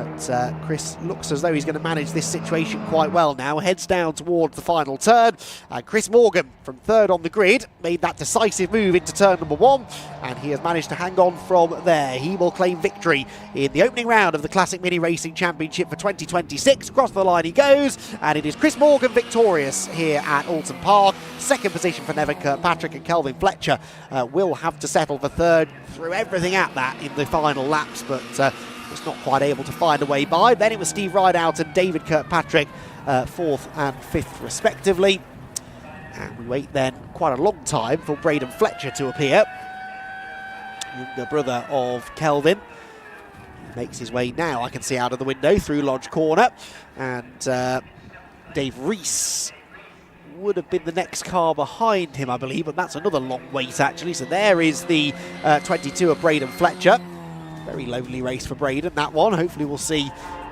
But Chris looks as though he's going to manage this situation quite well now. Heads down towards the final turn. Chris Morgan, from third on the grid, made that decisive move into turn number 1, and he has managed to hang on from there. He will claim victory in the opening round of the Classic Mini Racing Championship for 2026. Across the line he goes, and it is Chris Morgan victorious here at Oulton Park. Second position for Nevin Kirkpatrick, and Kelvin Fletcher will have to settle for third. Threw everything at that in the final laps, but was not quite able to find a way by. Then it was Steve Rideout and David Kirkpatrick, 4th and 5th respectively. And we wait then quite a long time for Braden Fletcher to appear, younger brother of Kelvin. He makes his way now, I can see out of the window, through Lodge Corner. And Dave Rees would have been the next car behind him, I believe, but that's another long wait actually. So there is the 22 of Braden Fletcher. Very lonely race for Braden, that one. Hopefully we'll see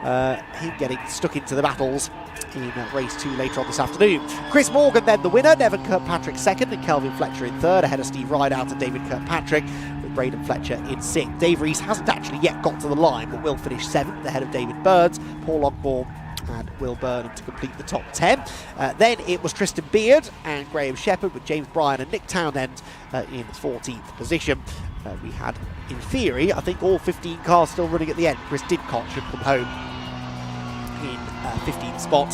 him getting stuck into the battles in race 2 later on this afternoon. Chris Morgan then the winner, Nevin Kirkpatrick second, and Kelvin Fletcher in third, ahead of Steve Rideout and David Kirkpatrick, with Braden Fletcher in 6th. Dave Rees hasn't actually yet got to the line, but will finish 7th, ahead of David Burns, Paul Ogborn and Will Burnham to complete the top 10. Then it was Tristan Beard and Graham Shepherd, with James Bryan and Nick Townend in 14th position. We had, in theory, I think all 15 cars still running at the end. Chris Didcott should come home in 15th spot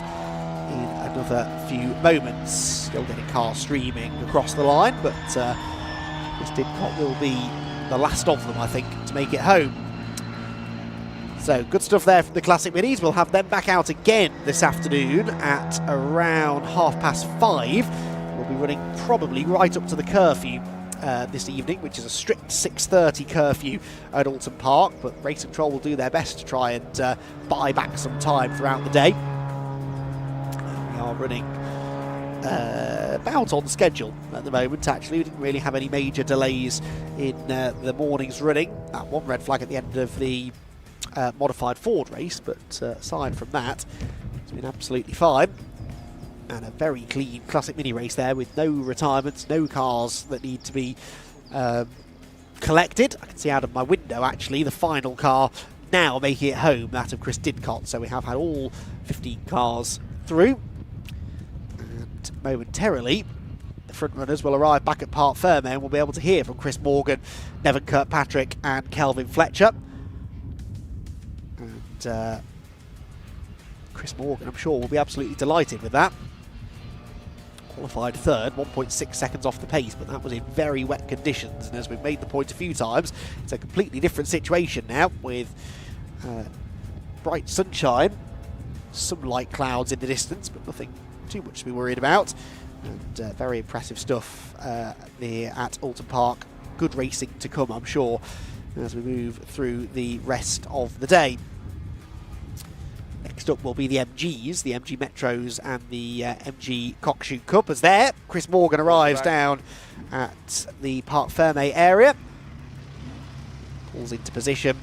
in another few moments. Still getting cars streaming across the line, but Chris Didcott will be the last of them, I think, to make it home. So good stuff there from the Classic Minis. We'll have them back out again this afternoon at around 5:30. We'll be running probably right up to the curfew this evening, which is a strict 6:30 curfew at Oulton Park, but Race Control will do their best to try and buy back some time throughout the day. We are running about on schedule at the moment actually. We didn't really have any major delays in the morning's running. That one red flag at the end of the modified Ford race, but aside from that, it's been absolutely fine. And a very clean Classic Mini race there, with no retirements, no cars that need to be collected. I can see out of my window actually the final car now making it home, that of Chris Didcott. So we have had all 15 cars through, and momentarily the front runners will arrive back at Parc Ferme, and we'll be able to hear from Chris Morgan, Nevin Kirkpatrick and Kelvin Fletcher. And Chris Morgan, I'm sure, will be absolutely delighted with that. Qualified third, 1.6 seconds off the pace, but that was in very wet conditions, and as we've made the point a few times, it's a completely different situation now, with bright sunshine, some light clouds in the distance, but nothing too much to be worried about. And very impressive stuff there at Oulton Park. Good racing to come, I'm sure, as we move through the rest of the day. Next up will be the MGs, the MG Metros and the MG Cockshoot Cup. As there, Chris Morgan arrives down at the Parc Ferme area, pulls into position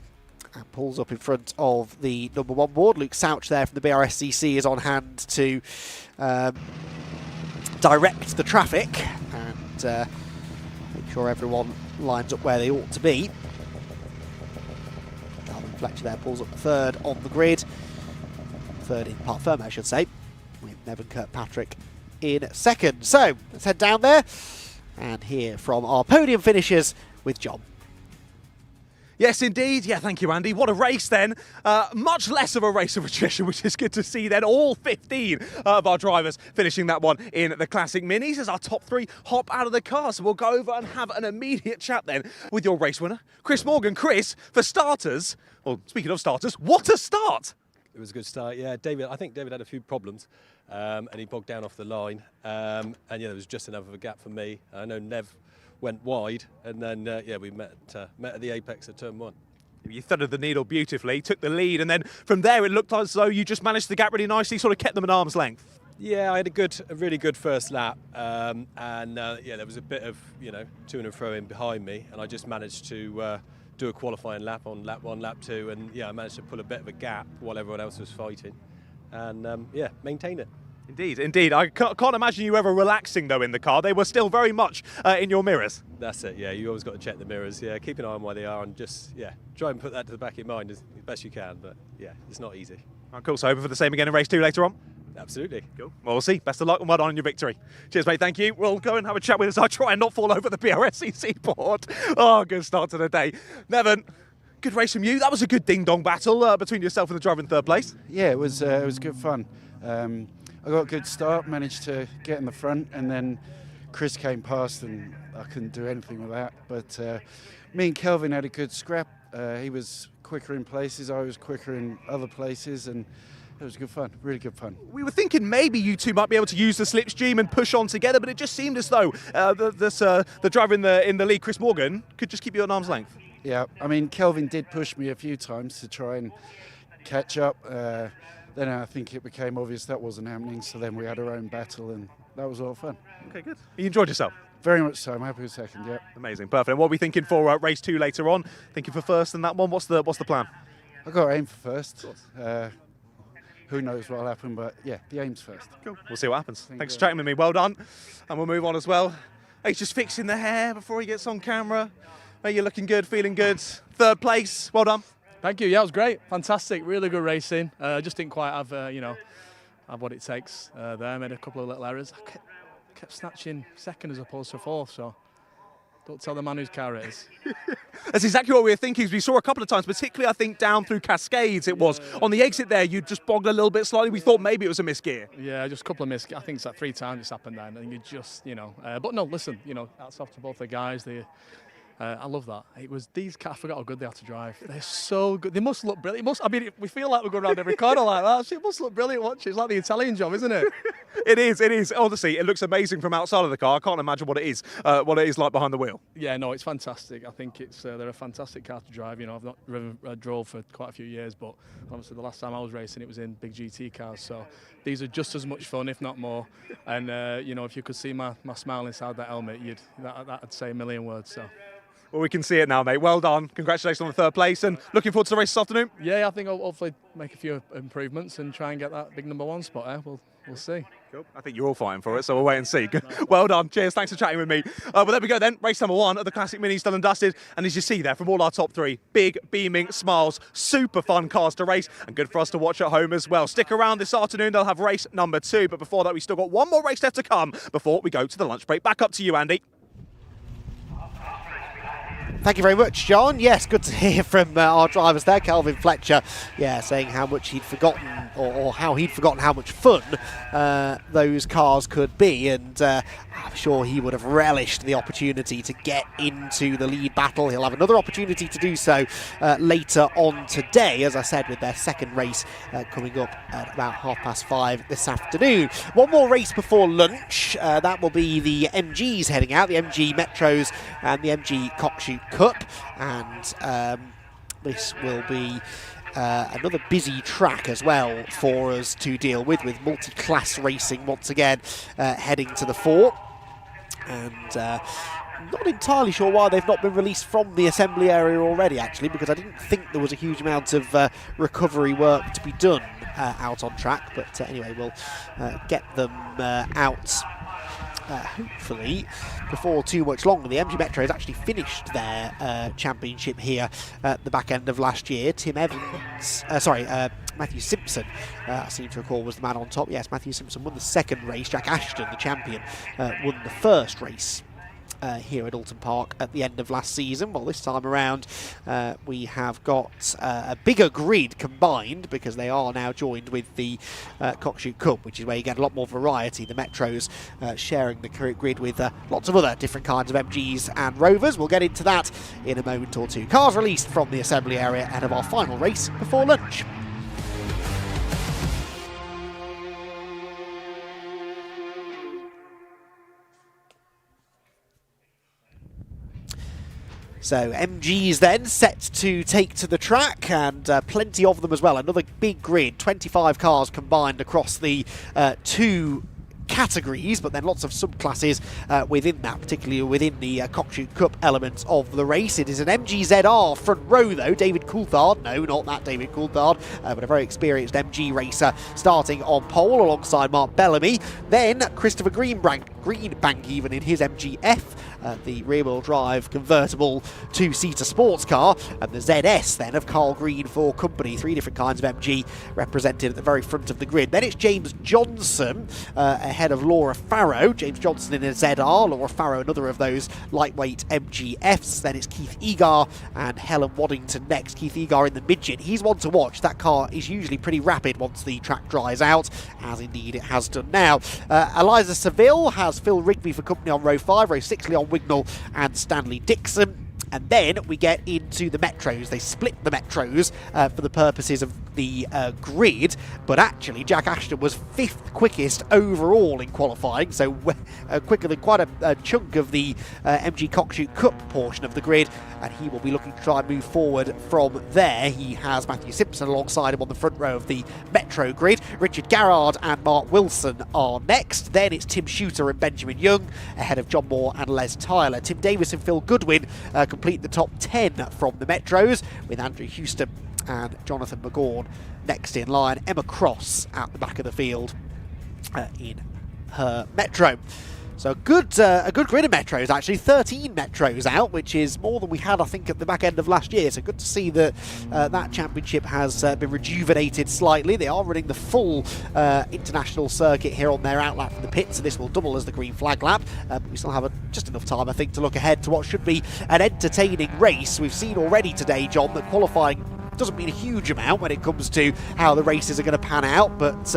and pulls up in front of the number 1 board. Luke Souch there from the BRSCC is on hand to direct the traffic and make sure everyone lines up where they ought to be. Calvin Fletcher there pulls up third on the grid. Third in Parc Ferme, I should say, with Nevin Kirkpatrick in second. So let's head down there and hear from our podium finishers with John. Yes, indeed. Yeah, thank you, Andy. What a race then. Much less of a race of attrition, which is good to see then. All 15 of our drivers finishing that one in the Classic Minis as our top 3 hop out of the car. So we'll go over and have an immediate chat then with your race winner, Chris Morgan. Chris, for starters, well, speaking of starters, what a start! It was a good start, yeah. I think David had a few problems and he bogged down off the line. And yeah, there was just enough of a gap for me. I know Nev went wide, and then yeah, we met at the apex at turn 1. You threaded the needle beautifully, took the lead, and then from there it looked as though you just managed the gap really nicely, sort of kept them at arm's length. Yeah, I had a really good first lap, and yeah, there was a bit of to and fro in behind me, and I just managed to do a qualifying lap on lap 1, lap 2, and yeah, I managed to pull a bit of a gap while everyone else was fighting, and yeah, maintain it. Indeed, indeed. I can't imagine you ever relaxing, though, in the car. They were still very much in your mirrors. That's it, yeah. You always got to check the mirrors. Yeah, keep an eye on where they are and just, try and put that to the back of your mind as best you can. But, yeah, it's not easy. All right, cool. So hoping for the same again in race 2 later on? Absolutely. Cool. Well, we'll see. Best of luck and well done on your victory. Cheers, mate. Thank you. We'll go and have a chat with us. I try and not fall over the PRSCC board. Oh, good start to the day. Nevin, good race from you. That was a good ding-dong battle between yourself and the driver in third place. Yeah, it was good fun. I got a good start, managed to get in the front, and then Chris came past and I couldn't do anything with that. But me and Kelvin had a good scrap. He was quicker in places, I was quicker in other places, and it was good fun, really good fun. We were thinking maybe you two might be able to use the slipstream and push on together, but it just seemed as though the driver in the lead, Chris Morgan, could just keep you at arm's length. Yeah, I mean, Kelvin did push me a few times to try and catch up. Then I think it became obvious that wasn't happening, so then we had our own battle, and that was all fun. Okay, good. You enjoyed yourself? Very much so. I'm happy with second, yeah. Amazing, perfect. And what are we thinking for race 2 later on? Thinking for first in that one? What's the plan? I've got to aim for first. Who knows what will happen, but yeah, the aim's first. Cool. We'll see what happens. Thanks for chatting with me. Well done. And we'll move on as well. He's just fixing the hair before he gets on camera. You're looking good, feeling good. Third place. Well done. Thank you. Yeah, it was great. Fantastic. Really good racing. Just didn't quite have, have what it takes there. Made a couple of little errors. I kept snatching second as opposed to fourth, so don't tell the man whose car it is. That's exactly what we were thinking. We saw a couple of times, particularly I think down through Cascades it was. On the exit there, you just bogged a little bit slightly. We thought maybe it was a misgear. Yeah, just a couple of misgears. I think it's like 3 times it's happened then. And you just, but no, listen, hats off to both the guys. I love that. It was these cars. I forgot how good they are to drive. They're so good. They must look brilliant. We feel like we're going around every corner like that. It must look brilliant watching. It's like the Italian job, isn't it? It is. Honestly, it looks amazing from outside of the car. I can't imagine what it is like behind the wheel. Yeah, no, it's fantastic. I think they're a fantastic car to drive. I've not drove for quite a few years, but obviously the last time I was racing, it was in big GT cars. So these are just as much fun, if not more. And if you could see my smile inside that helmet, that'd say a million words. So. Well, we can see it now, mate. Well done. Congratulations on the third place and looking forward to the race this afternoon. Yeah, I think I'll hopefully make a few improvements and try and get that big number 1 spot. We'll see. Cool. I think you're all fighting for it, so we'll wait and see. Well done. Cheers. Thanks for chatting with me. Well, there we go then. Race number 1 of the Classic Minis done and dusted. And as you see there, from all our top 3, big, beaming smiles, super fun cars to race and good for us to watch at home as well. Stick around this afternoon. They'll have race number 2. But before that, we still got one more race left to come before we go to the lunch break. Back up to you, Andy. Thank you very much, John. Yes, good to hear from our drivers there. Kelvin Fletcher, saying how much he'd forgotten, or how he'd forgotten how much fun those cars could be, and I'm sure he would have relished the opportunity to get into the lead battle. He'll have another opportunity to do so later on today, as I said, with their second race coming up at about 5:30 this afternoon. One more race before lunch. That will be the MGs heading out, the MG Metros and the MG Cockshoot Cup, and this will be another busy track as well for us to deal with multi-class racing once again heading to the fore. And not entirely sure why they've not been released from the assembly area already, actually, because I didn't think there was a huge amount of recovery work to be done out on track. But anyway, we'll get them out hopefully before too much longer. The MG Metro has actually finished their championship here at the back end of last year. Matthew Simpson, I seem to recall, was the man on top. Yes, Matthew Simpson won the second race. Jack Ashton, the champion, won the first race here at Oulton Park at the end of last season. Well, this time around we have got a bigger grid combined, because they are now joined with the Cockshoot Cup, which is where you get a lot more variety. The Metros sharing the grid with lots of other different kinds of MGs and Rovers. We'll get into that in a moment or two. Cars released from the assembly area ahead of our final race before lunch. So MGs then set to take to the track, and plenty of them as well. Another big grid, 25 cars combined across the 2 categories, but then lots of subclasses within that, particularly within the Cockshoot Cup elements of the race. It is an MGZR front row though. David Coulthard, no, not that David Coulthard, but a very experienced MG racer starting on pole alongside Mark Bellamy. Then Christopher Greenbank even in his MGF, the rear-wheel drive convertible two-seater sports car, and the ZS then of Carl Green for company. 3 different kinds of MG represented at the very front of the grid. Then it's James Johnson ahead of Laura Farrow. James Johnson in a ZR, Laura Farrow another of those lightweight MGFs. Then it's Keith Egar and Helen Waddington next. Keith Egar in the midget. He's one to watch. That car is usually pretty rapid once the track dries out, as indeed it has done now. Eliza Seville has Phil Rigby for company on row 5, row 6 Leon Wignall and Stanley Dixon. And then we get into the Metros. They split the Metros for the purposes of the grid, but actually Jack Ashton was 5th quickest overall in qualifying, so quicker than quite a chunk of the MG Cockshoot Cup portion of the grid, and he will be looking to try and move forward from there. He has Matthew Simpson alongside him on the front row of the Metro grid. Richard Garrard and Mark Wilson are next. Then it's Tim Shooter and Benjamin Young ahead of John Moore and Les Tyler. Tim Davis and Phil Goodwin complete the top 10 from the Metros, with Andrew Houston and Jonathan McGaughan next in line. Emma Cross at the back of the field in her Metro. So a good grid of Metros, actually. 13 Metros out, which is more than we had, I think, at the back end of last year. So good to see that that championship has been rejuvenated slightly. They are running the full international circuit here on their outlap from the pit, so this will double as the green flag lap. But we still have just enough time, I think, to look ahead to what should be an entertaining race. We've seen already today, John, that qualifying doesn't mean a huge amount when it comes to how the races are going to pan out, but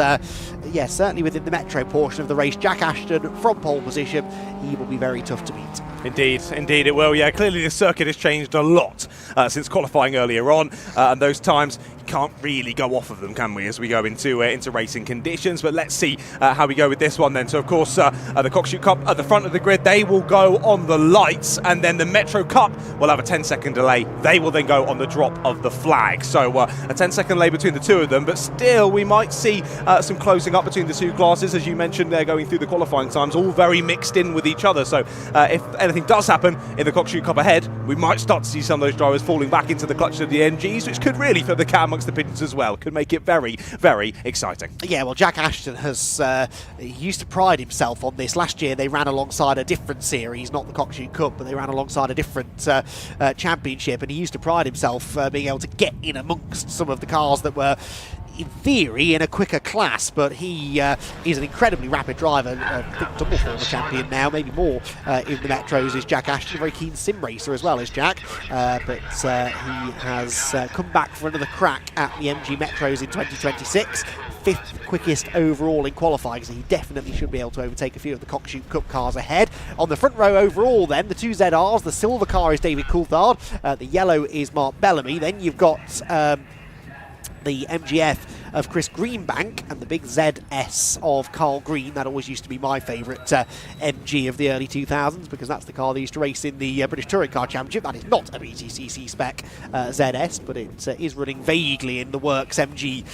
yeah, certainly within the Metro portion of the race, Jack Ashton from pole position, he will be very tough to beat. Indeed it will. Yeah, clearly the circuit has changed a lot since qualifying earlier on, and those times can't really go off of them, can we, as we go into racing conditions? But let's see how we go with this one then. So of course the Cockshoot Cup at the front of the grid, they will go on the lights, and then the Metro Cup will have a 10-second delay. They will then go on the drop of the flag. So a 10-second delay between the two of them, but still we might see some closing up between the two classes. As you mentioned, they're going through the qualifying times, all very mixed in with each other. So if anything does happen in the Cockshoot Cup ahead, we might start to see some of those drivers falling back into the clutch of the MGs, which could really throw the cat amongst the pigeons as well. Could make it very, very exciting. Yeah, well, Jack Ashton has he used to pride himself on this. Last year they ran alongside a different series, not the Cockshoot Cup, but they ran alongside a different championship, and he used to pride himself being able to get in amongst some of the cars that were in theory in a quicker class, but he is an incredibly rapid driver. I think double former champion now, maybe more in the Metros is Jack Ashton. A very keen sim racer as well as Jack, but he has come back for another crack at the MG Metros in 2026. 5th quickest overall in qualifying, so he definitely should be able to overtake a few of the Cockshoot Cup cars ahead. On the front row overall then, the two ZRs, the silver car is David Coulthard, the yellow is Mark Bellamy. Then you've got the MGF of Chris Greenbank and the big ZS of Carl Green. That always used to be my favourite MG of the early 2000s, because that's the car they used to race in the British Touring Car Championship. That is not a BTCC spec ZS, but it is running vaguely in the Works MG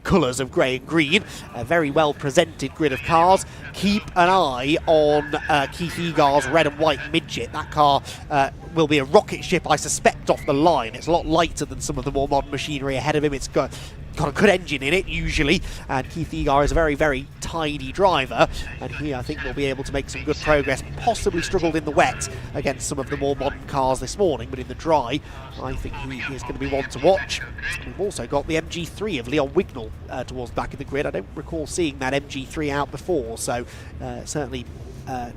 colours of grey and green. A very well presented grid of cars. Keep an eye on Keith Egar's red and white midget. That car will be a rocket ship, I suspect, off the line. It's a lot lighter than some of the more modern machinery ahead of him. It's got a good engine in it usually, and Keith Egar is a very, very tidy driver, and he, I think, will be able to make some good progress. Possibly struggled in the wet against some of the more modern cars this morning, but in the dry I think he is going to be one to watch. We've also got the MG3 of Leon Wignall towards the back of the grid. I don't recall seeing that MG3 out before, so certainly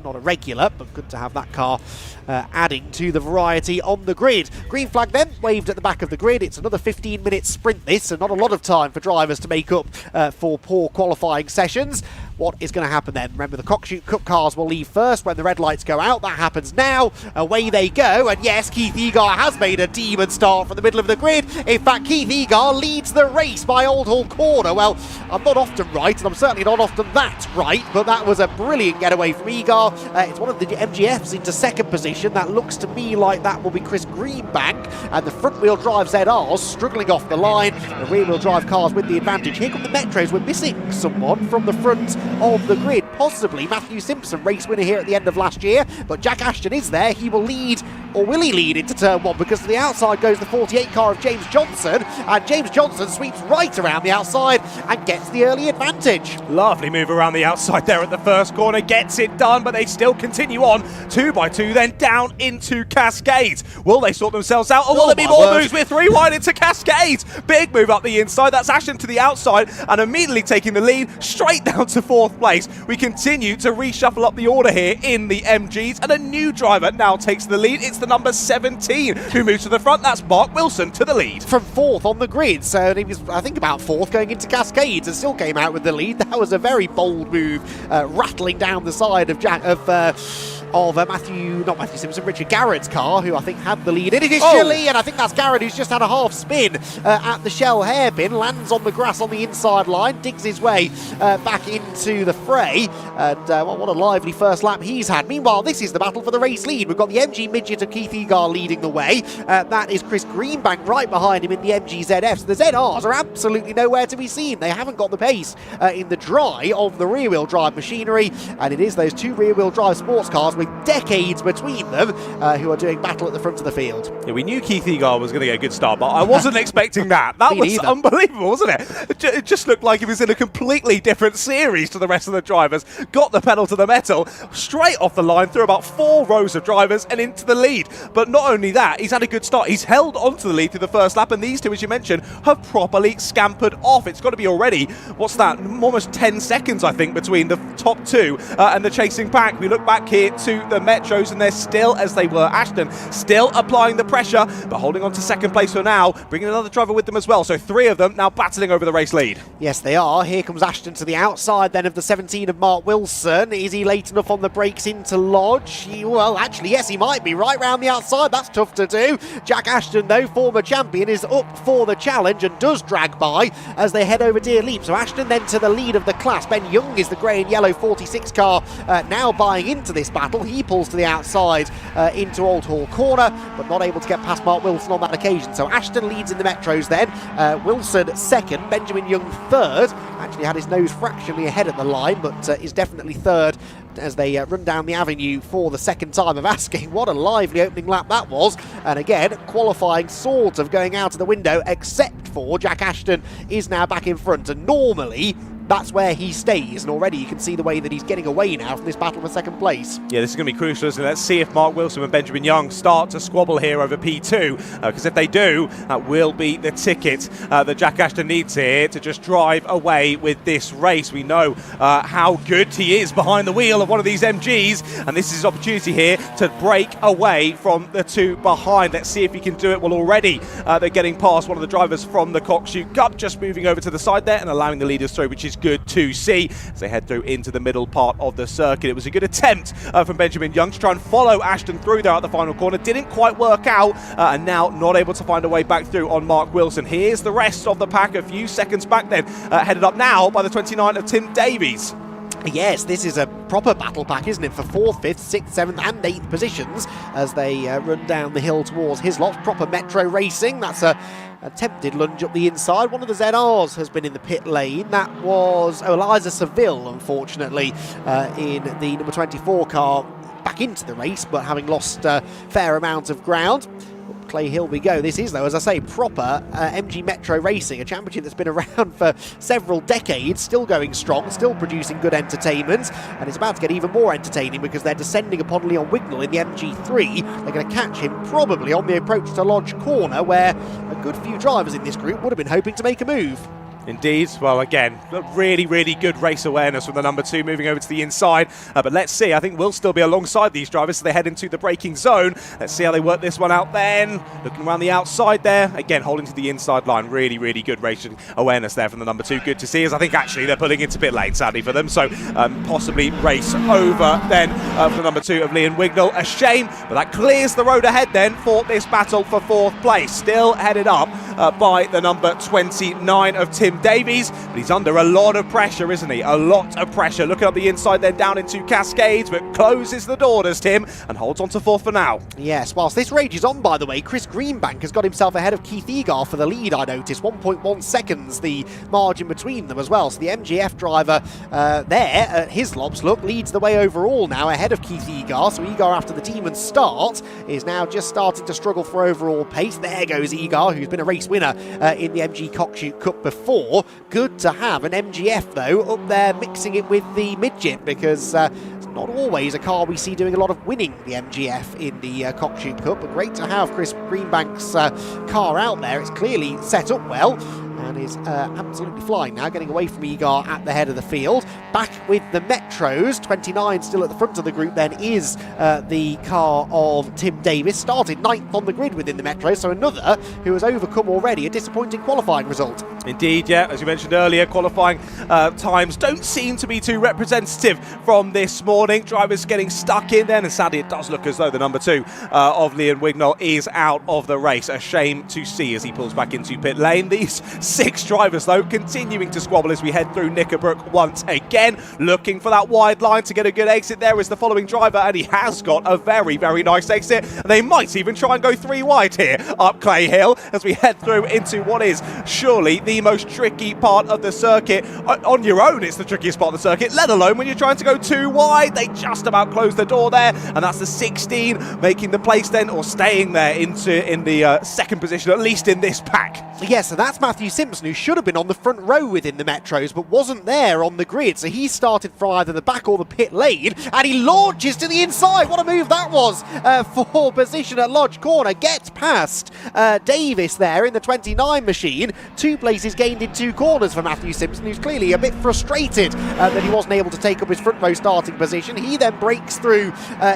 not a regular, but good to have that car adding to the variety on the grid. Green flag then waved at the back of the grid. It's another 15-minute sprint this, so not a lot of time for drivers to make up for poor qualifying sessions. What is going to happen then? Remember, the Cockshoot Cup cars will leave first when the red lights go out. That happens now. Away they go. And yes, Keith Egar has made a demon start from the middle of the grid. In fact, Keith Egar leads the race by Old Hall Corner. Well, I'm not often right, and I'm certainly not often that right, but that was a brilliant getaway from Egar. It's one of the MGFs into second position. That looks to me like that will be Chris Greenbank, and the front-wheel drive ZRs struggling off the line. The rear-wheel drive cars with the advantage. Here come the Metros. We're missing someone from the front of the grid. possibly Matthew Simpson, race winner here at the end of last year. But Jack Ashton is there. He will lead, or will he lead into turn 1? Because to the outside goes the 48 car of James Johnson, and James Johnson sweeps right around the outside and gets the early advantage. Lovely move around the outside there at the first corner, gets it done, but they still continue on 2 by 2, then down into Cascades. Will they sort themselves out, or will there be more moves? We're 3 wide into Cascades. Big move up the inside. That's Ashton to the outside and immediately taking the lead straight down to 4th place. We continue to reshuffle up the order here in the MGs, and a new driver now takes the lead. It's the number 17 who moves to the front. That's Mark Wilson to the lead. From 4th on the grid, so he was, I think, about 4th going into Cascades and still came out with the lead. That was a very bold move, rattling down the side of Matthew Simpson, Richard Garrett's car, who I think had the lead initially, and I think that's Garrett, who's just had a half spin at the Shell hairpin, lands on the grass on the inside line, digs his way back into the fray, and what a lively first lap he's had. Meanwhile, this is the battle for the race lead. We've got the MG Midget of Keith Egar leading the way. That is Chris Greenbank right behind him in the MG ZFs. The ZRs are absolutely nowhere to be seen. They haven't got the pace in the dry of the rear-wheel drive machinery, and it is those 2 rear-wheel drive sports cars with decades between them who are doing battle at the front of the field. Yeah, we knew Keith Egar was going to get a good start, but I wasn't expecting that. That was unbelievable, wasn't it? It just looked like he was in a completely different series to the rest of the drivers. Got the pedal to the metal, straight off the line through about 4 rows of drivers and into the lead. But not only that, he's had a good start. He's held onto the lead through the first lap, and these two, as you mentioned, have properly scampered off. It's got to be already, what's that, almost 10 seconds, I think, between the top 2 and the chasing pack. We look back here to the Metros, and they're still, as they were, Ashton, still applying the pressure, but holding on to 2nd place for now, bringing another driver with them as well. So 3 of them now battling over the race lead. Yes, they are. Here comes Ashton to the outside then of the 17 of Mark Wilson. Is he late enough on the brakes into Lodge? Well, actually, yes, he might be right round the outside. That's tough to do. Jack Ashton, though, former champion, is up for the challenge and does drag by as they head over Deer Leap. So Ashton then to the lead of the class. Ben Young is the grey and yellow 46 car now buying into this battle. He pulls to the outside into Old Hall Corner, but not able to get past Mark Wilson on that occasion. So Ashton leads in the Metros then. Wilson 2nd, Benjamin Young 3rd. Actually had his nose fractionally ahead at the line, but is definitely 3rd as they run down the avenue for the 2nd time of asking. What a lively opening lap that was. And again, qualifying sort of going out of the window, except for Jack Ashton is now back in front. And normally, that's where he stays, and already you can see the way that he's getting away now from this battle for 2nd place. Yeah, this is going to be crucial, isn't it? Let's see if Mark Wilson and Benjamin Young start to squabble here over P2, because if they do, that will be the ticket that Jack Ashton needs here to just drive away with this race. We know how good he is behind the wheel of one of these MGs, and this is his opportunity here to break away from the 2 behind. Let's see if he can do it. Well, already they're getting past one of the drivers from the Cockshoot Cup, just moving over to the side there and allowing the leaders through, which is good to see as they head through into the middle part of the circuit. It was a good attempt from Benjamin Young to try and follow Ashton through there at the final corner. Didn't quite work out, and now not able to find a way back through on Mark Wilson. Here's the rest of the pack, a few seconds back then, headed up now by the 29 of Tim Davies. Yes, this is a proper battle pack, isn't it, for 4th, 5th, 6th, 7th and 8th positions as they run down the hill towards Hislop. Proper metro racing. That's a attempted lunge up the inside. One of the ZRs has been in the pit lane. That was Eliza Seville, unfortunately, in the number 24 car, back into the race, but having lost a fair amount of ground. Clay Hill we go. This is, though, as I say, proper MG Metro Racing, a championship that's been around for several decades, still going strong, still producing good entertainment, and it's about to get even more entertaining because they're descending upon Leon Wignall in the MG3. They're going to catch him probably on the approach to Lodge Corner, where a good few drivers in this group would have been hoping to make a move. Indeed. Well, again, really, really good race awareness from the number 2 moving over to the inside. But let's see. I think we'll still be alongside these drivers as they head into the braking zone. Let's see how they work this one out then. Looking around the outside there. Again, holding to the inside line. Really, really good racing awareness there from the number 2. Good to see, as I think actually they're pulling into pit lane, sadly for them. So possibly race over then for the number 2 of Leon Wignall. A shame, but that clears the road ahead then for this battle for 4th place. Still headed up by the number 29 of Tim Davies. But he's under a lot of pressure, isn't he? A lot of pressure. Looking up the inside, then down into Cascades, but closes the door, does Tim, and holds on to fourth for now. Yes, whilst this rages on, by the way, Chris Greenbank has got himself ahead of Keith Egar for the lead, I noticed. 1.1 seconds, the margin between them as well. So the MGF driver there at Hislop's look leads the way overall now, ahead of Keith Egar. So Egar, after the Demon start, is now just starting to struggle for overall pace. There goes Egar, who's been a race winner in the MG Cockshoot Cup before. Good to have an MGF, though, up there mixing it with the midget, because it's not always a car we see doing a lot of winning the MGF in the Cockshoot Cup, but great to have Chris Greenbank's car out there. It's clearly set up well and is absolutely flying now, getting away from Egar at the head of the field. Back with the Metros, 29 still at the front of the group then is the car of Tim Davis, started 9th on the grid within the Metros, so another who has overcome already a disappointing qualifying result. Indeed, yeah, as you mentioned earlier, qualifying times don't seem to be too representative from this morning. Drivers getting stuck in there, and sadly it does look as though the number 2 of Liam Wignall is out of the race. A shame to see as he pulls back into pit lane. These 6 drivers, though, continuing to squabble as we head through Knickerbrook once again. Looking for that wide line to get a good exit. There is the following driver, and he has got a very, very nice exit. They might even try and go 3 wide here up Clay Hill as we head through into what is surely the most tricky part of the circuit. On your own, it's the trickiest part of the circuit, let alone when you're trying to go 2 wide. They just about close the door there, and that's the 16 making the place then, or staying there in the second position, at least in this pack. Yes, so that's Matthew Simpson, who should have been on the front row within the Metros, but wasn't there on the grid. So he started from either the back or the pit lane, and he launches to the inside. What a move that was for position at Lodge Corner. Gets past Davis there in the 29 machine. 2 places gained in 2 corners for Matthew Simpson, who's clearly a bit frustrated that he wasn't able to take up his front row starting position. He then breaks through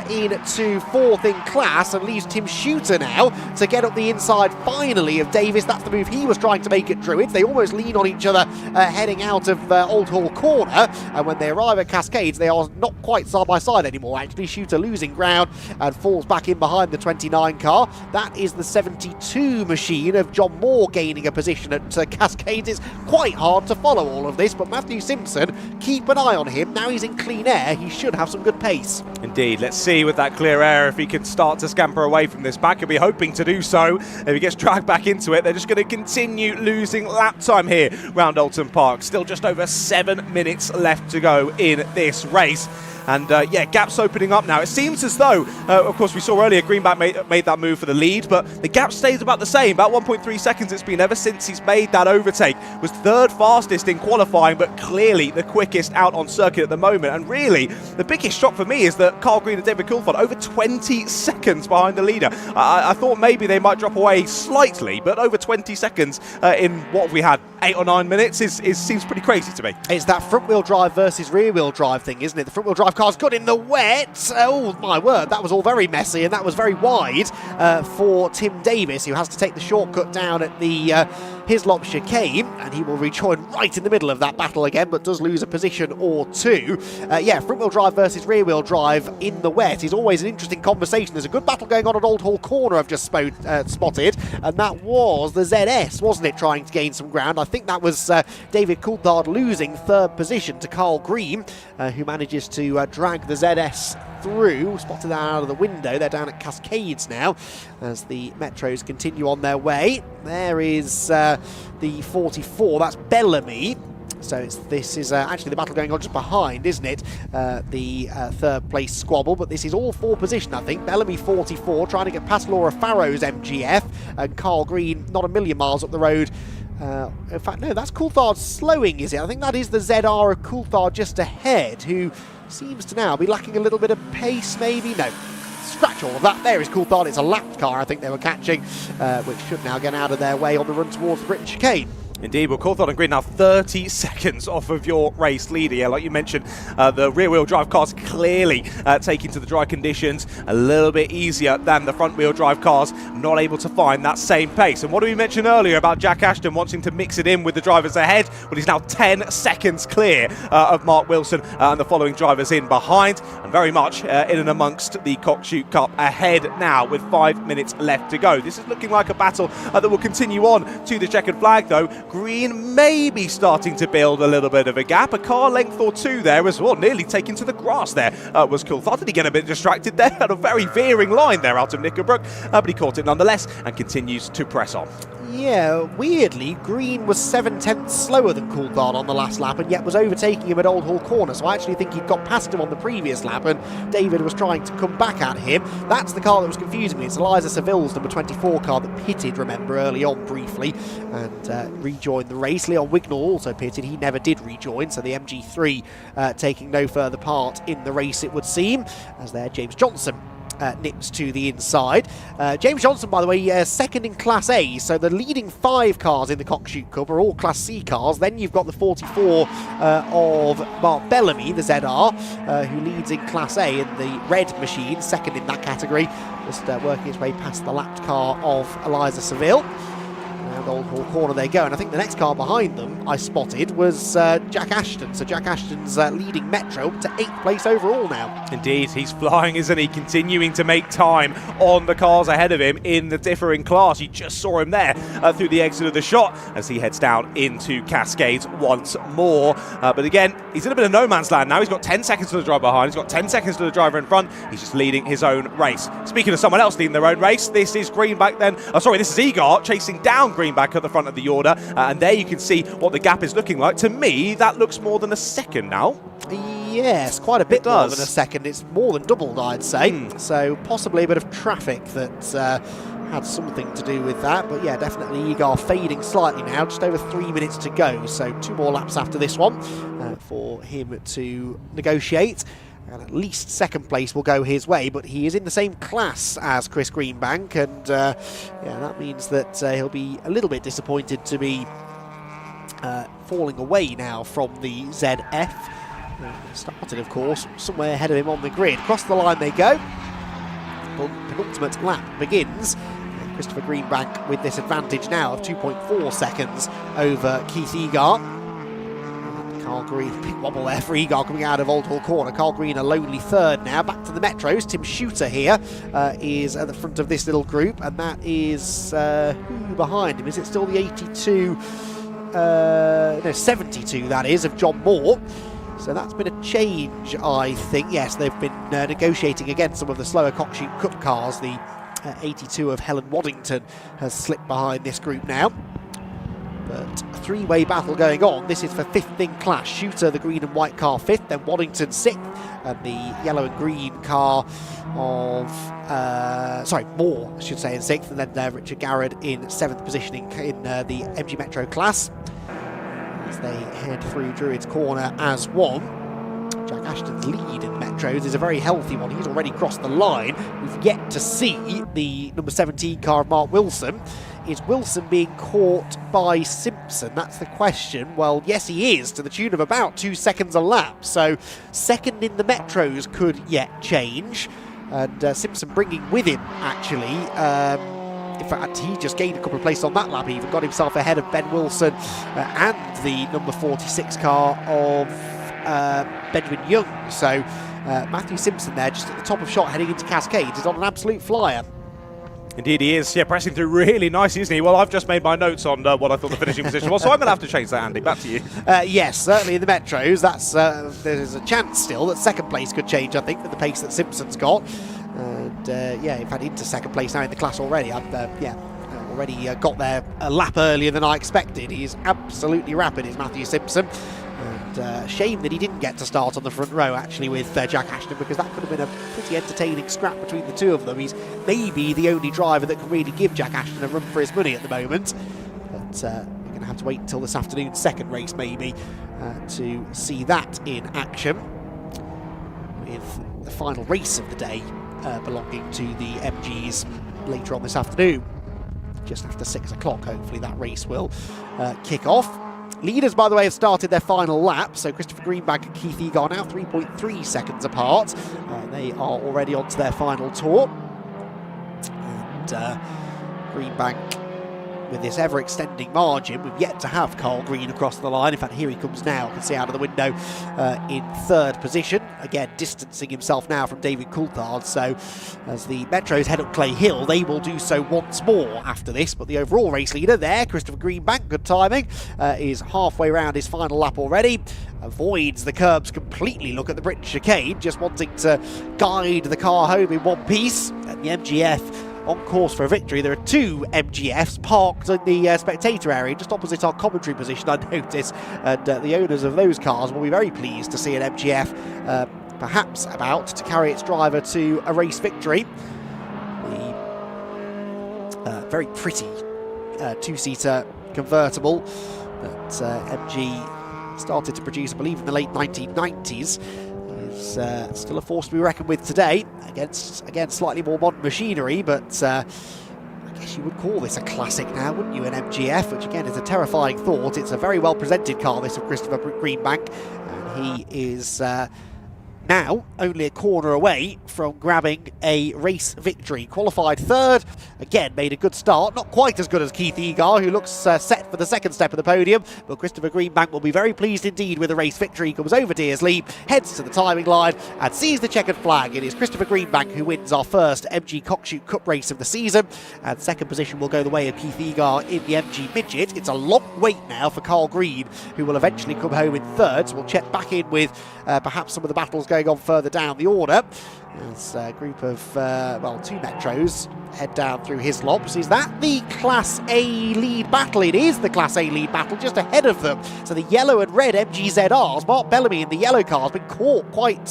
into 4th in class and leaves Tim Shooter now to get up the inside finally of Davis. That's the move he was trying to make at Druids. They almost lean on each other heading out of Old Hall Corner, and when they arrive at Cascades they are not quite side by side anymore. Actually, Shooter losing ground and falls back in behind the 29 car. That is the 72 machine of John Moore gaining a position at Cascades. It's quite hard to follow all of this, but Matthew Simpson, keep an eye on him. Now he's in clean air, he should have some good pace. Indeed, let's see with that clear air if he can start to scamper away from this pack. He'll be hoping to do so. If he gets dragged back into it, they're just going to continue losing lap time here round Oulton Park. Still just over 7 minutes left to go in this race. And yeah, gaps opening up now. It seems as though, of course, we saw earlier Greenback made that move for the lead, but the gap stays about the same. About 1.3 seconds it's been ever since he's made that overtake. Was 3rd fastest in qualifying, but clearly the quickest out on circuit at the moment. And really, the biggest shock for me is that Carl Green and David Coulthard over 20 seconds behind the leader. I thought maybe they might drop away slightly, but over 20 seconds in what we had 8 or 9 minutes seems pretty crazy to me. It's that front-wheel drive versus rear-wheel drive thing, isn't it? The front-wheel drive car's got in the wet. Oh my word, that was all very messy, and that was very wide for Tim Davis, who has to take the shortcut down at the Hislop chicane, and he will rejoin right in the middle of that battle again, but does lose a position or 2. Yeah, front-wheel drive versus rear-wheel drive in the wet is always an interesting conversation. There's a good battle going on at Old Hall Corner I've just spotted, and that was the ZS, wasn't it, trying to gain some ground. I think that was David Coulthard losing 3rd position to Carl Green, who manages to drag the ZS through. Spotted that out of the window. They're down at Cascades now as the Metros continue on their way. There is the 44, that's Bellamy. So this is actually the battle going on just behind, isn't it? The 3rd place squabble, but this is all 4 position, I think. Bellamy 44 trying to get past Laura Farrow's MGF, and Carl Green not a million miles up the road. In fact, no, that's Coulthard slowing, is it? I think that is the ZR of Coulthard just ahead, who seems to now be lacking a little bit of pace, maybe? No. Scratch all of that. There is Coulthard. It's a lapped car, I think they were catching, which should now get out of their way on the run towards the Britain chicane. Indeed, well, Cawthorne Green now 30 seconds off of your race leader. Yeah, like you mentioned, the rear-wheel drive cars clearly taking to the dry conditions a little bit easier than the front-wheel drive cars, not able to find that same pace. And what did we mention earlier about Jack Ashton wanting to mix it in with the drivers ahead? Well, he's now 10 seconds clear of Mark Wilson and the following drivers in behind, and very much in and amongst the Cockshoot Cup ahead now with 5 minutes left to go. This is looking like a battle that will continue on to the checkered flag, though. Green may be starting to build a little bit of a gap. A car length or two there as well, nearly taken to the grass there was Coulthard. Did he get a bit distracted there? Had a very veering line there out of Knickerbrook, but he caught it nonetheless and continues to press on. Yeah, weirdly, Green was 7/10 slower than Coulthard on the last lap and yet was overtaking him at Old Hall Corner, so I actually think he'd got past him on the previous lap and David was trying to come back at him. That's the car that was confusing me. It's Eliza Seville's number 24 car that pitted, remember, early on briefly and rejoined the race. Leon Wignall also pitted. He never did rejoin, so the MG3 taking no further part in the race, it would seem, as there James Johnson nips to the inside. James Johnson, by the way, second in Class A, so the leading 5 cars in the Cockshoot Cup are all Class C cars. Then you've got the 44 of Mark Bellamy, the ZR, who leads in Class A in the red machine, second in that category, just working his way past the lapped car of Eliza Seville. And Old Hall Corner they go, and I think the next car behind them I spotted was Jack Ashton. So Jack Ashton's leading Metro up to 8th place overall now. Indeed, he's flying, isn't he? Continuing to make time on the cars ahead of him in the differing class. You just saw him there through the exit of the shot as he heads down into Cascades once more. But again, he's in a bit of no man's land now. He's got 10 seconds to the driver behind. He's got 10 seconds to the driver in front. He's just leading his own race. Speaking of someone else leading their own race, this is Greenback then. This is Egart chasing down Greenback at the front of the order. And there you can see what the gap is looking like. To me, that looks more than a second now. Yes, quite a bit more than a second. It's more than doubled, I'd say. So possibly a bit of traffic that had something to do with that. But yeah, definitely Egar fading slightly now. Just over 3 minutes to go. So 2 more laps after this one for him to negotiate. And at least second place will go his way, but he is in the same class as Chris Greenbank, and yeah, that means that he'll be a little bit disappointed to be falling away now from the ZF. Started, of course, somewhere ahead of him on the grid. Across the line they go. Penultimate lap begins. Christopher Greenbank with this advantage now of 2.4 seconds over Keith Egart. Carl Green, big wobble there for Egar coming out of Old Hall Corner. Carl Green a lonely third now. Back to the Metros. Tim Shooter here is at the front of this little group, and that is who behind him? Is it still the 82? No, 72 that is, of John Moore. So that's been a change, I think. Yes, they've been negotiating against some of the slower Cockshoot Cup cars. The 82 of Helen Waddington has slipped behind this group now. But a 3-way battle going on. This is for 5th in class. Shooter, the green and white car, 5th, then Waddington 6th, and the yellow and green car of Moore, I should say, in 6th, and then Richard Garrett in 7th positioning in the MG Metro class as they head through Druids Corner as one. Jack Ashton's lead in the Metros is a very healthy one. He's already crossed the line. We've yet to see the number 17 car of Mark Wilson. Is Wilson being caught by Simpson? That's the question. Well, yes, he is, to the tune of about 2 seconds a lap. So second in the Metros could yet change. And Simpson bringing with him, actually. In fact, he just gained a couple of places on that lap. He even got himself ahead of Ben Wilson and the number 46 car of Benjamin Young. So Matthew Simpson there, just at the top of shot heading into Cascades, is on an absolute flyer. Indeed he is, yeah, pressing through really nicely, isn't he? Well, I've just made my notes on what I thought the finishing position was, so I'm going to have to change that, Andy. Back to you. Yes, certainly in the Metros, there's a chance still that second place could change, I think, with the pace that Simpson's got. And yeah, in fact, into second place now in the class already. I've already got there a lap earlier than I expected. He's absolutely rapid, is Matthew Simpson. And shame that he didn't get to start on the front row, actually, with Jack Ashton, because that could have been a pretty entertaining scrap between the two of them. He's maybe the only driver that can really give Jack Ashton a run for his money at the moment. But we're going to have to wait until this afternoon's second race, maybe, to see that in action, with the final race of the day belonging to the MGs later on this afternoon. just after 6 o'clock. Hopefully that race will kick off. Leaders, by the way, have started their final lap, so Christopher Greenbank and Keith Egar now 3.3 seconds apart. They are already onto their final tour. And Greenbank, with this ever-extending margin, we've yet to have Carl Green across the line. In fact, here he comes now. You can see out of the window in 3rd position. Again, distancing himself now from David Coulthard. So as the Metros head up Clay Hill, they will do so once more after this. But the overall race leader there, Christopher Greenbank, good timing, is halfway round his final lap already. Avoids the curbs completely. Look at the British chicane, just wanting to guide the car home in one piece. And the MGF on course for a victory. There are 2 MGFs parked in the spectator area, just opposite our commentary position, I notice. And the owners of those cars will be very pleased to see an MGF perhaps about to carry its driver to a race victory. The very pretty 2-seater convertible that MG started to produce, I believe, in the late 1990s. Is still a force to be reckoned with today, against, again, slightly more modern machinery, but I guess you would call this a classic now, wouldn't you, an MGF, which again is a terrifying thought. It's a very well presented car, this of Christopher Greenbank, and he is now only a corner away from grabbing a race victory. Qualified 3rd, again made a good start, not quite as good as Keith Egar, who looks set for the 2nd step of the podium, but Christopher Greenbank will be very pleased indeed with the race victory. He comes over Dearsley, heads to the timing line and sees the checkered flag. It is Christopher Greenbank who wins our first MG Cockshoot Cup race of the season, and 2nd position will go the way of Keith Egar in the MG Midget. It's a long wait now for Carl Green, who will eventually come home in 3rd, so we'll check back in with perhaps some of the battles going on further down the order as a group of, well, 2 Metros head down through Hislop's. Is that the Class A lead battle? It is the Class A lead battle, just ahead of them. So the yellow and red MGZRs, Mark Bellamy in the yellow car, has been caught quite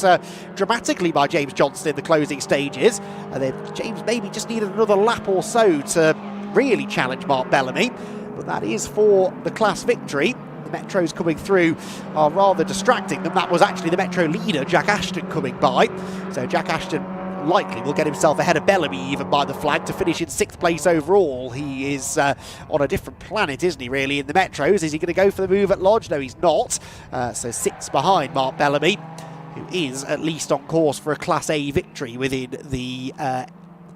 dramatically by James Johnson in the closing stages. And then James maybe just needed another lap or so to really challenge Mark Bellamy. But that is for the class victory. Metros coming through are rather distracting them. That was actually the Metro leader, Jack Ashton, coming by. So Jack Ashton likely will get himself ahead of Bellamy even by the flag to finish in 6th place overall. He is on a different planet, isn't he, really, in the Metros? Is he going to go for the move at Lodge? No, he's not. So 6 behind Mark Bellamy, who is at least on course for a Class A victory within the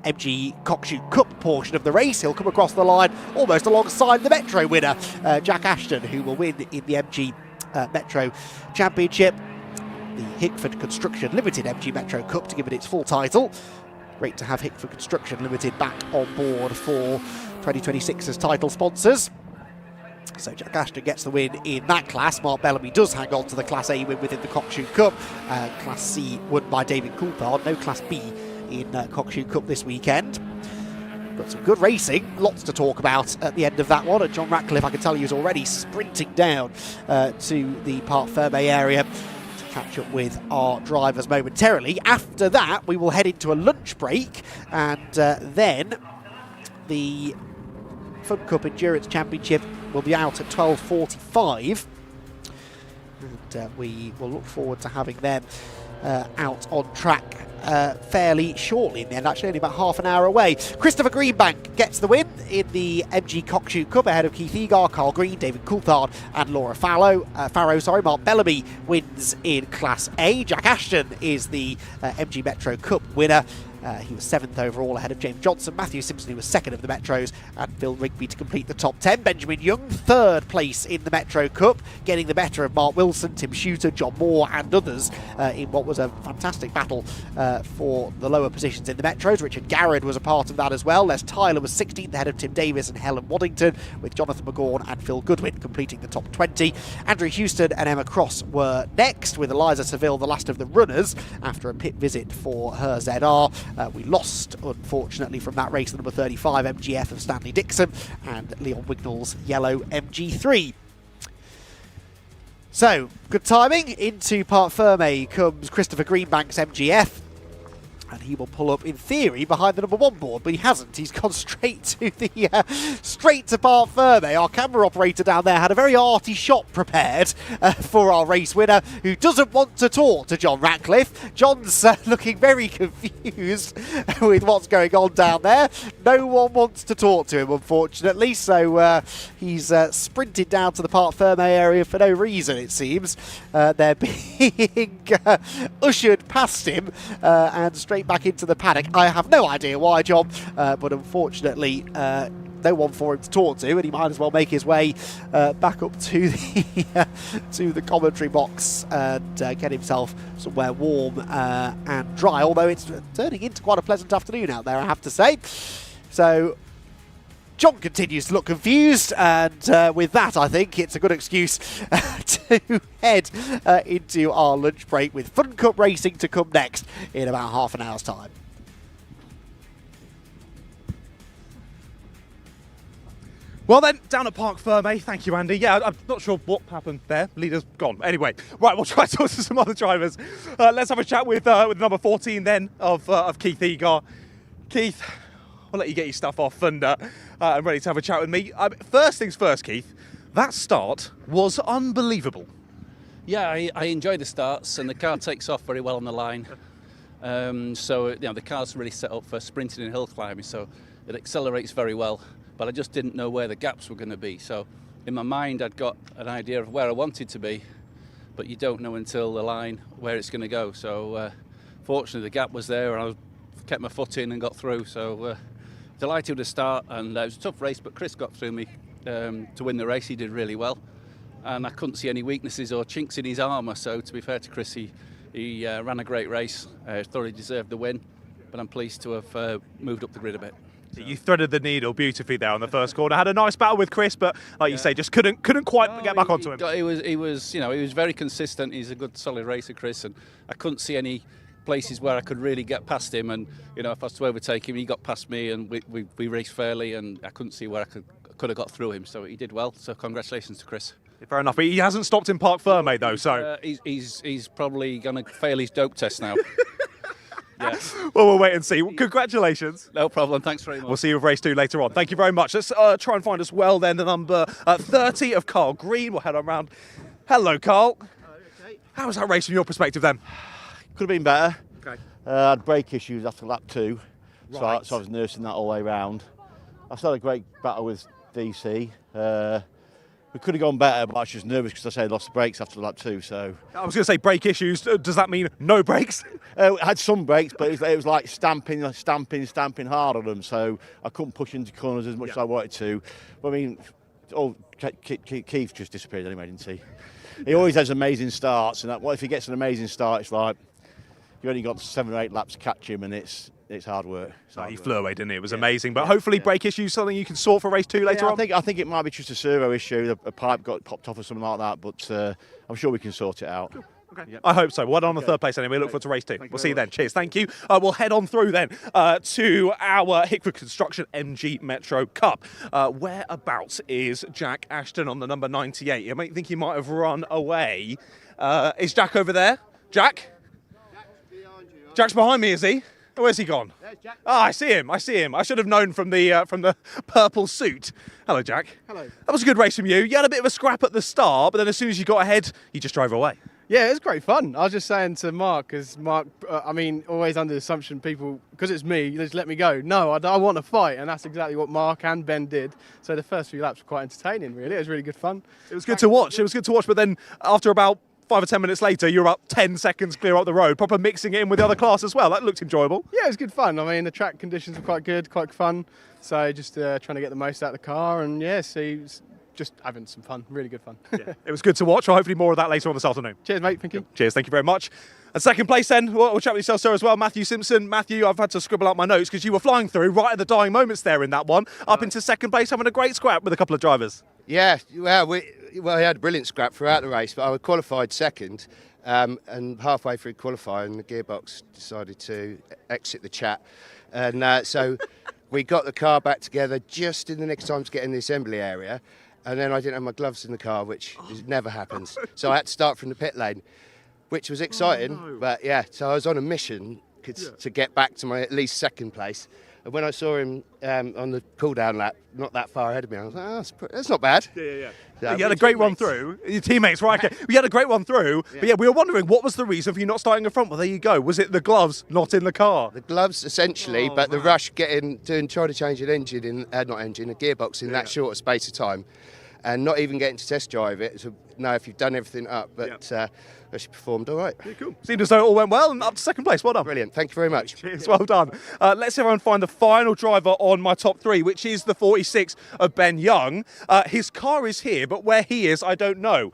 MG Cockshoot Cup portion of the race. He'll come across the line almost alongside the Metro winner, Jack Ashton, who will win in the MG Metro Championship, the Hickford Construction Limited MG Metro Cup, to give it its full title. Great to have Hickford Construction Limited back on board for 2026 as title sponsors. So Jack Ashton gets the win in that class. Mark Bellamy does hang on to the Class A win within the Cockshoot Cup. Class C won by David Coulthard, no Class B in Cockshoot Cup this weekend. But some good racing, lots to talk about at the end of that one. And John Ratcliffe, I can tell you, is already sprinting down to the Parc Ferme area to catch up with our drivers momentarily. After that, we will head into a lunch break, and then the Fun Cup Endurance Championship will be out at 12:45. And we will look forward to having them out on track fairly shortly in the end, actually only about half an hour away. Christopher Greenbank gets the win in the MG Cockshoot Cup ahead of Keith Egar, Carl Green, David Coulthard and Laura Farrow. Mark Bellamy wins in Class A. Jack Ashton is the MG Metro Cup winner. He was 7th overall ahead of James Johnson. Matthew Simpson, who was 2nd of the Metros, and Phil Rigby to complete the top 10. Benjamin Young, 3rd place in the Metro Cup, getting the better of Mark Wilson, Tim Shooter, John Moore and others in what was a fantastic battle for the lower positions in the Metros. Richard Garrett was a part of that as well. Les Tyler was 16th ahead of Tim Davis and Helen Waddington, with Jonathan McGaughan and Phil Goodwin completing the top 20. Andrew Houston and Emma Cross were next, with Eliza Seville the last of the runners after a pit visit for her ZR. We lost, unfortunately, from that race the number 35 MGF of Stanley Dixon and Leon Wignall's yellow MG3. So, good timing. Into Parc Ferme comes Christopher Greenbank's MGF. And he will pull up, in theory, behind the number 1 board, but he hasn't. He's gone straight to the straight to Park Ferme. Our camera operator down there had a very arty shot prepared for our race winner, who doesn't want to talk to John Ratcliffe. John's looking very confused with what's going on down there. No one wants to talk to him, unfortunately, so he's sprinted down to the Park Ferme area for no reason, it seems. They're being ushered past him and straight back into the paddock. I have no idea why, John, but unfortunately no one for him to talk to, and he might as well make his way back up to the to the commentary box and get himself somewhere warm and dry, although it's turning into quite a pleasant afternoon out there, I have to say. So John continues to look confused, and with that, I think it's a good excuse to head into our lunch break, with Fun Cup racing to come next in about half an hour's time. Well then, down at Park Ferme, thank you, Andy. Yeah, I'm not sure what happened there. Leader's gone. Anyway, right, we'll try to talk to some other drivers. Let's have a chat with number 14 then of Keith Egar. Keith, I'll let you get your stuff off and I'm ready to have a chat with me. First things first, Keith, that start was unbelievable. Yeah, I enjoy the starts, and the car takes off very well on the line. So the car's really set up for sprinting and hill climbing, so it accelerates very well. But I just didn't know where the gaps were going to be. So in my mind, I'd got an idea of where I wanted to be, but you don't know until the line where it's going to go. So fortunately, the gap was there, and I kept my foot in and got through. So delighted with the start, and it was a tough race, but Chris got through me to win the race. He did really well, and I couldn't see any weaknesses or chinks in his armour. So to be fair to Chris, he ran a great race. Thought he deserved the win, but I'm pleased to have moved up the grid a bit. You threaded the needle beautifully there on the first corner. Had a nice battle with Chris, but like you say, just couldn't quite get back onto him. He was very consistent. He's a good, solid racer, Chris, and I couldn't see any places where I could really get past him. And if I was to overtake him, he got past me, and we raced fairly, and I couldn't see where I could have got through him. So he did well. So congratulations to Chris. Fair enough. He hasn't stopped in Park Ferme though, so he's probably going to fail his dope test now. Yeah. Well, we'll wait and see. Congratulations. No problem. Thanks very much. We'll see you with race 2 later on. Thank you very much. Let's try and find as well then the number 30 of Carl Green. We'll head on round. Hello, Carl. Hello, okay. How was that race from your perspective then? Could have been better. Okay. I had brake issues after lap 2, Right. so I was nursing that all the way round. I still had a great battle with DC. We could have gone better, but I was just nervous because I said I lost the brakes after lap 2. So I was going to say brake issues. Does that mean no brakes? I had some brakes, but it was like stamping hard on them. So I couldn't push into corners as much as I wanted to. But I mean, Keith just disappeared anyway, didn't he? He always has amazing starts, and what if he gets an amazing start? It's like you only got 7 or 8 laps to catch him, and it's hard work. He flew away, didn't he? It was amazing. But hopefully brake issues something you can sort for race 2 later on. I think it might be just a servo issue. A pipe got popped off or something like that. But I'm sure we can sort it out. Okay. Yep. I hope so. Well done on the 3rd place anyway. Look forward to race 2. We'll see you then. Cheers. Thank you. We'll head on through then to our Hickford Construction MG Metro Cup. Whereabouts is Jack Ashton on the number 98? You might think he might have run away. Is Jack over there? Jack? Jack's behind me, is he? Where's he gone? There's Jack. Ah, I see him. I should have known from the purple suit. Hello, Jack. Hello. That was a good race from you. You had a bit of a scrap at the start, but then as soon as you got ahead, you just drove away. Yeah, it was great fun. I was just saying to Mark, because Mark, always under the assumption people, because it's me, they just let me go. No, I want to fight, and that's exactly what Mark and Ben did. So the first few laps were quite entertaining, really. It was really good fun. It was good to watch. But then after about 5 or 10 minutes later, you're about 10 seconds clear up the road, proper mixing it in with the other class as well. That looked enjoyable. Yeah, it was good fun. I mean, the track conditions were quite good, quite fun. So just trying to get the most out of the car, and just having some fun, really good fun. Yeah, it was good to watch. Hopefully more of that later on this afternoon. Cheers, mate. Thank you. Cheers. Thank you very much. And second place then, we'll chat with yourself, sir, as well. Matthew Simpson. Matthew, I've had to scribble out my notes because you were flying through right at the dying moments there in that one. Up into second place, having a great scrap with a couple of drivers. Yeah, well, we had a brilliant scrap throughout the race, but I qualified second. And halfway through qualifying, the gearbox decided to exit the chat. And so we got the car back together just in the next time to get in the assembly area. And then I didn't have my gloves in the car, which never happens. So I had to start from the pit lane, which was exciting. But yeah, so I was on a mission to get back to my at least second place. And when I saw him on the cool-down lap, not that far ahead of me, I was like, oh, that's not bad. Yeah. So, you had a great run through. Your teammates, right? Okay. We had a great one through. But yeah, we were wondering, what was the reason for you not starting in front? Well, there you go. Was it the gloves not in the car? The gloves, essentially, but the rush trying to change an engine, a gearbox in that short space of time. And not even getting to test drive it. So, no, if you've done everything up, but she performed all right. Yeah, cool. Seemed as though it all went well and up to second place. Well done. Brilliant. Thank you very much. Cheers. Well done. Let's everyone find the final driver on my top 3, which is the 46 of Ben Young. His car is here, but where he is, I don't know.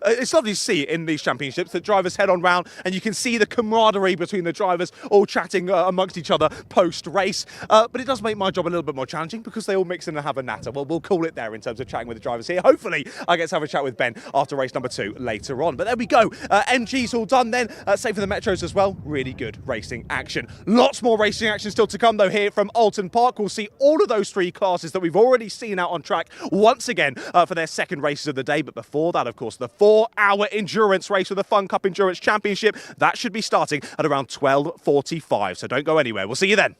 It's lovely to see in these championships that drivers head on round and you can see the camaraderie between the drivers all chatting amongst each other post-race. But it does make my job a little bit more challenging because they all mix in and have a natter. Well, we'll call it there in terms of chatting with the drivers here. Hopefully, I get to have a chat with Ben after race number 2 later on. But there we go. MG's all done then. Same for the Metros as well. Really good racing action. Lots more racing action still to come though here from Oulton Park. We'll see all of those 3 classes that we've already seen out on track once again for their second races of the day. But before that, of course, the 4-hour endurance race for the Fun Cup Endurance Championship. That should be starting at around 12:45. So don't go anywhere. We'll see you then.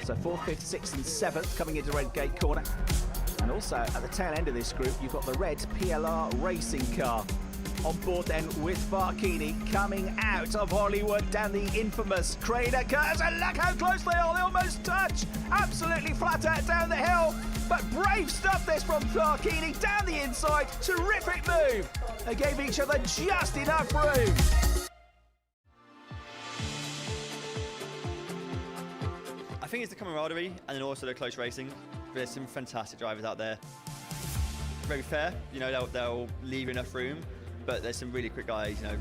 So 4th, 5th, 6th and 7th coming into Red Gate Corner. And also at the tail end of this group, you've got the red PLR racing car. On board then with Farkini coming out of Hollywood down the infamous Crater Curves. And look how close they are, they almost touch. Absolutely flat out down the hill. But brave stuff this from Farkini down the inside. Terrific move. They gave each other just enough room. I think it's the camaraderie and then also the close racing. There's some fantastic drivers out there. Very fair, you know, they'll leave enough room, but there's some really quick guys, you know,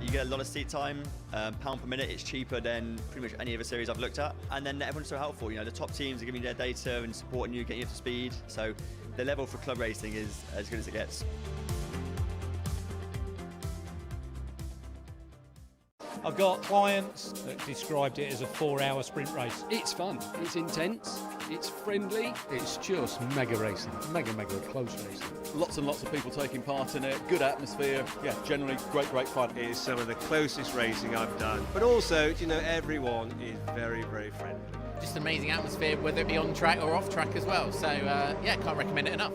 You get a lot of seat time, pound per minute. It's cheaper than pretty much any other series I've looked at. And then everyone's so helpful. You know, the top teams are giving you their data and supporting you, getting you up to speed. So the level for club racing is as good as it gets. I've got clients that described it as a 4-hour sprint race. It's fun, it's intense, it's friendly, it's just mega racing, mega close racing. Lots and lots of people taking part in it, good atmosphere, yeah, generally great fun. It is some of the closest racing I've done, but also, you know, everyone is very friendly. Just amazing atmosphere, whether it be on track or off track as well, so yeah, can't recommend it enough.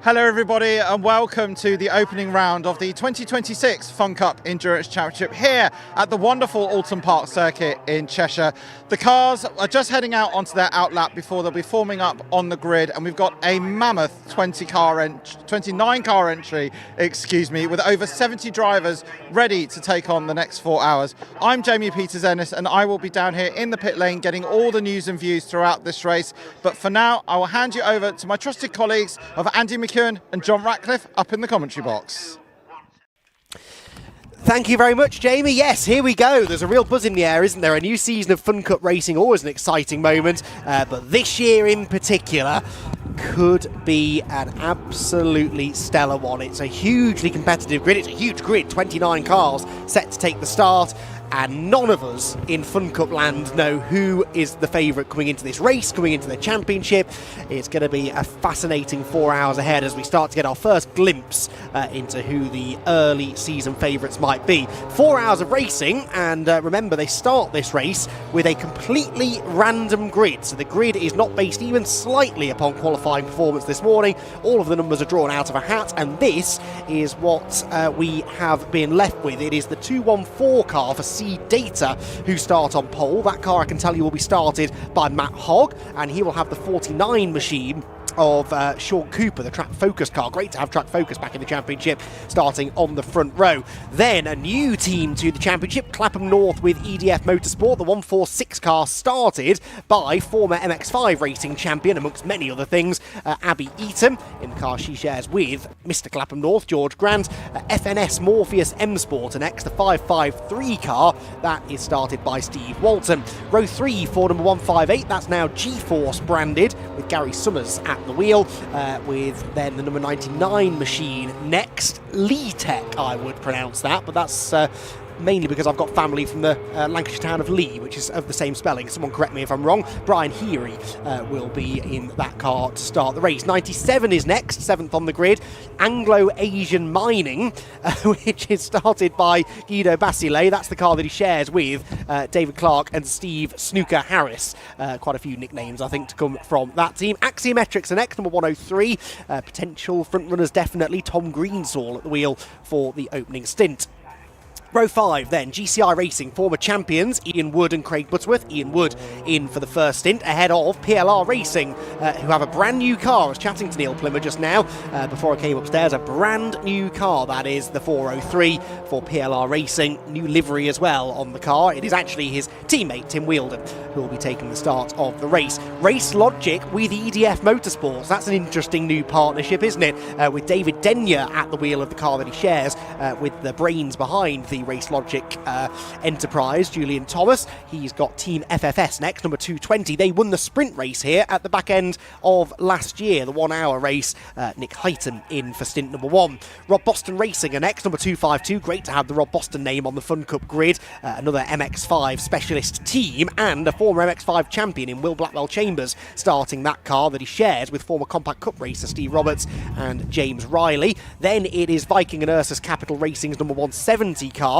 Hello everybody and welcome to the opening round of the 2026 Fun Cup Endurance Championship here at the wonderful Oulton Park Circuit in Cheshire. The cars are just heading out onto their outlap before they'll be forming up on the grid, and we've got a mammoth 29 car entry, with over 70 drivers ready to take on the next 4 hours. I'm Jamie Peters-Ennis and I will be down here in the pit lane getting all the news and views throughout this race. But for now, I will hand you over to my trusted colleagues of Andy McEwen and John Ratcliffe up in the commentary box. Thank you very much, Jamie. Yes, here we go. There's a real buzz in the air, isn't there? A new season of Fun Cup racing, always an exciting moment. But this year in particular could be an absolutely stellar one. It's a hugely competitive grid. It's a huge grid, 29 cars set to take the start. And none of us in Fun Cup land know who is the favourite coming into this race, coming into the championship. It's going to be a fascinating 4 hours ahead as we start to get our first glimpse into who the early season favourites might be. 4 hours of racing, and remember, they start this race with a completely random grid. So the grid is not based even slightly upon qualifying performance this morning. All of the numbers are drawn out of a hat, and this is what we have been left with. It is the 214 car for Data who start on pole. That car, I can tell you, will be started by Matt Hogg, and he will have the 49 machine of Sean Cooper, the track focus car. Great to have track focus back in the championship, starting on the front row. Then a new team to the championship, Clapham North with EDF Motorsport. The 146 car started by former MX5 racing champion, amongst many other things, Abby Eaton, in the car she shares with Mr. Clapham North, George Grant. FNS Morpheus M Sport, and next the 553 car, that is started by Steve Walton. Row 3 for number 158, that's now G-Force branded, with Gary Summers at the wheel, with then the number 99 machine next. Lee Tech, I would pronounce that, but that's mainly because I've got family from the Lancashire town of Lee, which is of the same spelling. Someone correct me if I'm wrong. Brian Heary will be in that car to start the race. 97 is next, 7th on the grid. Anglo-Asian Mining, which is started by Guido Basile. That's the car that he shares with David Clark and Steve Snooker Harris. Quite a few nicknames, I think, to come from that team. Axiometrics are next, number 103. Potential front runners, definitely. Tom Greensall at the wheel for the opening stint. Row 5 then, GCI Racing, former champions Ian Wood and Craig Butterworth. Ian Wood in for the first stint, ahead of PLR Racing, who have a brand new car. I was chatting to Neil Plimmer just now before I came upstairs. A brand new car, that is the 403 for PLR Racing. New livery as well on the car. It is actually his teammate Tim Wheeldon who will be taking the start of the race. Race Logic with EDF Motorsports. That's an interesting new partnership, isn't it? With David Denyer at the wheel of the car that he shares with the brains behind the Race Logic enterprise, Julian Thomas. He's got Team FFS next, number 220. They won the sprint race here at the back end of last year, the 1 hour race. Nick Heighton in for stint number 1. Rob Boston Racing are next, number 252. Great to have the Rob Boston name on the Fun Cup grid. Another MX5 specialist team, and a former MX5 champion in Will Blackwell Chambers starting that car that he shares with former Compact Cup racer Steve Roberts and James Riley. Then it is Viking and Ursus Capital Racing's number 170 car.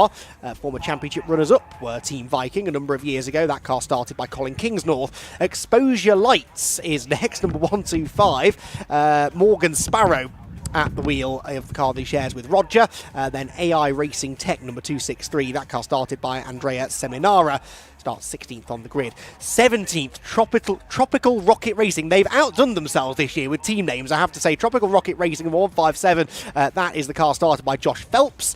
Former championship runners-up were Team Viking a number of years ago. That car started by Colin Kingsnorth. Exposure Lights is next, number 125. Morgan Sparrow at the wheel of the car that he shares with Roger. Then AI Racing Tech, number 263. That car started by Andrea Seminara. Starts 16th on the grid. 17th, Tropical Rocket Racing. They've outdone themselves this year with team names, I have to say. Tropical Rocket Racing, number 157. That is the car started by Josh Phelps,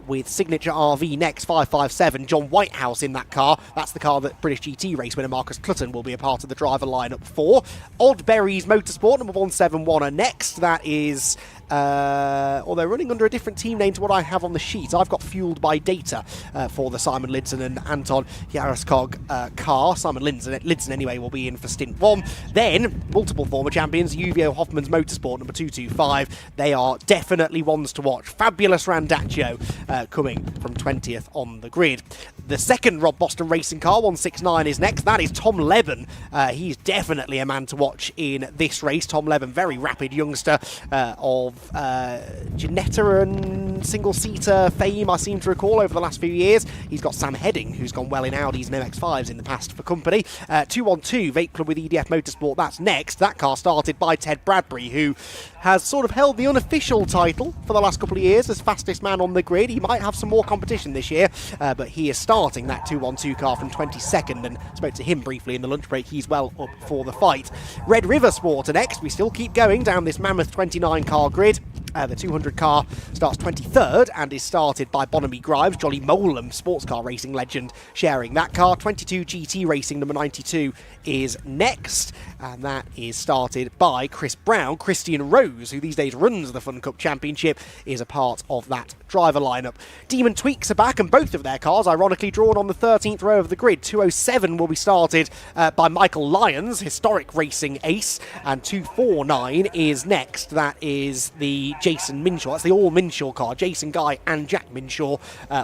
with Signature RV next, 557. John Whitehouse in that car. That's the car that British GT race winner Marcus Clutton will be a part of the driver lineup for. Oddberries Motorsport, number 171 are next. That is... or they're running under a different team name to what I have on the sheet. I've got Fueled by Data for the Simon Lidson and Anton Yaraskog car. Simon Lidson anyway will be in for stint 1. Then multiple former champions, Uvio Hoffman's Motorsport, number 225. They are definitely ones to watch. Fabulous Randaccio coming from 20th on the grid. The second Rob Boston Racing car, 169, is next. That is Tom Levin. He's definitely a man to watch in this race. Tom Levin, very rapid youngster of Ginetta and single-seater fame, I seem to recall, over the last few years. He's got Sam Heading, who's gone well in Audis and MX-5s in the past for company. 212, Vape Club with EDF Motorsport, that's next. That car started by Ted Bradbury, who has sort of held the unofficial title for the last couple of years as fastest man on the grid. He might have some more competition this year, but he is starting that 2-1-2 car from 22nd, and spoke to him briefly in the lunch break. He's well up for the fight. Red River Sport are next. We still keep going down this mammoth 29 car grid. The 200 car starts 23rd and is started by Bonamy Grimes, Jolly Molam, sports car racing legend, sharing that car. 22 GT Racing number 92 is next, and that is started by Chris Brown. Christian Rose, who these days runs the Fun Cup Championship, is a part of that driver lineup. Demon Tweaks are back, and both of their cars ironically drawn on the 13th row of the grid. 207 will be started by Michael Lyons, historic racing ace, and 249 is next. That is the Jason Minshaw. That's the all Minshaw car. Jason Guy and Jack Minshaw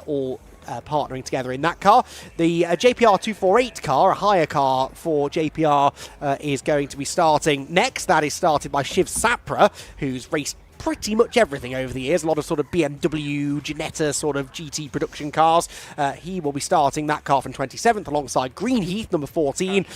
all partnering together in that car. The JPR 248 car, a higher car for JPR, is going to be starting next. That is started by Shiv Sapra, who's raced pretty much everything over the years, a lot of sort of BMW, Ginetta sort of GT production cars. He will be starting that car from 27th alongside Greenheath, number 14,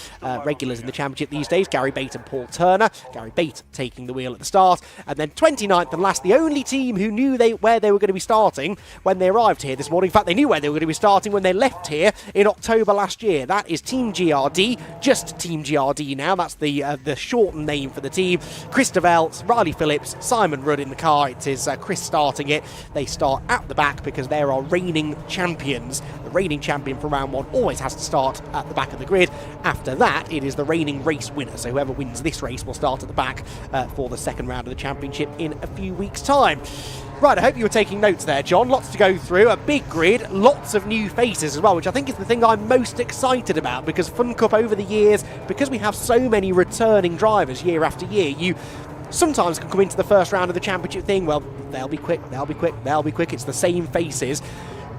regulars in the championship these days, Gary Bate and Paul Turner. Gary Bate taking the wheel at the start. And then 29th and last, the only team who knew where they were going to be starting when they arrived here this morning. In fact, they knew where they were going to be starting when they left here in October last year. That is Team GRD, just Team GRD now. That's the shortened name for the team. Chris DeVelt, Riley Phillips, Simon Rudd in the car. It is Chris starting it. They start at the back because they are reigning champions. The reigning champion from round one always has to start at the back of the grid. After that, it is the reigning race winner. So whoever wins this race will start at the back for the second round of the championship in a few weeks' time. Right, I hope you were taking notes there, John. Lots to go through, a big grid, lots of new faces as well, which I think is the thing I'm most excited about, because Fun Cup over the years, because we have so many returning drivers year after year, you sometimes can come into the first round of the championship thing, well, they'll be quick, it's the same faces.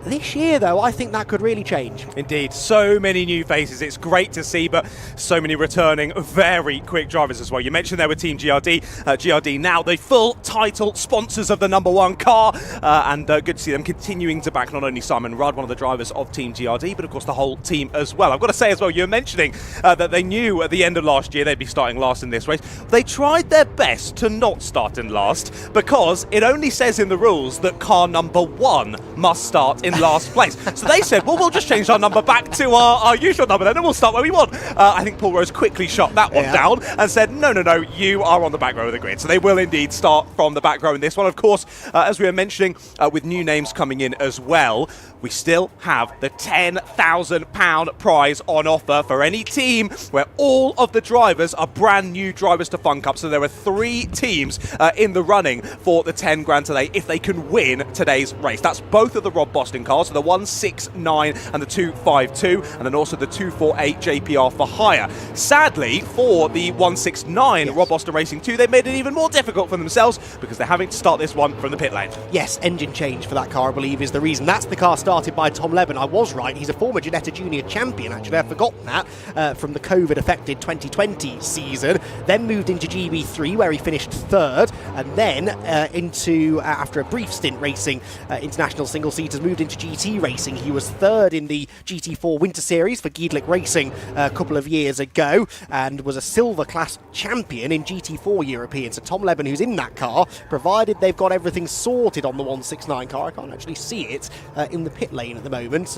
This year, though, I think that could really change. Indeed, so many new faces. It's great to see, but so many returning very quick drivers as well. You mentioned there were Team GRD. GRD now the full title sponsors of the number one car, and good to see them continuing to back not only Simon Rudd, one of the drivers of Team GRD, but of course the whole team as well. I've got to say as well, you were mentioning that they knew at the end of last year they'd be starting last in this race. They tried their best to not start in last, because it only says in the rules that car number one must start in last place. So they said, well, we'll just change our number back to our usual number then, and we'll start where we want. I think Paul Rose quickly shut that one down and said, no, you are on the back row of the grid. So they will indeed start from the back row in this one. Of course, as we were mentioning, with new names coming in as well, we still have the £10,000 prize on offer for any team where all of the drivers are brand new drivers to Fun Cup. So there are 3 teams in the running for the 10 grand today if they can win today's race. That's both of the Rob Boston cars, so the 169 and the 252, and then also the 248 JPR for hire. Sadly, for the 169 Rob Boston Racing 2, they made it even more difficult for themselves because they're having to start this one from the pit lane. Yes, engine change for that car, I believe, is the reason. That's the car started by Tom Levin. I was right. He's a former Ginetta Junior champion, actually. I'd forgotten that from the COVID-affected 2020 season. Then moved into GB3, where he finished 3rd, and then after a brief stint racing international single-seaters, moved into GT racing. He was 3rd in the GT4 Winter Series for Giedlick Racing a couple of years ago, and was a silver class champion in GT4 European. So Tom Levin, who's in that car, provided they've got everything sorted on the 169 car. I can't actually see it in the pit lane at the moment.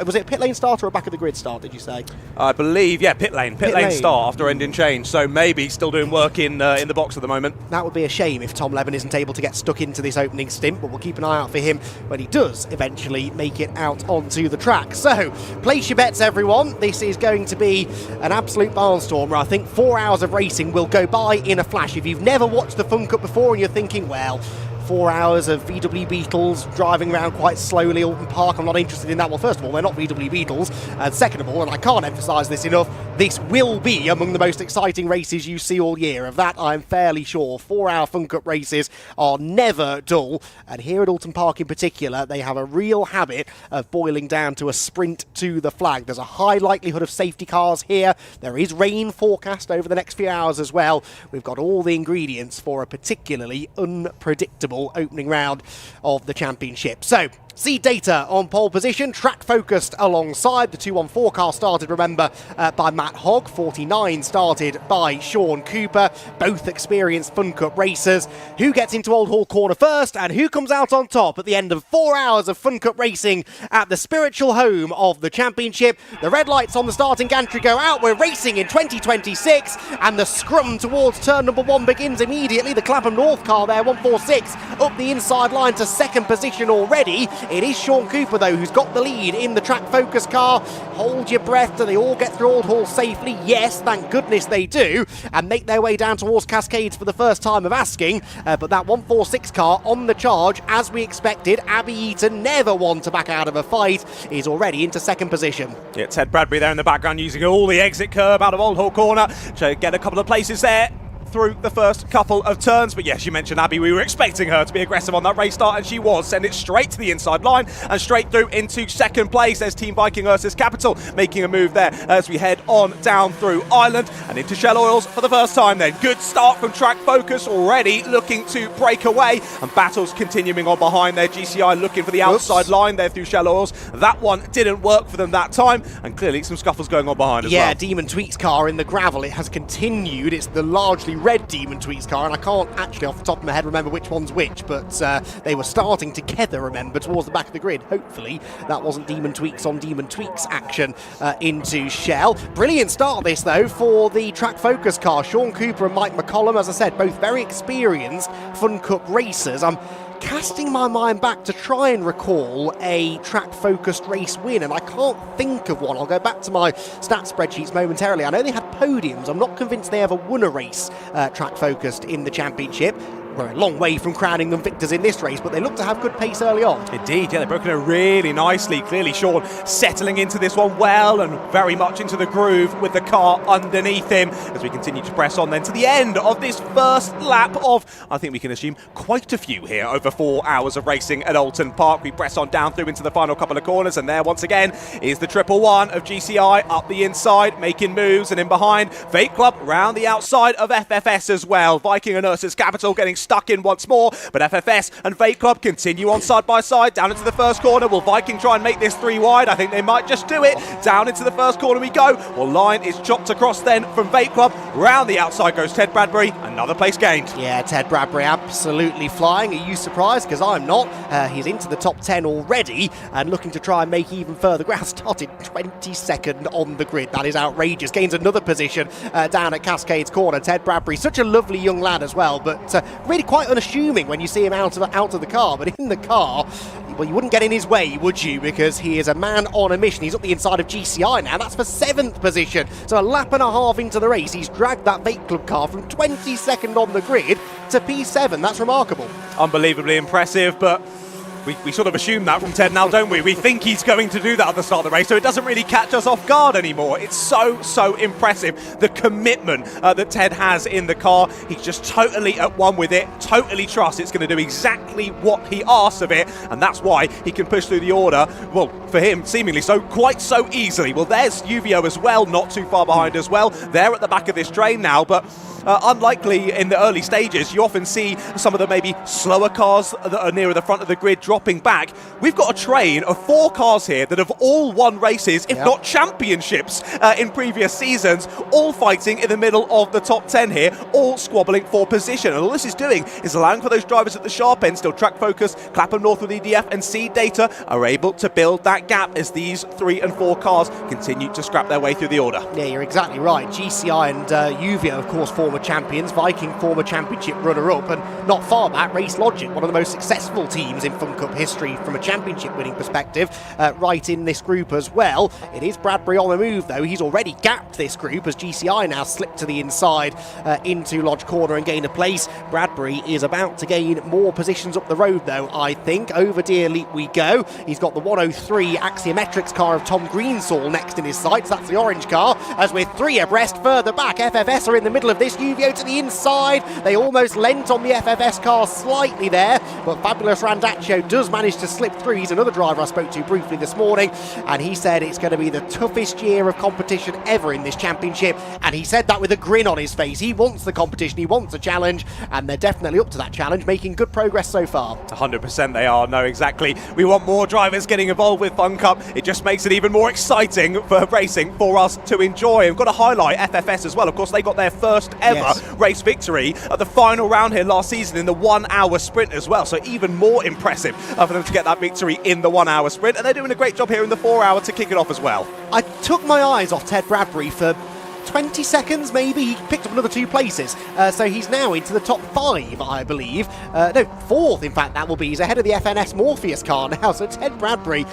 Was it a pit lane start or a back of the grid start, did you say? I believe, yeah, pit lane start after engine change. So maybe still doing work in the box at the moment. That would be a shame if Tom Levin isn't able to get stuck into this opening stint, but we'll keep an eye out for him when he does eventually make it out onto the track. So, place your bets, everyone. This is going to be an absolute barnstormer. I think 4 hours of racing will go by in a flash. If you've never watched the Fun Cup before and you're thinking, well, 4 hours of VW Beetles driving around quite slowly, Oulton Park, I'm not interested in that. Well, first of all, they're not VW Beetles, and second of all, and I can't emphasise this enough, this will be among the most exciting races you see all year. Of that, I'm fairly sure. 4 hour Fun Cup races are never dull, and here at Oulton Park in particular, they have a real habit of boiling down to a sprint to the flag. There's a high likelihood of safety cars here. There is rain forecast over the next few hours as well. We've got all the ingredients for a particularly unpredictable opening round of the championship. So Seed Data on pole position, track focused alongside. The 214 car started, remember, by Matt Hogg. 49 started by Sean Cooper. Both experienced Fun Cup racers. Who gets into Old Hall Corner first and who comes out on top at the end of 4 hours of Fun Cup racing at the spiritual home of the championship? The red lights on the starting gantry go out. We're racing in 2026 and the scrum towards turn number 1 begins immediately. The Clapham North car there, 146, up the inside line to second position already. It is Sean Cooper, though, who's got the lead in the track focus car. Hold your breath. Do they all get through Old Hall safely? Yes, thank goodness they do, and make their way down towards Cascades for the first time of asking. But that 146 car on the charge, as we expected. Abby Eaton, never one to back out of a fight, is already into second position. Yeah, Ted Bradbury there in the background using all the exit curb out of Old Hall Corner to get a couple of places there through the first couple of turns. But yes, you mentioned Abby. We were expecting her to be aggressive on that race start, and she was. Send it straight to the inside line and straight through into second place. There's Team Viking Ursus Capital making a move there as we head on down through Ireland and into Shell Oils for the first time then. Good start from Track Focus, already looking to break away, and battles continuing on behind there. GCI looking for the outside line there through Shell Oils. That one didn't work for them that time, and clearly some scuffles going on behind as well. Yeah, Demon Tweaks car in the gravel. It has continued. It's the largely red Demon Tweaks car, and I can't actually off the top of my head remember which one's which, but they were starting together, remember, towards the back of the grid. Hopefully that wasn't Demon Tweaks on Demon Tweaks action into Shell. Brilliant start this, though, for the Track Focus car. Sean Cooper and Mike McCollum, as I said, both very experienced Fun Cup racers. I'm casting my mind back to try and recall a track-focused race win, and I can't think of one. I'll go back to my stat spreadsheets momentarily. I know they had podiums. I'm not convinced they ever won a race track-focused in the championship. We're a long way from crowning them victors in this race, but they look to have good pace early on. Indeed, yeah, they've broken it really nicely. Clearly Sean settling into this one well and very much into the groove with the car underneath him as we continue to press on then to the end of this first lap of, I think we can assume, quite a few here over 4 hours of racing at Oulton Park. We press on down through into the final couple of corners, and there once again is the 111 of GCI up the inside, making moves, and in behind, Vape Club round the outside of FFS as well. Viking and Ursus Capital getting stuck in once more, but FFS and Vape Club continue on side by side down into the first corner. Will Viking try and make this 3 wide? I think they might just do it. Down into the first corner we go. Well, line is chopped across then from Vape Club. Round the outside goes Ted Bradbury. Another place gained. Yeah, Ted Bradbury absolutely flying. Are you surprised? Because I'm not. He's into the top 10 already and looking to try and make even further ground. Started 22nd on the grid. That is outrageous. Gains another position down at Cascades Corner. Ted Bradbury, such a lovely young lad as well, but really quite unassuming when you see him out of the car. But in the car, well, you wouldn't get in his way, would you? Because he is a man on a mission. He's up the inside of GCI now. That's for 7th position. So a lap and a half into the race, he's dragged that Vape Club car from 22nd on the grid to P7. That's remarkable. Unbelievably impressive, but we sort of assume that from Ted now, don't we? We think he's going to do that at the start of the race, so it doesn't really catch us off guard anymore. It's so impressive, the commitment that Ted has in the car. He's just totally at one with it, totally trusts it's going to do exactly what he asks of it, and that's why he can push through the order, well, for him, seemingly quite so easily. Well, there's UVO as well, not too far behind as well. They're at the back of this train now, but unlikely in the early stages, you often see some of the maybe slower cars that are nearer the front of the grid dropping back. We've got a train of 4 cars here that have all won races, if not championships, in previous seasons, all fighting in the middle of the top 10 here, all squabbling for position. And all this is doing is allowing for those drivers at the sharp end, still Track Focus, Clapham North with EDF and Seed Data, are able to build that gap as these 3 and 4 cars continue to scrap their way through the order. Yeah, you're exactly right. GCI and UVO, of course, former champions. Viking, former championship runner-up, and not far back, Race Logic, one of the most successful teams in Fun Cup history from a championship winning perspective, right in this group as well. It is Bradbury on the move, though. He's already gapped this group as GCI now slipped to the inside into Lodge Corner and gain a place. Bradbury is about to gain more positions up the road, though, I think. Over Deer Leap we go. He's got the 103 Axiometrics car of Tom Greensall next in his sights. That's the orange car, as we're 3 abreast further back. FFS are in the middle of this Uvio to the inside. They almost lent on the FFS car slightly there, but Fabulous Randaccio does manage to slip through. He's another driver I spoke to briefly this morning, and he said it's going to be the toughest year of competition ever in this championship, and he said that with a grin on his face. He wants the competition, he wants a challenge, and they're definitely up to that challenge, making good progress so far. 100% they are, no, exactly. We want more drivers getting involved with Fun Cup. It just makes it even more exciting for racing for us to enjoy. And we've got to highlight FFS as well. Of course, they got their first ever race victory at the final round here last season in the 1 hour sprint as well. So even more impressive for them to get that victory in the 1 hour sprint. And they're doing a great job here in the 4 hour to kick it off as well. I took my eyes off Ted Bradbury for 20 seconds maybe. He picked up another 2 places, so he's now into the top 5, I believe. No, 4th in fact that will be. He's ahead of the FNS Morpheus car now, so Ted Bradbury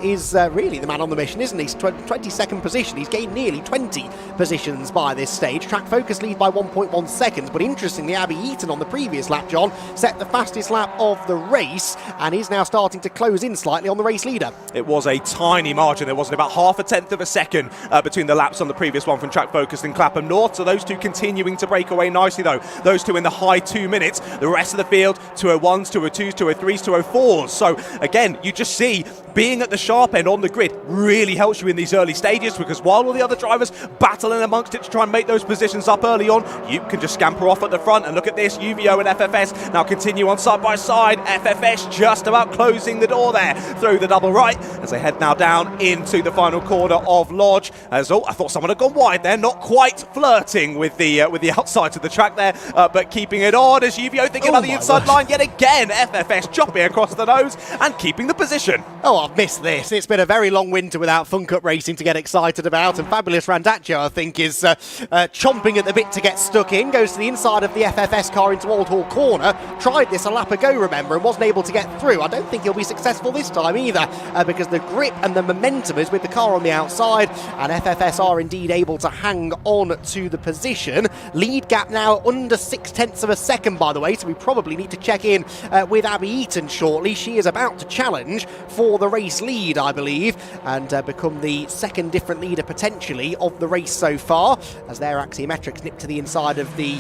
is really the man on the mission, isn't he? 22nd position. He's gained nearly 20 positions by this stage. Track Focus lead by 1.1 seconds, but interestingly Abby Eaton on the previous lap, John, set the fastest lap of the race and is now starting to close in slightly on the race leader. It was a tiny margin. There wasn't about half a tenth of a second between the laps on the previous one from Track Focus and Clapham North, so those two continuing to break away nicely though. Those two in the high 2 minutes. The rest of the field 201s, 202s, 203s, 204s. So again, you just see being at the sharp end on the grid really helps you in these early stages, because while all the other drivers battling amongst it to try and make those positions up early on, you can just scamper off at the front. And look at this, Uvio and FFS now continue on side by side. FFS just about closing the door there through the double right as they head now down into the final corner of Lodge. As I thought someone had gone wide there, not quite flirting with the outside of the track there, but keeping it on as Uvio thinking about the inside line yet again. FFS chopping across the nose and keeping the position. Oh, I've missed this. It's been a very long winter without Fun Cup racing to get excited about, and Fabulous Randaccio, I think, is chomping at the bit to get stuck in. Goes to the inside of the FFS car into Old Hall Corner. Tried this a lap ago, remember, and wasn't able to get through. I don't think he'll be successful this time either, because the grip and the momentum is with the car on the outside, and FFS are indeed able to hang on to the position. Lead gap now under 0.6 of a second, by the way, so we probably need to check in with Abby Eaton shortly. She is about to challenge for the race lead, I believe, and become the second different leader potentially of the race so far, as their axiometrics nipped to the inside of the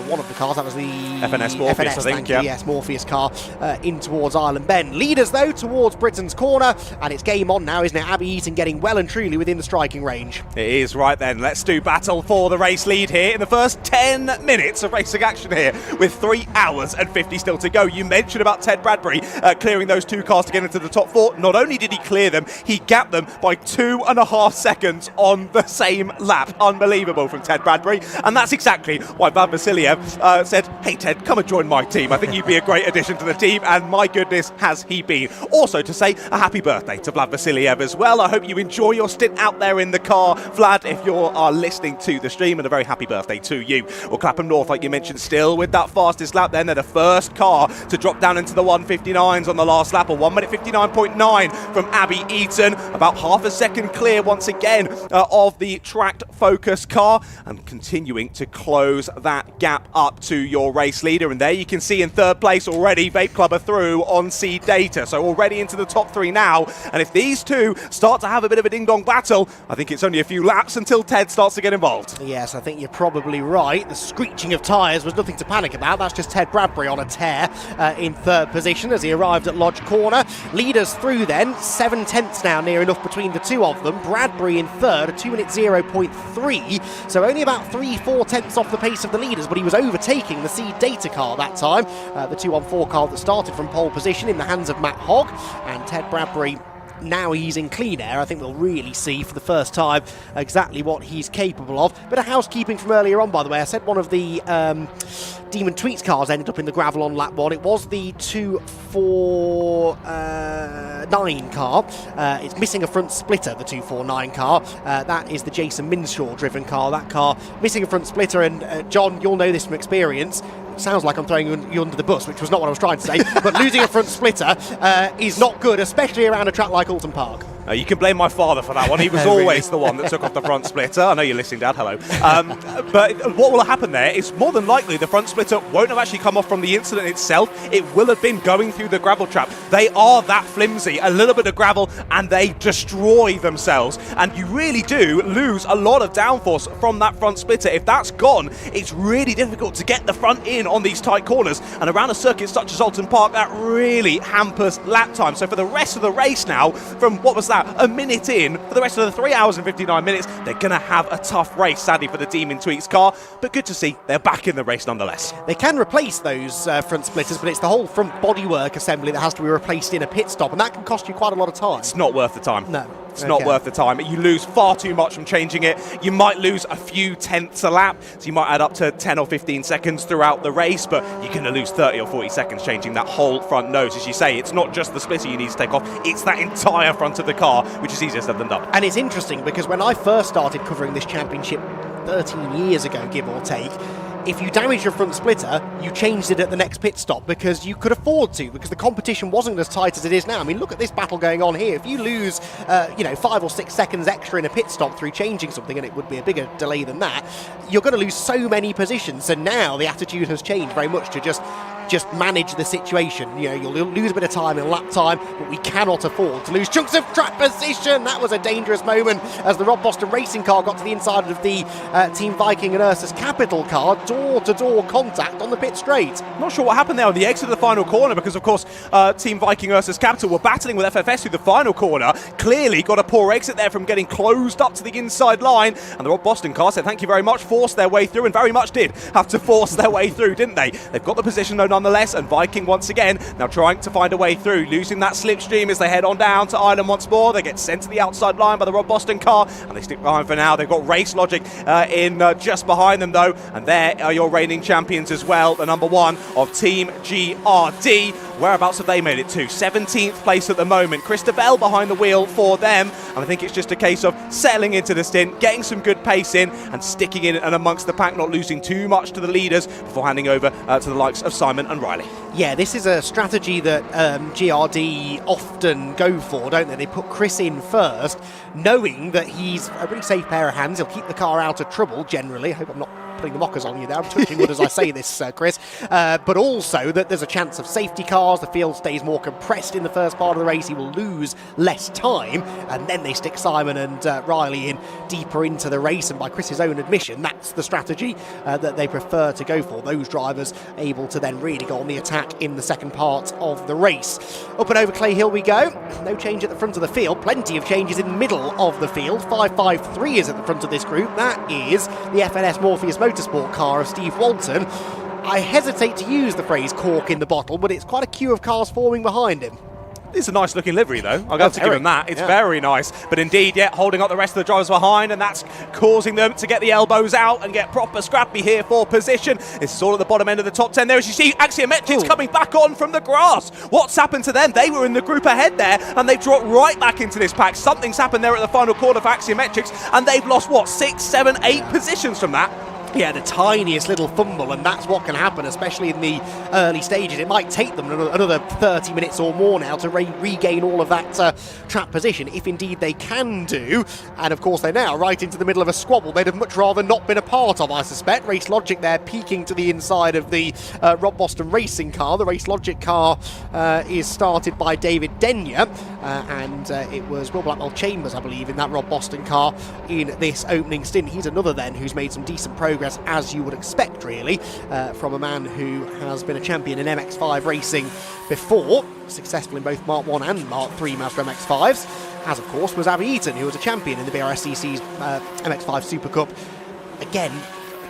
one of the cars. That was the FNS Morpheus, I think, yeah. Yes, Morpheus car in towards Island Bend. Leaders though towards Britain's corner, and it's game on now, isn't it? Abby Eaton getting well and truly within the striking range. It is. Right then, let's do battle for the race lead here in the first 10 minutes of racing action here, with 3 hours and 50 still to go. You mentioned about Ted Bradbury clearing those 2 cars to get into the top 4. Not only did he clear them, he gapped them by 2.5 seconds on the same lap. Unbelievable from Ted Bradbury, and that's exactly why Vlad Vasiliev said, hey Ted, come and join my team. I think you'd be a great addition to the team, and my goodness has he been. Also to say a happy birthday to Vlad Vasiliev as well. I hope you enjoy your stint out there in the car, Vlad, if you are listening to the stream, and a very happy birthday to you. Well, Clapham North, like you mentioned, still with that fastest lap then. They're the first car to drop down into the 159s on the last lap, or 1 minute 59.9 from Abby Eaton. About half a second clear once again of the Track Focus car, and continuing to close that gap up to your race leader. And there you can see in 3rd place already, Vape Club are through on seed data, so already into the top 3 now. And if these two start to have a bit of a ding-dong battle, I think it's only a few laps until Ted starts to get involved. Yes, I think you're probably right. The screeching of tyres was nothing to panic about. That's just Ted Bradbury on a tear in 3rd position as he arrived at Lodge Corner. Leaders through then, 7/10 now near enough between the two of them. Bradbury in 3rd, a 2 minute 0.3, so only about 3/4 tenths off the pace of the leaders, but he was overtaking the seed data car that time, the 214 car that started from pole position in the hands of Matt Hogg. And Ted Bradbury, now he's in clean air, I think we'll really see for the first time exactly what he's capable of. Bit of housekeeping from earlier on, by the way. I said one of the Demon Tweets cars ended up in the gravel on lap 1. It was the 249 car. It's missing a front splitter, the 249 car. That is the Jason Minshaw driven car. That car missing a front splitter, and John, you'll know this from experience. Sounds like I'm throwing you under the bus, which was not what I was trying to say, but losing a front splitter is not good, especially around a track like Oulton Park. You can blame my father for that one. He was always the one that took off the front splitter. I know you're listening, Dad. Hello. But what will happen there is more than likely the front splitter won't have actually come off from the incident itself. It will have been going through the gravel trap. They are that flimsy. A little bit of gravel and they destroy themselves. And you really do lose a lot of downforce from that front splitter. If that's gone, it's really difficult to get the front in on these tight corners. And around a circuit such as Oulton Park, that really hampers lap time. So for the rest of the race now, from what was that, a minute in, for the rest of the 3 hours and 59 minutes, they're going to have a tough race, sadly, for the Demon Tweaks car. But good to see they're back in the race nonetheless. They can replace those front splitters, but it's the whole front bodywork assembly that has to be replaced in a pit stop, and that can cost you quite a lot of time. It's not worth the time. No. It's not worth the time. You lose far too much from changing it. You might lose a few tenths a lap, so you might add up to 10 or 15 seconds throughout the race, but you're going to lose 30 or 40 seconds changing that whole front nose. As you say, it's not just the splitter you need to take off, it's that entire front of the car, which is easier said than done. And it's interesting because when I first started covering this championship 13 years ago, give or take, if you damaged your front splitter, you changed it at the next pit stop because you could afford to, because the competition wasn't as tight as it is now. I mean, look at this battle going on here. If you lose, 5 or 6 seconds extra in a pit stop through changing something, and it would be a bigger delay than that, you're going to lose so many positions. So now the attitude has changed very much to just manage the situation. You know, you'll lose a bit of time in lap time, but we cannot afford to lose chunks of track position. That was a dangerous moment as the Rob Boston racing car got to the inside of the Team Viking and Ursus Capital car. Door-to-door contact on the pit straight. Not sure what happened there on the exit of the final corner because, of course, Team Viking Ursus Capital were battling with FFS through the final corner. Clearly got a poor exit there from getting closed up to the inside line. And the Rob Boston car said, thank you very much, forced their way through, and very much did have to force their way through, didn't they? They've got the position, though, nonetheless, and Viking once again now trying to find a way through, losing that slipstream as they head on down to Ireland once more. They get sent to the outside line by the Rob Boston car, and they stick behind for now. They've got Race Logic in just behind them, though, and there are your reigning champions as well, the number one of Team GRD. Whereabouts have they made it to? 17th place at the moment. Christabel behind the wheel for them, and I think it's just a case of settling into the stint, getting some good pace in, and sticking in and amongst the pack, not losing too much to the leaders before handing over to the likes of Simon and Riley. Yeah, this is a strategy that GRD often go for, don't they? They put Chris in first, knowing that he's a really safe pair of hands. He'll keep the car out of trouble, generally. I hope I'm not putting the mockers on you there. I'm touching wood as I say this, Chris. But also that there's a chance of safety cars. The field stays more compressed in the first part of the race. He will lose less time. And then they stick Simon and Riley in deeper into the race. And by Chris's own admission, that's the strategy that they prefer to go for. Those drivers able to then really go on the attack in the second part of the race. Up and over Clay Hill we go. No change at the front of the field. Plenty of changes in the middle of the field. 553 is at the front of this group. That is the FNS Morpheus Motorsport car of Steve Walton. I hesitate to use the phrase cork in the bottle, but it's quite a queue of cars forming behind him. It's a nice looking livery though, I'll have to give him that. It's very nice, but indeed, yeah, holding up the rest of the drivers behind, and that's causing them to get the elbows out and get proper scrappy here for position. This is all at the bottom end of the top 10 there. As you see, Axiometrics coming back on from the grass. What's happened to them? They were in the group ahead there, and they've dropped right back into this pack. Something's happened there at the final corner for Axiometrics, and they've lost, what, 6, 7, 8 positions from that? Yeah, the tiniest little fumble, and that's what can happen, especially in the early stages. It might take them another 30 minutes or more now to regain all of that track position, if indeed they can do. And of course, they're now right into the middle of a squabble they'd have much rather not been a part of, I suspect. Race Logic there peeking to the inside of the Rob Boston racing car. The Race Logic car is started by David Denyer, and it was Will Blackwell Chambers, I believe, in that Rob Boston car in this opening stint. He's another then who's made some decent progress, as you would expect, really, from a man who has been a champion in MX-5 racing before, successful in both Mark 1 and Mark 3 Mazda MX-5s, as of course was Abby Eaton, who was a champion in the BRSCC's MX-5 Super Cup. Again,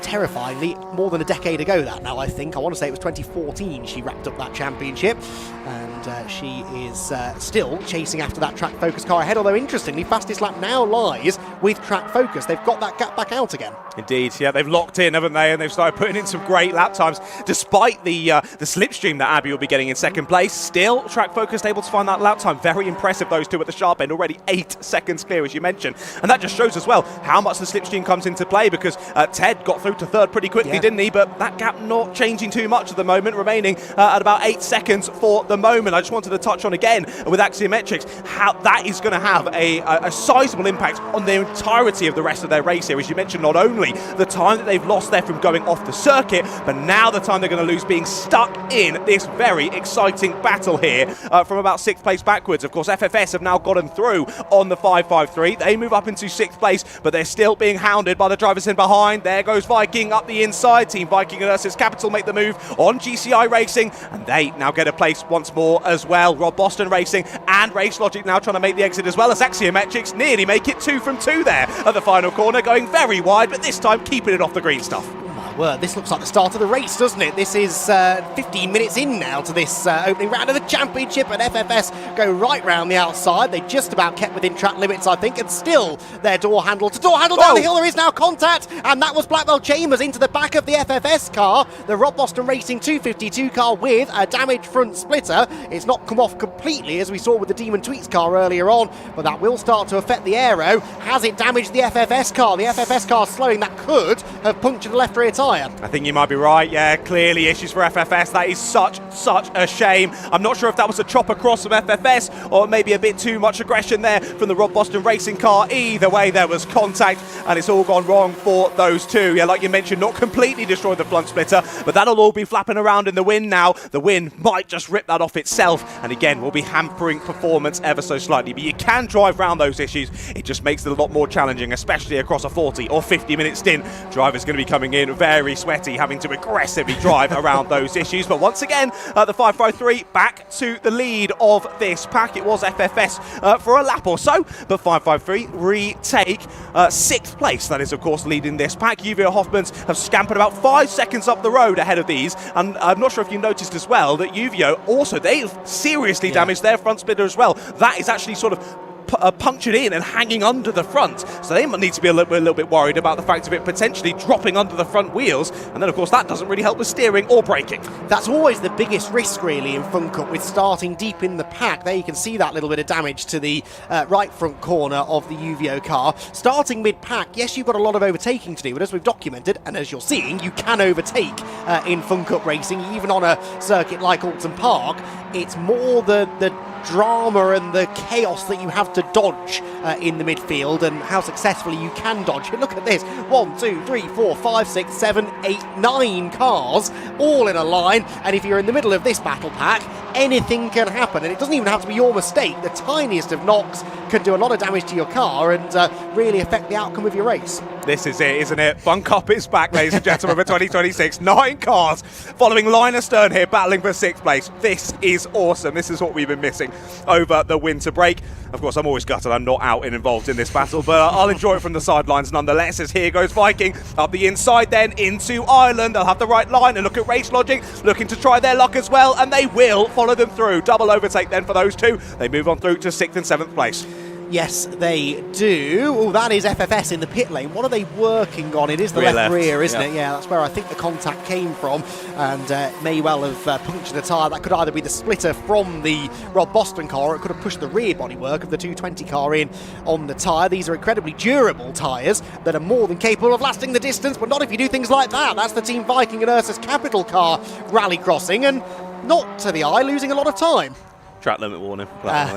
terrifyingly, more than a decade ago that now, I think. I want to say it was 2014 she wrapped up that championship, and she is still chasing after that track focus car ahead, although interestingly, fastest lap now lies with Track Focus. They've got that gap back out again. Indeed, yeah, they've locked in, haven't they? And they've started putting in some great lap times, despite the slipstream that Abbey will be getting in second place. Still, Track Focused able to find that lap time. Very impressive, those two at the sharp end, already 8 seconds clear, as you mentioned. And that just shows as well how much the slipstream comes into play, because Ted got through to third pretty quickly, didn't he? But that gap not changing too much at the moment, remaining at about 8 seconds for the moment. I just wanted to touch on again with Axiometrics how that is going to have a sizable impact on the entirety of the rest of their race here. As you mentioned, not only the time that they've lost there from going off the circuit, but now the time they're going to lose being stuck in this very exciting battle here from about 6th place backwards. Of course, FFS have now gotten through on the 553. They move up into 6th place, but they're still being hounded by the drivers in behind. There goes Viking up the inside. Team Viking and Ursus Capital make the move on GCI Racing, and they now get a place once more as well. Rob Boston Racing and Race Logic now trying to make the exit, as well as Axiometrics nearly make it 2 from 2 there at the final corner, going very wide, but this time keeping it off the green stuff. Word, this looks like the start of the race, doesn't it? This is 15 minutes in now to this opening round of the championship, and FFS go right round the outside. They just about kept within track limits, I think, and still their door handle to door handle down the hill. There is now contact, and that was Blackwell Chambers into the back of the FFS car. The Rob Boston Racing 252 car with a damaged front splitter. It's not come off completely, as we saw with the Demon Tweets car earlier on, but that will start to affect the aero. Has it damaged the FFS car? The FFS car slowing, that could have punctured the left rear tyre. I think you might be right, yeah, clearly issues for FFS. That is such a shame. I'm not sure if that was a chop across from FFS or maybe a bit too much aggression there from the Rob Boston Racing car. Either way, there was contact, and it's all gone wrong for those two. Yeah, like you mentioned, not completely destroyed the front splitter, but that'll all be flapping around in the wind now. The wind might just rip that off itself, and again, will be hampering performance ever so slightly. But you can drive around those issues. It just makes it a lot more challenging, especially across a 40 or 50-minute stint. Drivers going to be coming in very sweaty, having to aggressively drive around those issues. But once again, the 553 back to the lead of this pack. It was FFS for a lap or so, but 553 retake 6th place. That is, of course, leading this pack. Uvio Hoffmans have scampered about 5 seconds up the road ahead of these, and I'm not sure if you noticed as well that Uvio also, they've seriously damaged their front splitter as well. That is actually sort of punctured in and hanging under the front, so they might need to be a little bit worried about the fact of it potentially dropping under the front wheels, and then of course that doesn't really help with steering or braking. That's always the biggest risk really in Fun Cup, with starting deep in the pack. There you can see that little bit of damage to the right front corner of the Uvio car. Starting mid-pack, yes, you've got a lot of overtaking to do, but as we've documented, and as you're seeing, you can overtake in Fun Cup racing, even on a circuit like Oulton Park. It's more the drama and the chaos that you have to dodge in the midfield, and how successfully you can dodge it. Look at this, 1, 2, 3, 4, 5, 6, 7, 8, 9 cars all in a line, and if you're in the middle of this battle pack, anything can happen, and it doesn't even have to be your mistake. The tiniest of knocks can do a lot of damage to your car and really affect the outcome of your race. This is it, isn't it? Fun Cup is back, ladies and gentlemen, for 2026. 9 cars following line astern here, battling for 6th place. This is awesome. This is what we've been missing over the winter break. Of course, I'm always gutted I'm not out and involved in this battle, but I'll enjoy it from the sidelines nonetheless, as here goes Viking up the inside, then into Ireland. They'll have the right line, and look at Race Logic looking to try their luck as well, and they will follow them through. Double overtake then for those two. They move on through to 6th and 7th place. Yes, they do. Oh, that is FFS in the pit lane. What are they working on? It is the left rear, isn't it? Yeah, that's where I think the contact came from, and may well have punctured a tyre. That could either be the splitter from the Rob Boston car, or it could have pushed the rear bodywork of the 220 car in on the tyre. These are incredibly durable tyres that are more than capable of lasting the distance, but not if you do things like that. That's the Team Viking and Ursus Capital car rally crossing, and not to the eye, losing a lot of time. Track limit warning. Well,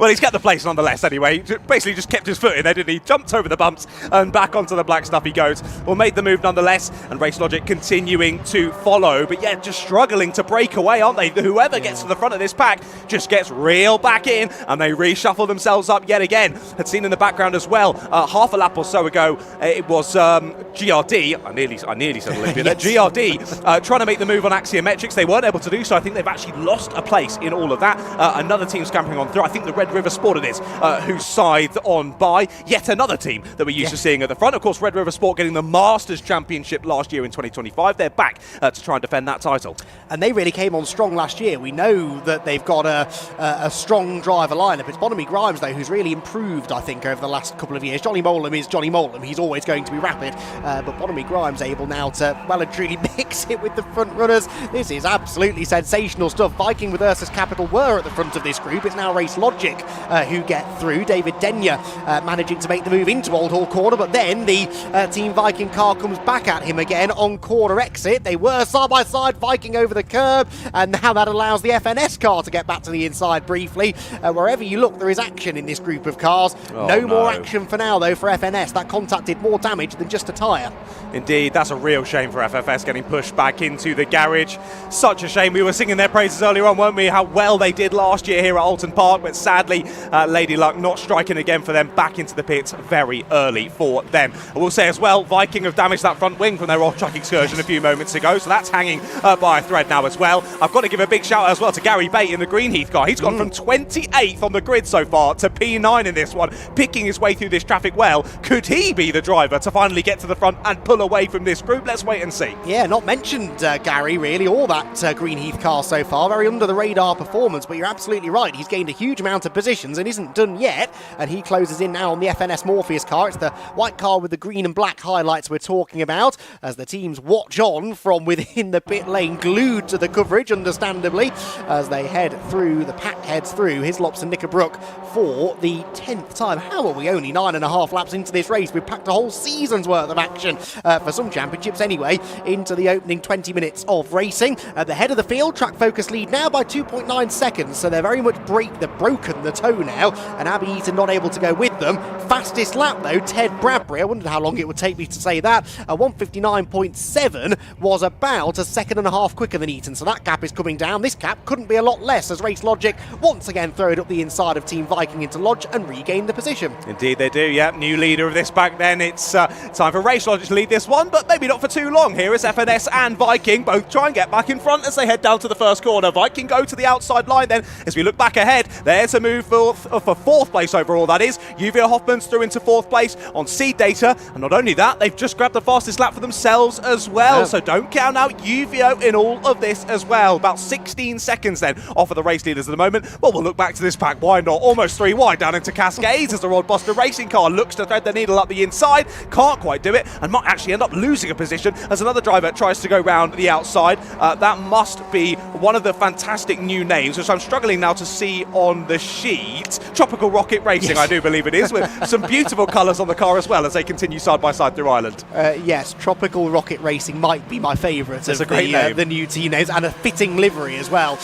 he's kept the place nonetheless anyway. He basically just kept his foot in there, didn't he? Jumped over the bumps and back onto the black stuff he goes. Well, made the move nonetheless, and Race Logic continuing to follow. But yeah, just struggling to break away, aren't they? Whoever gets to the front of this pack just gets reeled back in, and they reshuffle themselves up yet again. Had seen in the background as well, half a lap or so ago, it was GRD. I nearly said Olympia. Yes. GRD trying to make the move on Axiometrics. They weren't able to do so. I think they've actually lost lost a place in all of that. Another team scampering on through. I think the Red River Sport it is, who scythed on by. Yet another team that we're used to seeing at the front. Of course, Red River Sport getting the Masters Championship last year in 2025. They're back to try and defend that title. And they really came on strong last year. We know that they've got a strong driver lineup. It's Bonamy Grimes, though, who's really improved, I think, over the last couple of years. Johnny Molam is Johnny Molam. He's always going to be rapid. But Bonamy Grimes able now to well and truly mix it with the front runners. This is absolutely sensational stuff. Viking with Ursus Capital were at the front of this group. It's now Race Logic who get through. David Denyer managing to make the move into Old Hall Corner, but then the Team Viking car comes back at him again on corner exit. They were side by side, Viking over the curb, and now that allows the FNS car to get back to the inside briefly. Wherever you look, there is action in this group of cars. No more action for now, though, for FNS. That contact did more damage than just a tyre. Indeed, that's a real shame for FFS getting pushed back into the garage. Such a shame. We were singing their praises earlier on, weren't we? How well they did last year here at Oulton Park, but sadly, Lady Luck not striking again for them. Back into the pits very early for them. I will say as well, Viking have damaged that front wing from their off-track excursion a few moments ago, so that's hanging by a thread now as well. I've got to give a big shout out as well to Gary Bate in the Greenheath car. He's gone from 28th on the grid so far to P9 in this one, picking his way through this traffic well. Could he be the driver to finally get to the front and pull away from this group? Let's wait and see. Yeah, not mentioned Gary really, or that Greenheath car so far. Very under the radar performance, but you're absolutely right. He's gained a huge amount of positions and isn't done yet, and he closes in now on the FNS Morpheus car. It's the white car with the green and black highlights we're talking about, as the teams watch on from within the pit lane, glued to the coverage, understandably, as they head through, the pack heads through Hislops and Knickerbrook for the 10th time. How are we only 9.5 laps into this race? We've packed a whole season's worth of action for some championships anyway into the opening 20 minutes of racing. At the head of the field, Track Focus lead now by 2.9 seconds, so they're very much they've broken the toe now, and Abbey Eaton not able to go with them. Fastest lap though, Ted Bradbury. I wondered how long it would take me to say that. 1:59.7 was about a second and a half quicker than Eaton, so that gap is coming down. This gap couldn't be a lot less as Race Logic once again throw it up the inside of Team Viking into Lodge and regain the position. Indeed they do, yeah. New leader of this back then. It's time for Race Logic to lead this one, but maybe not for too long. Here is FNS and Viking both try and get back in front as they head down to the first corner. Viking go to the outside line then as we look back ahead. There's a move for fourth place overall, that is. Uvio Hoffman's through into fourth place on seed data, and not only that, they've just grabbed the fastest lap for themselves as well. So don't count out Uvio in all of this as well. About 16 seconds then off of the race leaders at the moment. Well, we'll look back to this pack. Why not? Almost 3 wide down into Cascades as the Rodbuster Racing car looks to thread the needle up the inside. Can't quite do it and might actually end up losing a position as another driver tries to go round the outside. That must be one of the fantastic new names, which I'm struggling now to see on the sheet. Tropical Rocket Racing, yes. I do believe it is, with some beautiful colours on the car as well as they continue side by side through Ireland. Yes, Tropical Rocket Racing might be my favourite of the new team names, and a fitting livery as well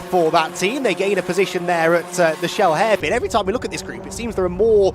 for that team. They gain a position there at the Shell hairpin. Every time we look at this group, it seems there are more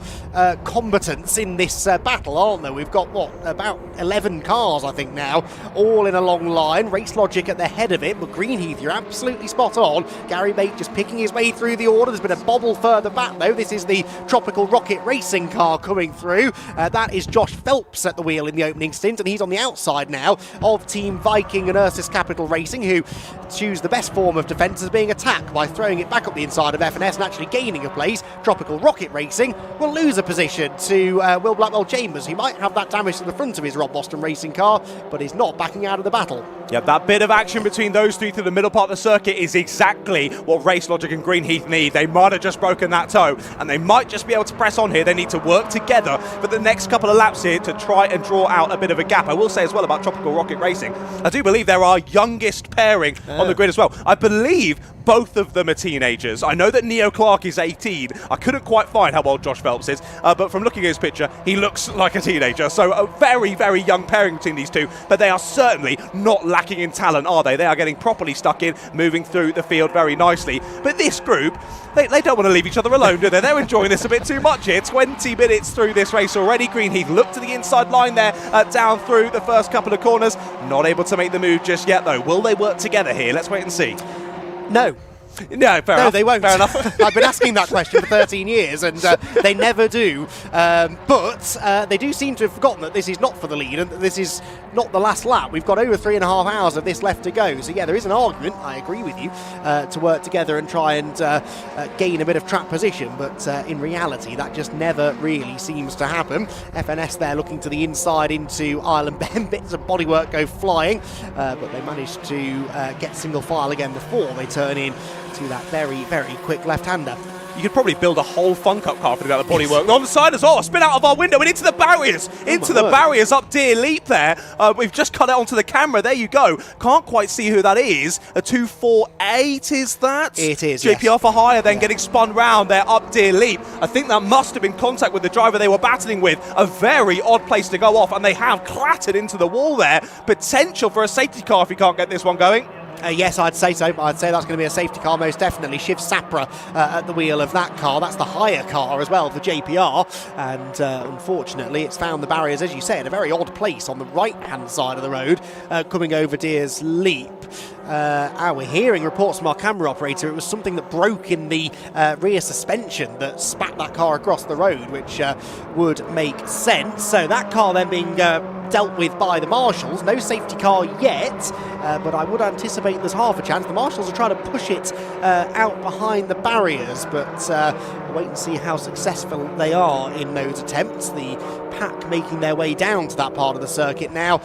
combatants in this battle, aren't there? We've got, about 11 cars, I think now, all in a long line. Race Logic at the head of it, but Greenheath, you're absolutely spot on. Gary Bate just picking his way through the order. There's been a bobble further back, though. This is the Tropical Rocket Racing car coming through. That is Josh Phelps at the wheel in the opening stint, and he's on the outside now of Team Viking and Ursus Capital Racing, who choose the best form of defence as being attack by throwing it back up the inside of FNS and actually gaining a place. Tropical Rocket Racing will lose a position to Will Blackwell Chambers, who might have that damage to the front of his Rob Boston racing car, but is not backing out of the battle. Yeah, that bit of action between those three through the middle part of the circuit is exactly what Race Logic and Greenheath need. They might have just broken that toe, and they might just be able to press on here. They need to work together for the next couple of laps here to try and draw out a bit of a gap. I will say as well about Tropical Rocket Racing, I do believe they're our youngest pairing on the grid as well. I believe both of them are teenagers. I know that Neo Clark is 18. I couldn't quite find how old Josh Phelps is, but from looking at his picture, he looks like a teenager. So a very, very young pairing between these two, but they are certainly not lacking in talent, are they? They are getting properly stuck in, moving through the field very nicely. But this group, they don't want to leave each other alone, do they? They're enjoying this a bit too much here. 20 minutes through this race already. Greenheath look to the inside line there, down through the first couple of corners. Not able to make the move just yet, though. Will they work together here? Let's wait and see. No. No, fair enough. They won't. Fair enough. I've been asking that question for 13 years, and they never do. But they do seem to have forgotten that this is not for the lead, and that this is not the last lap. We've got over 3.5 hours of this left to go. So yeah, there is an argument, I agree with you, to work together and try and gain a bit of track position. But in reality, that just never really seems to happen. FNS there looking to the inside into Ireland Bend. Bits of bodywork go flying, but they managed to get single file again before they turn in to that very, very quick left-hander. You could probably build a whole Fun Cup car for the amount of bodywork. On the side as well, spin out of our window and into the barriers. Barriers up Deer Leap there. We've just cut it onto the camera. There you go. Can't quite see who that is. A 248 is that? It is, JPR yes. for hire, then getting spun round there up Deer Leap. I think that must have been contact with the driver they were battling with. A very odd place to go off, and they have clattered into the wall there. Potential for a safety car if you can't get this one going. Yes, I'd say so. I'd say that's going to be a safety car, most definitely. Shiv Sapra at the wheel of that car. That's the higher car as well for JPR. And unfortunately, it's found the barriers, as you say, in a very odd place on the right-hand side of the road, coming over Deer's Leap. We're hearing reports from our camera operator. It was something that broke in the rear suspension that spat that car across the road, which would make sense. So that car then being dealt with by the marshals. No safety car yet, but I would anticipate there's half a chance. The marshals are trying to push it out behind the barriers, but we'll wait and see how successful they are in those attempts. The pack making their way down to that part of the circuit now,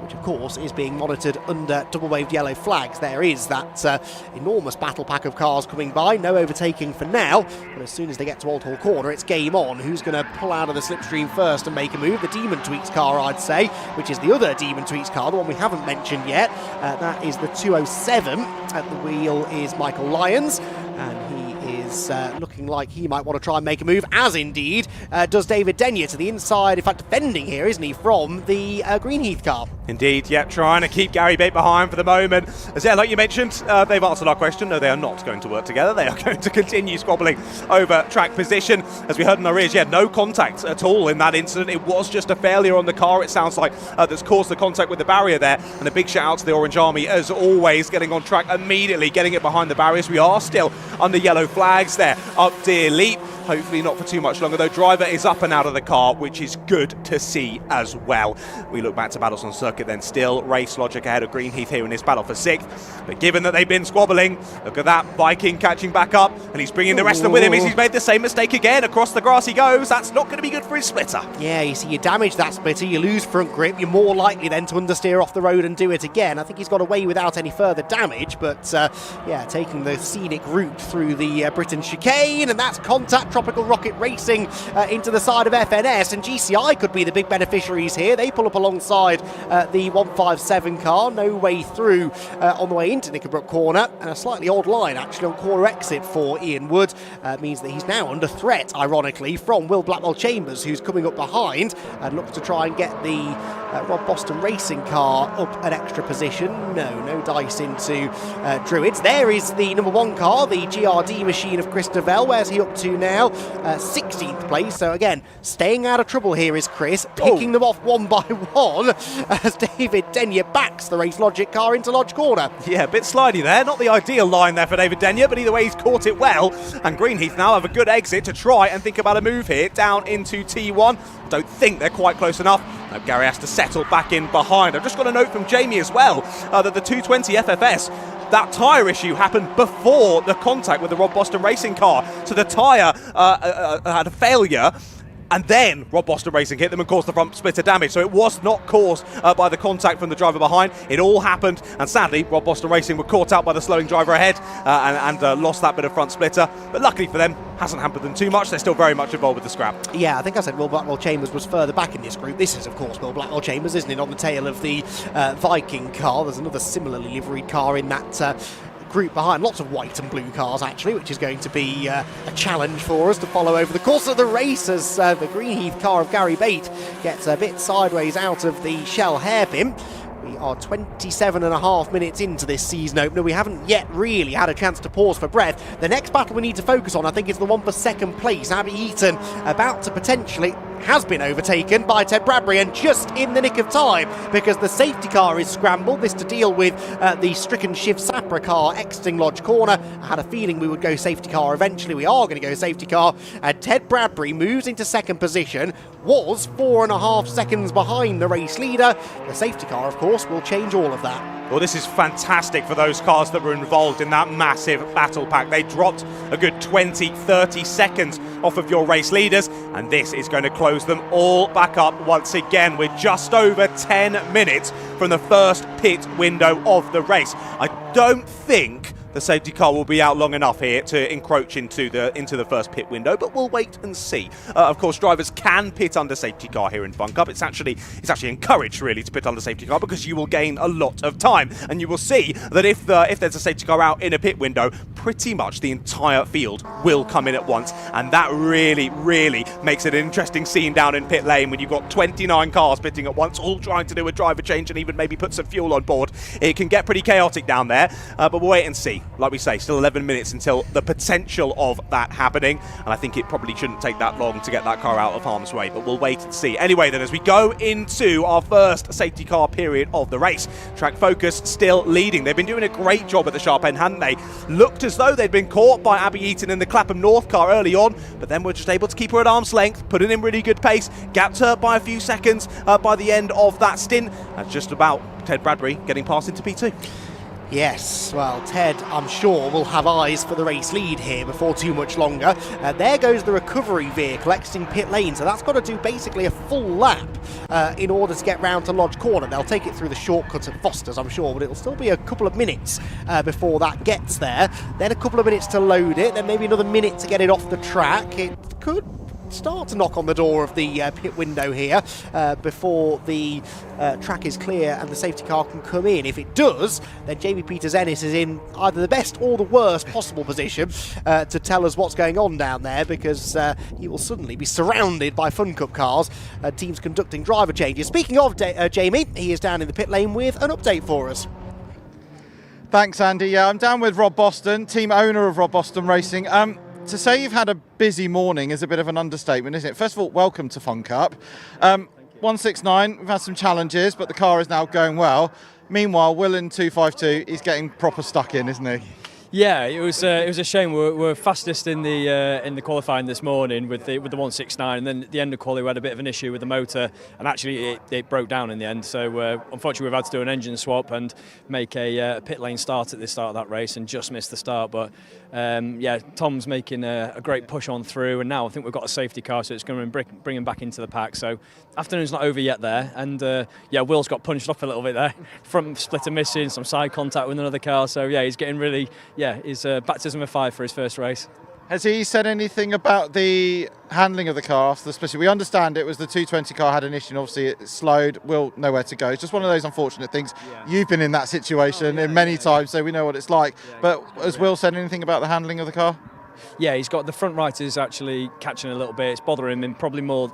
which of course is being monitored under double-waved yellow flags. There is that enormous battle pack of cars coming by. No overtaking for now, but as soon as they get to Old Hall Corner, it's game on. Who's going to pull out of the slipstream first and make a move? The Demon Tweaks car, I'd say, which is the other Demon Tweaks car, the one we haven't mentioned yet. That is the 207. At the wheel is Michael Lyons, and he is looking like he might want to try and make a move, as indeed does David Denyer to the inside. In fact, defending here, isn't he, from the Greenheath car? Indeed, yep, trying to keep Gary Bate behind for the moment. As yeah, like you mentioned, they've answered our question. No, they are not going to work together. They are going to continue squabbling over track position. As we heard in our ears, yeah, no contact at all in that incident. It was just a failure on the car, it sounds like, that's caused the contact with the barrier there. And a big shout out to the Orange Army, as always, getting on track immediately, getting it behind the barriers. We are still under yellow flags there, up Deer Leap. Hopefully not for too much longer, though. Driver is up and out of the car, which is good to see as well. We look back to battles on circuit then. Still race logic ahead of Greenheath here in this battle for 6th. But given that they've been squabbling, look at that, Viking catching back up, and he's bringing the rest of them with him. He's made the same mistake again. Across the grass he goes. That's not going to be good for his splitter. Yeah, you see, you damage that splitter, you lose front grip, you're more likely then to understeer off the road and do it again. I think he's got away without any further damage, but yeah, taking the scenic route through the Britain chicane, and that's contact. Tropical Rocket Racing into the side of FNS, and GCI could be the big beneficiaries here. They pull up alongside the 157 car, no way through on the way into Knickerbrook Corner, and a slightly odd line actually on corner exit for Ian Wood. Means that he's now under threat, ironically, from Will Blackwell Chambers, who's coming up behind and looks to try and get the Rob Boston Racing car up an extra position. No dice into Druids. There is the number 1 car, the GRD machine of Chris Devell. Where's he up to now? 16th place. So again, staying out of trouble here is Chris, picking them off one by one as David Denyer backs the Race Logic car into Lodge Corner. Yeah, a bit slidey there. Not the ideal line there for David Denyer, but either way he's caught it well. And Greenheath now have a good exit to try and think about a move here down into T1. Don't think they're quite close enough. No, Gary has to settle back in behind. I've just got a note from Jamie as well that the 220 FFS, that tyre issue happened before the contact with the Rob Boston Racing car. So the tyre had a failure, and then Rob Boston Racing hit them and caused the front splitter damage. So it was not caused by the contact from the driver behind. It all happened, and sadly, Rob Boston Racing were caught out by the slowing driver ahead and lost that bit of front splitter. But luckily for them, hasn't hampered them too much. They're still very much involved with the scrap. Yeah, I think I said Will Blackwell Chambers was further back in this group. This is, of course, Will Blackwell Chambers, isn't it, on the tail of the Viking car. There's another similarly liveried car in that group behind. Lots of white and blue cars, actually, which is going to be a challenge for us to follow over the course of the race as the Greenheath car of Gary Bate gets a bit sideways out of the Shell hairpin. We are 27.5 minutes into this season opener. We haven't yet really had a chance to pause for breath. The next battle we need to focus on, I think, is the one for second place. Abby Eaton about to potentially has been overtaken by Ted Bradbury, and just in the nick of time, because the safety car is scrambled. This to deal with the stricken Shiv Sapra car exiting Lodge Corner. I had a feeling we would go safety car eventually. We are going to go safety car, and Ted Bradbury moves into second position, was 4.5 seconds behind the race leader. The safety car, of course, will change all of that. Well, this is fantastic for those cars that were involved in that massive battle pack. They dropped a good 20-30 seconds off of your race leaders, and this is going to close them all back up once again. We're just over 10 minutes from the first pit window of the race. I don't think the safety car will be out long enough here to encroach into the first pit window, but we'll wait and see. Of course, drivers can pit under safety car here in Fun Cup. It's actually encouraged really to pit under safety car, because you will gain a lot of time, and you will see that if there's a safety car out in a pit window, pretty much the entire field will come in at once, and that really makes it an interesting scene down in pit lane when you've got 29 cars pitting at once, all trying to do a driver change and even maybe put some fuel on board. It can get pretty chaotic down there, but we'll wait and see. Like we say, still 11 minutes until the potential of that happening, and I think it probably shouldn't take that long to get that car out of harm's way, but we'll wait and see. Anyway then, as we go into our first safety car period of the race, Track Focus still leading. They've been doing a great job at the sharp end, hadn't they? Looked as though they'd been caught by Abby Eaton in the Clapham North car early on, but then were just able to keep her at arm's length, putting in really good pace, gapped her by a few seconds by the end of that stint, and just about Ted Bradbury getting past into P2. Yes, well, Ted, I'm sure, will have eyes for the race lead here before too much longer. There goes the recovery vehicle exiting pit lane, so that's got to do basically a full lap in order to get round to Lodge Corner. They'll take it through the shortcut at Foster's, I'm sure, but it'll still be a couple of minutes before that gets there. Then a couple of minutes to load it, then maybe another minute to get it off the track. It could start to knock on the door of the pit window here before the track is clear and the safety car can come in. If it does, then Jamie Peters-Ennis is in either the best or the worst possible position to tell us what's going on down there, because he will suddenly be surrounded by Fun Cup cars, teams conducting driver changes. Speaking of Jamie, he is down in the pit lane with an update for us. Thanks, Andy. Yeah, I'm down with Rob Boston, team owner of Rob Boston Racing. To say you've had a busy morning is a bit of an understatement, isn't it? First of all, welcome to Fun Cup. 169, we've had some challenges, but the car is now going well. Meanwhile, Will in 252, he's getting proper stuck in, isn't he? Yeah, it was a shame. We're fastest in the qualifying this morning with the 169, and then at the end of quali we had a bit of an issue with the motor, and actually it broke down in the end. So unfortunately we've had to do an engine swap and make a pit lane start at the start of that race, and just missed the start. But yeah, Tom's making a great push on through, and now I think we've got a safety car, so it's going to bring him back into the pack. So afternoon's not over yet there, and yeah, Will's got punched off a little bit there, front splitter missing, some side contact with another car. So yeah, he's getting really. Yeah, he's baptism of fire for his first race. Has he said anything about the handling of the car, especially? We understand it was the 220 car had an issue, and obviously it slowed, Will nowhere to go. It's just one of those unfortunate things. Yeah. You've been in that situation many times, so we know what it's like. But has Will said anything about the handling of the car? Yeah, he's got the front right is actually catching a little bit. It's bothering him probably more.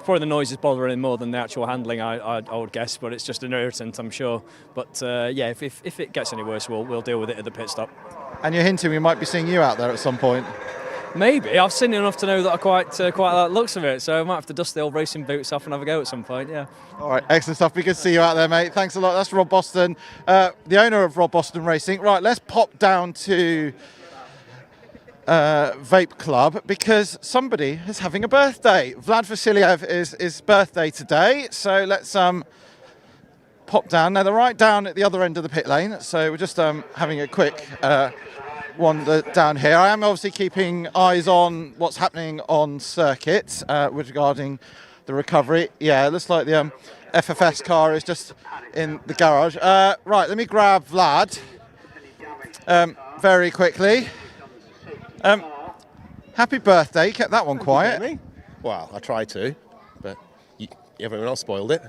Probably the noise is bothering him more than the actual handling, I would guess, but it's just an irritant, I'm sure. But yeah, if it gets any worse, we'll deal with it at the pit stop. And you're hinting we might be seeing you out there at some point. Maybe. I've seen enough to know that I quite like the looks of it, so I might have to dust the old racing boots off and have a go at some point, yeah. All right, excellent stuff. Be good to see you out there, mate. Thanks a lot. That's Rob Boston, the owner of Rob Boston Racing. Right, let's pop down to Vape Club, because somebody is having a birthday. Vlad Vasiliev is his birthday today, so let's pop down. Now, they're right down at the other end of the pit lane, so we're just having a quick wander down here. I am obviously keeping eyes on what's happening on circuit regarding the recovery. Yeah, it looks like the FFS car is just in the garage. Right, let me grab Vlad very quickly. Happy birthday. You kept that one quiet. Well, I tried to, but everyone else spoiled it.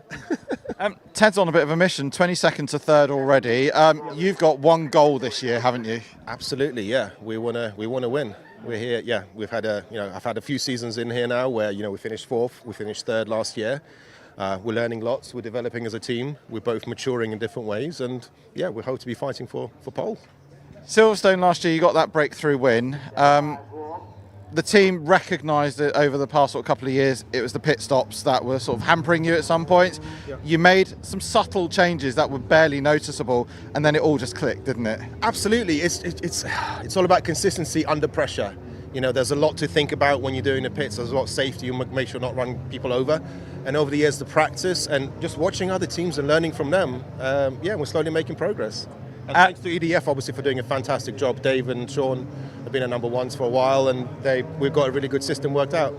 Ted's on a bit of a mission, 22nd to 3rd already. You've got one goal this year, haven't you? Absolutely, yeah. We wanna win. We're here. Yeah, we've had I've had a few seasons in here now where we finished 4th, we finished 3rd last year. We're learning lots. We're developing as a team. We're both maturing in different ways, and yeah, we hope to be fighting for pole. Silverstone last year, you got that breakthrough win. the team recognised it over the past sort of couple of years. It was the pit stops that were sort of hampering you at some points. Yeah. You made some subtle changes that were barely noticeable, and then it all just clicked, didn't it? Absolutely. It's all about consistency under pressure. You know, there's a lot to think about when you're doing the pits. There's a lot of safety. You make sure not run people over. And over the years, the practice and just watching other teams and learning from them, we're slowly making progress. And thanks to EDF, obviously, for doing a fantastic job. Dave and Sean have been at number ones for a while, and we've got a really good system worked out.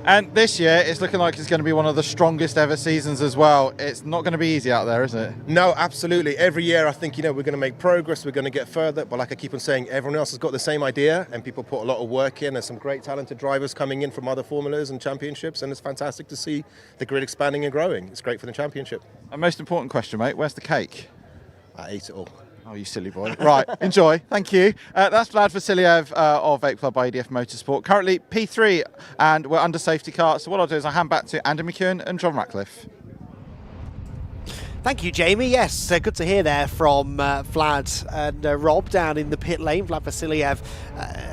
And this year, it's looking like it's going to be one of the strongest ever seasons as well. It's not going to be easy out there, is it? No, absolutely. Every year, I think, we're going to make progress, we're going to get further. But like I keep on saying, everyone else has got the same idea, and people put a lot of work in. There's some great talented drivers coming in from other formulas and championships, and it's fantastic to see the grid expanding and growing. It's great for the championship. And most important question, mate, where's the cake? I ate it all. Oh, you silly boy. Right, enjoy. Thank you. That's Vlad Vasiliev of Vape Club by EDF Motorsport. Currently P3, and we're under safety car. So what I'll do is I'll hand back to Andy McEwen and John Ratcliffe. Thank you, Jamie. Yes, good to hear there from Vlad and Rob down in the pit lane. Vlad Vasiliev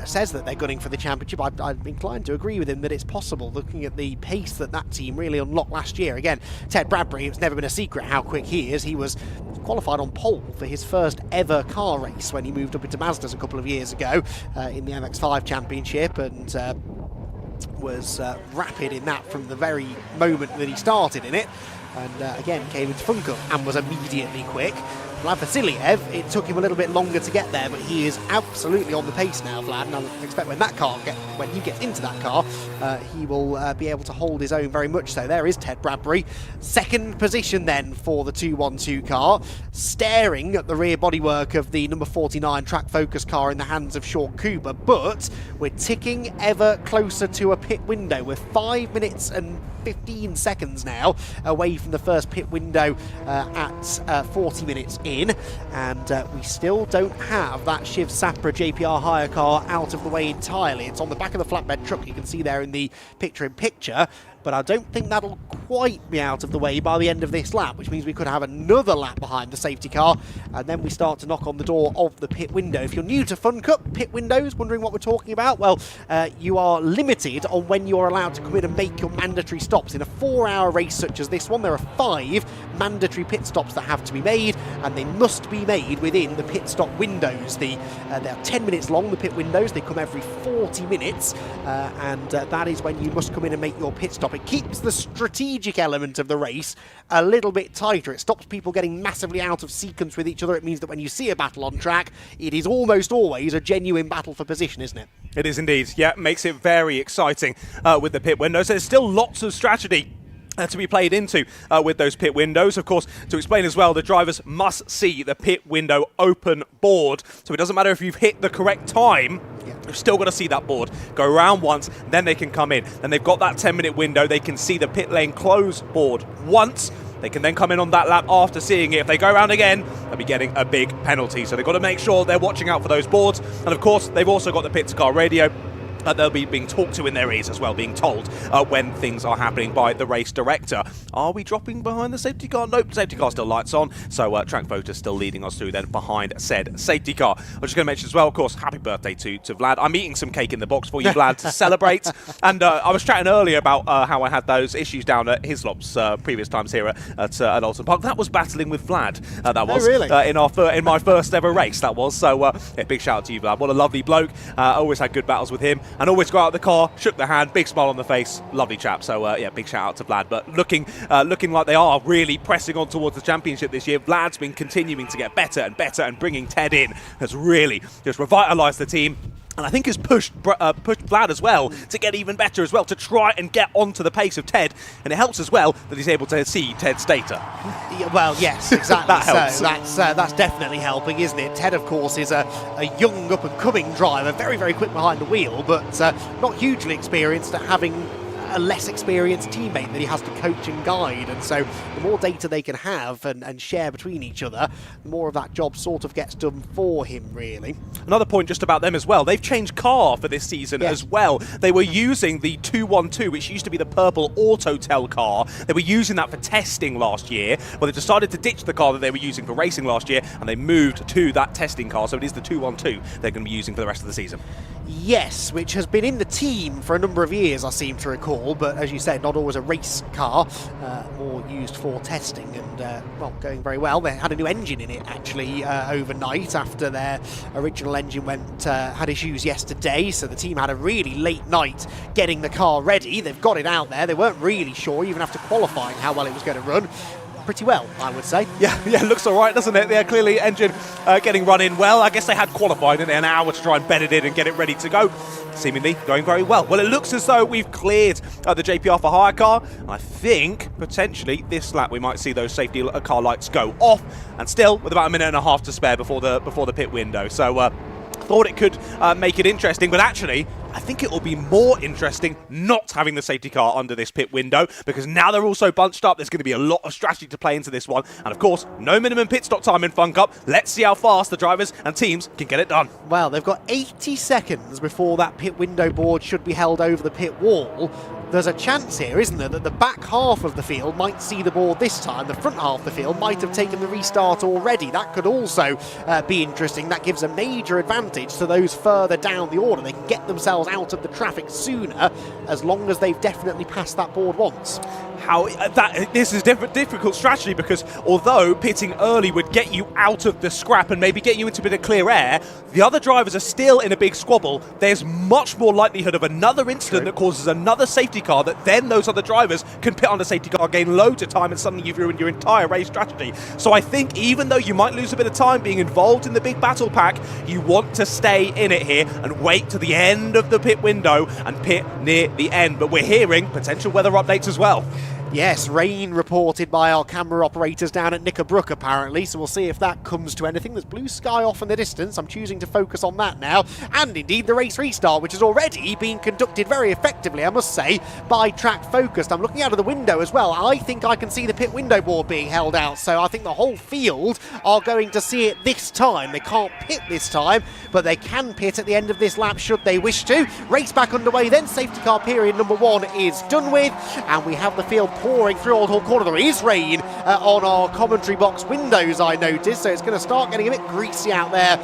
says that they're gunning for the championship. I'm inclined to agree with him that it's possible, looking at the pace that team really unlocked last year. Again, Ted Bradbury, it's never been a secret how quick he is. He was qualified on pole for his first ever car race when he moved up into Mazdas a couple of years ago in the MX-5 Championship, and was rapid in that from the very moment that he started in it. And again, came into Fun Cup and was immediately quick. Vlad Vasiliev, it took him a little bit longer to get there, but he is absolutely on the pace now, Vlad. And I expect when he gets into that car, he will be able to hold his own very much so. There is Ted Bradbury. Second position then for the 212 car, staring at the rear bodywork of the number 49 Track Focus car in the hands of Sean Cooper. But we're ticking ever closer to a pit window. We're 5 minutes and 15 seconds now away from the first pit window at 40 minutes in, and we still don't have that Shiv Sapra JPR hire car out of the way entirely. It's on the back of the flatbed truck, you can see there in the picture-in-picture, but I don't think that'll quite be out of the way by the end of this lap, which means we could have another lap behind the safety car, and then we start to knock on the door of the pit window. If you're new to Fun Cup, pit windows, wondering what we're talking about, well, you are limited on when you're allowed to come in and make your mandatory stops. In a 4-hour race such as this one, there are 5 mandatory pit stops that have to be made, and they must be made within the pit stop windows. They're 10 minutes long, the pit windows. They come every 40 minutes, and that is when you must come in and make your pit stop. It keeps the strategic element of the race a little bit tighter. It stops people getting massively out of sequence with each other. It means that when you see a battle on track, it is almost always a genuine battle for position, isn't it? It is indeed. Yeah, makes it very exciting with the pit windows. There's still lots of strategy to be played into with those pit windows. Of course, to explain as well, the drivers must see the pit window open board. So it doesn't matter if you've hit the correct time, you've still got to see that board. Go around once, then they can come in. Then they've got that 10-minute window. They can see the pit lane close board once. They can then come in on that lap after seeing it. If they go around again, they'll be getting a big penalty. So they've got to make sure they're watching out for those boards. And of course, they've also got the pit car radio. They'll be being talked to in their ears as well, being told when things are happening by the race director. Are we dropping behind the safety car? Nope, safety car still lights on. So Track Photos still leading us through then behind said safety car. I'm just going to mention as well, of course, happy birthday to Vlad. I'm eating some cake in the box for you, Vlad, to celebrate. And I was chatting earlier about how I had those issues down at Hislop's previous times here at Oulton Park. That was battling with Vlad. That was really? in my first ever race. That was so. Big shout out to you, Vlad. What a lovely bloke. Always had good battles with him, and always got out of the car, shook the hand, big smile on the face, lovely chap. So big shout out to Vlad. But looking like they are really pressing on towards the championship this year. Vlad's been continuing to get better and better, and bringing Ted in has really just revitalised the team. And I think has pushed Vlad as well to get even better as well, to try and get onto the pace of Ted. And it helps as well that he's able to see Ted's data. Yeah, well, yes, exactly. That helps. So that's definitely helping, isn't it? Ted, of course, is a young up-and-coming driver, very, very quick behind the wheel, but not hugely experienced at having a less experienced teammate that he has to coach and guide, and so the more data they can have and share between each other, the more of that job sort of gets done for him, really. Another point just about them as well, they've changed car for this season as well. They were using the 212, which used to be the purple Autotel car. They were using that for testing last year. Well, they decided to ditch the car that they were using for racing last year, and they moved to that testing car, so it is the 212 they're going to be using for the rest of the season. Yes, which has been in the team for a number of years, I seem to recall, but as you said, not always a race car, more used for testing, and well, going very well. They had a new engine in it actually overnight after their original engine had issues yesterday, so the team had a really late night getting the car ready. They've got it out there. They weren't really sure, even after qualifying, how well it was going to run. Pretty well, I would say. Yeah, looks all right, doesn't it? They're clearly engine getting run in well. I guess they had qualified in an hour to try and bed it in and get it ready to go. Seemingly going very well. Well, it looks as though we've cleared the JPR for hire car. I think potentially this lap we might see those safety car lights go off, and still with about a minute and a half to spare before the pit window. So thought it could make it interesting, but actually I think it will be more interesting not having the safety car under this pit window, because now they're also bunched up. There's going to be a lot of strategy to play into this one, and of course no minimum pit stop time in Fun Cup. Let's see how fast the drivers and teams can get it done. Well, they've got 80 seconds before that pit window board should be held over the pit wall. There's a chance here, isn't there, that the back half of the field might see the board this time. The front half of the field might have taken the restart already. That could also be interesting. That gives a major advantage to those further down the order. They can get themselves out of the traffic sooner, as long as they've definitely passed that board once. This is difficult strategy, because although pitting early would get you out of the scrap and maybe get you into a bit of clear air, the other drivers are still in a big squabble. There's much more likelihood of another incident that causes another safety car, that then those other drivers can pit on the safety car, gain loads of time, and suddenly you've ruined your entire race strategy. So I think even though you might lose a bit of time being involved in the big battle pack, you want to stay in it here and wait to the end of the pit window and pit near the end. But we're hearing potential weather updates as well. Yes, rain reported by our camera operators down at Knickerbrook apparently, so we'll see if that comes to anything. There's blue sky off in the distance. I'm choosing to focus on that now. And indeed the race restart, which has already been conducted very effectively, I must say, by Track Focused. I'm looking out of the window as well. I think I can see the pit window board being held out, so I think the whole field are going to see it this time. They can't pit this time, but they can pit at the end of this lap should they wish to. Race back underway then. Safety car period number 1 is done with, and we have the field pouring through Old Hall Corner. There is rain on our commentary box windows, I noticed, so it's going to start getting a bit greasy out there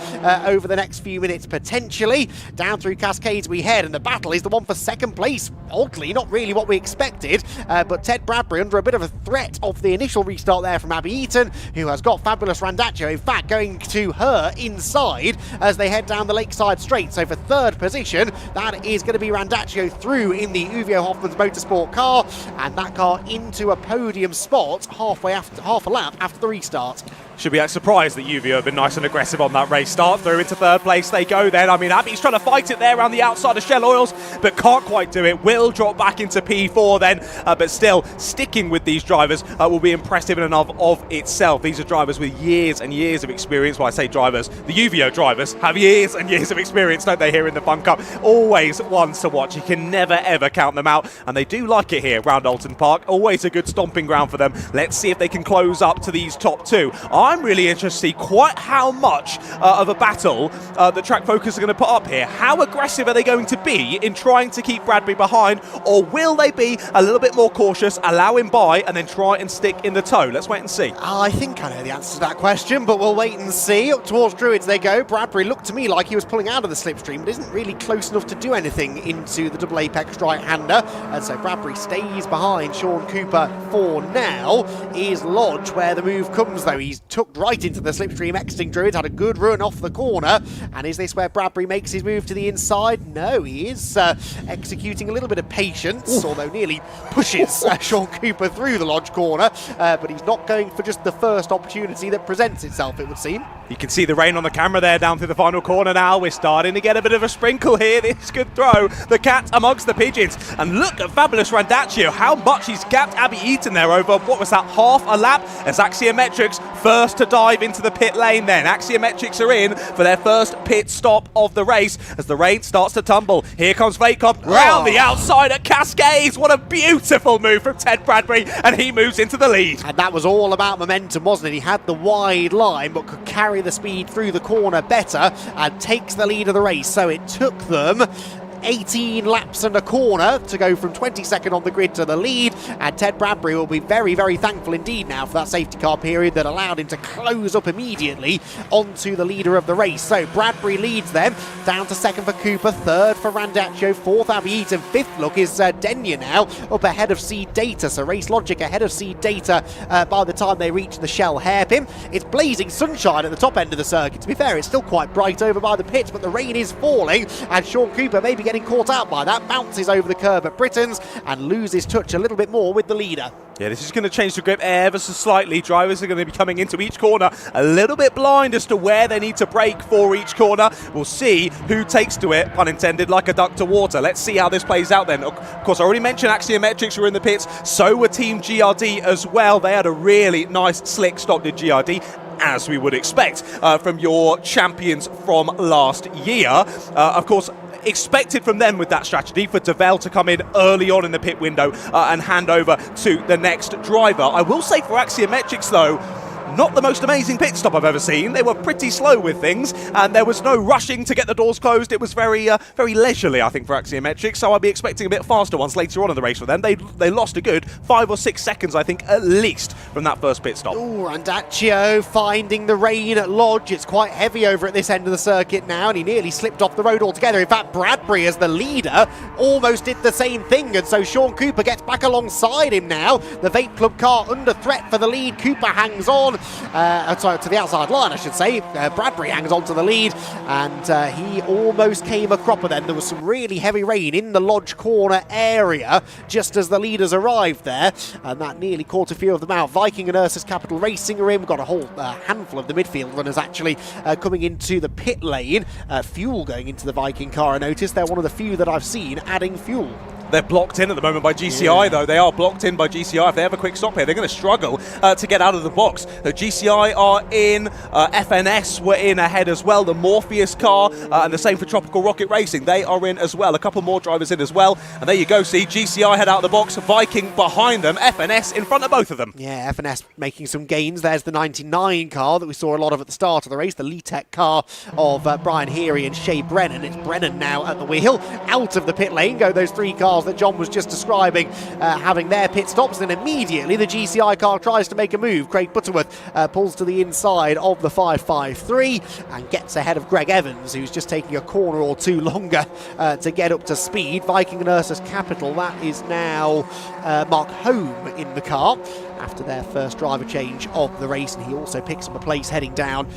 over the next few minutes potentially. Down through Cascades we head, and the battle is the one for second place. Oddly, not really what we expected, but Ted Bradbury under a bit of a threat of the initial restart there from Abby Eaton, who has got Fabulous Randaccio, in fact, going to her inside as they head down the Lakeside Straight. So for third position, that is going to be Randaccio through in the Uvio Hoffman's Motorsport car, and that car into a podium spot half a lap after the restart. Should be surprised that Uvio have been nice and aggressive on that race start. Through into third place they go then. I mean, Abby's trying to fight it there around the outside of Shell Oils, but can't quite do it. Will drop back into P4 then, but still sticking with these drivers will be impressive in and of itself. These are drivers with years and years of experience. Well, I say drivers, the Uvio drivers have years and years of experience, don't they, here in the Fun Cup? Always ones to watch. You can never ever count them out, and they do like it here around Oulton Park. Always a good stomping ground for them. Let's see if they can close up to these top two. I'm really interested to see quite how much of a battle the Track Focus are going to put up here. How aggressive are they going to be in trying to keep Bradbury behind, or will they be a little bit more cautious, allow him by, and then try and stick in the toe? Let's wait and see. I think I know the answer to that question, but we'll wait and see. Up towards Druids they go. Bradbury looked to me like he was pulling out of the slipstream, but isn't really close enough to do anything into the double apex right-hander, and so Bradbury stays behind Sean Cooper for now. Is Lodge where the move comes, though. He's tucked right into the slipstream, exiting Druids, had a good run off the corner, and is this where Bradbury makes his move to the inside? No, he is executing a little bit of patience, although nearly pushes Sean Cooper through the Lodge corner, but he's not going for just the first opportunity that presents itself, it would seem. You can see the rain on the camera there down through the final corner now. We're starting to get a bit of a sprinkle here. This could throw the cat amongst the pigeons. And look at fabulous Randaccio, how much he's gapped Abby Eaton there over, what was that, half a lap? As Axiometrics first to dive into the pit lane then. Axiometrics are in for their first pit stop of the race as the rain starts to tumble. Here comes Vacop round the outside at Cascades. What a beautiful move from Ted Bradbury, and he moves into the lead. And that was all about momentum, wasn't it? He had the wide line but could carry the speed through the corner better and takes the lead of the race. So it took them 18 laps and a corner to go from 22nd on the grid to the lead, and Ted Bradbury will be very, very thankful indeed now for that safety car period that allowed him to close up immediately onto the leader of the race. So Bradbury leads them, down to second for Cooper, third for Randaccio, fourth Abby Eaton, fifth look is Denya now, up ahead of Seed Data. So Race Logic ahead of Seed Data by the time they reach the Shell hairpin. It's blazing sunshine at the top end of the circuit. To be fair, it's still quite bright over by the pits, but the rain is falling, and Sean Cooper may be getting caught out by that, bounces over the curve at Britons and loses touch a little bit more with the leader. Yeah, this is going to change the grip ever so slightly. Drivers are going to be coming into each corner a little bit blind as to where they need to brake for each corner. We'll see who takes to it, pun intended, like a duck to water. Let's see how this plays out then. Of course, I already mentioned Axiometrics were in the pits. So were Team GRD as well. They had a really nice, slick stop, did GRD, as we would expect from your champions from last year. Of course, expected from them with that strategy for Devel to come in early on in the pit window and hand over to the next driver. I will say for Axiometrics though, not the most amazing pit stop I've ever seen. They were pretty slow with things, and there was no rushing to get the doors closed. It was very very leisurely, I think, for Axiometrics, so I'll be expecting a bit faster ones later on in the race for them. They lost a good 5 or 6 seconds, I think, at least, from that first pit stop. Ooh, Randaccio finding the rain at Lodge. It's quite heavy over at this end of the circuit now, and he nearly slipped off the road altogether. In fact, Bradbury, as the leader, almost did the same thing, and so Sean Cooper gets back alongside him now. The Vape Club car under threat for the lead. Cooper hangs on. Sorry, to the outside line, I should say. Bradbury hangs on to the lead, and he almost came a cropper then. There was some really heavy rain in the Lodge corner area just as the leaders arrived there, and that nearly caught a few of them out. Viking and Ursus Capital Racing are in. We've got a whole handful of the midfield runners actually coming into the pit lane. Fuel going into the Viking car, I noticed. They're one of the few that I've seen adding fuel. They're blocked in at the moment by GCI, though. They are blocked in by GCI. If they have a quick stop here, they're going to struggle to get out of the box. The GCI are in. FNS were in ahead as well. The Morpheus car, and the same for Tropical Rocket Racing. They are in as well. A couple more drivers in as well. And there you go. See, GCI head out of the box. Viking behind them. FNS in front of both of them. Yeah, FNS making some gains. There's the 99 car that we saw a lot of at the start of the race. The Letec car of Brian Heary and Shay Brennan. It's Brennan now at the wheel. Out of the pit lane go those 3 cars that John was just describing, having their pit stops. Then immediately the GCI car tries to make a move. Craig Butterworth pulls to the inside of the 553 and gets ahead of Greg Evans, who's just taking a corner or two longer to get up to speed. Viking and Ursus Capital, that is now Mark Home in the car after their first driver change of the race, and he also picks up a place heading down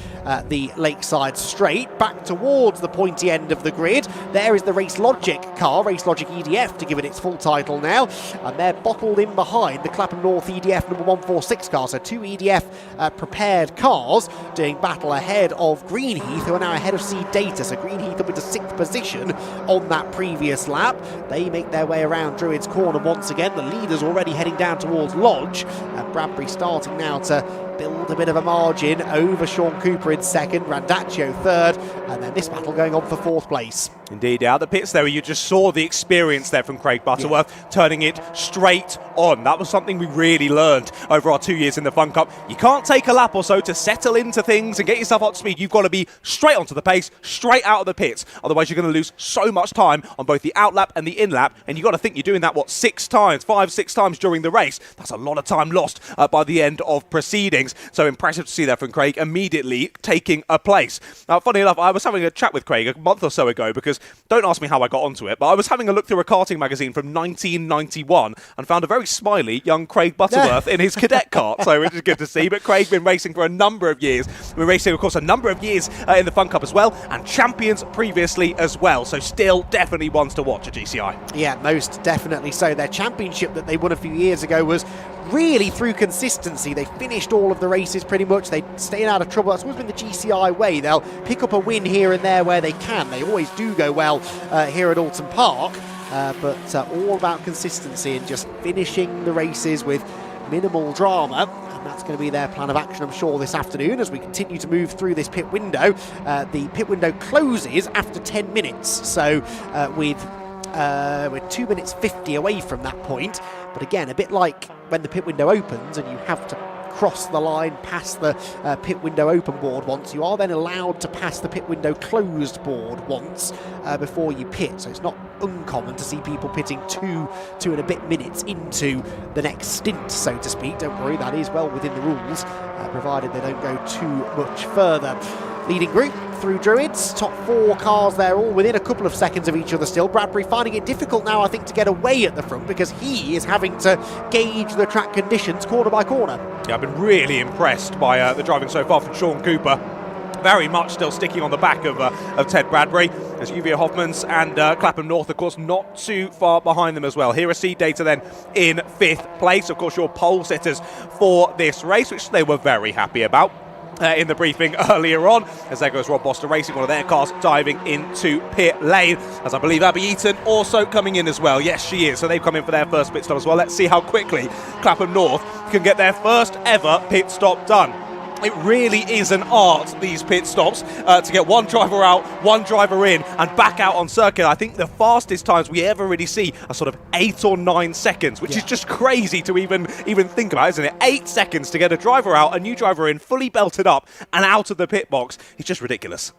the Lakeside Straight back towards the pointy end of the grid. There is the Race Logic car, Race Logic EDF to give it its full title now, and they're bottled in behind the Clapham North EDF number 146 car. So 2 EDF prepared cars doing battle ahead of Greenheath, who are now ahead of Seed Data. So Greenheath up into 6th position on that previous lap. They make their way around Druids Corner once again. The leader's already heading down towards Lodge, and Bradbury starting now to build a bit of a margin over Sean Cooper in second, Randaccio third, and then this battle going on for 4th place. Indeed, out the pits there, you just saw the experience there from Craig Butterworth, turning it straight on. That was something we really learned over our 2 years in the Fun Cup. You can't take a lap or so to settle into things and get yourself up to speed. You've got to be straight onto the pace, straight out of the pits. Otherwise, you're going to lose so much time on both the out lap and the in lap. And you've got to think you're doing that, 6 times, 5-6 times during the race. That's a lot of time lost by the end of proceedings. So impressive to see that from Craig, immediately taking a place. Now, funny enough, I was having a chat with Craig a month or so ago, because don't ask me how I got onto it, but I was having a look through a karting magazine from 1991 and found a very smiley young Craig Butterworth in his cadet kart, so which is good to see. But Craig's been racing for a number of years. We're racing, of course, a number of years in the Fun Cup as well, and champions previously as well, so still definitely ones to watch at GCI. Yeah, most definitely so. Their championship that they won a few years ago was really through consistency. They finished all of the races pretty much. They stayed out of trouble. That's always been the GCI way. They'll pick up a win here and there where they can. They always do go well here at Oulton Park, but all about consistency and just finishing the races with minimal drama. And that's going to be their plan of action, I'm sure, this afternoon as we continue to move through this pit window. The pit window closes after 10 minutes, so we're 2 minutes 50 away from that point. But again, a bit like when the pit window opens and you have to cross the line past the pit window open board once, you are then allowed to pass the pit window closed board once before you pit. So it's not uncommon to see people pitting two and a bit minutes into the next stint, so to speak. Don't worry, that is well within the rules, provided they don't go too much further. Leading group through Druids, top 4 cars there, all within a couple of seconds of each other still. Bradbury finding it difficult now, I think, to get away at the front because he is having to gauge the track conditions corner by corner. Yeah, I've been really impressed by the driving so far from Sean Cooper. Very much still sticking on the back of Ted Bradbury, as UVA Hoffmans and Clapham North, of course, not too far behind them as well. Here are Seed Data then in 5th place. Of course, your pole sitters for this race, which they were very happy about. In the briefing earlier on, as there goes Rob Boster Racing, one of their cars diving into pit lane, as I believe Abby Eaton also coming in as well. Yes, she is, so they've come in for their first pit stop as well. Let's see how quickly Clapham North can get their first ever pit stop done. It really is an art, these pit stops, to get one driver out, one driver in, and back out on circuit. I think the fastest times we ever really see are sort of 8 or 9 seconds, which is just crazy to even think about, isn't it? 8 seconds to get a driver out, a new driver in, fully belted up, and out of the pit box. It's just ridiculous.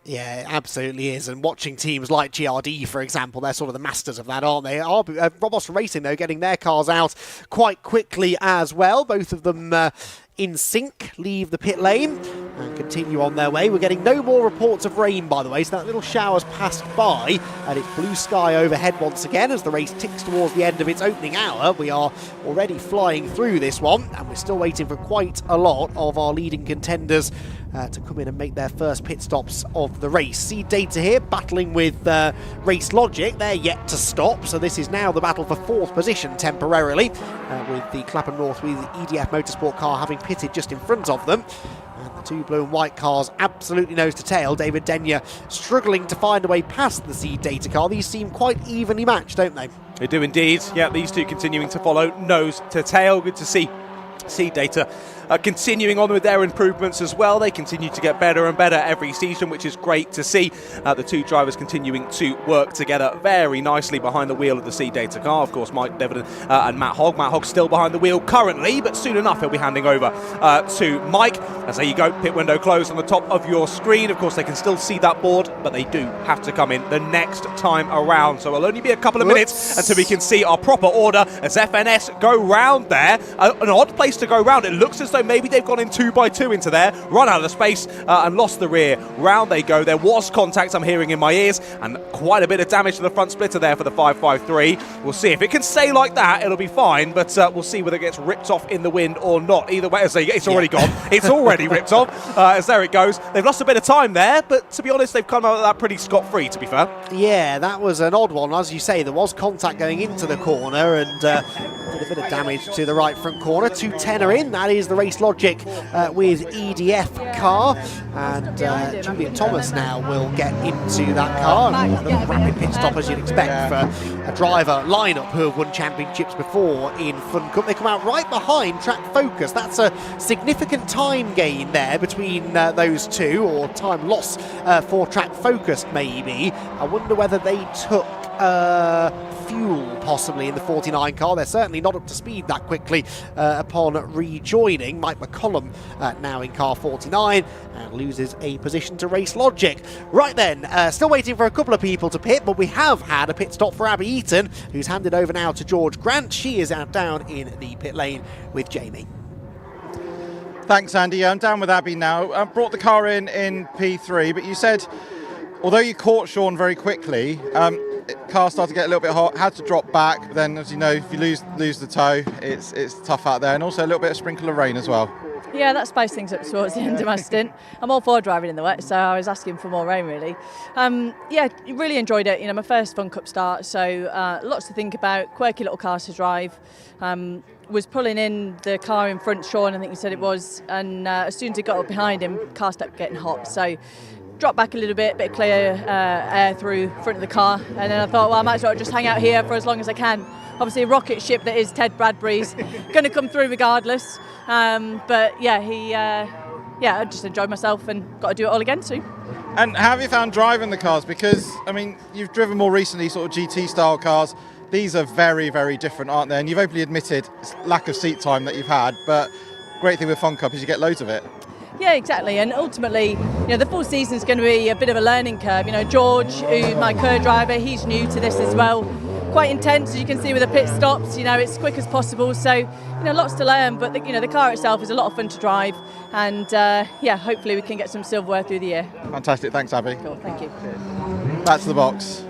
Yeah, it absolutely is. And watching teams like GRD, for example, they're sort of the masters of that, aren't they? Robos Racing, though, getting their cars out quite quickly as well. Both of them in sync, leave the pit lane and continue on their way. We're getting no more reports of rain, by the way, so that little shower's passed by and it's blue sky overhead once again as the race ticks towards the end of its opening hour. We are already flying through this one and we're still waiting for quite a lot of our leading contenders to come in and make their first pit stops of the race. Seed Data here battling with Race Logic. They're yet to stop, so this is now the battle for 4th position temporarily, with the Clapham North with the EDF Motorsport car having pitted just in front of them. And the 2 blue and white cars absolutely nose to tail. David Denyer struggling to find a way past the Seed Data car. These seem quite evenly matched, don't they? They do indeed. Yeah, these two continuing to follow nose to tail. Good to see Seed Data continuing on with their improvements as well. They continue to get better and better every season, which is great to see. The 2 drivers continuing to work together very nicely behind the wheel of the Seed Data car. Of course, Mike Devon and Matt Hogg. Matt Hogg's still behind the wheel currently, but soon enough he'll be handing over to Mike. As there you go, pit window closed on the top of your screen. Of course, they can still see that board, but they do have to come in the next time around. So it'll only be a couple of minutes until we can see our proper order as FNS go round there. An odd place to go round. It looks as though maybe they've gone in 2 by 2 into there, run out of the space and lost the rear. Round they go. There was contact, I'm hearing in my ears, and quite a bit of damage to the front splitter there for the 553. We'll see if it can stay like that. It'll be fine, but we'll see whether it gets ripped off in the wind or not. Either way, it's already gone. It's already ripped off. As there it goes. They've lost a bit of time there, but to be honest, they've come out of that pretty scot-free, to be fair. Yeah, that was an odd one. As you say, there was contact going into the corner and did a bit of damage to the right front corner. 210 are in. That is the Race Logic with EDF car, and Julian Thomas now will get into that car. A rapid pit stop, as you'd expect for a driver lineup who have won championships before in Fun Cup. They come out right behind Track Focus. That's a significant time gain there between those two, or time loss for Track Focus maybe. I wonder whether they took fuel possibly in the 49 car. They're certainly not up to speed that quickly upon rejoining. Mike McCollum now in car 49 and loses a position to Race Logic. Right then, still waiting for a couple of people to pit, but we have had a pit stop for Abby Eaton, who's handed over now to George Grant. She is out down in the pit lane with Jamie. Thanks, Andy. I'm down with Abby now. Brought the car in P3, but you said, although you caught Sean very quickly, car started to get a little bit hot, had to drop back. But then, as you know, if you lose the toe, it's tough out there, and also a little bit of sprinkle of rain as well. Yeah, that spiced things up towards the end of my stint. I'm all for driving in the wet, so I was asking for more rain, really. Yeah, really enjoyed it. You know, my first Fun Cup start, so lots to think about. Quirky little cars to drive. Was pulling in the car in front, Sean, I think you said it was, and as soon as he got up behind him, car started getting hot. So dropped back a little bit of clear air through front of the car, and then I thought, well, I might as well just hang out here for as long as I can. Obviously, a rocket ship that is Ted Bradbury's going to come through regardless. But yeah, I just enjoyed myself and got to do it all again soon. And how have you found driving the cars? Because, I mean, you've driven more recently sort of GT-style cars. These are very, very different, aren't they? And you've openly admitted lack of seat time that you've had, but great thing with Fun Cup is you get loads of it. Yeah, exactly. And ultimately, you know, the full season is going to be a bit of a learning curve. You know, George, who's my co-driver, he's new to this as well. Quite intense, as you can see with the pit stops. You know, it's quick as possible. So, you know, lots to learn. But the car itself is a lot of fun to drive. And yeah, hopefully we can get some silverware through the year. Fantastic. Thanks, Abby. Cool. Thank you. Back to the box.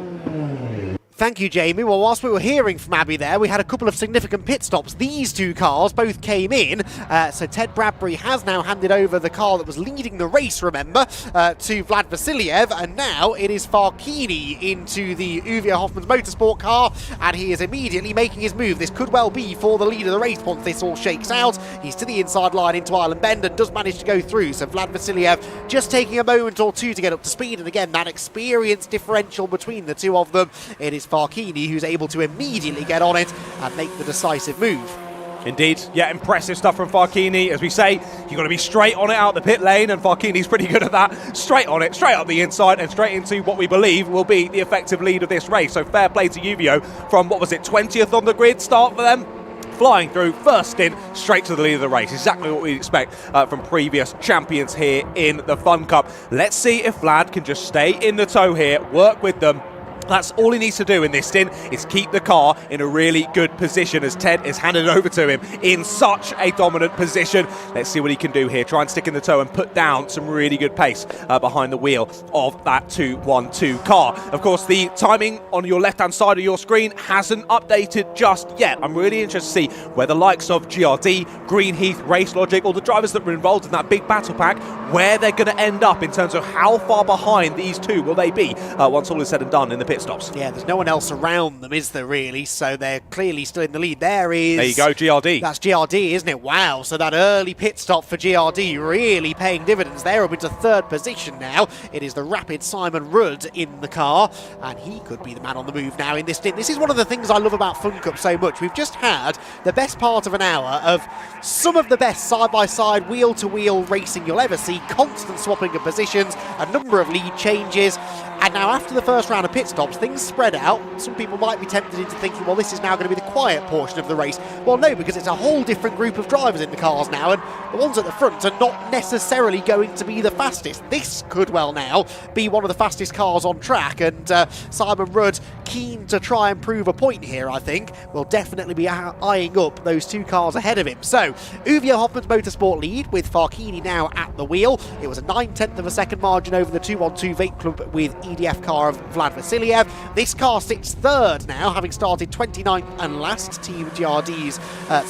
Thank you, Jamie. Well, whilst we were hearing from Abby there, we had a couple of significant pit stops. These two cars both came in, so Ted Bradbury has now handed over the car that was leading the race, remember, to Vlad Vasiliev, and now it is Farkini into the Uwe Hoffmann's Motorsport car, and he is immediately making his move. This could well be for the lead of the race once this all shakes out. He's to the inside line into Island Bend and does manage to go through, so Vlad Vasiliev just taking a moment or two to get up to speed, and again, that experience differential between the two of them. It is Farkini who's able to immediately get on it and make the decisive move. Indeed, yeah, impressive stuff from Farkini. As we say, you've got to be straight on it out the pit lane, and Farkini's pretty good at that. Straight on it, straight up the inside, and straight into what we believe will be the effective lead of this race. So fair play to Uvio from, 20th on the grid start for them. Flying through, first stint, straight to the lead of the race. Exactly what we expect from previous champions here in the Fun Cup. Let's see if Vlad can just stay in the tow here, work with them. That's all he needs to do in this stint, is keep the car in a really good position as Ted is handed over to him in such a dominant position. Let's see what he can do here. Try and stick in the toe and put down some really good pace behind the wheel of that 212 car. Of course, the timing on your left-hand side of your screen hasn't updated just yet. I'm really interested to see where the likes of GRD, Greenheath, Race Logic, all the drivers that were involved in that big battle pack, where they're going to end up in terms of how far behind these two will they be once all is said and done in the pit stops. Yeah, there's no one else around them, is there really? So they're clearly still in the lead. There you go, GRD. That's GRD, isn't it? Wow, so that early pit stop for GRD really paying dividends. They're up into third position now. It is the rapid Simon Rudd in the car, and he could be the man on the move now in this stint. This is one of the things I love about Fun Cup so much. We've just had the best part of an hour of some of the best side-by-side, wheel-to-wheel racing you'll ever see. Constant swapping of positions, a number of lead changes. And now after the first round of pit stops, things spread out. Some people might be tempted into thinking, well, this is now going to be the quiet portion of the race. Well, no, because it's a whole different group of drivers in the cars now, and the ones at the front are not necessarily going to be the fastest. This could well now be one of the fastest cars on track, and Simon Rudd, keen to try and prove a point here, I think, will definitely be eyeing up those two cars ahead of him. So, Uwe Hoffmann's Motorsport lead with Farkini now at the wheel. It was a 9/10 of a second margin over the 212 Vape Club with EDF car of Vlad Vasiliev. This car sits third now, having started 29th and last, Team GRD's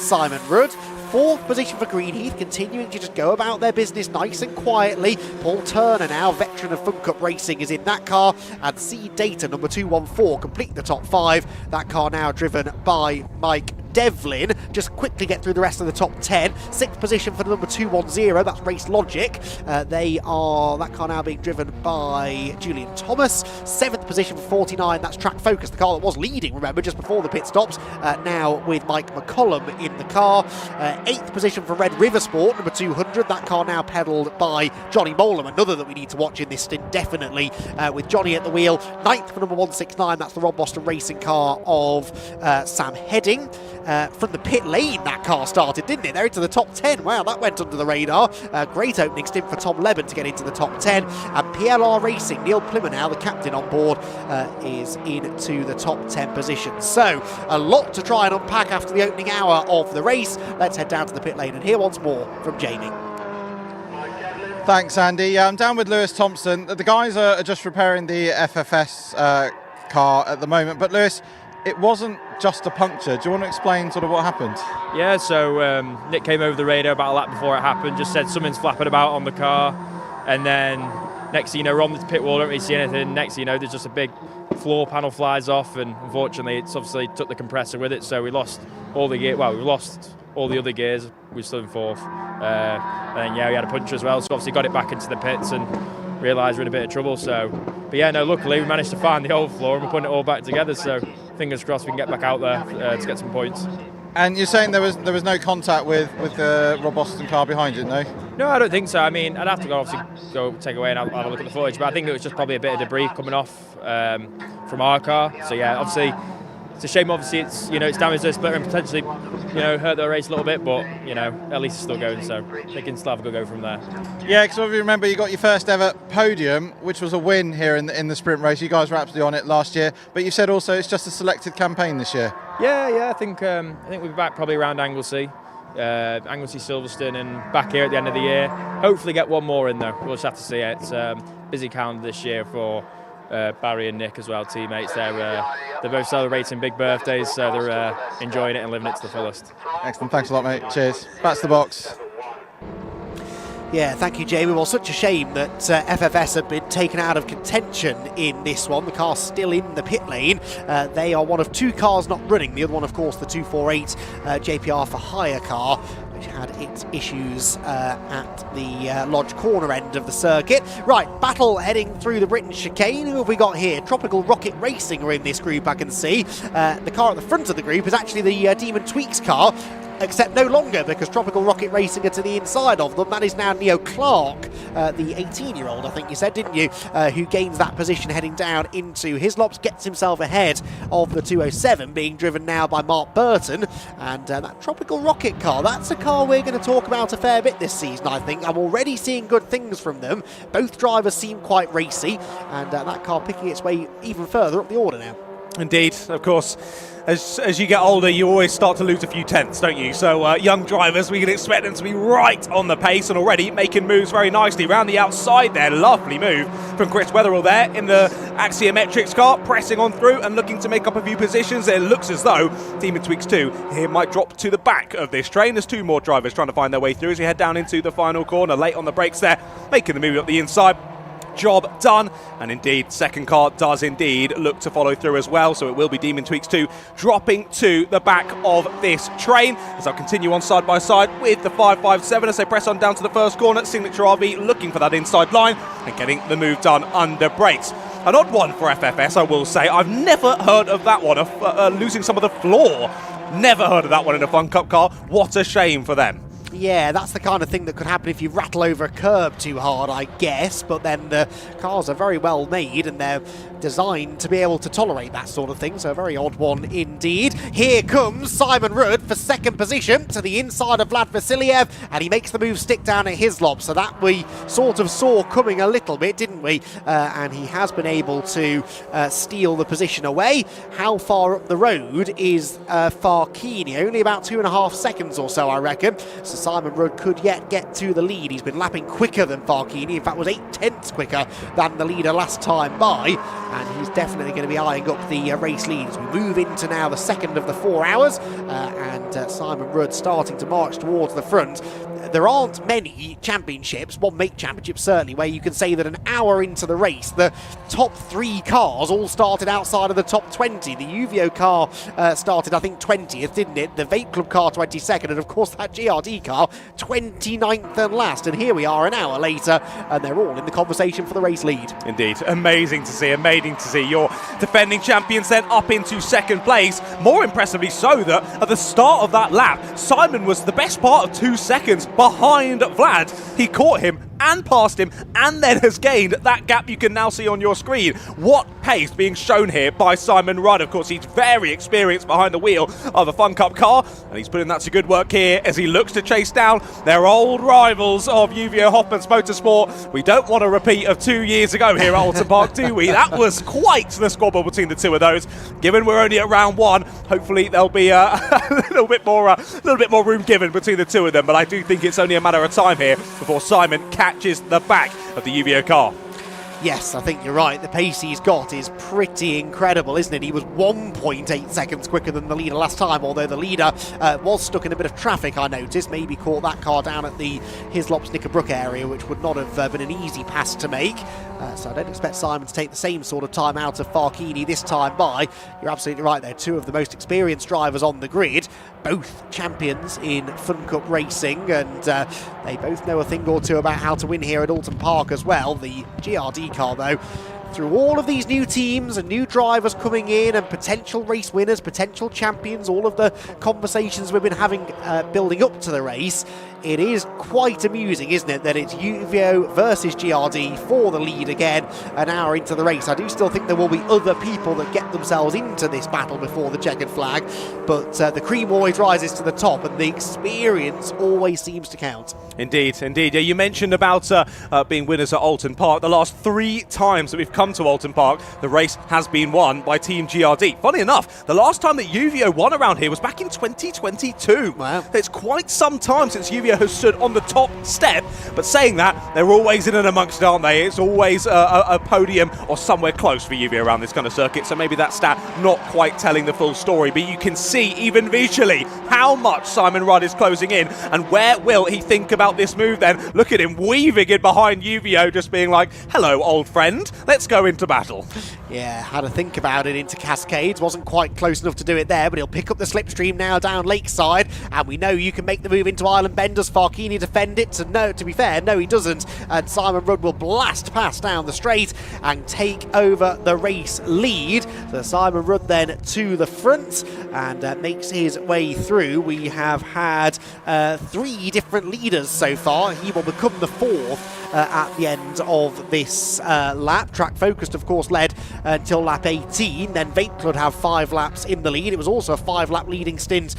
Simon Rudd. Fourth position for Greenheath, continuing to just go about their business nice and quietly. Paul Turner now, veteran of Fun Cup racing, is in that car, and C Data number 214 complete the top five. That car now driven by Mike Devlin. Just quickly get through the rest of the top 10. Sixth position for the number 210, that's Race Logic. That car now being driven by Julian Thomas. Seventh position for 49, that's Track Focus, the car that was leading, remember, just before the pit stops. Now with Mike McCullum in the car. Eighth position for Red River Sport, number 200, that car now pedalled by Johnny Molam, another that we need to watch in this stint, definitely, with Johnny at the wheel. Ninth for number 169, that's the Rob Boston racing car of Sam Heading. From the pit lane that car started, didn't it? They're into the top 10. Wow, that went under the radar. Great opening stint for Tom Leben to get into the top 10. And PLR Racing, Neil Plimmer now, the captain on board, is into the top 10 position. So, a lot to try and unpack after the opening hour of the race. Let's head down to the pit lane and hear once more from Jamie. Thanks, Andy. I'm down with Lewis Thompson. The guys are just repairing the FFS car at the moment. But Lewis, it wasn't just a puncture. Do you want to explain sort of what happened? Yeah, so Nick came over the radio about a lap before it happened, just said something's flapping about on the car, and then next thing you know, we're on the pit wall, don't really see anything. Next thing you know, there's just a big floor panel flies off, and unfortunately it's obviously took the compressor with it, so we lost all the gear. Well, we lost all the other gears. We stood in fourth, and then yeah, we had a puncture as well, so obviously got it back into the pits and realised we're in a bit of trouble. So, but yeah, no, luckily we managed to find the old floor and we're putting it all back together, so fingers crossed we can get back out there to get some points. And you're saying there was no contact with the Rob Austin car behind it, no? No, I don't think so. I mean, I'd have to go take away and have a look at the footage, but I think it was just probably a bit of debris coming off from our car. So yeah, obviously it's a shame. Obviously, it's it's damaged the splitter and potentially hurt the race a little bit, but at least it's still going, so they can still have a good go from there. Yeah, because if you remember, you got your first ever podium, which was a win here in the sprint race. You guys were absolutely on it last year, but you said also it's just a selected campaign this year. Yeah, I think we'll be back probably around Anglesey, Silverstone, and back here at the end of the year. Hopefully get one more in though. We'll just have to see it. It's busy calendar this year for Barry and Nick as well, teammates. They're both celebrating big birthdays, so they're enjoying it and living it to the fullest. Excellent, thanks a lot, mate. Cheers. Back to the box. Yeah, thank you, Jamie. Well, such a shame that FFS have been taken out of contention in this one. The car's still in the pit lane. They are one of two cars not running. The other one, of course, the 248 JPR for hire car, which had its issues at the Lodge corner end of the circuit. Right, battle heading through the Britain chicane. Who have we got here? Tropical Rocket Racing are in this group, I can see. The car at the front of the group is actually the Demon Tweaks car, except no longer, because Tropical Rocket Racing are to the inside of them. That is now Neo Clark, the 18-year-old, I think you said, didn't you, who gains that position heading down into Hislops, gets himself ahead of the 207, being driven now by Mark Burton. And that Tropical Rocket car, that's a car we're going to talk about a fair bit this season, I think. I'm already seeing good things from them. Both drivers seem quite racy, and that car picking its way even further up the order now. Indeed, of course. As you get older, you always start to lose a few tenths, don't you? So young drivers, we can expect them to be right on the pace and already making moves very nicely around the outside there. Lovely move from Chris Wetherell there in the Axiometrics car, pressing on through and looking to make up a few positions. It looks as though Demon Tweaks 2 here might drop to the back of this train. There's two more drivers trying to find their way through as we head down into the final corner. Late on the brakes there, making the move up the inside. Job done, and indeed second car does indeed look to follow through as well, so it will be Demon Tweaks 2 dropping to the back of this train as I'll continue on side by side with the 557 as they press on down to the first corner. Signature RV looking for that inside line and getting the move done under brakes. An odd one for FFS, I will say. I've never heard of that one, of losing some of the floor. Never heard of that one in a Fun Cup car. What a shame for them. Yeah, that's the kind of thing that could happen if you rattle over a curb too hard, I guess, but then the cars are very well made and they're designed to be able to tolerate that sort of thing, so a very odd one indeed. Here comes Simon Rudd for second position to the inside of Vlad Vasiliev, and he makes the move stick down at Hislop, so that we sort of saw coming a little bit, didn't we? And he has been able to steal the position away. How far up the road is Farkini? Only about 2.5 seconds or so, I reckon. So Simon Rudd could yet get to the lead. He's been lapping quicker than Farkini. In fact, was 8/10 quicker than the leader last time by. And he's definitely going to be eyeing up the race lead as we move into now the second of the 4 hours. And Simon Rudd starting to march towards the front. There aren't many championships, one make championships certainly, where you can say that an hour into the race, the top 3 cars all started outside of the top 20. The Uvio car started, I think, 20th, didn't it? The Vape Club car 22nd, and of course that GRD car 29th and last. And here we are an hour later, and they're all in the conversation for the race lead. Indeed, amazing to see your defending champions then up into second place. More impressively so that at the start of that lap, Simon was the best part of 2 seconds behind Vlad. He caught him and passed him and then has gained that gap you can now see on your screen. What pace being shown here by Simon Rudd. Of course, he's very experienced behind the wheel of a Fun Cup car, and he's putting that to good work here as he looks to chase down their old rivals of Uvio Hoffman's Motorsport. We don't want a repeat of 2 years ago here at Oulton Park, do we? That was quite the squabble between the two of those. Given we're only at round 1, hopefully there'll be a little bit more room given between the two of them, but I do think it's only a matter of time here before Simon catches the back of the Uvio car. Yes, I think you're right. The pace he's got is pretty incredible, isn't it? He was 1.8 seconds quicker than the leader last time, although the leader was stuck in a bit of traffic, I noticed. Maybe caught that car down at the Hislops Knickerbrook area, which would not have been an easy pass to make. So I don't expect Simon to take the same sort of time out of Farkini this time by. You're absolutely right, they're two of the most experienced drivers on the grid, both champions in Fun Cup racing, and they both know a thing or two about how to win here at Oulton Park as well. The GRD car, though, through all of these new teams and new drivers coming in and potential race winners, potential champions, all of the conversations we've been having building up to the race, it is quite amusing, isn't it, that it's Uvio versus GRD for the lead again an hour into the race. I do still think there will be other people that get themselves into this battle before the checkered flag, but the cream always rises to the top and the experience always seems to count. Indeed, indeed. Yeah, you mentioned about being winners at Oulton Park. The last 3 times that we've come to Oulton Park, the race has been won by Team GRD. Funny enough, the last time that Uvio won around here was back in 2022. Wow. It's quite some time since Uvio has stood on the top step, but saying that, they're always in and amongst it, aren't they? It's always a podium or somewhere close for Uvio around this kind of circuit, so maybe that stat not quite telling the full story, but you can see even visually how much Simon Rudd is closing in, and where will he think about this move then? Look at him weaving in behind Uvio, just being like, hello old friend, let's go into battle. Yeah, had to think about it into Cascades. Wasn't quite close enough to do it there, but he'll pick up the slipstream now down Lakeside, and we know you can make the move into Island Bend. Does Farkini defend it? So no, to be fair, no he doesn't, and Simon Rudd will blast past down the straight and take over the race lead. So Simon Rudd then to the front and makes his way through. We have had 3 different leaders so far. He will become the 4th at the end of this lap. Track Focused, of course, led until lap 18. Then Vape Club have 5 laps in the lead. It was also a 5-lap leading stint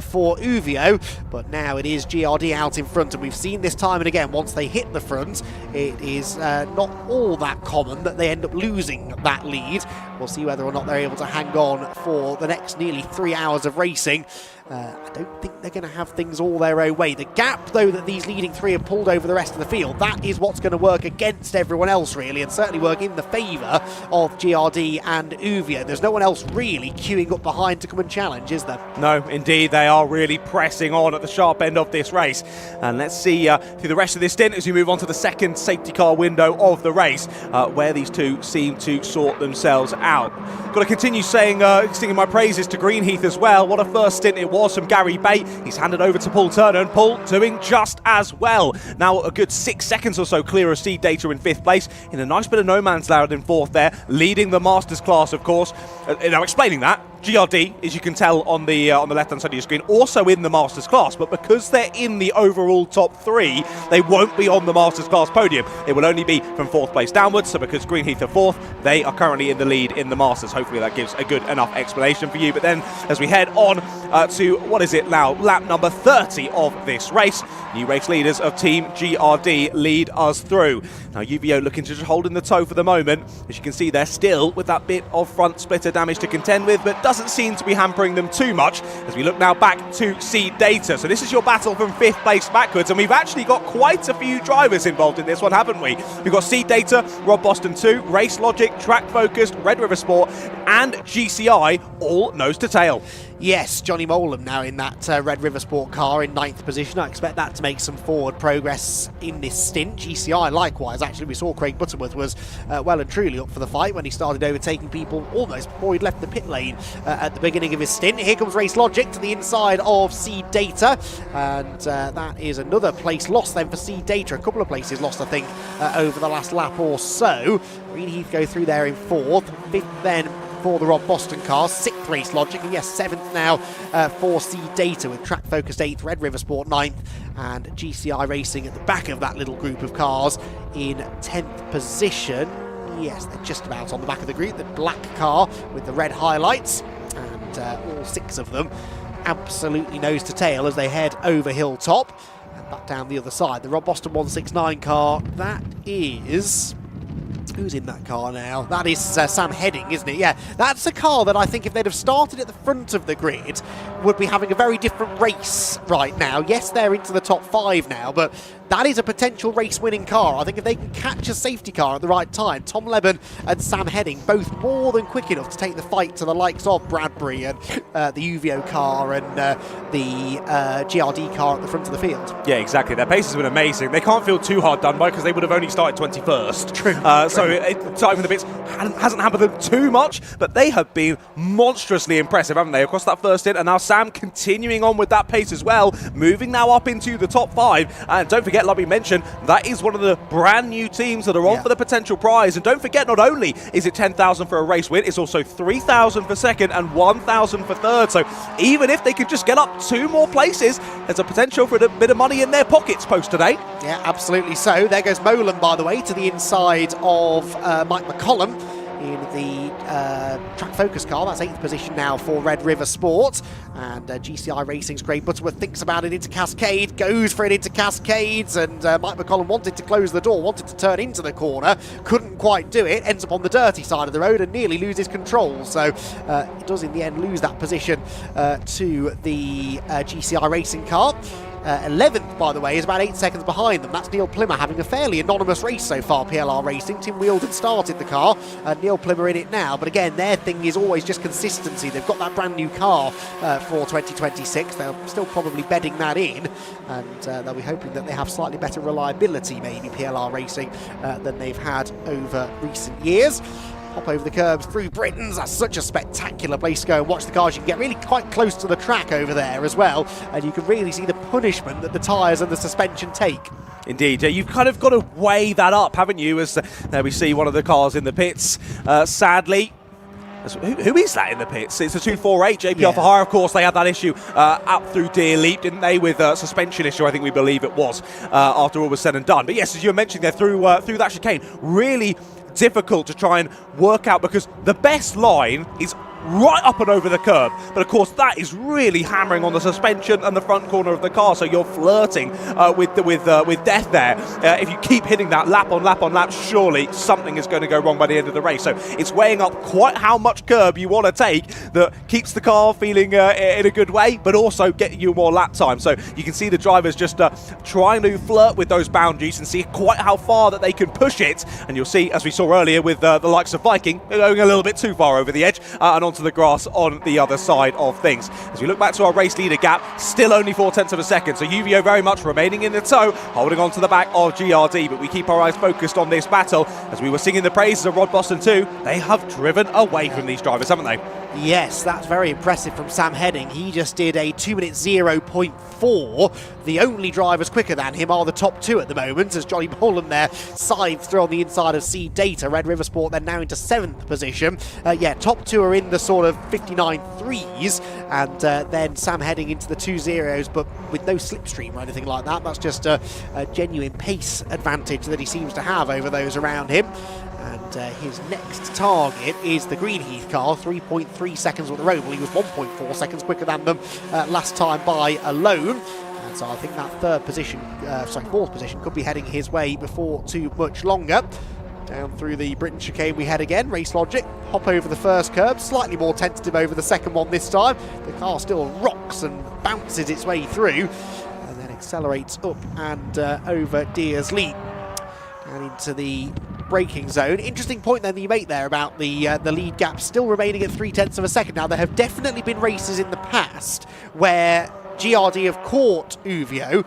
for Uvio, but now it is GRD out in front, and we've seen this time and again, once they hit the front, it is not all that common that they end up losing that lead. We'll see whether or not they're able to hang on for the next nearly 3 hours of racing. I don't think they're going to have things all their own way. The gap, though, that these leading 3 have pulled over the rest of the field, that is what's going to work against everyone else, really, and certainly work in the favour of GRD and Uvio. There's no one else really queuing up behind to come and challenge, is there? No, indeed, they are really pressing on at the sharp end of this race. And let's see through the rest of this stint as we move on to the second safety car window of the race, where these two seem to sort themselves out. Got to continue singing my praises to Greenheath as well. What a first stint it was from Gary Bate. He's handed over to Paul Turner, and Paul doing just as well. Now a good 6 seconds or so clear of Seed Data in 5th place, in a nice bit of no man's land in 4th there, leading the Masters class, of course. Now explaining that, GRD, as you can tell on the left-hand side of your screen, also in the Masters class, but because they're in the overall top 3, they won't be on the Masters class podium. It will only be from 4th place downwards, so because Greenheath are 4th, they are currently in the lead in the Masters. Hopefully that gives a good enough explanation for you. But then, as we head on to, what is it now, lap number 30 of this race, new race leaders of Team GRD lead us through. Now Uvio looking to just hold in the toe for the moment. As you can see, they're still with that bit of front splitter damage to contend with, but doesn't seem to be hampering them too much as we look now back to Seed Data. So this is your battle from 5th place backwards, and we've actually got quite a few drivers involved in this one, haven't we? We've got Seed Data, Rob Boston 2, Race Logic, Track Focused, Red River Sport and GCI all nose to tail. Yes, Johnny Molam now in that Red River Sport car in 9th position. I expect that to make some forward progress in this stint. GCI likewise, actually, we saw Craig Butterworth was well and truly up for the fight when he started overtaking people almost before he'd left the pit lane at the beginning of his stint. Here comes Race Logic to the inside of Seed Data, and that is another place lost then for Seed Data. A couple of places lost, I think, over the last lap or so. Greenheath go through there in 4th, 5th then for the Rob Boston cars, 6th Race Logic, and yes, 7th now for Seed Data, with Track Focused 8th, Red River Sport 9th, and GCI Racing at the back of that little group of cars in 10th position. Yes, they're just about on the back of the group, the black car with the red highlights, and all 6 of them absolutely nose to tail as they head over Hilltop and back down the other side. The Rob Boston 169 car, that is... who's in that car now? That is Sam Heading, isn't it? Yeah, that's a car that I think if they'd have started at the front of the grid, would be having a very different race right now. Yes, they're into the top 5 now, but that is a potential race-winning car. I think if they can catch a safety car at the right time, Tom Leben and Sam Heading both more than quick enough to take the fight to the likes of Bradbury and the Uvio car and the GRD car at the front of the field. Yeah, exactly. Their pace has been amazing. They can't feel too hard done by because they would have only started 21st. True. So starting with the bits hasn't hampered them too much, but they have been monstrously impressive, haven't they, across that first stint? And now Sam continuing on with that pace as well, moving now up into the top 5. And don't forget, like we mentioned, that is one of the brand new teams that are on for the potential prize. And don't forget, not only is it 10,000 for a race win, it's also 3,000 for second and 1,000 for third. So even if they could just get up 2 more places, there's a potential for a bit of money in their pockets post today. Yeah, absolutely so. There goes Molan, by the way, to the inside of Mike McCollum in the track focus car. That's 8th position now for Red River Sport. And GCI Racing's Craig Butterworth thinks about it into Cascade, goes for it into Cascades, and Mike McCollum wanted to close the door, wanted to turn into the corner, couldn't quite do it, ends up on the dirty side of the road and nearly loses control. So it does in the end lose that position to the GCI Racing car. 11th, by the way, is about 8 seconds behind them. That's Neil Plimmer having a fairly anonymous race so far, PLR Racing. Tim Wheeldon started the car, Neil Plimmer in it now. But again, their thing is always just consistency. They've got that brand new car for 2026. They're still probably bedding that in. And they'll be hoping that they have slightly better reliability, maybe, PLR Racing, than they've had over recent years. Hop over the curbs through Britain's. That's such a spectacular place to go and watch the cars. You can get really quite close to the track over there as well, and you can really see the punishment that the tyres and the suspension take. Indeed, yeah, you've kind of got to weigh that up, haven't you? As there we see one of the cars in the pits. Sadly, who is that in the pits? It's a 248 JPR for hire, of course. They had that issue up through Deer Leap, didn't they, with a suspension issue, I think we believe it was, after all was said and done. But yes, as you were mentioning there, through that chicane, really difficult to try and work out, because the best line is right up and over the curb, but of course that is really hammering on the suspension and the front corner of the car, so you're flirting with death there. If you keep hitting that lap on lap on lap, surely something is going to go wrong by the end of the race. So it's weighing up quite how much curb you want to take that keeps the car feeling in a good way, but also getting you more lap time. So you can see the drivers just trying to flirt with those boundaries and see quite how far that they can push it. And you'll see, as we saw earlier with the likes of Viking, they're going a little bit too far over the edge and onto the grass on the other side of things. As we look back to our race leader gap, still only 0.4 of a second, so Uvio very much remaining in the tow, holding on to the back of GRD, but we keep our eyes focused on this battle. As we were singing the praises of Rod Boston too, they have driven away from these drivers, haven't they? Yes, that's very impressive from Sam Heading. He just did a 2 minute 0.4. The only drivers quicker than him are the top 2 at the moment, as Johnny Boland there scythes through on the inside of C Data. Red River Sport then now into 7th position. Top 2 are in the sort of 59.3s, and then Sam Heading into the 2.0s, but with no slipstream or anything like that. That's just a genuine pace advantage that he seems to have over those around him. And his next target is the Greenheath car, 3.3 seconds on the road. Well, he was 1.4 seconds quicker than them last time by alone. And so I think that fourth position could be heading his way before too much longer. Down through the Britain chicane we head again. Race Logic, hop over the first curb, slightly more tentative over the second one this time. The car still rocks and bounces its way through, and then accelerates up and over Deer's Leap and into the braking zone. Interesting point then that you make there about the lead gap still remaining at 0.3 of a second. Now, there have definitely been races in the past where GRD have caught Uvio,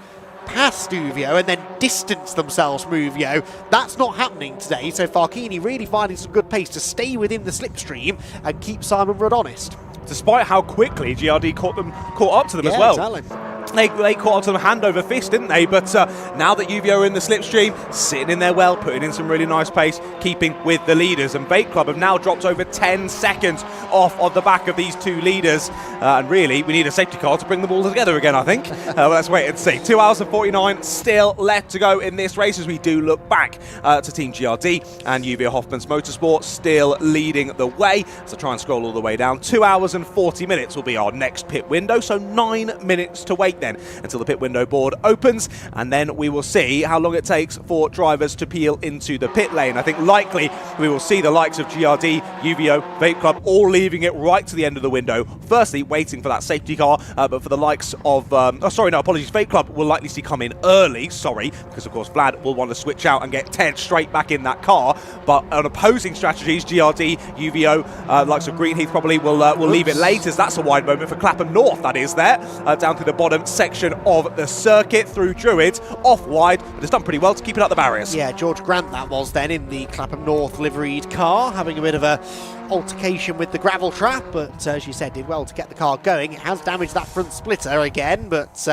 passed Uvio, and then distanced themselves from Uvio. That's not happening today, so Farkini really finding some good pace to stay within the slipstream and keep Simon Rudd honest. Despite how quickly GRD caught up to them as well. Exactly. They caught up to them hand over fist, didn't they? But now that Uvio are in the slipstream, sitting in there well, putting in some really nice pace, keeping with the leaders. And Bait Club have now dropped over 10 seconds off of the back of these 2 leaders. And really, we need a safety car to bring them all together again, I think. Well, let's wait and see. 2 hours and 49 still left to go in this race as we do look back to Team GRD and Uvio Hoffman's Motorsport still leading the way. So try and scroll all the way down. 2 hours and 40 minutes will be our next pit window, so 9 minutes to wait wait then until the pit window board opens, and then we will see how long it takes for drivers to peel into the pit lane. I think likely we will see the likes of GRD, UVO, Vape Club all leaving it right to the end of the window. Firstly, waiting for that safety car, but for the likes of, Vape Club will likely see come in early, because of course Vlad will want to switch out and get Ted straight back in that car. But on opposing strategies, GRD, UVO, likes of Greenheath probably will leave it late, as that's a wide moment for Clapham North, that is there, down to the bottom section of the circuit through Druids, off wide, but has done pretty well to keep it up the barriers. Yeah, George Grant that was then in the Clapham North liveried car, having a bit of a altercation with the gravel trap, but as you said, did well to get the car going. It has damaged that front splitter again, but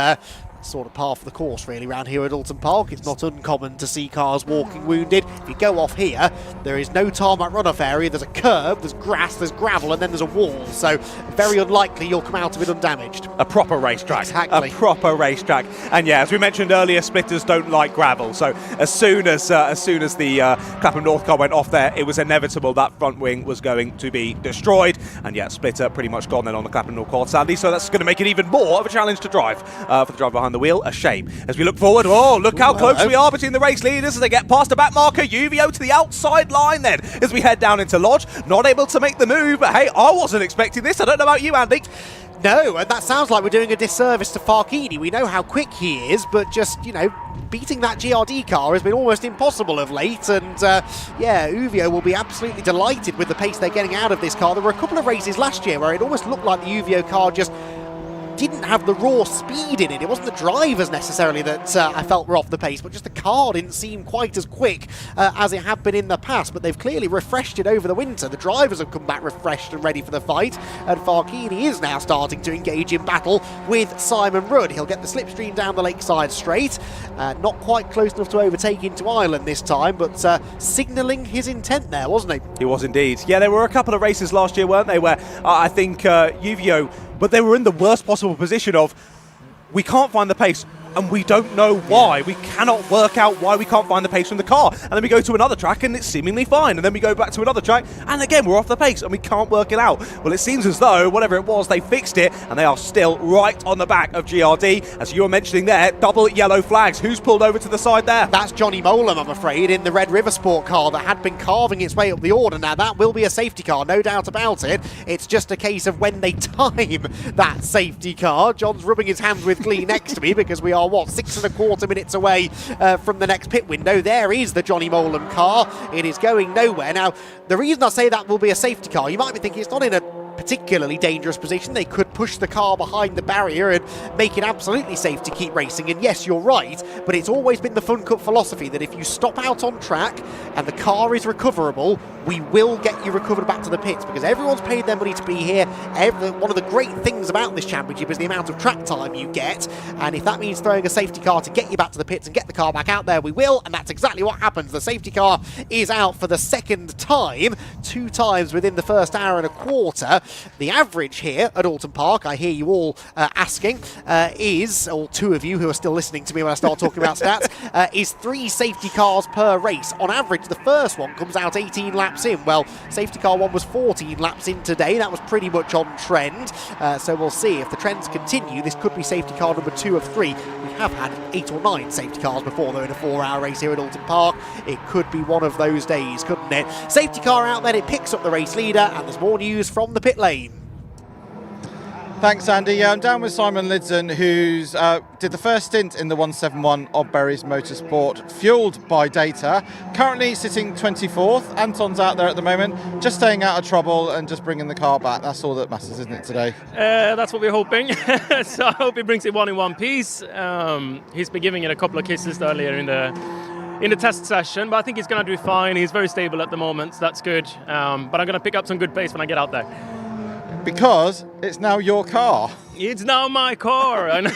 sort of par for the course really around here at Oulton Park. It's not uncommon to see cars walking wounded. If you go off here, there is no tarmac runoff area, there's a curb, there's grass, there's gravel, and then there's a wall, so very unlikely you'll come out of it undamaged. A proper racetrack. Exactly. A proper racetrack. And yeah, as we mentioned earlier, splitters don't like gravel, so as soon as the Clapham North car went off there, it was inevitable that front wing was going to be destroyed, and yeah, splitter pretty much gone then on the Clapham North car, sadly, so that's going to make it even more of a challenge to drive for the driver behind the wheel. A shame. As we look forward, look how close we are between the race leaders as they get past the back marker. UVO to the outside line then as we head down into Lodge. Not able to make the move, but hey, I wasn't expecting this. I don't know about you, Andy. No, and that sounds like we're doing a disservice to Farkini. We know how quick he is, but just, beating that GRD car has been almost impossible of late, and UVO will be absolutely delighted with the pace they're getting out of this car. There were a couple of races last year where it almost looked like the UVO car just didn't have the raw speed in it. It wasn't the drivers necessarily that I felt were off the pace, but just the car didn't seem quite as quick as it had been in the past. But they've clearly refreshed it over the winter. The drivers have come back refreshed and ready for the fight, and Farkini is now starting to engage in battle with Simon Rudd. He'll get the slipstream down the Lakeside Straight, not quite close enough to overtake into Ireland this time, but signalling his intent there, wasn't he? He was indeed. Yeah, there were a couple of races last year, weren't they, where I think UVO, but they were in the worst possible position of, we can't find the pace and we don't know why. We cannot work out why we can't find the pace from the car. And then we go to another track and it's seemingly fine. And then we go back to another track and again we're off the pace and we can't work it out. Well, it seems as though whatever it was, they fixed it and they are still right on the back of GRD. As you were mentioning there, double yellow flags. Who's pulled over to the side there? That's Johnny Molam, I'm afraid, in the Red River Sport car that had been carving its way up the order. Now that will be a safety car, no doubt about it. It's just a case of when they time that safety car. John's rubbing his hands with glee next to me because we are, 6.25 minutes away from the next pit window. There is the Johnny Molam car. It is going nowhere. Now, the reason I say that will be a safety car, you might be thinking it's not in a particularly dangerous position. They could push the car behind the barrier and make it absolutely safe to keep racing. And yes, you're right, but it's always been the Fun Cup philosophy that if you stop out on track and the car is recoverable, we will get you recovered back to the pits, because everyone's paid their money to be here. One of the great things about this championship is the amount of track time you get, and if that means throwing a safety car to get you back to the pits and get the car back out there, we will, and that's exactly what happens. The safety car is out for the second time, 2 times within the first hour and a quarter. The average here at Oulton Park, I hear you all asking, is, or 2 of you who are still listening to me when I start talking about stats, is 3 safety cars per race. On average, the first one comes out 18 laps in. Well, safety car 1 was 14 laps in today. That was pretty much on trend. So we'll see if the trends continue. This could be safety car number 2 of 3. We have had 8 or 9 safety cars before, though, in a 4-hour race here at Oulton Park. It could be one of those days, couldn't it? Safety car out then, it picks up the race leader, and there's more news from the pit lane. Thanks, Andy. I'm down with Simon Lidson, who's did the first stint in the 171 of Berries Motorsport, fuelled by data. Currently sitting 24th. Anton's out there at the moment, just staying out of trouble and just bringing the car back. That's all that matters, isn't it, today? That's what we're hoping. So I hope he brings it in one piece. He's been giving it a couple of kisses earlier in the test session, but I think he's going to do fine. He's very stable at the moment, so that's good. But I'm going to pick up some good pace when I get out there. Because it's now your car. It's now my car, and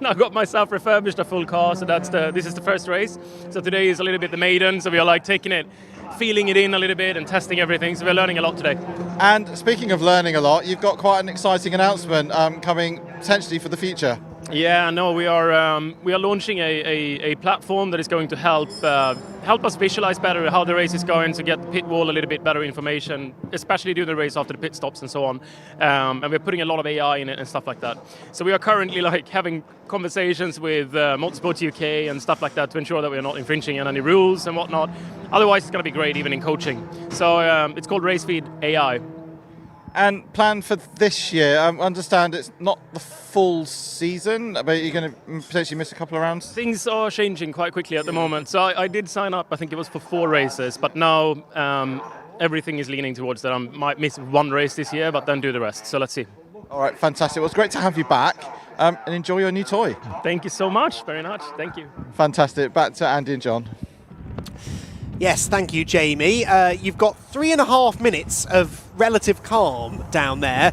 I got myself refurbished a full car. So this is the first race. So today is a little bit the maiden. So we are like taking it, feeling it in a little bit, and testing everything. So we're learning a lot today. And speaking of learning a lot, you've got quite an exciting announcement coming potentially for the future. Yeah, no, we are launching a platform that is going to help us visualize better how the race is going, to get the pit wall a little bit better information, especially during the race after the pit stops and so on. And we're putting a lot of AI in it and stuff like that. So we are currently having conversations with Motorsport UK and stuff like that to ensure that we are not infringing on any rules and whatnot. Otherwise, it's going to be great even in coaching. So it's called RaceFeed AI. And plan for this year, I understand it's not the full season, but you're going to potentially miss a couple of rounds? Things are changing quite quickly at the moment. So I did sign up, I think it was for 4 races, but now everything is leaning towards that I might miss 1 race this year, but then do the rest. So let's see. All right, fantastic. Well, it's great to have you back, and enjoy your new toy. Thank you so much, very much. Thank you. Fantastic. Back to Andy and John. Yes, thank you, Jamie. You've got 3.5 minutes of relative calm down there.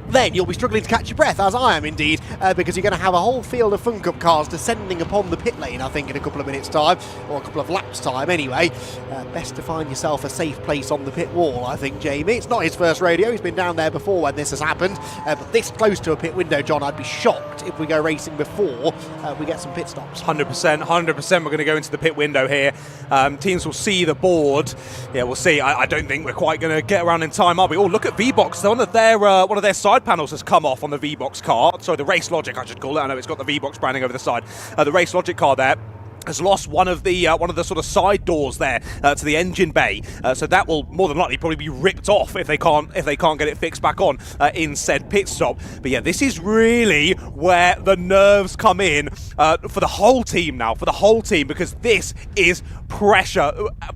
Then you'll be struggling to catch your breath, as I am indeed, because you're going to have a whole field of Fun Cup cars descending upon the pit lane, I think, in a couple of minutes' time, or a couple of laps' time anyway. Best to find yourself a safe place on the pit wall, I think, Jamie. It's not his first rodeo, he's been down there before when this has happened, but this close to a pit window, John, I'd be shocked if we go racing before we get some pit stops. 100%, we're going to go into the pit window here. Teams will see the board. Yeah, we'll see. I don't think we're quite going to get around in time, are we? Oh, look at V-Box. One of their side panels has come off on the V-Box car. Sorry, the Race Logic, I should call it. I know it's got the V-Box branding over the side. The Race Logic car there has lost one of the sort of side doors there to the engine bay, so that will more than likely probably be ripped off if they can't get it fixed back on in said pit stop. But yeah, this is really where the nerves come in for the whole team now, because this is pressure,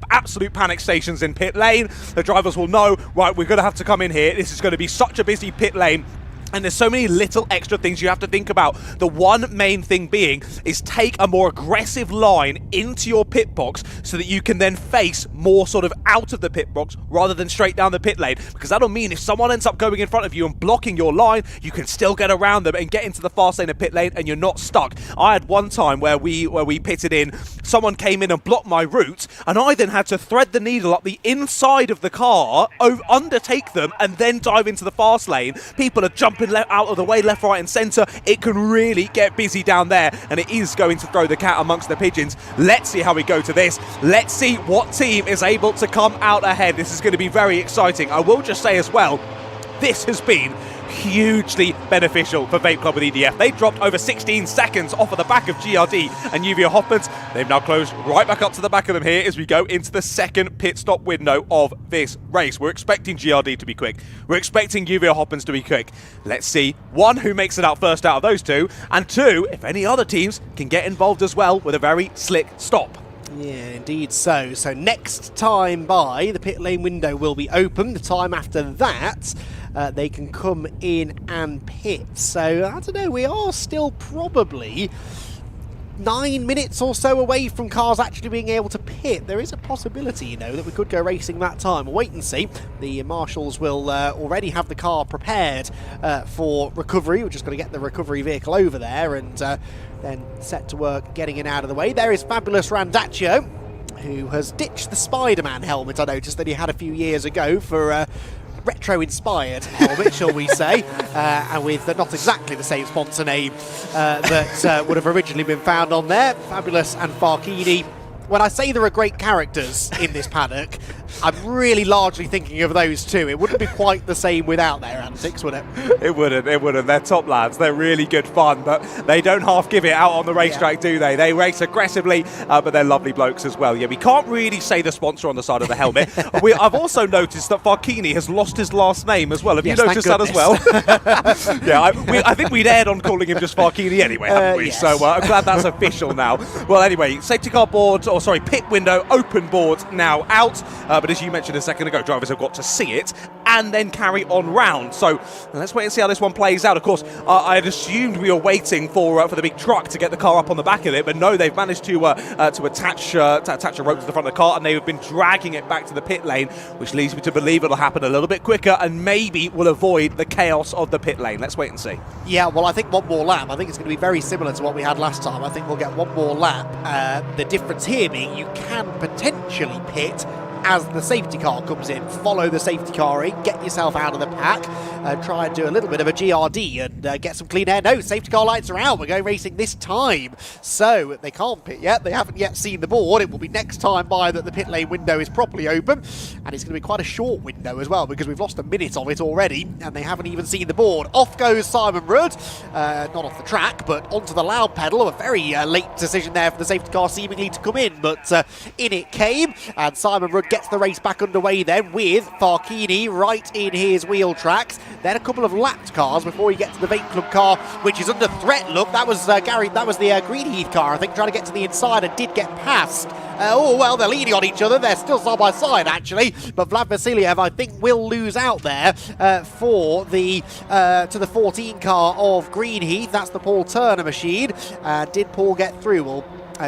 absolute panic stations in pit lane. The drivers will know, right, we're going to have to come in here. This is going to be such a busy pit lane. And there's so many little extra things you have to think about. The one main thing being is take a more aggressive line into your pit box so that you can then face more sort of out of the pit box rather than straight down the pit lane. Because that'll mean if someone ends up going in front of you and blocking your line, you can still get around them and get into the fast lane of pit lane and you're not stuck. I had one time where we pitted in, someone came in and blocked my route, and I then had to thread the needle up the inside of the car, undertake them, and then dive into the fast lane. People are jumping out of the way, left, right and centre. It can really get busy down there, and it is going to throw the cat amongst the pigeons. Let's see how we go to this. Let's see what team is able to come out ahead. This is going to be very exciting. I will just say as well, this has been hugely beneficial for Vape Club with EDF. They dropped over 16 seconds off of the back of GRD and Uvia Hoffmans. They've now closed right back up to the back of them here as we go into the second pit stop window of this race. We're expecting GRD to be quick. We're expecting Uvia Hoffmans to be quick. Let's see, 1, who makes it out first out of those 2, and 2, if any other teams can get involved as well with a very slick stop. Yeah, indeed so. So next time by, the pit lane window will be open. The time after that, they can come in and pit. So, I don't know, we are still probably 9 minutes or so away from cars actually being able to pit. There is a possibility, you know, that we could go racing that time. We'll wait and see. The marshals will already have the car prepared for recovery. We're just going to get the recovery vehicle over there and then set to work getting it out of the way. There is Fabulous Randaccio, who has ditched the Spider-Man helmet, I noticed, that he had a few years ago for retro-inspired helmet, shall we say, and with not exactly the same sponsor name that would have originally been found on there. Fabulous and Farkini. When I say there are great characters in this paddock, I'm really largely thinking of those two. It wouldn't be quite the same without their antics, would it? It wouldn't. They're top lads. They're really good fun, but they don't half give it out on the racetrack, do they? They race aggressively, but they're lovely blokes as well. Yeah, we can't really say the sponsor on the side of the helmet. I've also noticed that Farkini has lost his last name as well. Have you noticed that as well? Yeah, I think we'd aired on calling him just Farkini anyway, haven't we? Yes. So I'm glad that's official now. Well, anyway, safety car board, pit window, open board now out. But as you mentioned a second ago, drivers have got to see it and then carry on round. So let's wait and see how this one plays out. Of course, I had assumed we were waiting for the big truck to get the car up on the back of it, but no, they've managed to attach a rope to the front of the car, and they've been dragging it back to the pit lane, which leads me to believe it'll happen a little bit quicker and maybe will avoid the chaos of the pit lane. Let's wait and see. Yeah, well, I think one more lap. I think it's going to be very similar to what we had last time. I think we'll get one more lap. The difference here being you can potentially pit as the safety car comes in. Follow the safety car in, get yourself out of the pack, try and do a little bit of a GRD and get some clean air. No, safety car lights are out. We're going racing this time. So they can't pit yet. They haven't yet seen the board. It will be next time by that the pit lane window is properly open. And it's going to be quite a short window as well because we've lost a minute of it already and they haven't even seen the board. Off goes Simon Rudd, not off the track, but onto the loud pedal. A very late decision there for the safety car seemingly to come in, but in it came, and Simon Rudd gets the race back underway then with Farkini right in his wheel tracks. Then a couple of lapped cars before he gets to the Vape Club car, which is under threat. Look, that was Gary, that was the Greenheath car, I think, trying to get to the inside and did get past. Oh, well, they're leaning on each other. They're still side by side, actually. But Vlad Vasiliev, I think, will lose out there for the to the 14 car of Greenheath. That's the Paul Turner machine. Did Paul get through? Well,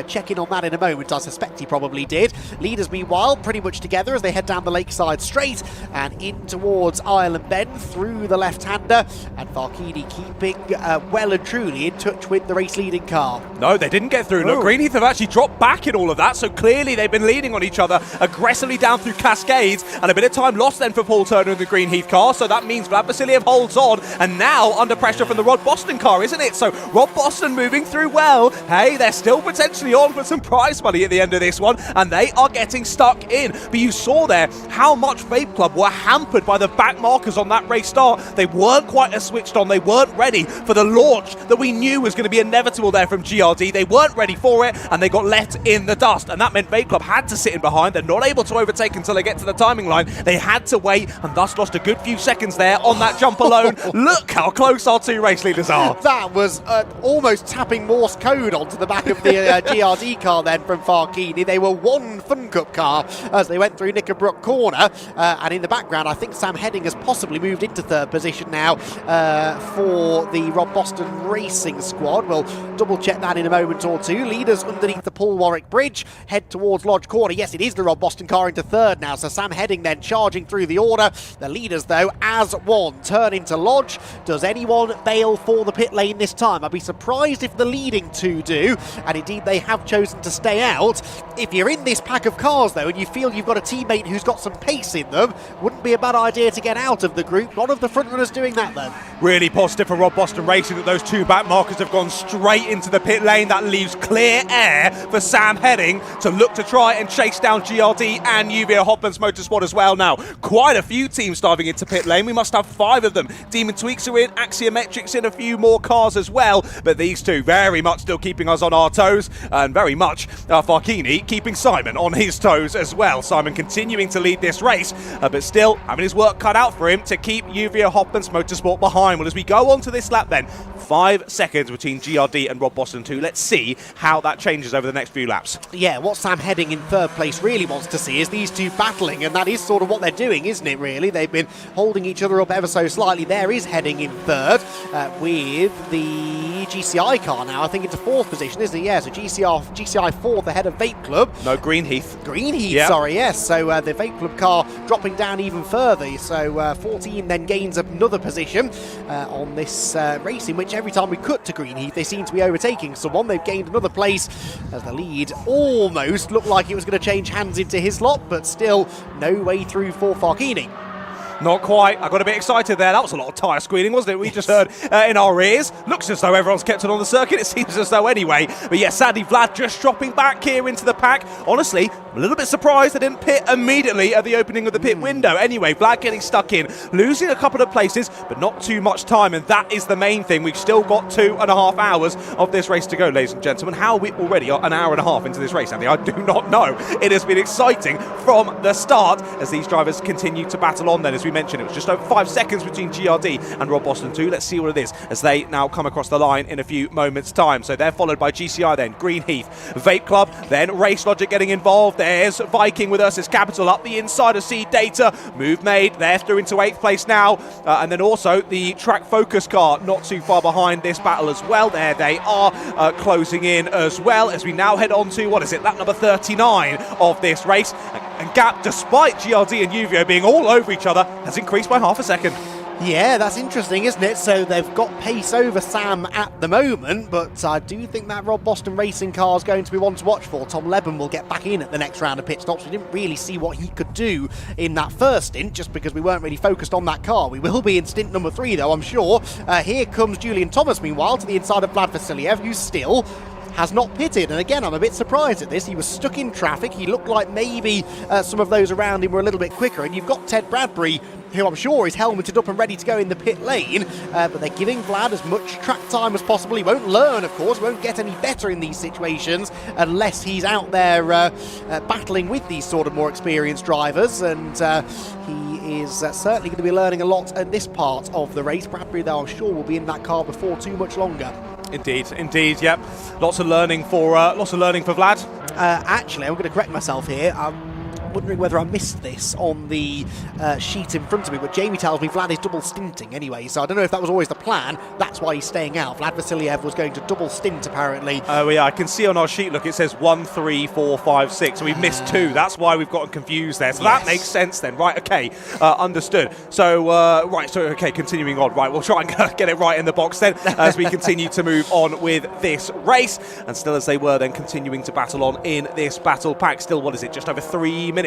check in on that in a moment. I suspect he probably did. Leaders, meanwhile, pretty much together as they head down the Lakeside Straight and in towards Ireland Bend through the left-hander, and Farkini keeping well and truly in touch with the race-leading car. No, they didn't get through. Look, Greenheath have actually dropped back in all of that, so clearly they've been leaning on each other aggressively down through Cascades, and a bit of time lost then for Paul Turner in the Greenheath car, so that means Vlad Vasiliev holds on, and now under pressure from the Rod Boston car, isn't it? So Rod Boston moving through well. Hey, they're still potentially on for some prize money at the end of this one, and they are getting stuck in. But you saw there how much Vape Club were hampered by the back markers on that race start. They weren't quite as switched on. They weren't ready for the launch that we knew was going to be inevitable there from GRD. They weren't ready for it, and they got left in the dust, and that meant Vape Club had to sit in behind. They're not able to overtake until they get to the timing line. They had to wait, and thus lost a good few seconds there on that jump alone. Look how close our two race leaders are. That was almost tapping Morse code onto the back of the GRD car then from Farkini. They were one Fun Cup car as they went through Knickerbrook Corner, and in the background I think Sam Heading has possibly moved into third position now for the Rob Boston Racing squad. We'll double check that in a moment or two. Leaders underneath the Paul Warwick Bridge head towards Lodge Corner. Yes, it is the Rob Boston car into third now, so Sam Heading then charging through the order. The leaders though as one turn into Lodge. Does anyone bail for the pit lane this time? I'd be surprised if the leading two do, and indeed they have chosen to stay out. If you're in this pack of cars though and you feel you've got a teammate who's got some pace in them, wouldn't be a bad idea to get out of the group. None of the front runners doing that though. Really positive for Rob Boston Racing that those two back markers have gone straight into the pit lane. That leaves clear air for Sam Heading to look to try and chase down GRD and UVA Hopman's Motorsport as well now. Quite a few teams diving into pit lane. We must have 5 of them. Demon Tweaks are in, Axiometrics in, a few more cars as well, but these two very much still keeping us on our toes, and very much Farkini keeping Simon on his toes as well. Simon continuing to lead this race, but still having his work cut out for him to keep UVA Hopman's Motorsport behind. Well, as we go on to this lap then, 5 seconds between GRD and Rob Boston 2. Let's see how that changes over the next few laps. Yeah, what Sam Heading in third place really wants to see is these two battling, and that is sort of what they're doing, isn't it, really? They've been holding each other up ever so slightly. There is Heading in third with the GCI car now, I think, into fourth position, isn't it? Yeah, so GCI fourth ahead of Vape Club. No, Greenheath. Yep. Sorry, yes. So the Vape Club car dropping down even further. So 14 then gains another position on this race, in which every time we cut to Greenheath, they seem to be overtaking someone. They've gained another place as the lead almost looked like it was going to change hands into his lot, but still no way through for Farkini. Not quite. I got a bit excited there. That was a lot of tyre squealing, wasn't it? We just heard in our ears. Looks as though everyone's kept it on the circuit. It seems as though anyway. But yeah, sadly, Vlad just dropping back here into the pack. Honestly, I'm a little bit surprised they didn't pit immediately at the opening of the pit window. Anyway, Vlad getting stuck in, losing a couple of places, but not too much time. And that is the main thing. We've still got 2.5 hours of this race to go, ladies and gentlemen. How are we already an hour and a half into this race, Andy? I do not know. It has been exciting from the start as these drivers continue to battle on then. As we mentioned, it was just over 5 seconds between GRD and Rob Boston 2. Let's see what it is as they now come across the line in a few moments' time. So they're followed by GCI then, Greenheath, Vape Club, then Race Logic getting involved. There's Viking with Ursus Capital up the inside of Seed Data. Move made. They're through into 8th place now. And then also the Track Focus car not too far behind this battle as well. There they are closing in as well as we now head on to, lap number 39 of this race. And gap, despite GRD and UVO being all over each other, has increased by half a second. Yeah, that's interesting, isn't it? So they've got pace over Sam at the moment, but I do think that Rob Boston racing car is going to be one to watch for. Tom Leben will get back in at the next round of pit stops. We didn't really see what he could do in that first stint, just because we weren't really focused on that car. We will be in stint number 3, though, I'm sure. Here comes Julian Thomas, meanwhile, to the inside of Vlad Vasiliev, who's still has not pitted, and again I'm a bit surprised at this. He was stuck in traffic. He looked like maybe some of those around him were a little bit quicker, and you've got Ted Bradbury, who I'm sure is helmeted up and ready to go in the pit lane, but they're giving Vlad as much track time as possible. He won't learn, of course, he won't get any better in these situations unless he's out there battling with these sort of more experienced drivers, and he is certainly going to be learning a lot at this part of the race. Bradbury, though, I'm sure will be in that car before too much longer. Indeed, yep. Lots of learning for Vlad. Actually, I'm going to correct myself here. I'm wondering whether I missed this on the sheet in front of me, but Jamie tells me Vlad is double stinting anyway, so I don't know if that was always the plan. That's why he's staying out. Vlad Vasiliev was going to double stint, apparently. Oh, yeah, I can see on our sheet, look, it says 1, 3, 4, 5, 6, so we've missed 2. That's why we've gotten confused there. So that makes sense then. Right, okay, understood. So, okay, continuing on. Right, we'll try and get it right in the box then as we continue to move on with this race. And still as they were then continuing to battle on in this battle pack. Still, what is it, just over 3 minutes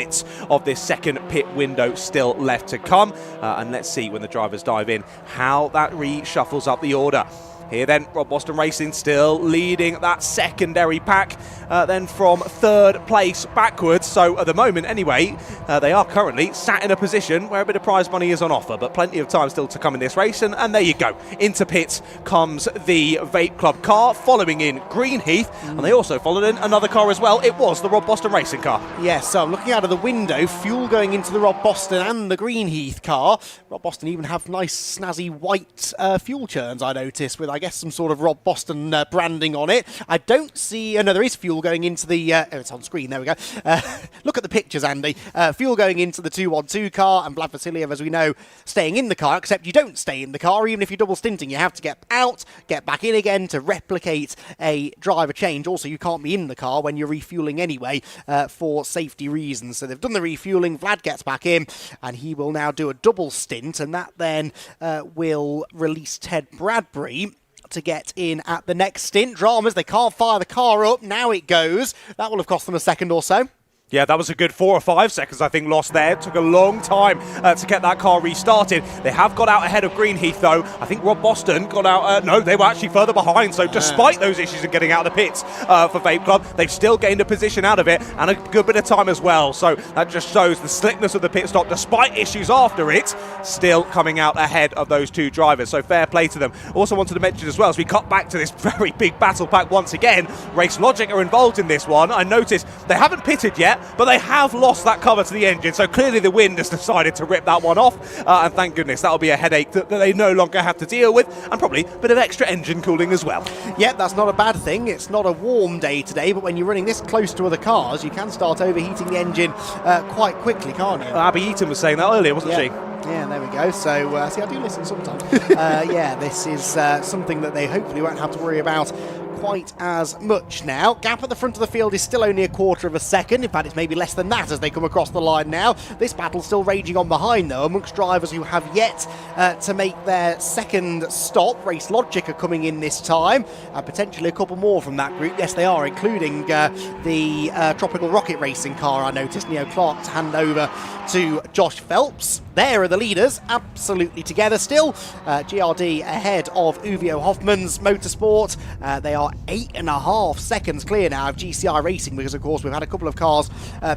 of this second pit window still left to come, and let's see when the drivers dive in how that reshuffles up the order. Here then, Rob Boston Racing still leading that secondary pack, then from 3rd place backwards. So at the moment anyway, they are currently sat in a position where a bit of prize money is on offer, but plenty of time still to come in this race, and there you go. Into pits comes the Vape Club car, following in Greenheath, and they also followed in another car as well. It was the Rob Boston Racing car. Yes, so I'm looking out of the window, fuel going into the Rob Boston and the Greenheath car. Rob Boston even have nice snazzy white fuel churns, I noticed, with I guess some sort of Rob Boston branding on it. I don't see, no, there is fuel going into the, it's on screen, there we go. Look at the pictures, Andy. Fuel going into the 212 car, and Vlad Vasiliev, as we know, staying in the car, except you don't stay in the car, even if you're double stinting. You have to get out, get back in again to replicate a driver change. Also, you can't be in the car when you're refueling anyway, for safety reasons. So they've done the refueling, Vlad gets back in, and he will now do a double stint, and that then will release Ted Bradbury to get in at the next stint. Dramas, they can't fire the car up. Now it goes. That will have cost them a second or so. Yeah, that was a good 4 or 5 seconds, I think, lost there. It took a long time to get that car restarted. They have got out ahead of Greenheath, though. I think Rob Boston got out... no, they were actually further behind. So despite those issues in getting out of the pits for Vape Club, they've still gained a position out of it and a good bit of time as well. So that just shows the slickness of the pit stop, despite issues after it, still coming out ahead of those 2 drivers. So fair play to them. Also wanted to mention as well, as we cut back to this very big battle pack once again, Race Logic are involved in this one. I noticed they haven't pitted yet, but they have lost that cover to the engine, so clearly the wind has decided to rip that one off, and thank goodness that'll be a headache that they no longer have to deal with, and probably a bit of extra engine cooling as well. Yep, that's not a bad thing. It's not a warm day today, but when you're running this close to other cars, you can start overheating the engine quite quickly, can't you? Abby Eaton was saying that earlier, wasn't she? Yeah, there we go. So, see, I do listen sometimes. Yeah, this is something that they hopefully won't have to worry about quite as much now. Gap at the front of the field is still only a quarter of a second. In fact, it's maybe less than that as they come across the line now. This battle's still raging on behind, though, amongst drivers who have yet to make their second stop. Race Logic are coming in this time, potentially a couple more from that group. Yes, they are, including the Tropical Rocket Racing car, I noticed. Neo Clark to hand over to Josh Phelps. There are the leaders, absolutely together still. GRD ahead of Uvio Hoffman's Motorsport. They are 8.5 seconds clear now of GCI Racing, because of course we've had a couple of cars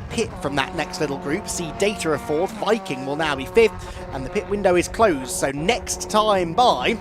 pit from that next little group. See Data are 4th, Viking will now be 5th, and the pit window is closed. So next time by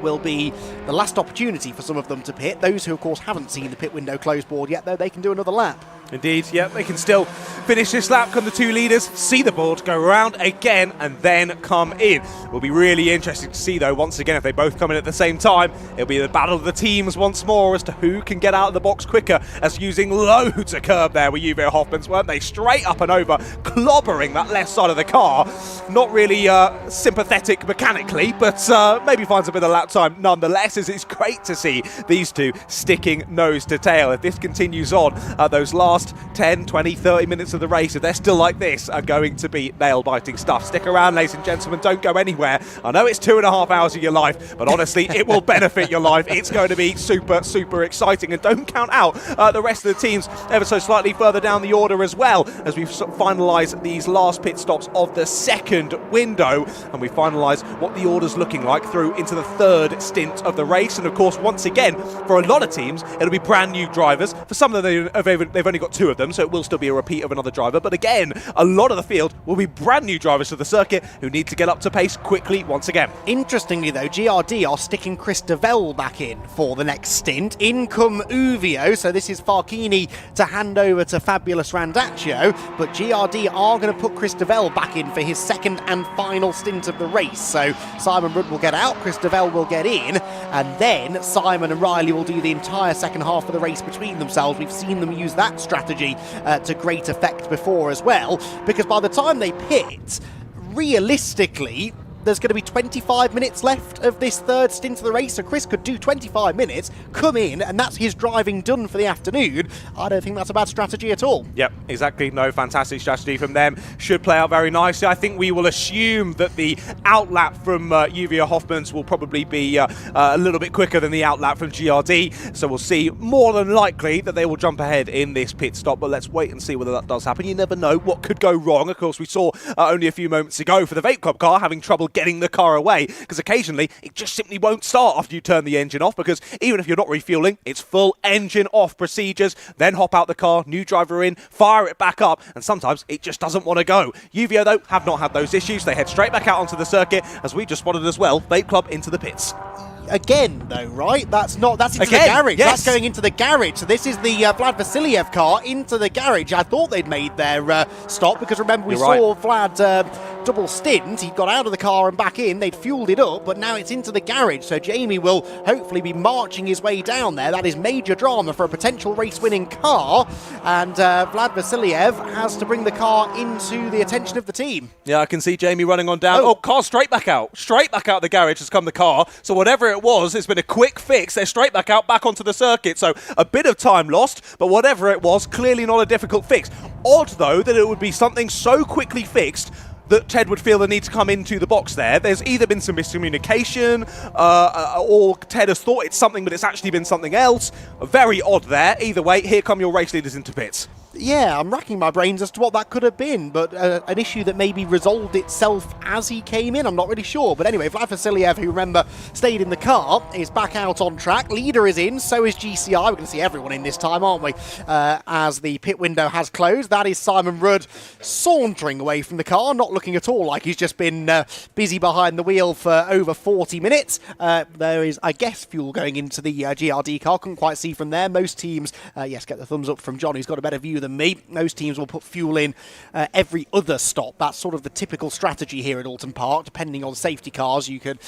will be the last opportunity for some of them to pit. Those who of course haven't seen the pit window close board yet, though, they can do another lap. Indeed, yeah, they can still finish this lap. Come the 2 leaders, see the board, go around again, and then come in. Will be really interesting to see, though, once again, if they both come in at the same time. It'll be the battle of the teams once more as to who can get out of the box quicker, as using loads of curb there with Uvio Hoffman's, weren't they? Straight up and over, clobbering that left side of the car. Not really sympathetic mechanically, but maybe finds a bit of lap time nonetheless, as it's great to see these two sticking nose to tail. If this continues on, those last last 10, 20, 30 minutes of the race, if they're still like this, are going to be nail-biting stuff. Stick around, ladies and gentlemen. Don't go anywhere. I know it's 2.5 hours of your life, but honestly, it will benefit your life. It's going to be super, super exciting. And don't count out the rest of the teams ever so slightly further down the order as well, as we've finalised these last pit stops of the second window, and we finalise what the order's looking like through into the third stint of the race. And of course, once again, for a lot of teams, it'll be brand new drivers. For some of them, they've only got 2 of them, so it will still be a repeat of another driver. But again, a lot of the field will be brand new drivers to the circuit who need to get up to pace quickly once again. Interestingly though, GRD are sticking Chris Devell back in for the next stint. In come Uvio, so this is Farchini to hand over to Fabulous Randaccio, but GRD are going to put Chris Devell back in for his second and final stint of the race. So Simon Rudd will get out, Chris Devell will get in, and then Simon and Riley will do the entire second half of the race between themselves. We've seen them use that strategy to great effect before as well, because by the time they pit, realistically, there's going to be 25 minutes left of this third stint of the race, so Chris could do 25 minutes, come in, and that's his driving done for the afternoon. I don't think that's a bad strategy at all. Yep, exactly. No, fantastic strategy from them. Should play out very nicely. I think we will assume that the outlap from Uvio Hoffmans will probably be a little bit quicker than the outlap from GRD, so we'll see more than likely that they will jump ahead in this pit stop, but let's wait and see whether that does happen. You never know what could go wrong. Of course, we saw only a few moments ago for the Vape Club car having trouble getting the car away, because occasionally it just simply won't start after you turn the engine off, because even if you're not refueling, it's full engine off procedures, then hop out the car, new driver in, fire it back up, and sometimes it just doesn't want to go. Uvio though have not had those issues. They head straight back out onto the circuit, as we just spotted as well, Vape Club into the pits. Again, though, right? That's into the garage. Yes. That's going into the garage. So this is the Vlad Vasiliev car into the garage. I thought they'd made their stop, because remember we saw Vlad double stint. He got out of the car and back in. They'd fueled it up, but now it's into the garage. So Jamie will hopefully be marching his way down there. That is major drama for a potential race-winning car. And Vlad Vasiliev has to bring the car into the attention of the team. Yeah, I can see Jamie running on down. Oh, car straight back out. Straight back out of the garage has come the car. So whatever it was, it's been a quick fix. They're straight back out, back onto the circuit. So a bit of time lost, but whatever it was, clearly not a difficult fix. Odd, though, that it would be something so quickly fixed that Ted would feel the need to come into the box there. There's either been some miscommunication or Ted has thought it's something, but it's actually been something else. Very odd there. Either way, here come your race leaders into pits. Yeah, I'm racking my brains as to what that could have been, but an issue that maybe resolved itself as he came in, I'm not really sure. But anyway, Vlad Vasiliev, who remember stayed in the car, is back out on track. Leader is in, so is GCI. We're going to see everyone in this time, aren't we? As the pit window has closed. That is Simon Rudd sauntering away from the car, not looking at all like he's just been busy behind the wheel for over 40 minutes. There is, I guess, fuel going into the GRD car. Couldn't quite see from there. Most teams, yes, get the thumbs up from John, who's got a better view than me. Most teams will put fuel in every other stop. That's sort of the typical strategy here at Oulton Park. Depending on safety cars, you could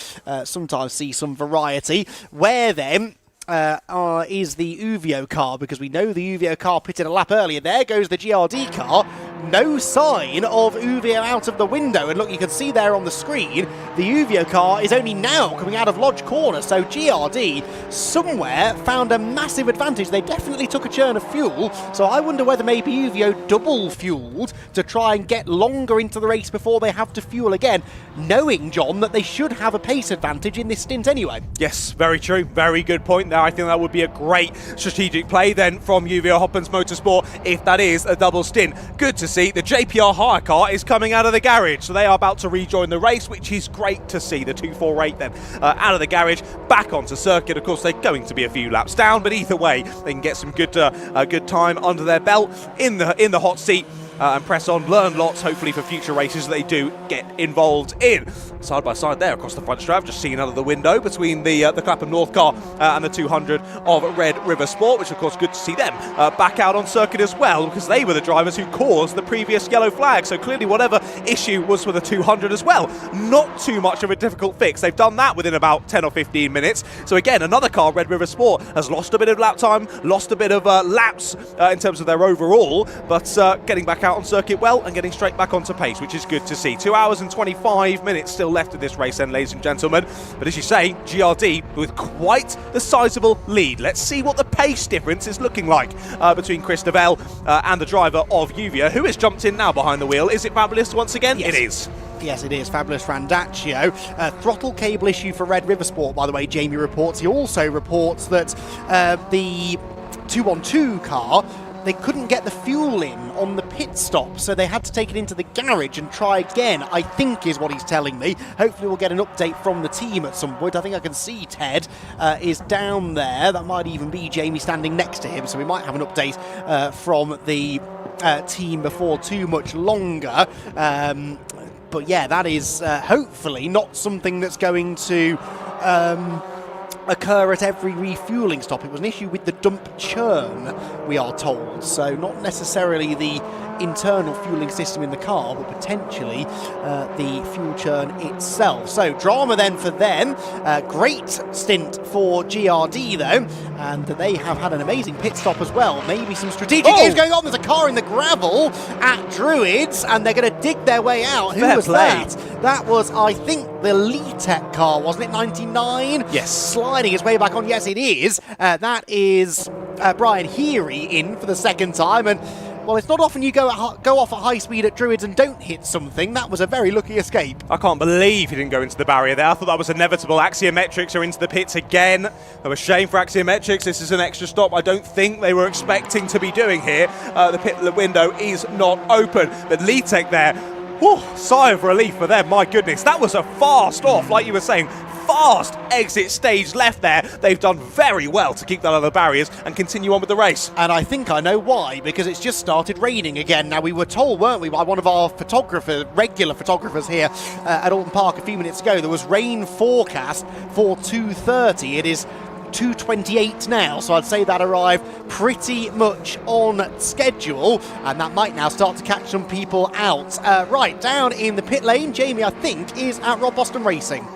sometimes see some variety. Where then is the Uvio car, because we know the Uvio car pitted a lap earlier. There goes the GRD car. No sign of Uvio out of the window, and look, you can see there on the screen the Uvio car is only now coming out of Lodge Corner, so GRD somewhere found a massive advantage. They definitely took a churn of fuel, so I wonder whether maybe Uvio double fueled to try and get longer into the race before they have to fuel again, knowing, John, that they should have a pace advantage in this stint anyway. Yes, very true. Very good point there. I think that would be a great strategic play then from Uvio Hoffmans Motorsport if that is a double stint. Good to see. The JPR hire car is coming out of the garage, so they are about to rejoin the race, which is great to see. The 248 then out of the garage, back onto circuit. Of course, they're going to be a few laps down, but either way, they can get some good time under their belt in the hot seat. And press on, learn lots, hopefully for future races that they do get involved in. Side by side there across the front strap, just seen out of the window between the Clapham North car and the 200 of Red River Sport, which of course good to see them back out on circuit as well, because they were the drivers who caused the previous yellow flag. So clearly whatever issue was with the 200 as well, not too much of a difficult fix. They've done that within about 10 or 15 minutes. So again, another car, Red River Sport, has lost a bit of lap time, lost a bit of laps in terms of their overall, but getting back out out on circuit well and getting straight back onto pace, which is good to see. 2 hours and 25 minutes still left of this race then, ladies and gentlemen. But as you say, GRD with quite the sizable lead. Let's see what the pace difference is looking like between Chris Devell and the driver of Uvia, who has jumped in now behind the wheel. Is it Fabulous once again? Yes. It is. Yes, it is. Fabulous Randaccio. Throttle cable issue for Red River Sport, by the way, Jamie reports. He also reports that the 212 car, they couldn't get the fuel in on the pit stop, so they had to take it into the garage and try again, I think is what he's telling me. Hopefully we'll get an update from the team at some point. I think I can see Ted is down there. That might even be Jamie standing next to him, so we might have an update from the team before too much longer. But yeah, that is hopefully not something that's going to occur at every refuelling stop. It was an issue with the dump churn, we are told, so not necessarily the internal fueling system in the car, but potentially the fuel churn itself. So drama then for them. Great stint for GRD though, and they have had an amazing pit stop as well. Maybe some strategic games going on. There's a car in the gravel at Druids, and they're going to dig their way out. Who was that? That was, I think, the Leatech car, wasn't it? 99? Yes. Sliding its way back on. Yes, it is. That is Brian Heary in for the second time, and well, it's not often you go off at high speed at Druids and don't hit something. That was a very lucky escape. I can't believe he didn't go into the barrier there. I thought that was inevitable. Axiometrics are into the pits again. A shame for Axiometrics. This is an extra stop I don't think they were expecting to be doing here. The pit window is not open. But Leatech there, whew, sigh of relief for them. My goodness, that was a fast off, like you were saying. Fast exit stage left there. They've done very well to keep that out of the barriers and continue on with the race. And I think I know why, because it's just started raining again. Now, we were told, weren't we, by one of our regular photographers here at Oulton Park a few minutes ago, there was rain forecast for 2:30. It is 2:28 now, so I'd say that arrived pretty much on schedule, and that might now start to catch some people out. Right, down in the pit lane, Jamie, I think, is at Rob Boston Racing.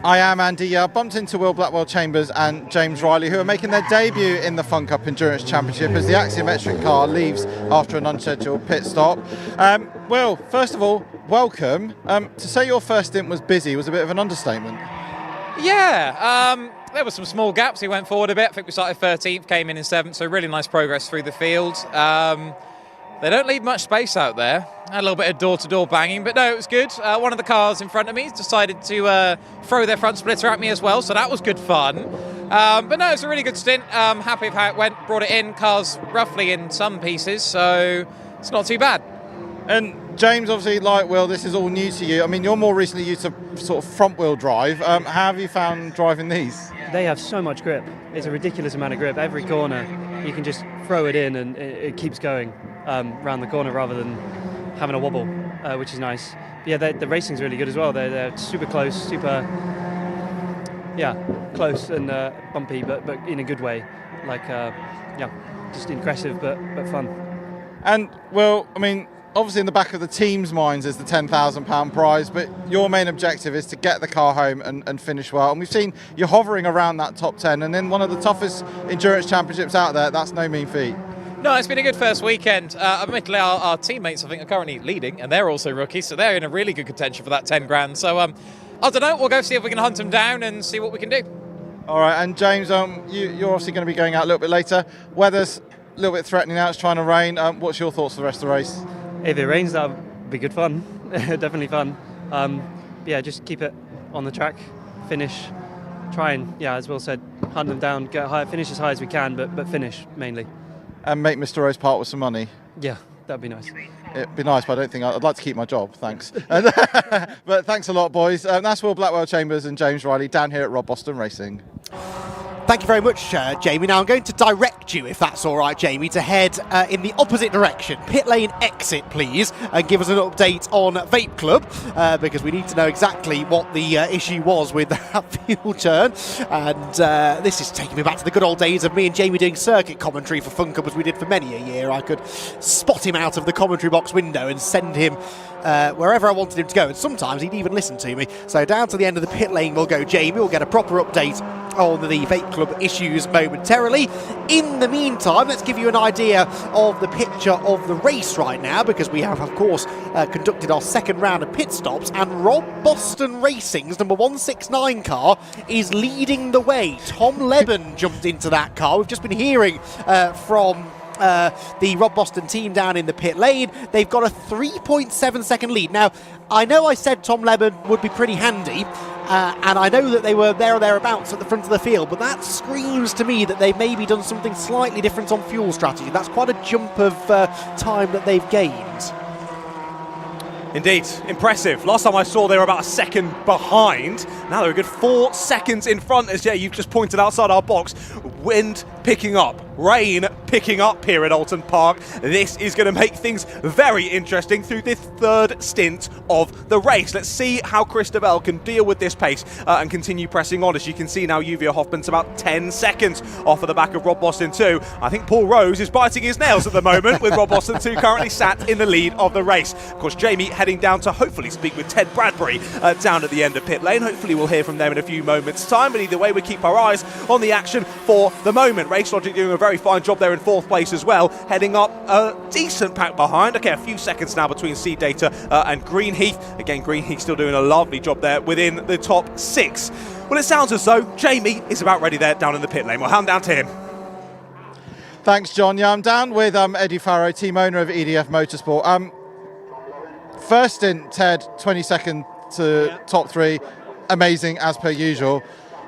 I am, Andy. I bumped into Will Blackwell Chambers and James Riley, who are making their debut in the Fun Cup Endurance Championship as the Axiometric car leaves after an unscheduled pit stop. Will, first of all, welcome. To say your first stint was busy was a bit of an understatement. Yeah, there were some small gaps. He went forward a bit. I think we started 13th, came in 7th, so really nice progress through the field. They don't leave much space out there. Had a little bit of door-to-door banging, but no, it was good. One of the cars in front of me decided to throw their front splitter at me as well, so that was good fun. But no, it's a really good stint. Happy with how it went. Brought it in, cars roughly in some pieces, so it's not too bad. And James, obviously, like Will, this is all new to you. I mean, you're more recently used to sort of front-wheel drive. How have you found driving these? They have so much grip. It's a ridiculous amount of grip. Every corner, you can just throw it in and it keeps going around the corner rather than having a wobble, which is nice. But yeah, the racing's really good as well. They're super close, close and bumpy, but in a good way. Like, just impressive, but fun. And, well, I mean, obviously in the back of the team's minds is the £10,000 prize, but your main objective is to get the car home and finish well. And we've seen you hovering around that top 10, and in one of the toughest endurance championships out there, that's no mean feat. No, it's been a good first weekend. Admittedly, our teammates, I think, are currently leading, and they're also rookies, so they're in a really good contention for that 10 grand. So, I don't know, we'll go see if we can hunt them down and see what we can do. All right, and James, you're obviously going to be going out a little bit later. Weather's a little bit threatening now, it's trying to rain. What's your thoughts for the rest of the race? If it rains, that would be good fun. Definitely fun. Just keep it on the track, finish, try and, as Will said, hunt them down, get high, finish as high as we can, but finish mainly. And make Mr. Rose part with some money. Yeah, that'd be nice. It'd be nice, but I don't think I'd like to keep my job, thanks. But thanks a lot, boys. That's Will Blackwell Chambers and James Riley down here at Rob Boston Racing. Thank you very much, Jamie. Now I'm going to direct you, if that's all right, Jamie, to head in the opposite direction. Pit lane exit, please, and give us an update on Vape Club, because we need to know exactly what the issue was with that fuel churn. And this is taking me back to the good old days of me and Jamie doing circuit commentary for Fun Cup, as we did for many a year. I could spot him out of the commentary box window and send him wherever I wanted him to go, and sometimes he'd even listen to me. So down to the end of the pit lane we'll go, Jamie. We'll get a proper update on the Vape Club issues momentarily. In the meantime, let's give you an idea of the picture of the race right now, because we have, of course, conducted our second round of pit stops, and Rob Boston Racing's number 169 car is leading the way. Tom Leben jumped into that car. We've just been hearing from the Rob Boston team down in the pit lane. They've got a 3.7 second lead. Now, I know I said Tom Leben would be pretty handy, and I know that they were there or thereabouts at the front of the field, but that screams to me that they've maybe done something slightly different on fuel strategy. That's quite a jump of time that they've gained. Indeed, impressive. Last time I saw they were about a second behind. Now they're a good 4 seconds in front, as you've just pointed outside our box. Wind picking up, rain picking up here at Oulton Park. This is going to make things very interesting through this third stint of the race. Let's see how Chris Devell can deal with this pace and continue pressing on. As you can see now, Uvia Hoffman's about 10 seconds off of the back of Rob Boston 2. I think Paul Rose is biting his nails at the moment with Rob Boston 2 currently sat in the lead of the race. Of course, Jamie heading down to hopefully speak with Ted Bradbury down at the end of pit lane. Hopefully we'll hear from them in a few moments' time, but either way we keep our eyes on the action for the moment. Race Logic doing a very fine job there in 4th place as well, heading up a decent pack behind. Okay, a few seconds now between Seed Data and Greenheath. Again, Greenheath still doing a lovely job there within the top 6. Well, it sounds as though Jamie is about ready there down in the pit lane. We'll hand down to him. Thanks, John. Yeah, I'm down with Eddie Farrow, team owner of EDF Motorsport. First stint, Ted, 22nd to top 3. Amazing, as per usual.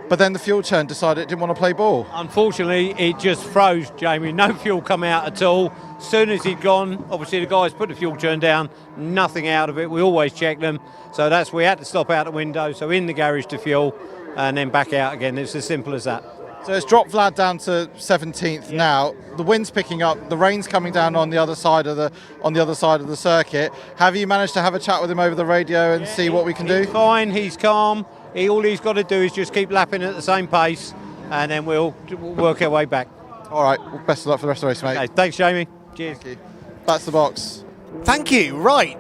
But then the fuel churn decided it didn't want to play ball. Unfortunately, it just froze, Jamie. No fuel come out at all. As soon as he'd gone, obviously the guys put the fuel churn down, nothing out of it. We always check them. So we had to stop out the window, so in the garage to fuel, and then back out again. It's as simple as that. So it's dropped Vlad down to 17th now. The wind's picking up, the rain's coming down on the other side of the circuit. Have you managed to have a chat with him over the radio and see what we can do? He's fine, he's calm. All he's got to do is just keep lapping at the same pace, and then we'll work our way back. All right, well, best of luck for the rest of the race, mate. Okay, thanks, Jamie. Cheers. Thank you. That's the box. Thank you. Right,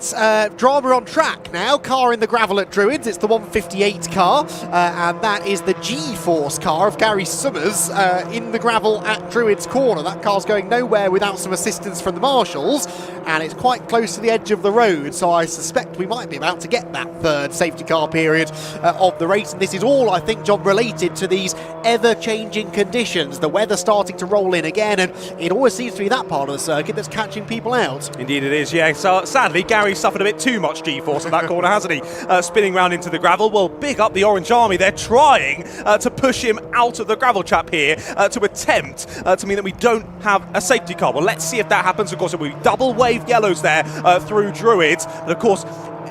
drama on track now. Car in the gravel at Druids. It's the 158 car, and that is the G-Force car of Gary Summers in the gravel at Druids Corner. That car's going nowhere without some assistance from the marshals, and it's quite close to the edge of the road, so I suspect we might be about to get that third safety car period of the race. And this is all, I think, John, related to these ever-changing conditions. The weather starting to roll in again, and it always seems to be that part of the circuit that's catching people out. Indeed it is, yeah. So sadly, Gary suffered a bit too much G-force in that corner, hasn't he? Spinning round into the gravel. Well, big up the Orange Army. They're trying to push him out of the gravel trap here to attempt to mean that we don't have a safety car. Well, let's see if that happens. Of course, it will be double wave yellows there through Druids. But of course,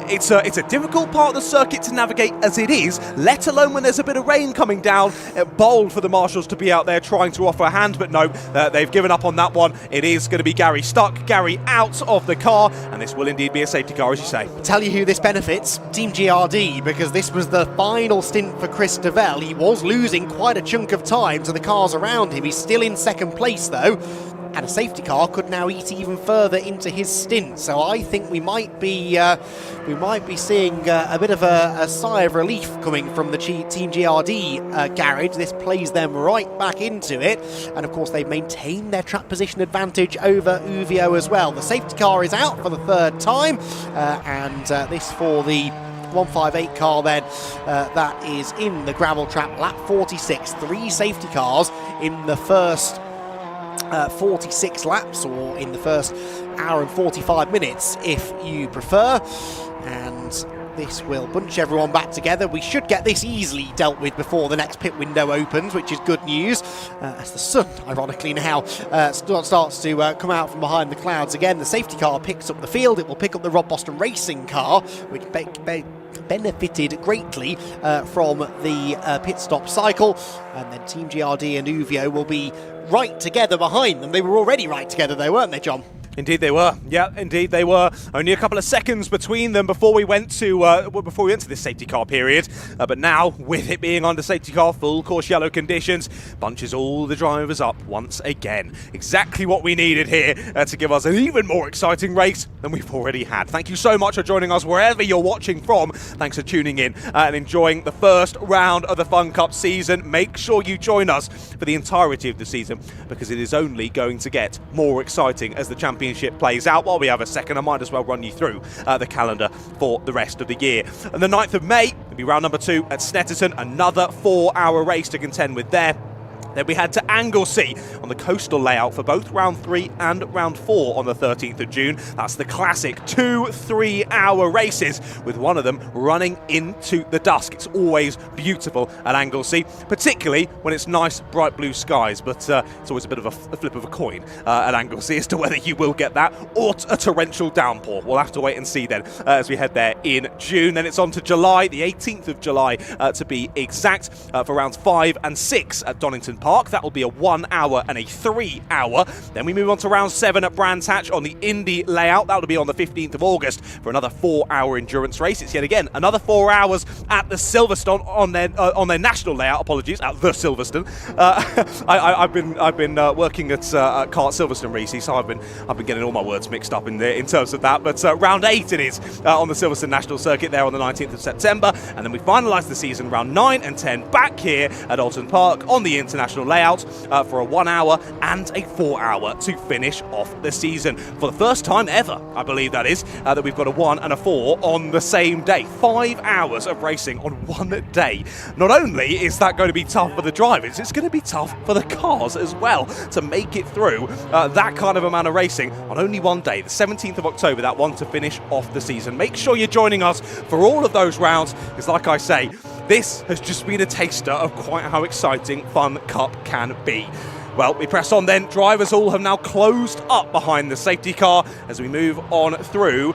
it's a difficult part of the circuit to navigate as it is, let alone when there's a bit of rain coming down. Bold for the marshals to be out there trying to offer a hand, but no, they've given up on that one. It is going to be Gary stuck, Gary out of the car, and this will indeed be a safety car, as you say. Tell you who this benefits, Team GRD, because this was the final stint for Chris Devell. He was losing quite a chunk of time to the cars around him. He's still in second place though, and a safety car could now eat even further into his stint. So I think we might be seeing a bit of a sigh of relief coming from the Team GRD garage. This plays them right back into it, and of course they've maintained their track position advantage over Uvio as well. The safety car is out for the third time, and this for the 158 car then, that is in the gravel trap, lap 46. 3 safety cars in the first 46 laps, or in the first hour and 45 minutes if you prefer, and this will bunch everyone back together. We should get this easily dealt with before the next pit window opens, which is good news, as the sun ironically now starts to come out from behind the clouds again. The safety car picks up the field. It will pick up the Rob Boston Racing car, which benefited greatly from the pit stop cycle, and then Team GRD and Uvio will be right together behind them. They were already right together though, weren't they, John? Indeed they were. Yeah, indeed they were. Only a couple of seconds between them before we went to this safety car period. But now, with it being under safety car, full course yellow conditions, bunches all the drivers up once again. Exactly what we needed here to give us an even more exciting race than we've already had. Thank you so much for joining us wherever you're watching from. Thanks for tuning in and enjoying the first round of the Fun Cup season. Make sure you join us for the entirety of the season, because it is only going to get more exciting as the championship plays out. While we have a second, I might as well run you through the calendar for the rest of the year. On the 9th of May, it'll be round number 2 at Snetterton, another 4-hour race to contend with there. Then we head to Anglesey on the coastal layout for both round 3 and round 4 on the 13th of June. That's the classic 2 3-hour races, with one of them running into the dusk. It's always beautiful at Anglesey, particularly when it's nice bright blue skies, but it's always a bit of a flip of a coin at Anglesey as to whether you will get that or a torrential downpour. We'll have to wait and see then as we head there in June. Then it's on to July, the 18th of July to be exact, for rounds 5 and 6 at Donington Park. That will be a 1 hour and a 3 hour. Then we move on to round 7 at Brands Hatch on the Indy layout. That will be on the 15th of August for another 4-hour endurance race. It's yet again another 4 hours at the Silverstone on their national layout. Apologies, at the Silverstone. I've been working at Kart Silverstone recently, so I've been getting all my words mixed up in terms of that. But round 8 it is on the Silverstone National Circuit there on the 19th of September, and then we finalise the season round 9 and 10 back here at Oulton Park on the international layout for a 1 hour and a 4 hour to finish off the season. For the first time ever, I believe that is, that we've got a 1 and a 4 on the same day. 5 hours of racing on one day. Not only is that going to be tough for the drivers, it's going to be tough for the cars as well to make it through that kind of amount of racing on only one day, the 17th of October, that one to finish off the season. Make sure you're joining us for all of those rounds, because like I say, this has just been a taster of quite how exciting Fun Cup can be. Well, we press on then. Drivers all have now closed up behind the safety car as we move on through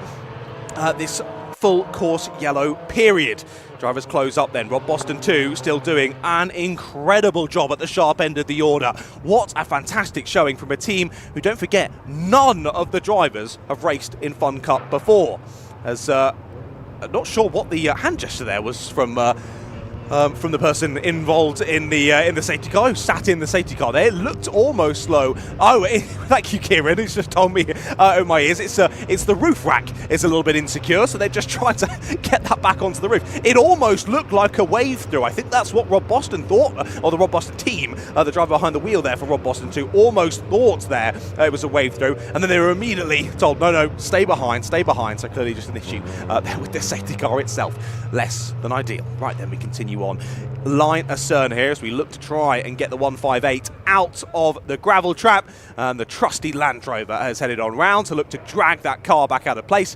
this full course yellow period. Drivers close up then. Rob Boston too, still doing an incredible job at the sharp end of the order. What a fantastic showing from a team who, don't forget, none of the drivers have raced in Fun Cup before. As not sure what the hand gesture there was from the person involved in the safety car, who sat in the safety car there. It looked almost slow. Oh, thank you, Kieran, who's just told me in my ears. It's the roof rack is a little bit insecure, so they're just trying to get that back onto the roof. It almost looked like a wave through. I think that's what Rob Boston thought, or the Rob Boston team, the driver behind the wheel there for Rob Boston too, almost thought there it was a wave through, and then they were immediately told, no, stay behind. So clearly just an issue there with the safety car itself. Less than ideal. Right, then we continue on. Line Acern here as we look to try and get the 158 out of the gravel trap, and the trusty Land Rover has headed on round to look to drag that car back out of place.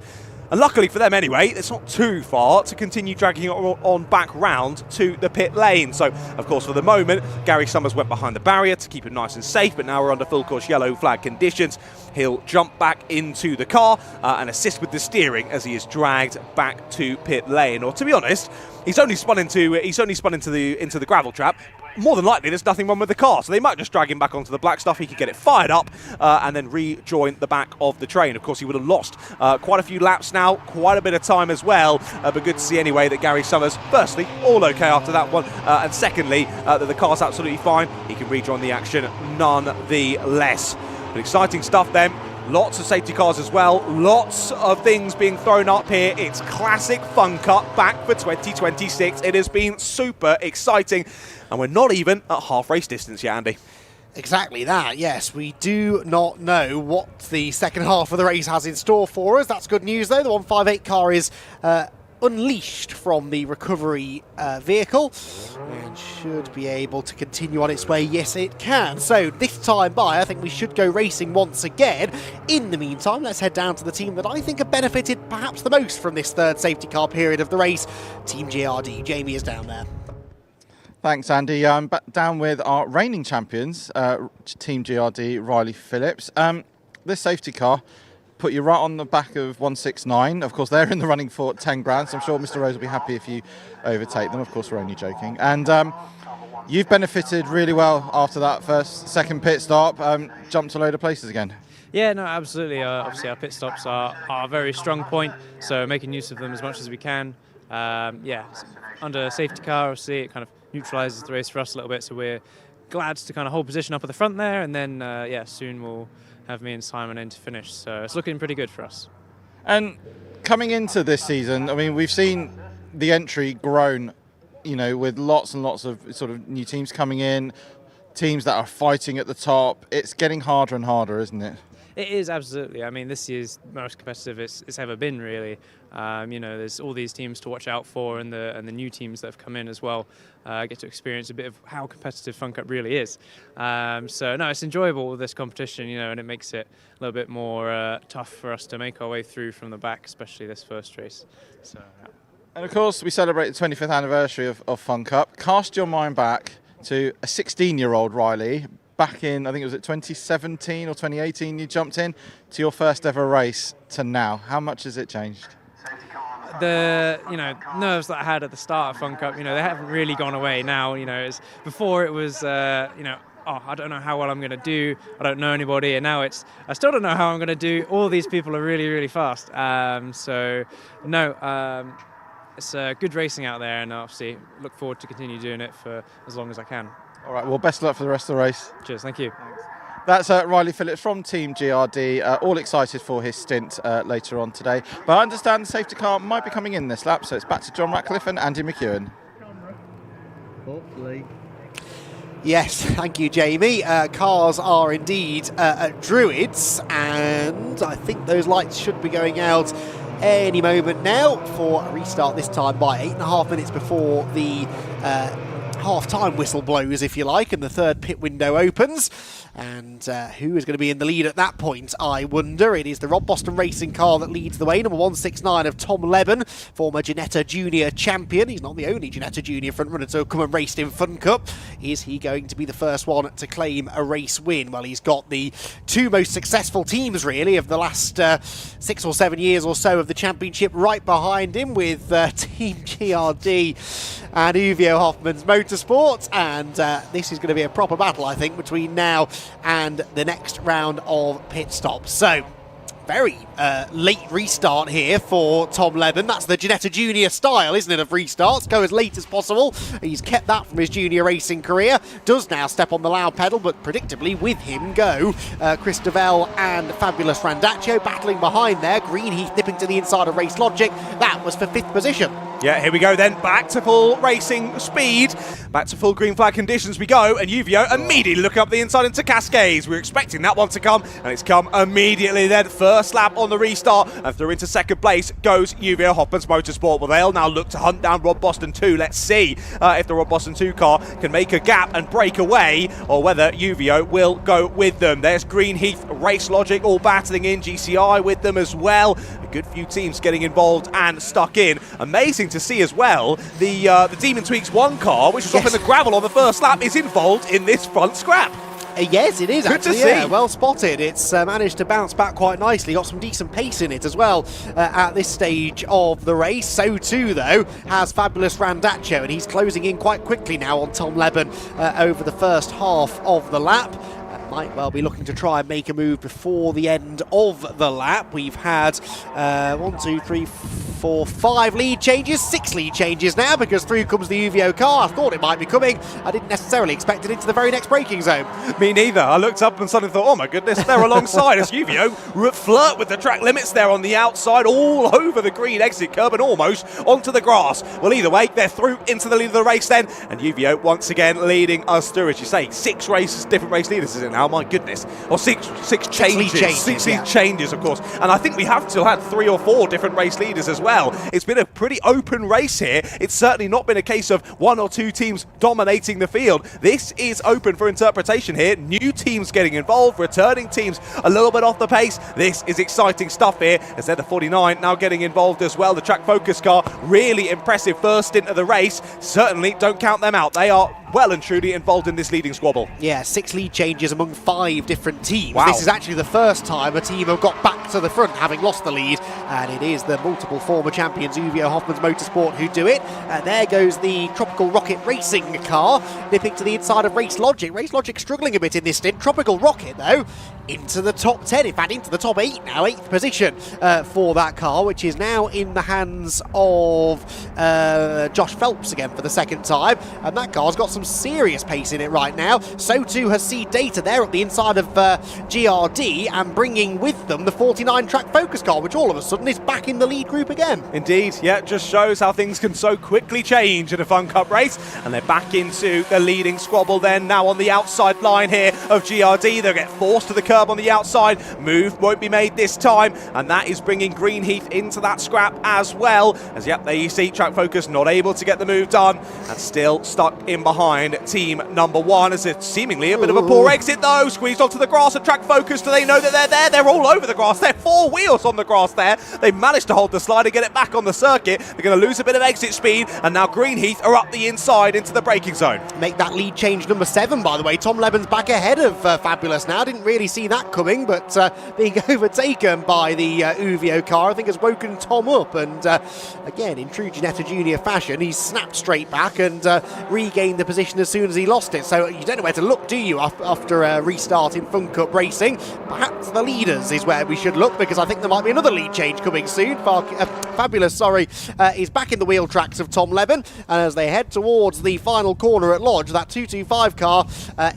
And luckily for them anyway, it's not too far to continue dragging it on back round to the pit lane. So, of course, for the moment, Gary Summers went behind the barrier to keep it nice and safe, but now we're under full course yellow flag conditions. He'll jump back into the car and assist with the steering as he is dragged back to pit lane. Or to be honest, he's only spun into the gravel trap. More than likely, there's nothing wrong with the car, so they might just drag him back onto the black stuff. He could get it fired up and then rejoin the back of the train. Of course, he would have lost quite a few laps now, quite a bit of time as well, but good to see anyway that Gary Summers, firstly, all okay after that one, and secondly, that the car's absolutely fine. He can rejoin the action nonetheless. But exciting stuff then. Lots of safety cars as well, lots of things being thrown up here. It's classic Fun Cup back for 2026. It has been super exciting, and we're not even at half race distance yet, Andy. Exactly that, yes. We do not know what the second half of the race has in store for us. That's good news, though. The 158 car is unleashed from the recovery vehicle and should be able to continue on its way. Yes, it can. So this time by, I think we should go racing once again. In the meantime, let's head down to the team that I think have benefited perhaps the most from this third safety car period of the race. Team GRD. Jamie is down there. Thanks, Andy. I'm back down with our reigning champions, Team GRD, Riley Phillips. This safety car put you right on the back of 169. Of course, they're in the running for 10 grand, so I'm sure Mr. Rose will be happy if you overtake them. Of course, we're only joking. And you've benefited really well after that second pit stop. Jumped a load of places again. Yeah, no, absolutely. Obviously, our pit stops are a very strong point, so making use of them as much as we can. Yeah, under a safety car, obviously, it kind of neutralises the race for us a little bit, so we're glad to kind of hold position up at the front there, and then, yeah, soon we'll have me and Simon in to finish, so it's looking pretty good for us. And coming into this season, I mean, we've seen the entry grown, you know, with lots and lots of sort of new teams coming in, teams that are fighting at the top. It's getting harder and harder, isn't it? It is, absolutely. I mean, this year's most competitive it's ever been, really. You know, there's all these teams to watch out for, and the new teams that have come in as well get to experience a bit of how competitive Fun Cup really is. So, no, it's enjoyable, this competition, you know, and it makes it a little bit more tough for us to make our way through from the back, especially this first race. So, yeah. And, of course, we celebrate the 25th anniversary of Fun Cup. Cast your mind back to a 16-year-old Riley. Back in, I think it was 2017 or 2018, you jumped in to your first ever race to now. How much has it changed? The nerves that I had at the start of Fun Cup, you know, they haven't really gone away now. You know, before it was, you know, oh, I don't know how well I'm going to do. I don't know anybody, and now it's I still don't know how I'm going to do. All these people are really, really fast. So no. It's good racing out there, and obviously look forward to continue doing it for as long as I can. All right, well, best of luck for the rest of the race. Cheers, thank you. That's Riley Phillips from Team GRD, all excited for his stint later on today. But I understand the safety car might be coming in this lap, so it's back to John Ratcliffe and Andy McEwen. Hopefully. Yes, thank you, Jamie. Cars are indeed at Druids, and I think those lights should be going out any moment now for a restart, this time by 8.5 minutes before the half-time whistle blows, if you like, and the third pit window opens. And who is going to be in the lead at that point, I wonder? It is the Rob Boston Racing car that leads the way, number 169 of Tom Leben, former Ginetta Junior champion. He's not the only Ginetta Junior frontrunner to come and raced in Fun Cup. Is he going to be the first one to claim a race win? Well, he's got the two most successful teams, really, of the last 6 or 7 years or so of the championship right behind him, with Team GRD and Uvio Hoffman's Motorsport. And this is going to be a proper battle, I think, between now and the next round of pit stops. So, very late restart here for Tom Leben. That's the Ginetta Junior style, isn't it, of restarts? Go as late as possible. He's kept that from his junior racing career. Does now step on the loud pedal, but predictably with him go Chris Devell and Fabulous Randaccio battling behind there. Greenheath nipping to the inside of Race Logic. That was for 5th position. Yeah, here we go then. Back to full racing speed. Back to full green flag conditions we go. And Uvio immediately looking up the inside into Cascades. We were expecting that one to come, and it's come immediately then. First lap on the restart, and through into second place goes Uvio Hoffman's Motorsport. Well, they'll now look to hunt down Rob Boston 2. Let's see if the Rob Boston 2 car can make a gap and break away, or whether Uvio will go with them. There's Greenheath, Race Logic all battling in, GCI with them as well. A good few teams getting involved and stuck in. Amazing to see as well, the Demon Tweaks 1 car, which was off in the gravel on the first lap, is involved in this front scrap. Yes, it is. Good actually. to see. Yeah, well spotted. It's managed to bounce back quite nicely. Got some decent pace in it as well at this stage of the race. So too, though, has Fabulous Randaccio, and he's closing in quite quickly now on Tom Leben over the first half of the lap. Might well be looking to try and make a move before the end of the lap. We've had 1, 2, 3, 4, 5 lead changes, 6 lead changes now, because through comes the Uvio car. I thought it might be coming. I didn't necessarily expect it into the very next braking zone. Me neither. I looked up and suddenly thought, oh my goodness, they're alongside us. Uvio flirt with the track limits there on the outside, all over the green exit curb and almost onto the grass. Well, either way, they're through into the lead of the race then, and Uvio once again leading us through, as you say, 6 races, different race leaders, is it now? My goodness. Or six changes. Six changes, of course. And I think we have still had 3 or 4 different race leaders as well. It's been a pretty open race here. It's certainly not been a case of 1 or 2 teams dominating the field. This is open for interpretation here. New teams getting involved, returning teams a little bit off the pace. This is exciting stuff here. As they're the 49 now getting involved as well. The Track Focus car, really impressive first stint of the race. Certainly don't count them out. They are well and truly involved in this leading squabble. Yeah, 6 lead changes among 5 different teams. Wow. This is actually the first time a team have got back to the front, having lost the lead, and it is the multiple former champions Uvio Hoffman's Motorsport who do it. And there goes the Tropical Rocket Racing car, nipping to the inside of Race Logic. Race Logic struggling a bit in this stint. Tropical Rocket, though, into the top 10, in fact into the top 8 now, 8th position for that car, which is now in the hands of Josh Phelps again for the second time, and that car's got some serious pace in it right now. So too has Seed Data there at the inside of GRD, and bringing with them the 49 track Focus car, which all of a sudden is back in the lead group again. Indeed, yeah, it just shows how things can so quickly change in a Fun Cup race, and they're back into the leading squabble then, now on the outside line here of GRD. They'll get forced to the curb on the outside, move won't be made this time, and that is bringing Greenheath into that scrap as well, as yep, there you see Track Focus not able to get the move done, and still stuck in behind team number 1, as it's seemingly a bit of a poor exit though, squeezed onto the grass at Track Focus. Do they know that they're there? They're all over the grass, they're 4 wheels on the grass there. They've managed to hold the slide and get it back on the circuit. They're going to lose a bit of exit speed, and now Greenheath are up the inside into the braking zone. Make that lead change number 7, by the way. Tom Leban's back ahead of Fabulous now. Didn't really see that coming, but being overtaken by the Uvio car, I think has woken Tom up, and again, in true Ginetta Junior fashion, he's snapped straight back and regained the position as soon as he lost it. So you don't know where to look, do you, after a restart in Fun Cup racing? Perhaps the leaders is where we should look, because I think there might be another lead change coming soon. Fabulous, is back in the wheel tracks of Tom Leban, and as they head towards the final corner at Lodge, that 225 car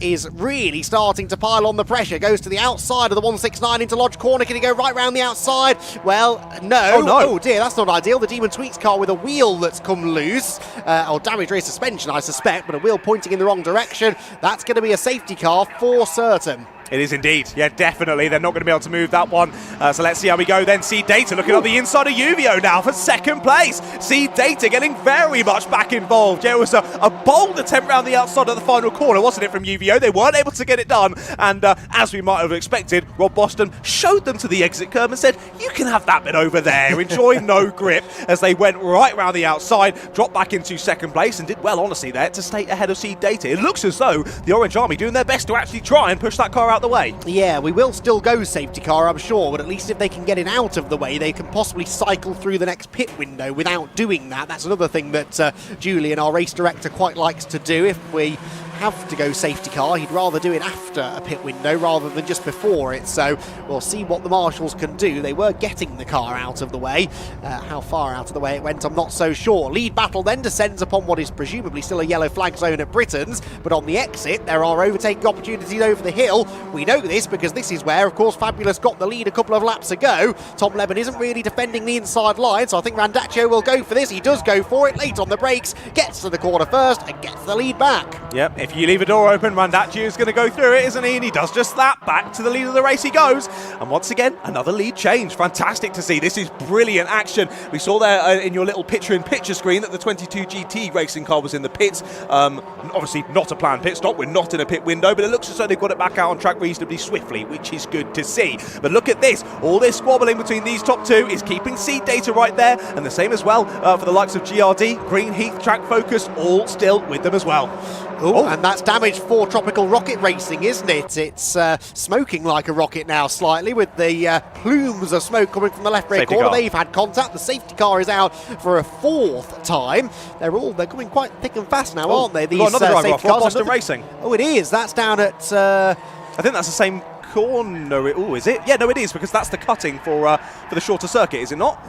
is really starting to pile on the pressure. Goes to the outside of the 169 into Lodge corner. Can he go right round the outside? Well, no. Oh, no. Oh dear, that's not ideal. The Demon Tweaks car with a wheel that's come loose, or damaged rear suspension, I suspect, but a wheel pointing in the wrong direction. That's going to be a safety car for certain. It is indeed. Yeah, definitely. They're not going to be able to move that one. So let's see how we go then. Seed Data looking on the inside of Uvio now for second place. Seed Data getting very much back involved. Yeah, it was a bold attempt round the outside of the final corner, wasn't it, from Uvio? They weren't able to get it done. And as we might have expected, Rob Boston showed them to the exit curb and said, you can have that bit over there. Enjoy no grip, as they went right round the outside, dropped back into second place, and did well, honestly, there to stay ahead of Seed Data. It looks as though the Orange Army doing their best to actually try and push that car out the way. Yeah, we will still go safety car, I'm sure, but at least if they can get it out of the way, they can possibly cycle through the next pit window without doing that. That's another thing that Julian, our race director, quite likes to do. If we have to go safety car, he'd rather do it after a pit window rather than just before it. So we'll see what the marshals can do. They were getting the car out of the way. How far out of the way it went, I'm not so sure. Lead battle then descends upon what is presumably still a yellow flag zone at Britain's, but on the exit there are overtaking opportunities over the hill. We know this because this is where, of course, Fabulous got the lead a couple of laps ago. Tom Leban isn't really defending the inside line, so I think Randaccio will go for this. He does go for it late on the brakes, gets to the corner first and gets the lead back. Yep, if you leave a door open, Randaccio is going to go through it, isn't he? And he does just that. Back to the lead of the race he goes. And once again, another lead change. Fantastic to see. This is brilliant action. We saw there in your little picture-in-picture screen that the 22 GT racing car was in the pits. Obviously not a planned pit stop. We're not in a pit window, but it looks as though they've got it back out on track reasonably swiftly, which is good to see. But look at this. All this squabbling between these top two is keeping Seed Data right there, and the same as well for the likes of GRD, Greenheath, Track Focus, all still with them as well. Oh, and that's damage for Tropical Rocket Racing, isn't it? It's smoking like a rocket now slightly, with the plumes of smoke coming from the left rear corner. They've had contact. The safety car is out for a 4th time. They're coming quite thick and fast now, aren't they? These another driver off, safety cars. Boston Racing. Oh, it is. That's down at... I think that's the same corner. Oh, is it? Yeah, no, it is, because that's the cutting for the shorter circuit, is it not?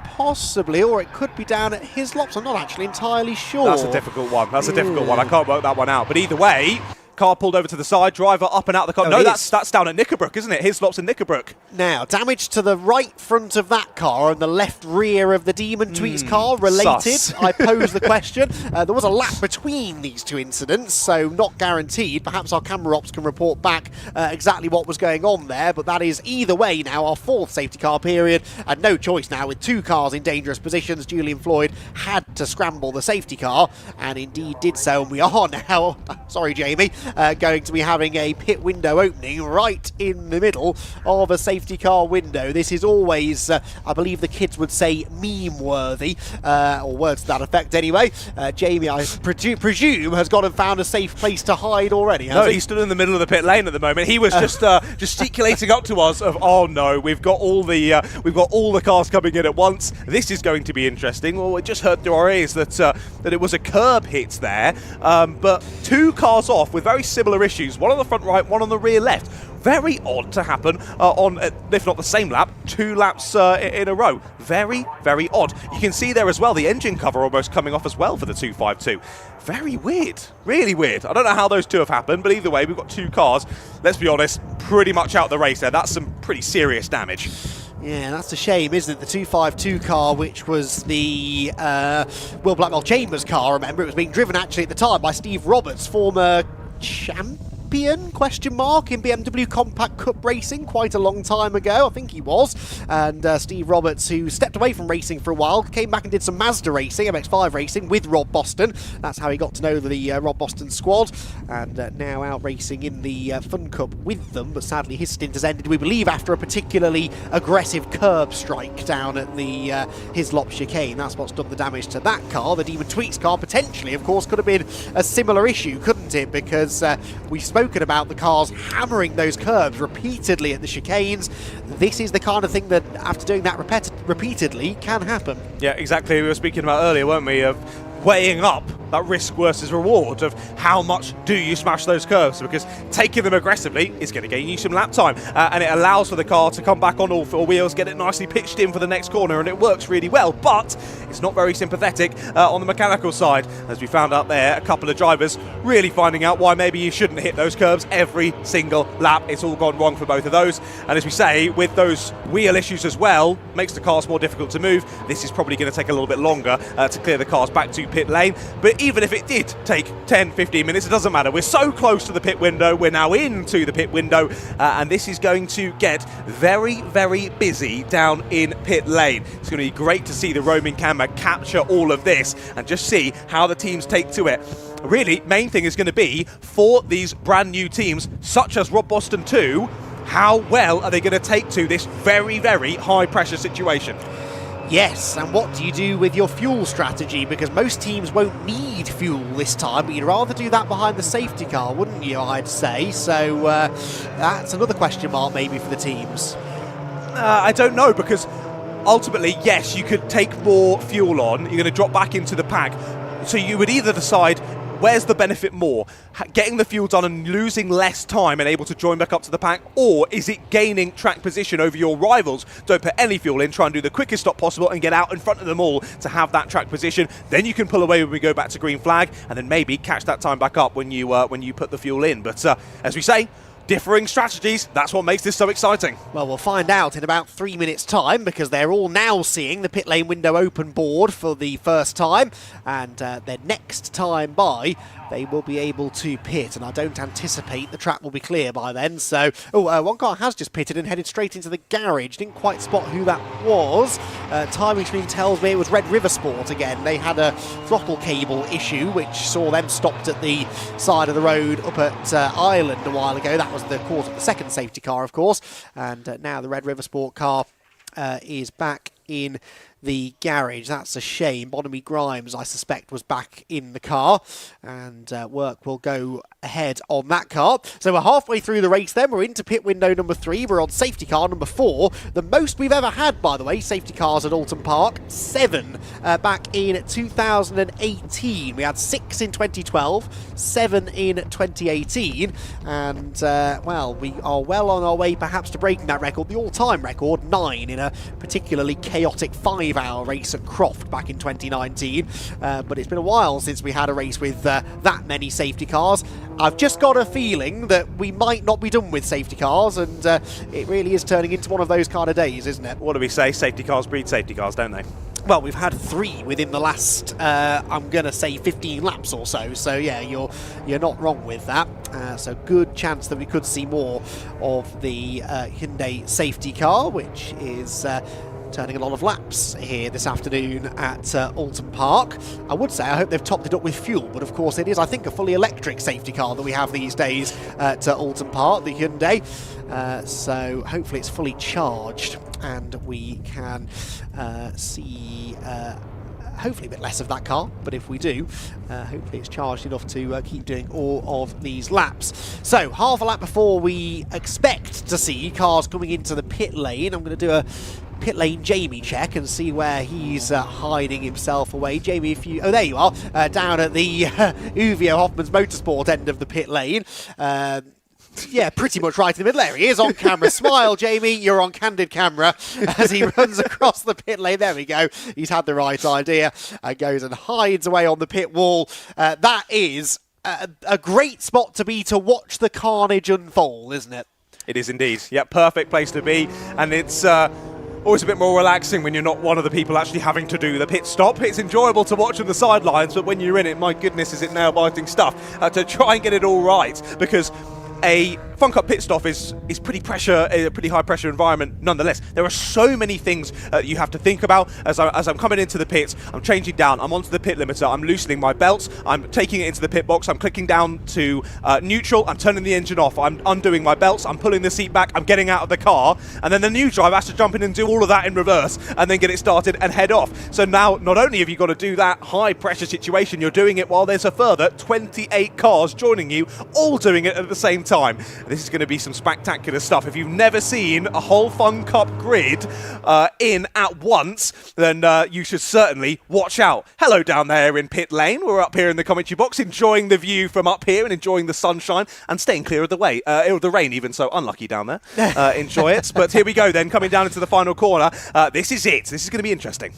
Possibly, or it could be down at Hislops. I'm not actually entirely sure. That's a difficult one. That's a difficult one. I can't work that one out. But either way, car pulled over to the side, driver up and out the car. No, that's down at Knickerbrook, isn't it? Hislops and Knickerbrook. Now, damage to the right front of that car and the left rear of the Demon Tweets car related. I pose the question. There was a lap between these two incidents, so not guaranteed. Perhaps our camera ops can report back exactly what was going on there, but that is either way now our 4th safety car period, and no choice now with 2 cars in dangerous positions. Julian Floyd had to scramble the safety car, and indeed did so, and we are now, sorry Jamie, going to be having a pit window opening right in the middle of a safety car window. This is always, I believe the kids would say, meme-worthy, or words to that effect anyway. Jamie, I presume, has gone and found a safe place to hide already, has he? He stood in the middle of the pit lane at the moment. He was just gesticulating up to us of, oh no, we've got all the cars coming in at once. This is going to be interesting. Well, we just heard through our ears that it was a curb hit there, but 2 cars off with very similar issues. One on the front right, one on the rear left. Very odd to happen on, if not the same lap, 2 laps in a row. Very, very odd. You can see there as well the engine cover almost coming off as well for the 252. Very weird. Really weird. I don't know how those 2 have happened, but either way, we've got 2 cars. Let's be honest, pretty much out the race there. That's some pretty serious damage. Yeah, that's a shame, isn't it? The 252 car, which was the Will Blackwell Chambers car, remember, it was being driven actually at the time by Steve Roberts, former champion, question mark, in BMW Compact Cup racing quite a long time ago, I think he was. And Steve Roberts, who stepped away from racing for a while, came back and did some Mazda racing, MX-5 racing with Rob Boston. That's how he got to know the Rob Boston squad, and now out racing in the Fun Cup with them. But sadly his stint has ended, we believe, after a particularly aggressive curb strike down at the Hislop chicane. That's what's done the damage to that car. The Demon Tweaks car potentially, of course, could have been a similar issue, couldn't it? Because we've spoken about the cars hammering those curbs repeatedly at the chicanes. This is the kind of thing that, after doing that repeatedly, can happen. Yeah, exactly. We were speaking about earlier, weren't we, of weighing up that risk versus reward of how much do you smash those curves, because taking them aggressively is going to gain you some lap time, and it allows for the car to come back on all 4 wheels, get it nicely pitched in for the next corner, and it works really well. But it's not very sympathetic on the mechanical side, as we found out there, a couple of drivers really finding out why maybe you shouldn't hit those curves every single lap. It's all gone wrong for both of those, and as we say, with those wheel issues as well, makes the cars more difficult to move. This is probably going to take a little bit longer to clear the cars back to pit lane, but even if it did take 10-15 minutes, it doesn't matter. We're so close to the pit window, we're now into the pit window, and this is going to get very, very busy down in pit lane. It's going to be great to see the roaming camera capture all of this and just see how the teams take to it. Really, main thing is going to be for these brand new teams, such as Rob Boston 2, how well are they going to take to this very, very high pressure situation? Yes, and what do you do with your fuel strategy? Because most teams won't need fuel this time, but you'd rather do that behind the safety car, wouldn't you, I'd say? So that's another question mark maybe for the teams. I don't know, because ultimately, yes, you could take more fuel on, you're going to drop back into the pack. So you would either decide, where's the benefit more? Getting the fuel done and losing less time and able to join back up to the pack, or is it gaining track position over your rivals? Don't put any fuel in, try and do the quickest stop possible and get out in front of them all to have that track position. Then you can pull away when we go back to green flag, and then maybe catch that time back up when you put the fuel in. But as we say, differing strategies, that's what makes this so exciting. Well, we'll find out in about 3 minutes' time, because they're all now seeing the pit lane window open board for the first time, and their next time by, they will be able to pit, and I don't anticipate the track will be clear by then. So, one car has just pitted and headed straight into the garage. Didn't quite spot who that was. Timing screen tells me it was Red River Sport again. They had a throttle cable issue, which saw them stopped at the side of the road up at Ireland a while ago. That was the cause of the second safety car, of course. And now the Red River Sport car is back in the garage. That's a shame. Bonamy Grimes, I suspect, was back in the car, and work will go ahead on that car. So we're halfway through the race then. We're into pit window number 3. We're on safety car number 4. The most we've ever had, by the way, safety cars at Oulton Park. 7 back in 2018. We had 6 in 2012, 7 in 2018, and well, we are well on our way perhaps to breaking that record, the all-time record, 9 in a particularly chaotic 5-hour race at Croft back in 2019. But it's been a while since we had a race with that many safety cars. I've just got a feeling that we might not be done with safety cars, and it really is turning into one of those kind of days, isn't it? What do we say? Safety cars breed safety cars, don't they? Well, we've had 3 within the last, I'm going to say 15 laps or so. So, yeah, you're not wrong with that. So, good chance that we could see more of the Hyundai safety car, which is turning a lot of laps here this afternoon at Oulton Park. I would say I hope they've topped it up with fuel, but of course it is, I think, a fully electric safety car that we have these days at Oulton Park, the Hyundai. So hopefully it's fully charged and we can see hopefully a bit less of that car, but if we do, hopefully it's charged enough to keep doing all of these laps. So half a lap before we expect to see cars coming into the pit lane. I'm going to do a pit lane Jamie check and see where he's hiding himself away. Jamie, if you... Oh, there you are, down at the Uvio Hoffman's Motorsport end of the pit lane. Yeah, pretty much right in the middle. There he is on camera. Smile, Jamie. You're on candid camera as he runs across the pit lane. There we go. He's had the right idea and goes and hides away on the pit wall. That is a great spot to be to watch the carnage unfold, isn't it? It is indeed. Yeah, perfect place to be. And it's always a bit more relaxing when you're not one of the people actually having to do the pit stop. It's enjoyable to watch on the sidelines, but when you're in it, my goodness, is it nail-biting stuff to try and get it all right, because a Fun Cup pit stop is pretty high pressure environment nonetheless. There are so many things you have to think about as I'm coming into the pits. I'm changing down, I'm onto the pit limiter, I'm loosening my belts, I'm taking it into the pit box, I'm clicking down to neutral, I'm turning the engine off, I'm undoing my belts, I'm pulling the seat back, I'm getting out of the car, and then the new driver has to jump in and do all of that in reverse and then get it started and head off. So now not only have you got to do that high pressure situation, you're doing it while there's a further 28 cars joining you, all doing it at the same time. This is going to be some spectacular stuff. If you've never seen a whole Fun Cup grid in at once, then you should certainly watch out. Hello down there in pit lane. We're up here in the commentary box, enjoying the view from up here and enjoying the sunshine and staying clear of the rain even, so unlucky down there. Enjoy it. But here we go then, coming down into the final corner. This is it. This is going to be interesting.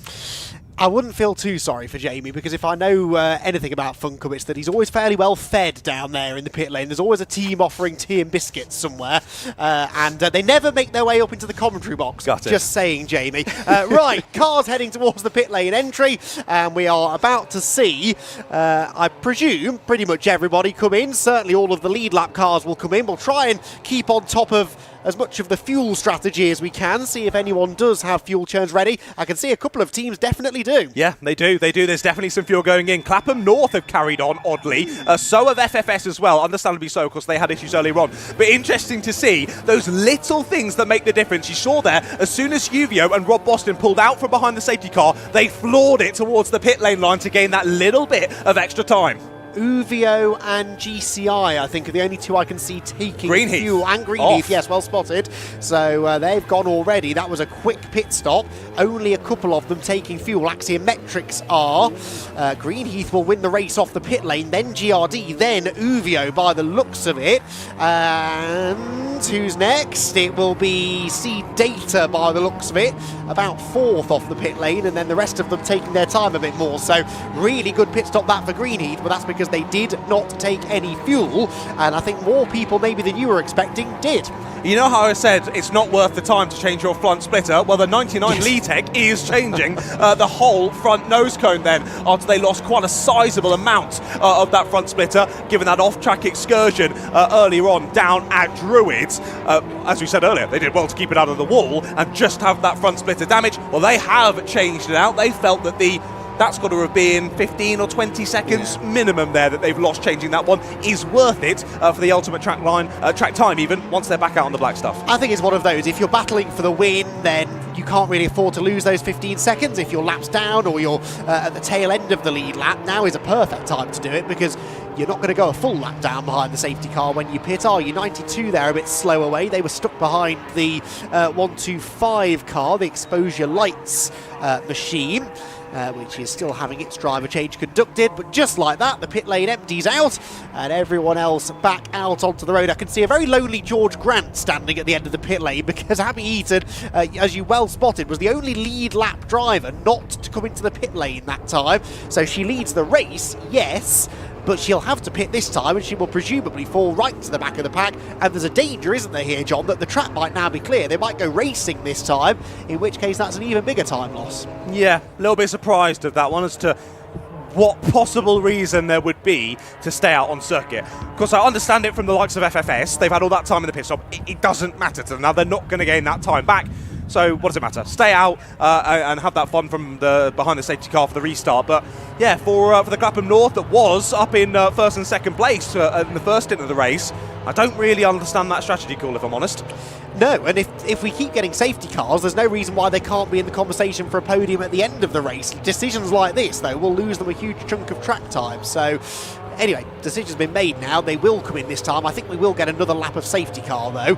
I wouldn't feel too sorry for Jamie, because if I know anything about Fun Cup, it's that he's always fairly well fed down there in the pit lane. There's always a team offering tea and biscuits somewhere, and they never make their way up into the commentary box. Got it. Just saying, Jamie. Right, cars heading towards the pit lane entry, and we are about to see, I presume, pretty much everybody come in. Certainly all of the lead lap cars will come in. We'll try and keep on top of as much of the fuel strategy as we can, see if anyone does have fuel churns ready. I can see a couple of teams definitely do. Yeah, they do. There's definitely some fuel going in. Clapham North have carried on, oddly. So have FFS as well, understandably so, because they had issues earlier on. But interesting to see those little things that make the difference. You saw there, as soon as Uvio and Rob Boston pulled out from behind the safety car, they floored it towards the pit lane line to gain that little bit of extra time. Uvio and GCI, I think, are the only two I can see taking Greenheath. fuel. And Greenheath, yes, well spotted. So they've gone already. That was a quick pit stop. Only a couple of them taking fuel. Axiometrics are. Greenheath will win the race off the pit lane, then GRD, then Uvio by the looks of it. And who's next? It will be C Data by the looks of it. About fourth off the pit lane, and then the rest of them taking their time a bit more. So really good pit stop that for Greenheath, but that's because they did not take any fuel, and I think more people maybe than you were expecting did. You know how I said it's not worth the time to change your front splitter? Well, the 99 Leatech is changing the whole front nose cone then, after they lost quite a sizable amount of that front splitter, given that off-track excursion earlier on down at Druids. As we said earlier, they did well to keep it out of the wall and just have that front splitter damage. Well, they have changed it out. They felt that that's got to have been 15 or 20 seconds minimum there that they've lost. Changing that one is worth it for the ultimate track time even, once they're back out on the black stuff. I think it's one of those, if you're battling for the win, then you can't really afford to lose those 15 seconds. If your lap's down or you're at the tail end of the lead lap, now is a perfect time to do it, because you're not going to go a full lap down behind the safety car when you pit, are you? 92 there, a bit slow away. They were stuck behind the 125 car, the exposure lights machine, which is still having its driver change conducted. But just like that, the pit lane empties out and everyone else back out onto the road. I can see a very lonely George Grant standing at the end of the pit lane, because Abby Eaton, as you well spotted, was the only lead lap driver not to come into the pit lane that time. So she leads the race, yes, but she'll have to pit this time, and she will presumably fall right to the back of the pack. And there's a danger, isn't there here, John, that the track might now be clear. They might go racing this time, in which case that's an even bigger time loss. Yeah, a little bit surprised of that one as to what possible reason there would be to stay out on circuit. Of course, I understand it from the likes of FFS. They've had all that time in the pit stop. It doesn't matter to them now. They're not going to gain that time back. So what does it matter? Stay out and have that fun from behind the safety car for the restart. But yeah, for the Clapham North that was up in first and second place in the first stint of the race, I don't really understand that strategy call, if I'm honest. No, and if we keep getting safety cars, there's no reason why they can't be in the conversation for a podium at the end of the race. Decisions like this, though, will lose them a huge chunk of track time. So anyway, decision's been made now. They will come in this time. I think we will get another lap of safety car, though,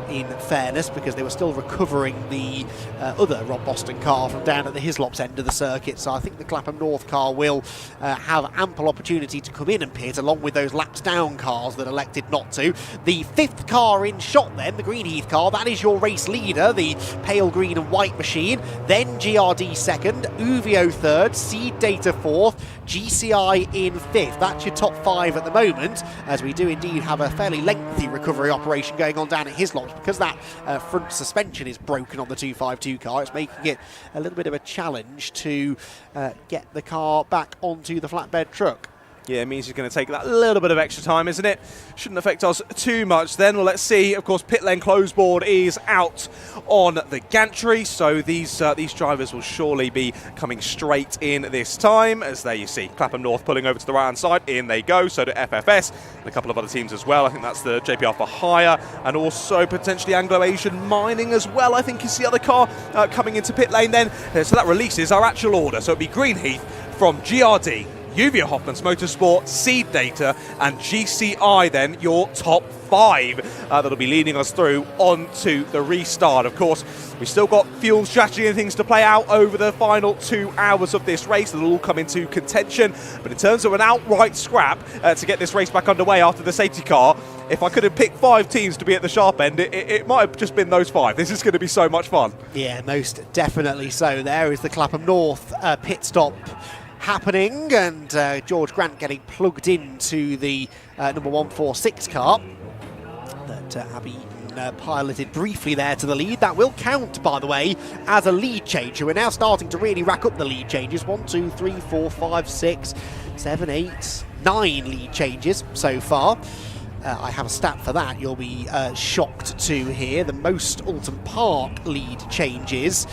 in fairness, because they were still recovering the other Rob Boston car from down at the Hislops end of the circuit. So I think the Clapham North car will have ample opportunity to come in and pit, along with those lapped down cars that elected not to. The fifth car in shot then, the Greenheath car, that is your race leader, the pale green and white machine. Then GRD second, Uvio third, Seed Data fourth, GCI in fifth. That's your top five at the moment, as we do indeed have a fairly lengthy recovery operation going on down at Hislops, because that front suspension is broken on the 252 car. It's making it a little bit of a challenge to get the car back onto the flatbed truck. Yeah, it means he's going to take that little bit of extra time, isn't it? Shouldn't affect us too much then. Well, let's see. Of course, pit lane close board is out on the gantry, so these drivers will surely be coming straight in this time. As there you see, Clapham North pulling over to the right-hand side. In they go. So do FFS and a couple of other teams as well. I think that's the JPR for Hire, and also potentially Anglo-Asian Mining as well. I think is the other car coming into pit lane then. So that releases our actual order. So it'll be Greenheath from GRD, Uvio Hoffman's Motorsport, Seed Data, and GCI then, your top five that'll be leading us through onto the restart. Of course, we've still got fuel strategy and things to play out over the final 2 hours of this race. That'll all come into contention. But in terms of an outright scrap to get this race back underway after the safety car, if I could have picked 5 teams to be at the sharp end, it might have just been those 5. This is going to be so much fun. Yeah, most definitely so. There is the Clapham North pit stop happening, and George Grant getting plugged into the number 146 car that Abby piloted briefly there to the lead. That will count, by the way, as a lead change. We're now starting to really rack up the lead changes. 1, 2, 3, 4, 5, 6, 7, 8, 9 lead changes so far. I have a stat for that you'll be shocked to hear. The most Oulton Park lead changes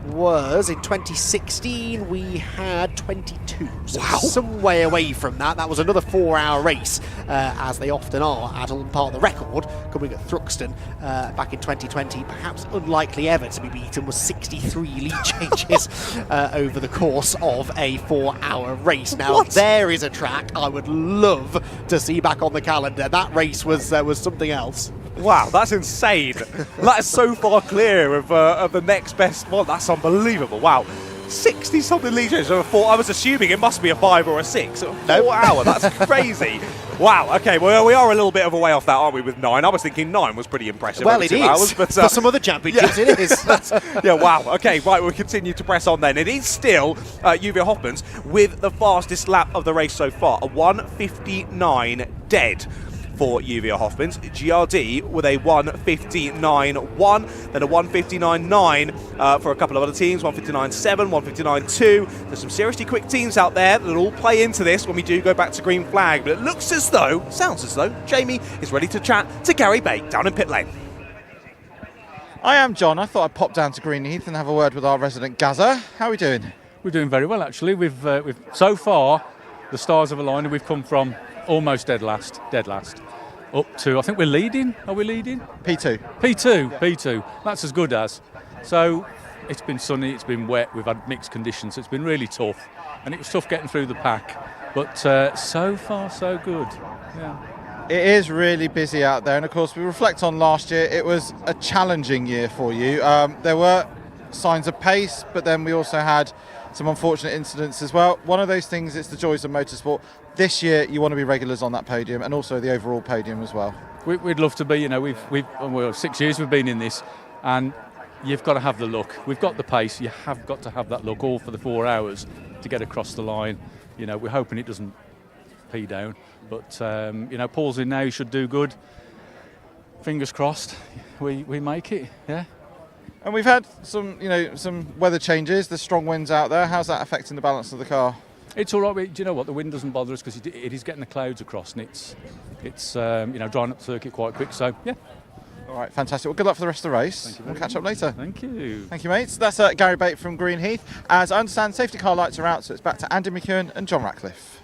was in 2016. We had 22, so some way away from that. That was another 4-hour race, as they often are at Oulton Park. The record coming at Thruxton back in 2020, perhaps unlikely ever to be beaten, was 63 lead changes over the course of a 4-hour race. Now there is a track I would love to see back on the calendar. That race was something else. Wow, that's insane. That is so far clear of the next best one. That's unbelievable. Wow. 60-something lead changes over 4. I was assuming it must be a 5 or a 6. 4 hour, that's crazy. Wow, okay, well, we are a little bit of a way off that, aren't we, with 9? I was thinking 9 was pretty impressive. Well, it is. Hours, but, for some other championships, yeah. It is. Yeah, wow. Okay, right, we'll continue to press on then. It is still Uvio Hoffman's with the fastest lap of the race so far, a 1:59 dead for Uvio Hoffman's. GRD with a 1:59.1, then a 1:59.9 for a couple of other teams, 1:59.7, 1:59.2. There's some seriously quick teams out there that'll all play into this when we do go back to green flag. But it looks as though, sounds as though, Jamie is ready to chat to Gary Bate down in pit lane. I am John. I thought I'd pop down to Greenheath and have a word with our resident Gazza. How are we doing? We're doing very well, actually. We've so far, the stars have aligned, and we've come from almost dead last, up to, I think we're leading. Are we leading? P2. P2. That's as good as. So it's been sunny, it's been wet, we've had mixed conditions, so it's been really tough. And it was tough getting through the pack. But so far, so good. Yeah. It is really busy out there. And of course, we reflect on last year. It was a challenging year for you. There were signs of pace, but then we also had some unfortunate incidents as well. One of those things, it's the joys of motorsport. This year, you want to be regulars on that podium, and also the overall podium as well. We'd love to be. You know, we've 6 years we've been in this, and you've got to have the look. We've got the pace. You have got to have that look, all for the 4 hours to get across the line. You know, we're hoping it doesn't pee down, but you know, Paul's in now. He should do good. Fingers crossed, we make it. Yeah. And we've had some weather changes. There's strong winds out there. How's that affecting the balance of the car? It's all right. Do you know what? The wind doesn't bother us because it is getting the clouds across, and it's drying up the circuit quite quick. So yeah, All right, fantastic. Well, good luck for the rest of the race. Thank you. We'll catch up later. Thank you. Thank you, mates. That's Gary Bate from Greenheath. As I understand, safety car lights are out, so it's back to Andy McEwen and John Ratcliffe.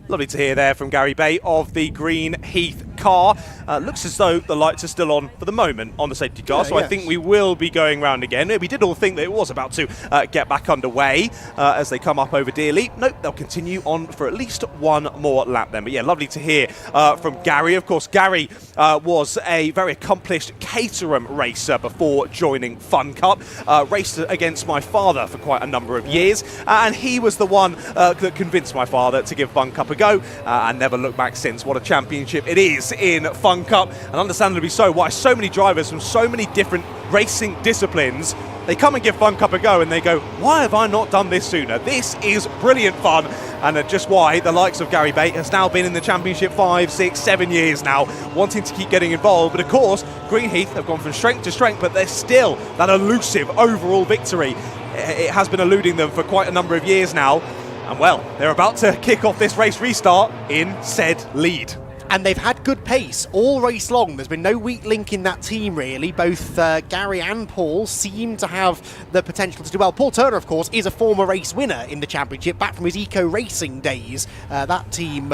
Lovely to hear there from Gary Bate of the Greenheath car. Looks as though the lights are still on for the moment on the safety car, so I think we will be going round again. We did all think that it was about to get back underway as they come up over Dearly. Nope, they'll continue on for at least one more lap then. But yeah, lovely to hear from Gary. Of course, Gary was a very accomplished Caterham racer before joining Fun Cup. Raced against my father for quite a number of years, and he was the one that convinced my father to give Fun Cup a go and never looked back since. What a championship it is in Fun Cup, and understandably so, why so many drivers from so many different racing disciplines, they come and give Fun Cup a go and they go, why have I not done this sooner? This is brilliant fun, and just why the likes of Gary Bate has now been in the championship 5, 6, 7 years now, wanting to keep getting involved. But of course, Greenheath have gone from strength to strength, but they're still that elusive overall victory. It has been eluding them for quite a number of years now. And well, they're about to kick off this race restart in said lead. And they've had good pace all race long. There's been no weak link in that team, really. Both Gary and Paul seem to have the potential to do well. Paul Turner, of course, is a former race winner in the championship, back from his eco-racing days. That team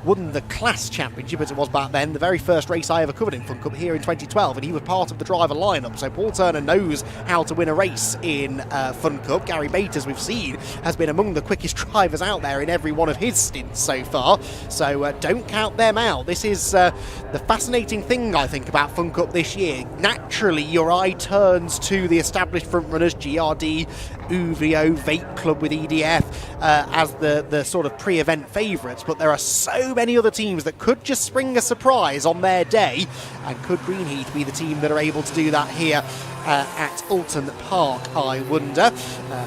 won the class championship, as it was back then, the very first race I ever covered in Fun Cup here in 2012, and he was part of the driver lineup. So Paul Turner knows how to win a race in Fun Cup. Gary Bate, as we've seen, has been among the quickest drivers out there in every one of his stints so far. So don't count them out. This is the fascinating thing, I think, about Fun Cup this year. Naturally, your eye turns to the established frontrunners, GRD, Uvio, Vape Club with EDF, as the sort of pre-event favourites, but there are so many other teams that could just spring a surprise on their day, and could Greenheath be the team that are able to do that here at Oulton Park, I wonder.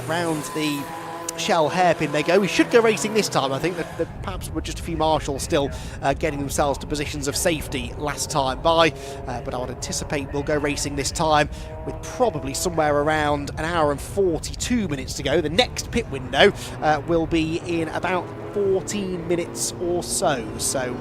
Round the Shell hairpin they go. We should go racing this time. I think that perhaps we're just a few marshals still getting themselves to positions of safety last time by, but I would anticipate we'll go racing this time with probably somewhere around an hour and 42 minutes to go. The next pit window will be in about 14 minutes or so. So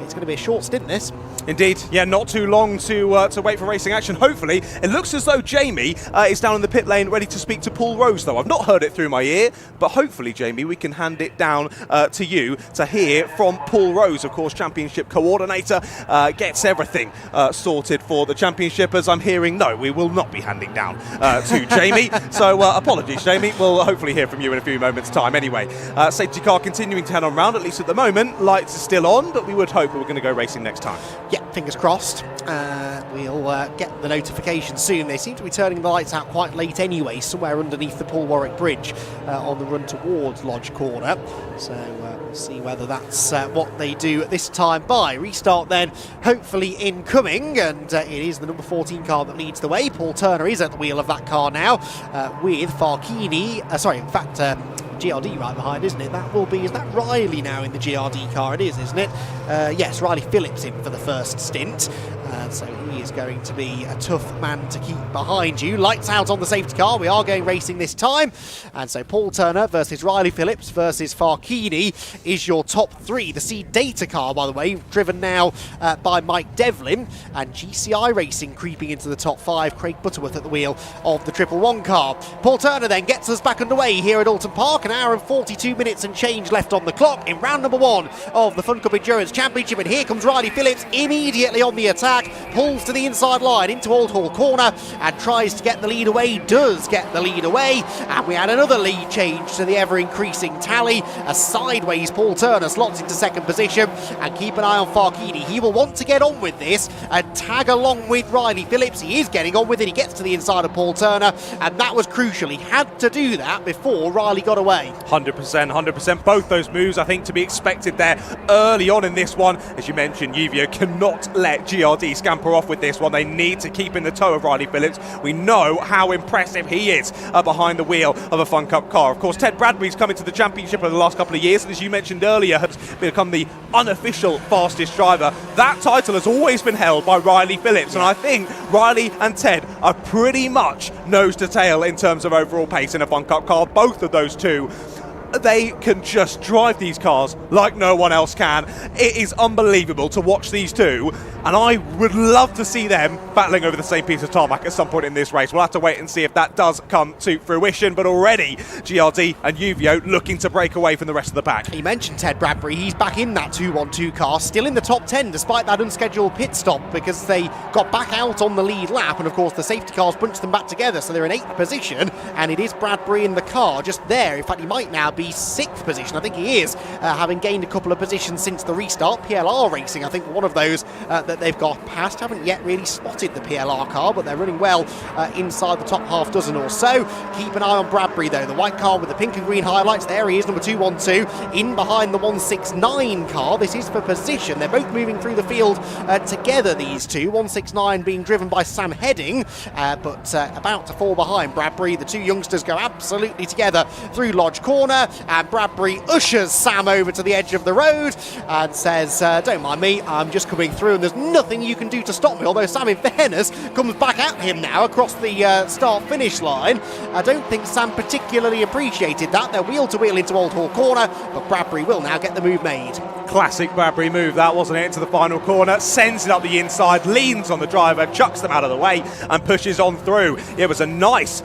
it's going to be a short stint, this. Indeed, yeah, not too long to wait for racing action, hopefully. It looks as though Jamie is down in the pit lane ready to speak to Paul Rose, though. I've not heard it through my ear, but hopefully, Jamie, we can hand it down to you to hear from Paul Rose, of course, championship coordinator, gets everything sorted for the championship, as I'm hearing. No, we will not be handing down to Jamie, so apologies, Jamie. We'll hopefully hear from you in a few moments' time anyway. Safety car continuing to head on round, at least at the moment. Lights are still on, but we would hope that we're going to go racing next time. Yeah, fingers crossed. We'll get the notification soon. They seem to be turning the lights out quite late anyway, somewhere underneath the Paul Warwick Bridge on the run towards Lodge Corner. So we'll see whether that's what they do at this time by. Restart then, hopefully incoming, and it is the number 14 car that leads the way. Paul Turner is at the wheel of that car now with Farkini, GRD right behind, isn't it? That will be, is that Riley now in the GRD car? It is, isn't it? Yes, Riley Phillips in for the first stint. So he is going to be a tough man to keep behind you. Lights out on the safety car. We are going racing this time. And so Paul Turner versus Riley Phillips versus Farkini is your top three. The Seed Data car, by the way, driven now by Mike Devlin. And GCI Racing creeping into the top five. Craig Butterworth at the wheel of the 111 car. Paul Turner then gets us back underway here at Oulton Park. An hour and 42 minutes and change left on the clock in round number one of the Fun Cup Endurance Championship. And here comes Riley Phillips immediately on the attack. Pulls to the inside line into Old Hall Corner and tries to get the lead away. Does get the lead away. And we had another lead change to the ever-increasing tally. A sideways Paul Turner slots into second position. And keep an eye on Farkini. He will want to get on with this and tag along with Riley Phillips. He is getting on with it. He gets to the inside of Paul Turner. And that was crucial. He had to do that before Riley got away. 100%. Both those moves, I think, to be expected there early on in this one. As you mentioned, Uvio cannot let GRD scamper off with this one. They need to keep in the toe of Riley Phillips. We know how impressive he is behind the wheel of a Fun Cup car. Of course, Ted Bradbury's come into the championship over the last couple of years, and as you mentioned earlier, has become the unofficial fastest driver. That title has always been held by Riley Phillips, and I think Riley and Ted are pretty much nose to tail in terms of overall pace in a Fun Cup car. Both of those two, they can just drive these cars like no one else can. It is unbelievable to watch these two. and I would love to see them battling over the same piece of tarmac at some point in this race. We'll have to wait and see if that does come to fruition, but already GRD and Uvio looking to break away from the rest of the pack. He mentioned Ted Bradbury. He's back in that 2-1-2 car, still in the top 10 despite that unscheduled pit stop, because they got back out on the lead lap, and of course the safety cars punched them back together, so they're in 8th position, and it is Bradbury in the car just there. In fact, he might now be 6th position. I think he is, having gained a couple of positions since the restart. PLR Racing, I think, one of those that they've got past. Haven't yet really spotted the PLR car, but they're running well inside the top half dozen or so. Keep an eye on Bradbury though, the white car with the pink and green highlights. There he is, number 212, in behind the 169 car. This is for position. They're both moving through the field together, these two. 169 being driven by Sam Heading, but about to fall behind Bradbury. The two youngsters go absolutely together through Lodge Corner, and Bradbury ushers Sam over to the edge of the road and says, don't mind me, I'm just coming through and there's nothing you can do to stop me. Although Sam, in fairness, comes back at him now across the start-finish line. I don't think Sam particularly appreciated that. They're wheel-to-wheel into Old Hall Corner, but Bradbury will now get the move made. Classic Bradbury move, that, wasn't it? Into the final corner, sends it up the inside, leans on the driver, chucks them out of the way and pushes on through. It was a nice,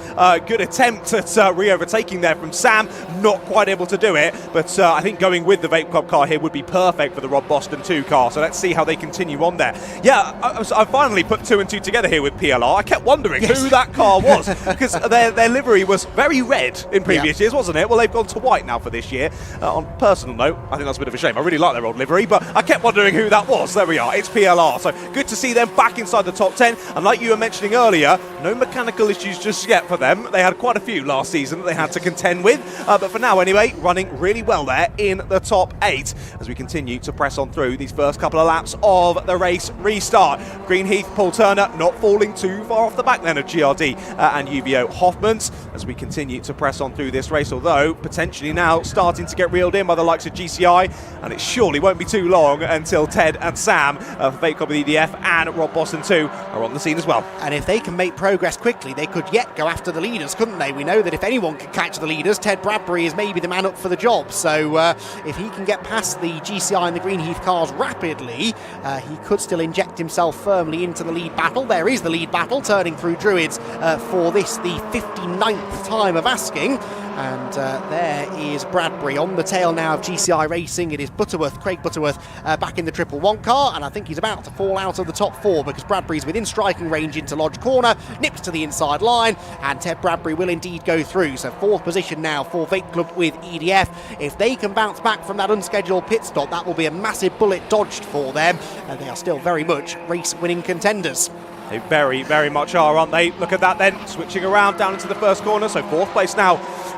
good attempt at re-overtaking there from Sam. Not quite able to do it, but I think going with the Vape Club car here would be perfect for the Rob Boston 2 car, so let's see how they continue on there. Yeah, I finally put 2 and 2 together here with PLR. I kept wondering who that car was, because their livery was very red in previous years, wasn't it? Well, they've gone to white now for this year. On a personal note, I think that's a bit of a shame. I really like their old livery, but I kept wondering who that was. There we are, it's PLR. So good to see them back inside the top 10, and like you were mentioning earlier, no mechanical issues just yet for them. They had quite a few last season that they had to contend with, but for now anyway, running really well there in the top 8 as we continue to press on through these first couple of laps of the race restart. Greenheath, Paul Turner not falling too far off the back then of GRD and UVO Hoffmans as we continue to press on through this race, although potentially now starting to get reeled in by the likes of GCI, and it surely won't be too long until Ted and Sam of Vape Club with EDF and Rob Boston 2 are on the scene as well. And if they can make progress quickly, they could yet go after the leaders, couldn't they? We know that if anyone can catch the leaders, Ted Bradbury is maybe the man up for the job. So if he can get past the GCI and the Greenheath cars rapidly, he could still inject himself firmly into the lead battle. There is the lead battle, turning through Druids for this, the 59th time of asking. And there is Bradbury on the tail now of GCI Racing. It is Butterworth, Craig Butterworth, back in the 111 car, and I think he's about to fall out of the top 4 because Bradbury's within striking range into Lodge Corner, nips to the inside line, and Ted Bradbury will indeed go through. So 4th position now for Vape Club with EDF. If they can bounce back from that unscheduled pit stop, that will be a massive bullet dodged for them, and they are still very much race-winning contenders. They very, very much are, aren't they? Look at that then, switching around down into the first corner, so 4th place now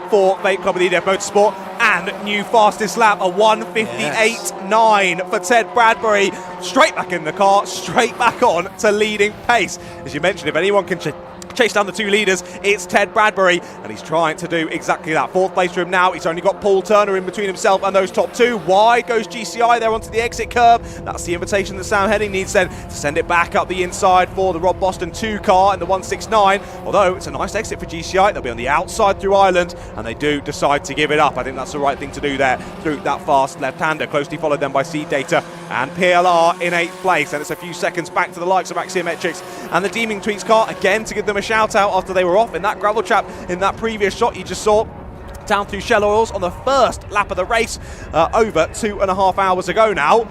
for Vape Club with EDF Motorsport, and new fastest lap, a 1:58.9 for Ted Bradbury. Straight back in the car, straight back on to leading pace. As you mentioned, if anyone can chase down the 2 leaders, it's Ted Bradbury, and he's trying to do exactly that. 4th place for him now. He's only got Paul Turner in between himself and those top 2. Wide goes GCI there onto the exit curb. That's the invitation that Sam Heading needs then to send it back up the inside for the Rob Boston 2 car and the 169. Although it's a nice exit for GCI, they'll be on the outside through Ireland, and they do decide to give it up. I think that's the right thing to do there through that fast left-hander, closely followed then by Seed Data and PLR in 8th place, and it's a few seconds back to the likes of Axiometrics and the Deeming Tweets car again to give them a shout out after they were off in that gravel trap in that previous shot you just saw down through Shell Oils on the first lap of the race over 2.5 hours ago now.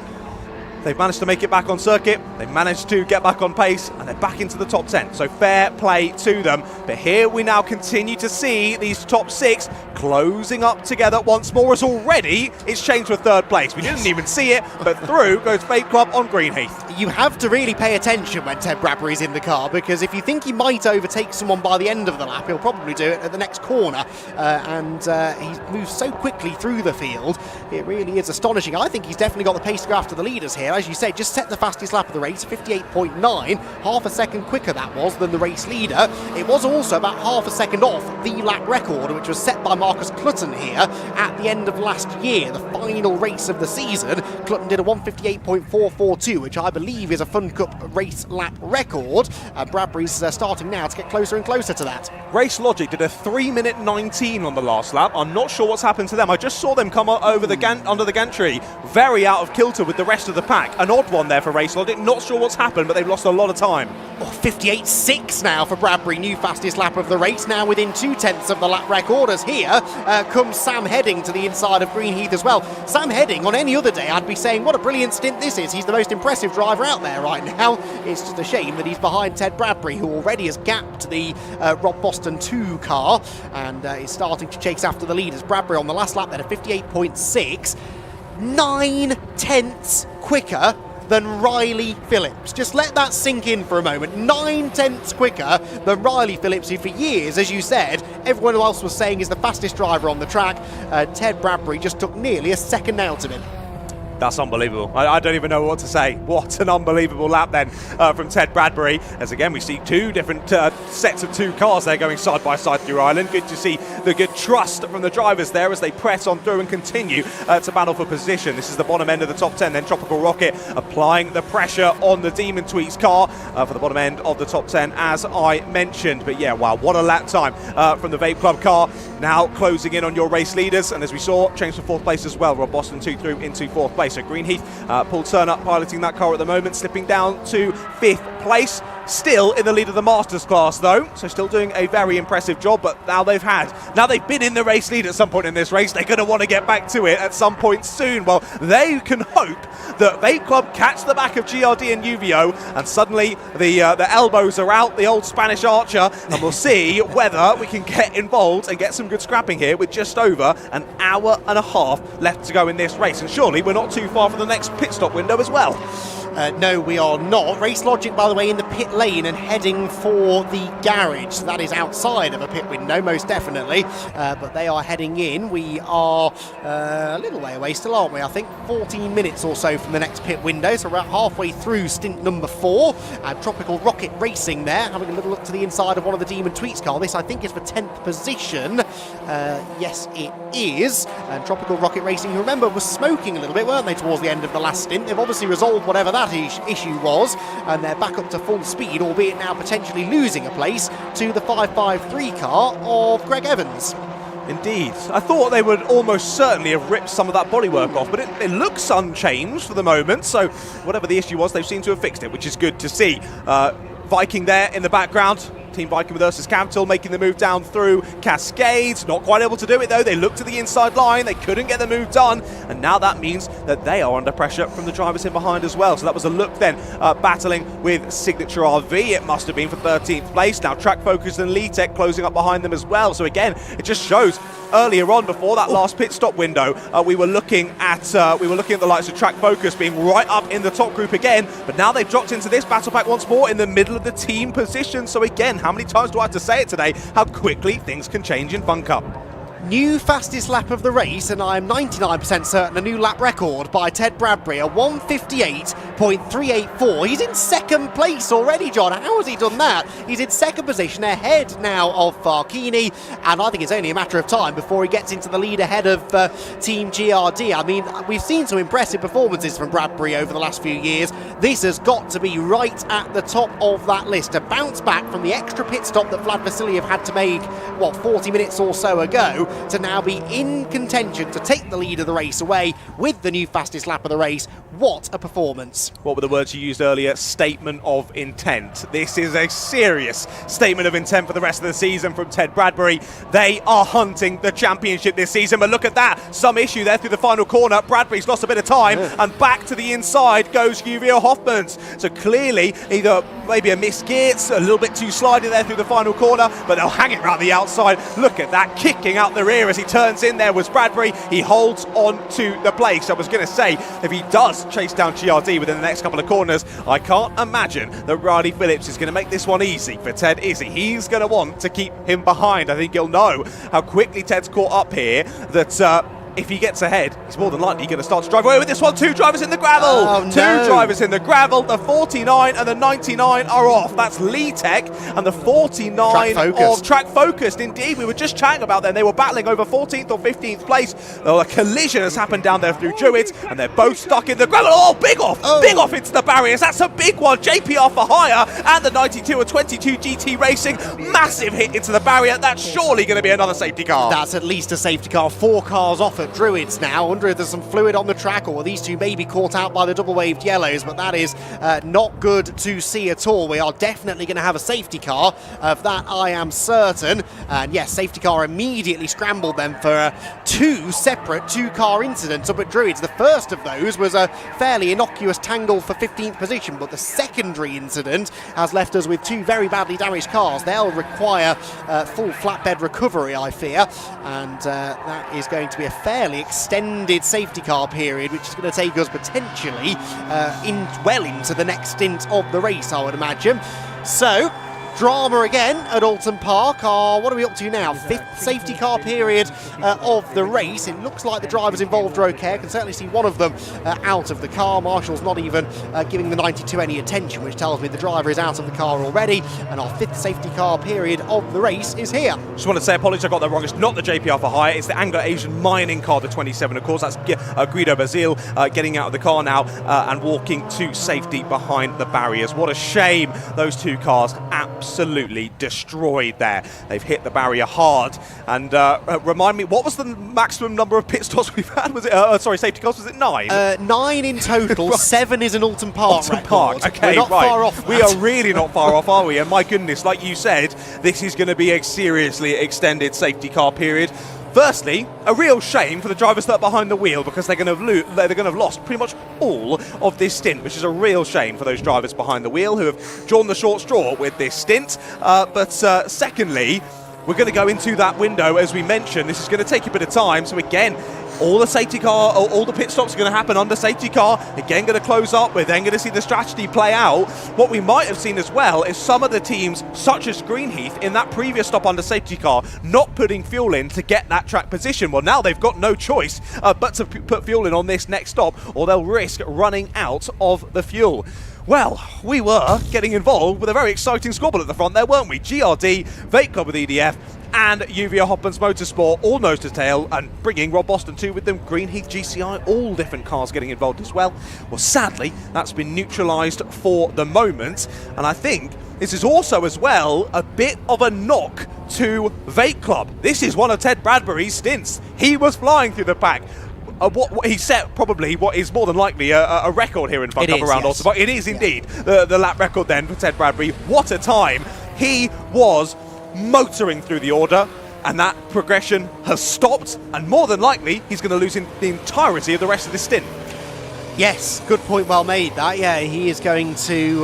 They've managed to make it back on circuit, they've managed to get back on pace, and they're back into the top 10, so fair play to them. But here we now continue to see these top 6 closing up together once more, as already it's changed to a 3rd place. We didn't even see it, but through goes Vape Club on Greenheath. You have to really pay attention when Ted Bradbury's in the car, because if you think he might overtake someone by the end of the lap, he'll probably do it at the next corner, and he moves so quickly through the field, it really is astonishing. I think he's definitely got the pace to go after the leaders here. As you say, just set the fastest lap of the race, 58.9, half a second quicker that was than the race leader. It was also about half a second off the lap record, which was set by Marcus Clutton here at the end of last year, the final race of the season. Clutton did a 1:58.442, which I believe is a Fun Cup race lap record. Bradbury's starting now to get closer and closer to that. Race Logic did a 3:19 on the last lap. I'm not sure what's happened to them. I just saw them come over the under the gantry, very out of kilter with the rest of the pack. track. An odd one there for Race Logic. Not sure what's happened, but they've lost a lot of time. 58.6 now for Bradbury, new fastest lap of the race, now within 0.2 of the lap record, as here comes Sam Heading to the inside of Greenheath as well. Sam Heading, on any other day, I'd be saying what a brilliant stint this is. He's the most impressive driver out there right now. It's just a shame that he's behind Ted Bradbury, who already has gapped the Rob Boston 2 car and is starting to chase after the leaders. Bradbury on the last lap then at 58.6, 9/10 quicker than Riley Phillips. Just let that sink in for a moment. 9/10 quicker than Riley Phillips, who for years, as you said, everyone else was saying is the fastest driver on the track. Ted Bradbury just took nearly a second out of him. That's unbelievable. I don't even know what to say. What an unbelievable lap then from Ted Bradbury. As again, we see two different sets of two cars there going side by side through Ireland. Good to see the good trust from the drivers there as they press on through and continue to battle for position. This is the bottom end of the top 10. Then Tropical Rocket applying the pressure on the Demon Tweaks car for the bottom end of the top 10, as I mentioned. But yeah, wow, what a lap time from the Vape Club car. Now closing in on your race leaders. And as we saw, change to fourth place as well. Rob Boston 2 through into fourth place. So Greenheath, Paul Turner piloting that car at the moment, slipping down to 5th place. Still in the lead of the Masters class though, so still doing a very impressive job. But now they've been in the race lead at some point in this race. They're going to want to get back to it at some point soon. Well, they can hope that Vape Club catch the back of GRD and UVO, and suddenly the elbows are out, the old Spanish Archer, and we'll see whether we can get involved and get some good scrapping here with just over an hour and a half left to go in this race. And surely we're not too far from the next pit stop window as well. No, we are not. Race Logic, by the way, in the pit lane and heading for the garage. So that is outside of a pit window, most definitely. But they are heading in. We are a little way away still, aren't we? I think 14 minutes or so from the next pit window. So we're about halfway through stint number 4. Tropical Rocket Racing there, having a little look to the inside of one of the Demon Tweaks car. This, I think, is for 10th position. Yes, it is. And Tropical Rocket Racing, you remember, was smoking a little bit, weren't they, towards the end of the last stint? They've obviously resolved whatever that issue was, and they're back up to full speed, albeit now potentially losing a place to the 553 car of Greg Evans. Indeed. I thought they would almost certainly have ripped some of that bodywork off, but it looks unchanged for the moment, so whatever the issue was, they've seemed to have fixed it, which is good to see. Viking there in the background. Team Viking with Ursus Capital making the move down through Cascades. Not quite able to do it though. They looked to the inside line. They couldn't get the move done. And now that means that they are under pressure from the drivers in behind as well. So that was a look then battling with Signature RV. It must have been for 13th place. Now Track Focus and Leatech closing up behind them as well. So again, it just shows earlier on before that last pit stop window, we were looking at the likes of Track Focus being right up in the top group again. But now they've dropped into this battle pack once more in the middle of the team position. So again, how many times do I have to say it today? How quickly things can change in Fun Cup. New fastest lap of the race, and I'm 99% certain a new lap record by Ted Bradbury, a 1:58.384. He's in second place already, John. How has he done that? He's in second position, ahead now of Farkini, and I think it's only a matter of time before he gets into the lead ahead of Team GRD. I mean, we've seen some impressive performances from Bradbury over the last few years. This has got to be right at the top of that list. To bounce back from the extra pit stop that Vlad Vasiliev had to make, 40 minutes or so ago, to now be in contention to take the lead of the race away with the new fastest lap of the race. What a performance. What were the words you used earlier? Statement of intent. This is a serious statement of intent for the rest of the season from Ted Bradbury. They are hunting the championship this season, but look at that. Some issue there through the final corner. Bradbury's lost a bit of time, and back to the inside goes Uvio Hoffmans. So clearly either maybe a missed gears, a little bit too slidey there through the final corner, but they'll hang it around the outside. Look at that, kicking out the rear as he turns in there was Bradbury. He holds on to the place. I was going to say, if he does chase down GRD within the next couple of corners, I can't imagine that Riley Phillips is going to make this one easy for Ted, is he? He's going to want to keep him behind. I think he'll know how quickly Ted's caught up here, that if he gets ahead, he's more than likely going to start to drive away with this one. Two drivers in the gravel. Two drivers in the gravel. The 49 and the 99 are off. That's Lee Tech and the 49 of Track Focused. Indeed, we were just chatting about them. They were battling over 14th or 15th place. A collision has happened down there through Druids, and they're both stuck in the gravel. Oh, big off. Big off into the barriers. That's a big one. JPR for hire, and the 92 or 22 GT Racing. Massive hit into the barrier. That's surely going to be another safety car. That's at least a safety car. 4 cars off at Druids now. I wonder if there's some fluid on the track, or these two may be caught out by the double-waved yellows, but that is not good to see at all. We are definitely going to have a safety car, of that I am certain. And yes, safety car immediately scrambled them for two separate two-car incidents up at Druids. The first of those was a fairly innocuous tangle for 15th position, but the secondary incident has left us with two very badly damaged cars. They'll require full flatbed recovery, I fear, and that is going to be a fairly extended safety car period, which is going to take us potentially well into the next stint of the race, I would imagine. So, drama again at Oulton Park. What are we up to now? 5th safety car period of the race. It looks like the drivers involved are okay. I can certainly see one of them out of the car. Marshall's not even giving the 92 any attention, which tells me the driver is out of the car already, and our 5th safety car period of the race is here. Just want to say apologies, I got that wrong. It's not the JPR for hire, it's the Anglo-Asian mining car, the 27, of course. That's Guido Basile getting out of the car now and walking to safety behind the barriers. What a shame. Those two cars absolutely destroyed there. They've hit the barrier hard. And remind me, what was the maximum number of pit stops we've had? Was it safety cars? Was it 9? 9 in total. 7 is an Oulton Park record. Okay, we're not far off. We are really not far off, are we? And my goodness, like you said, this is going to be a seriously extended safety car period. Firstly, a real shame for the drivers that are behind the wheel, because they're going to have lost pretty much all of this stint, which is a real shame for those drivers behind the wheel who have drawn the short straw with this stint. But secondly, we're going to go into that window, as we mentioned. This is going to take a bit of time. So again, all the safety car, all the pit stops are going to happen under safety car. Again, going to close up. We're then going to see the strategy play out. What we might have seen as well is some of the teams, such as Greenheath, in that previous stop under safety car, not putting fuel in to get that track position. Well, now they've got no choice but to put fuel in on this next stop, or they'll risk running out of the fuel. Well, we were getting involved with a very exciting squabble at the front there, weren't we? GRD, Vape Club with EDF, and UVA Hoppens Motorsport, all nose to tail, and bringing Rob Boston too with them, Greenheath, GCI, all different cars getting involved as well. Well, sadly, that's been neutralised for the moment, and I think this is also as well a bit of a knock to Vape Club. This is one of Ted Bradbury's stints. He was flying through the pack. What he set probably what is more than likely a record here in Fun Cup around Oulton Park. It is indeed the lap record then for Ted Bradbury. What a time. He was motoring through the order, and that progression has stopped, and more than likely he's going to lose the entirety of the rest of this stint. Yes, good point, well made that. Yeah, he is going to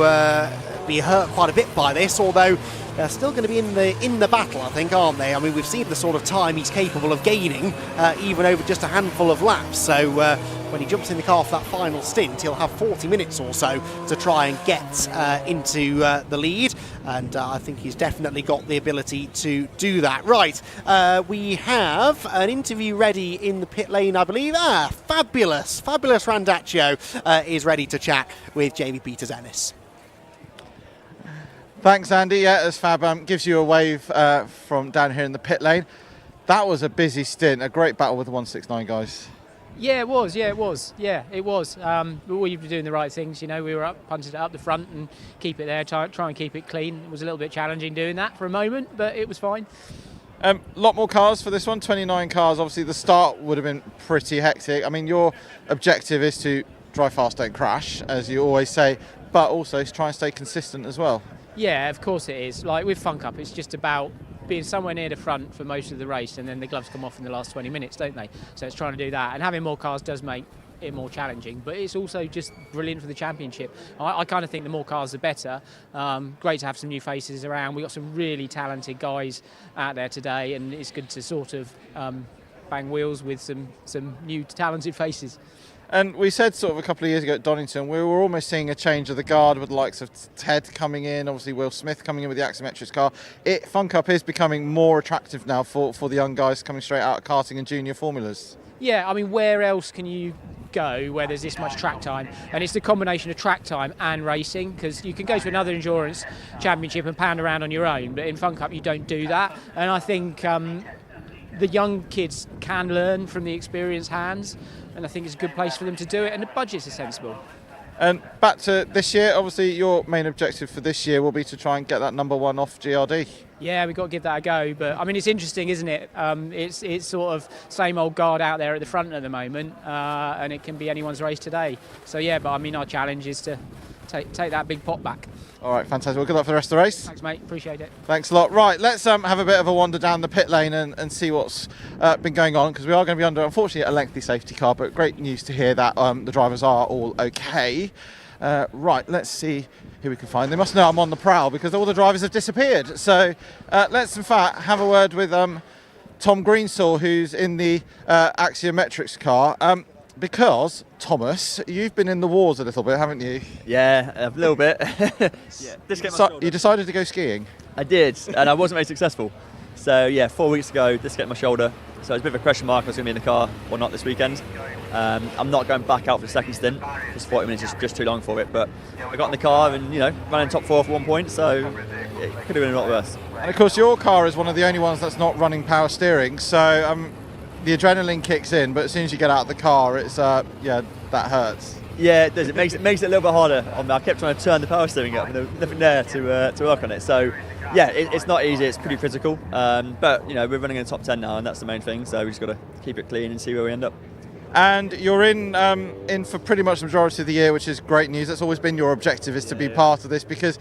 be hurt quite a bit by this, although they're still going to be in the battle, I think, aren't they? I mean, we've seen the sort of time he's capable of gaining, even over just a handful of laps. So when he jumps in the car for that final stint, he'll have 40 minutes or so to try and get into the lead. And I think he's definitely got the ability to do that. Right, we have an interview ready in the pit lane, I believe. Fabulous Randaccio is ready to chat with Jamie Peters-Ennis. Thanks, Andy. Yeah, as Fab gives you a wave from down here in the pit lane. That was a busy stint, a great battle with the 169 guys. Yeah, it was. We've been doing the right things. You know, we were punted it up the front and keep it there, try and keep it clean. It was a little bit challenging doing that for a moment, but it was fine. Lot more cars for this one, 29 cars. Obviously, the start would have been pretty hectic. I mean, your objective is to drive fast, don't crash, as you always say, but also to try and stay consistent as well. Yeah, of course it is. Like with Fun Cup, it's just about being somewhere near the front for most of the race, and then the gloves come off in the last 20 minutes, don't they? So it's trying to do that, and having more cars does make it more challenging, but it's also just brilliant for the championship. I kind of think the more cars the better. Great to have some new faces around. We've got some really talented guys out there today, and it's good to sort of bang wheels with some new talented faces. And we said sort of a couple of years ago at Donington, we were almost seeing a change of the guard with the likes of Ted coming in, obviously Will Smith coming in with the Aximetrics car. Fun Cup is becoming more attractive now for the young guys coming straight out of karting and junior formulas. Yeah, I mean, where else can you go where there's this much track time? And it's the combination of track time and racing, because you can go to another endurance championship and pound around on your own, but in Fun Cup you don't do that. And I think the young kids can learn from the experienced hands, and I think it's a good place for them to do it, and the budgets are sensible. And back to this year, obviously your main objective for this year will be to try and get that number 1 off GRD. Yeah, we've got to give that a go. But I mean, it's interesting, isn't it? It's sort of same old guard out there at the front at the moment, and it can be anyone's race today. So yeah, but I mean, our challenge is to take that big pot back. All right, fantastic. Well, good luck for the rest of the race. Thanks, mate. Appreciate it. Thanks a lot. Right, let's have a bit of a wander down the pit lane and see what's been going on, because we are going to be under, unfortunately, a lengthy safety car, but great news to hear that the drivers are all okay. Right, let's see who we can find. They must know I'm on the prowl because all the drivers have disappeared. So let's, in fact, have a word with Tom Greensaw, who's in the Axiometrics car. Because, Thomas, you've been in the wars a little bit, haven't you? Yeah, a little bit. So you decided to go skiing? I did, and I wasn't very successful. So yeah, 4 weeks ago, dislocated my shoulder. So it's a bit of a question mark if I was going to be in the car or not this weekend. I'm not going back out for the second stint. Just 40 minutes is just too long for it. But I got in the car and, ran in top 4 for 1 point. So it could have been a lot worse. And of course, your car is one of the only ones that's not running power steering. So the adrenaline kicks in, but as soon as you get out of the car, it's that hurts. Yeah, it does. It makes it a little bit harder on me. I kept trying to turn the power steering up, and there was nothing there to work on it. So yeah, it's not easy. It's pretty physical. But we're running in the top 10 now, and that's the main thing. So we just got to keep it clean and see where we end up. And you're in for pretty much the majority of the year, which is great news. That's always been your objective, is to be part of this, because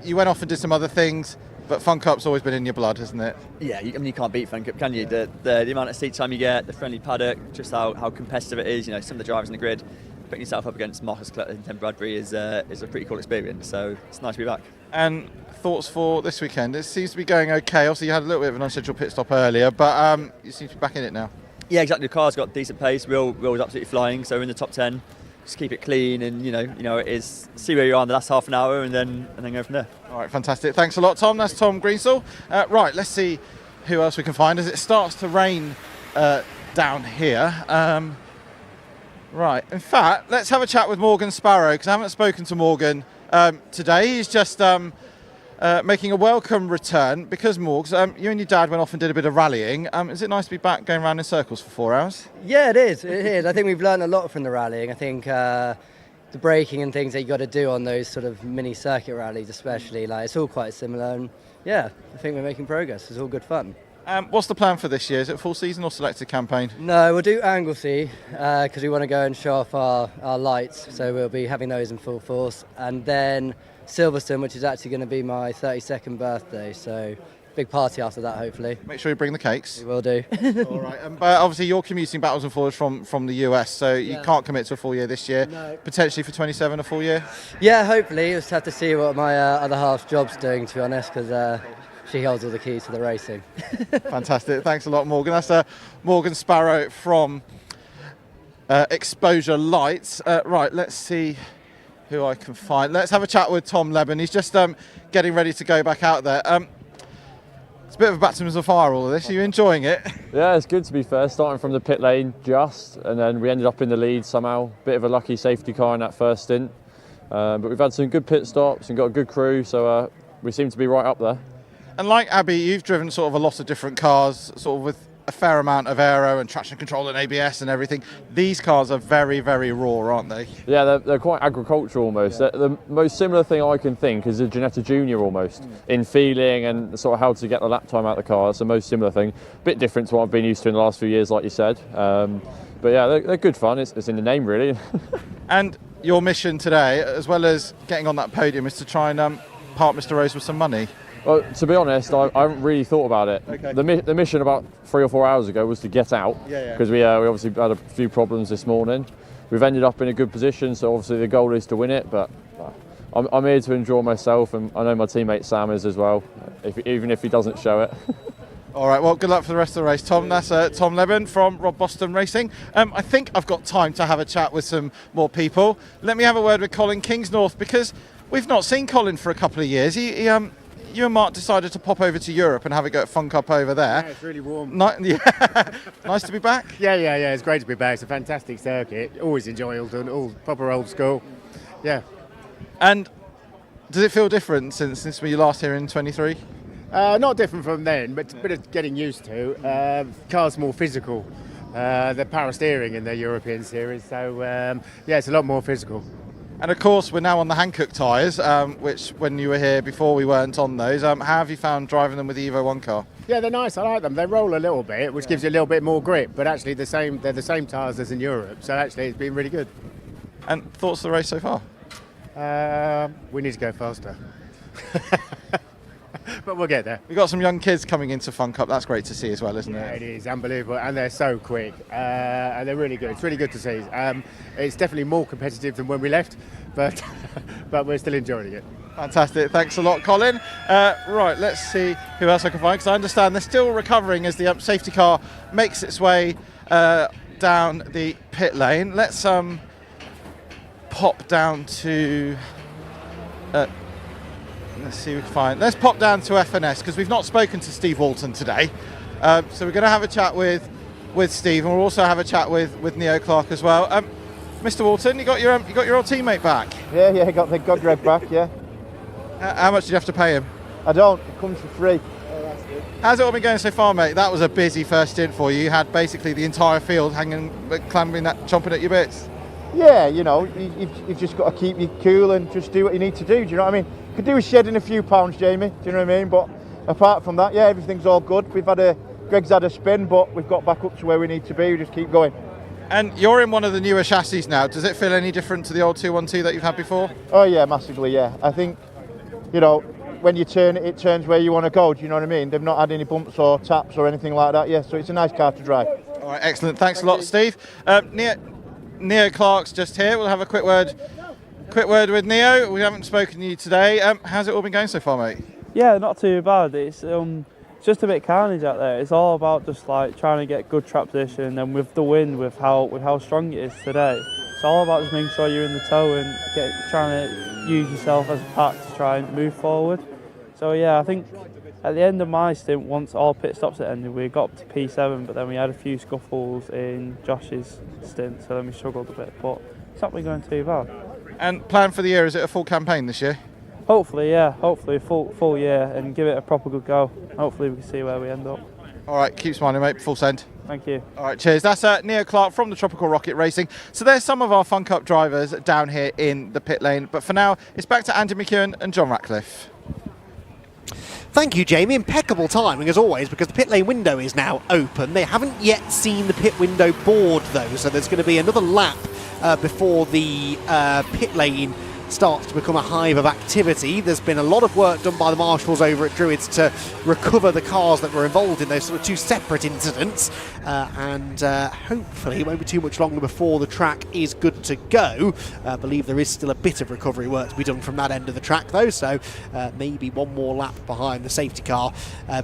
you went off and did some other things. But Fun Cup's always been in your blood, hasn't it? Yeah, you can't beat Fun Cup, can you? The amount of seat time you get, the friendly paddock, just how competitive it is. Some of the drivers in the grid, putting yourself up against Marcus Clutter and Tim Bradbury is a pretty cool experience. So it's nice to be back. And thoughts for this weekend? It seems to be going okay. Obviously, you had a little bit of an unscheduled pit stop earlier, but you seem to be back in it now. Yeah, exactly. The car's got decent pace. Will was absolutely flying. So we're in the top 10. Just keep it clean, and it is. See where you are in the last half an hour, and then go from there. All right, fantastic. Thanks a lot, Tom. That's Tom Greensaw. Right, let's see who else we can find as it starts to rain down here. Right, in fact, let's have a chat with Morgan Sparrow, because I haven't spoken to Morgan today. He's just making a welcome return, because Morgs, you and your dad went off and did a bit of rallying. Is it nice to be back going around in circles for 4 hours? Yeah, it is. It is. I think we've learned a lot from the rallying. I think the braking and things that you got to do on those sort of mini circuit rallies, especially, it's all quite similar. And yeah, I think we're making progress. It's all good fun. What's the plan for this year? Is it full season or selected campaign? No, we'll do Anglesey because we want to go and show off our lights. So we'll be having those in full force, and then Silverstone, which is actually going to be my 32nd birthday, so big party after that, hopefully. Make sure you bring the cakes. We will do. All right, but obviously you're commuting backwards and forwards from the US, so you can't commit to a full year this year. No. Potentially for 27 a full year? Yeah, hopefully. We'll just have to see what my other half's job's doing, to be honest, because she holds all the keys to the racing. Fantastic. Thanks a lot, Morgan. That's Morgan Sparrow from Exposure Lights. Right, let's see who I can find. Let's have a chat with Tom Leben. He's just getting ready to go back out there. It's a bit of a baptism of fire, all of this. Are you enjoying it? Yeah, it's good, to be fair. Starting from the pit lane and then we ended up in the lead somehow. Bit of a lucky safety car in that first stint. But we've had some good pit stops and got a good crew, so we seem to be right up there. And like Abby, you've driven sort of a lot of different cars, sort of with a fair amount of aero and traction control and ABS and everything. These cars are very, very raw, aren't they? Yeah, they're quite agricultural almost. Yeah. The most similar thing I can think is a Ginetta Junior almost, in feeling and sort of how to get the lap time out of the car. It's the most similar thing. Bit different to what I've been used to in the last few years, like you said. But yeah, they're good fun. It's in the name, really. And your mission today, as well as getting on that podium, is to try and part Mr. Rose with some money. Well, to be honest, I haven't really thought about it. Okay. The mission about 3 or 4 hours ago was to get out, because we obviously had a few problems this morning. We've ended up in a good position, so obviously the goal is to win it, but I'm here to enjoy myself, and I know my teammate Sam is as well, even if he doesn't show it. All right, well, good luck for the rest of the race, Tom. That's Tom Leben from Rob Boston Racing. I think I've got time to have a chat with some more people. Let me have a word with Colin Kingsnorth, because we've not seen Colin for a couple of years. You and Mark decided to pop over to Europe and have a go at Fun Cup over there. Yeah, it's really warm. Nice to be back. Yeah, it's great to be back. It's a fantastic circuit. Always enjoy Oulton, all proper old school. Yeah. And does it feel different since we last here in 23? Not different from then, but a bit of getting used to. Car's more physical. The power steering in the European series, so it's a lot more physical. And of course, we're now on the Hankook tyres, which when you were here before we weren't on those. How have you found driving them with the Evo 1 car? Yeah, they're nice. I like them. They roll a little bit, which gives you a little bit more grip. But actually, they're the same tyres as in Europe. So actually, it's been really good. And thoughts of the race so far? We need to go faster. But we'll get there. We've got some young kids coming into Fun Cup. That's great to see as well, isn't it? Yeah, it is unbelievable, and they're so quick, and they're really good. It's really good to see. It's definitely more competitive than when we left, but but we're still enjoying it. Fantastic. Thanks a lot, Colin. Right, let's see who else I can find, because I understand they're still recovering as the safety car makes its way down the pit lane. Let's pop down to... let's see what we can find. Let's pop down to FNS, because we've not spoken to Steve Oulton today. So we're going to have a chat with Steve, and we'll also have a chat with Neo Clark as well. Mr. Oulton, you got your old teammate back? Yeah, got Greg back, yeah. How much did you have to pay him? I don't, it comes for free. How's it all been going so far, mate? That was a busy first stint for you. You had basically the entire field chomping at your bits. Yeah, you know, you've just got to keep you cool and just do what you need to do. Do you know what I mean? Could do with shedding a few pounds, Jamie. Do you know what I mean? But apart from that, yeah, everything's all good. Greg's had a spin, but we've got back up to where we need to be. We just keep going. And you're in one of the newer chassis now. Does it feel any different to the old 212 that you've had before? Oh yeah, massively. Yeah, I think, you know, when you turn it turns where you want to go. Do you know what I mean? They've not had any bumps or taps or anything like that. Yeah, so it's a nice car to drive. All right, excellent. Thanks a lot, Steve. Neo Clark's just here. We'll have a quick word with Neo. We haven't spoken to you today. How's it all been going so far, mate? Yeah, not too bad. It's just a bit carnage out there. It's all about just like trying to get good track position, and with the wind, with how strong it is today, it's all about just making sure you're in the toe and trying to use yourself as a pack to try and move forward. So yeah, I think at the end of my stint, once all pit stops had ended, we got up to P7, but then we had a few scuffles in Josh's stint, so then we struggled a bit, but it's not been going too bad. And plan for the year, is it a full campaign this year? Hopefully, yeah. Hopefully a full year and give it a proper good go. Hopefully we can see where we end up. All right, keep smiling, mate. Full send. Thank you. All right, cheers. That's Neo Clark from the Tropical Rocket Racing. So there's some of our Fun Cup drivers down here in the pit lane. But for now, it's back to Andy McEwen and John Ratcliffe. Thank you, Jamie. Impeccable timing as always, because the pit lane window is now open. They haven't yet seen the pit window board though, so there's going to be another lap before the pit lane starts to become a hive of activity. There's been a lot of work done by the marshals over at Druids to recover the cars that were involved in those sort of two separate incidents, and hopefully it won't be too much longer before the track is good to go. I believe there is still a bit of recovery work to be done from that end of the track though, so maybe one more lap behind the safety car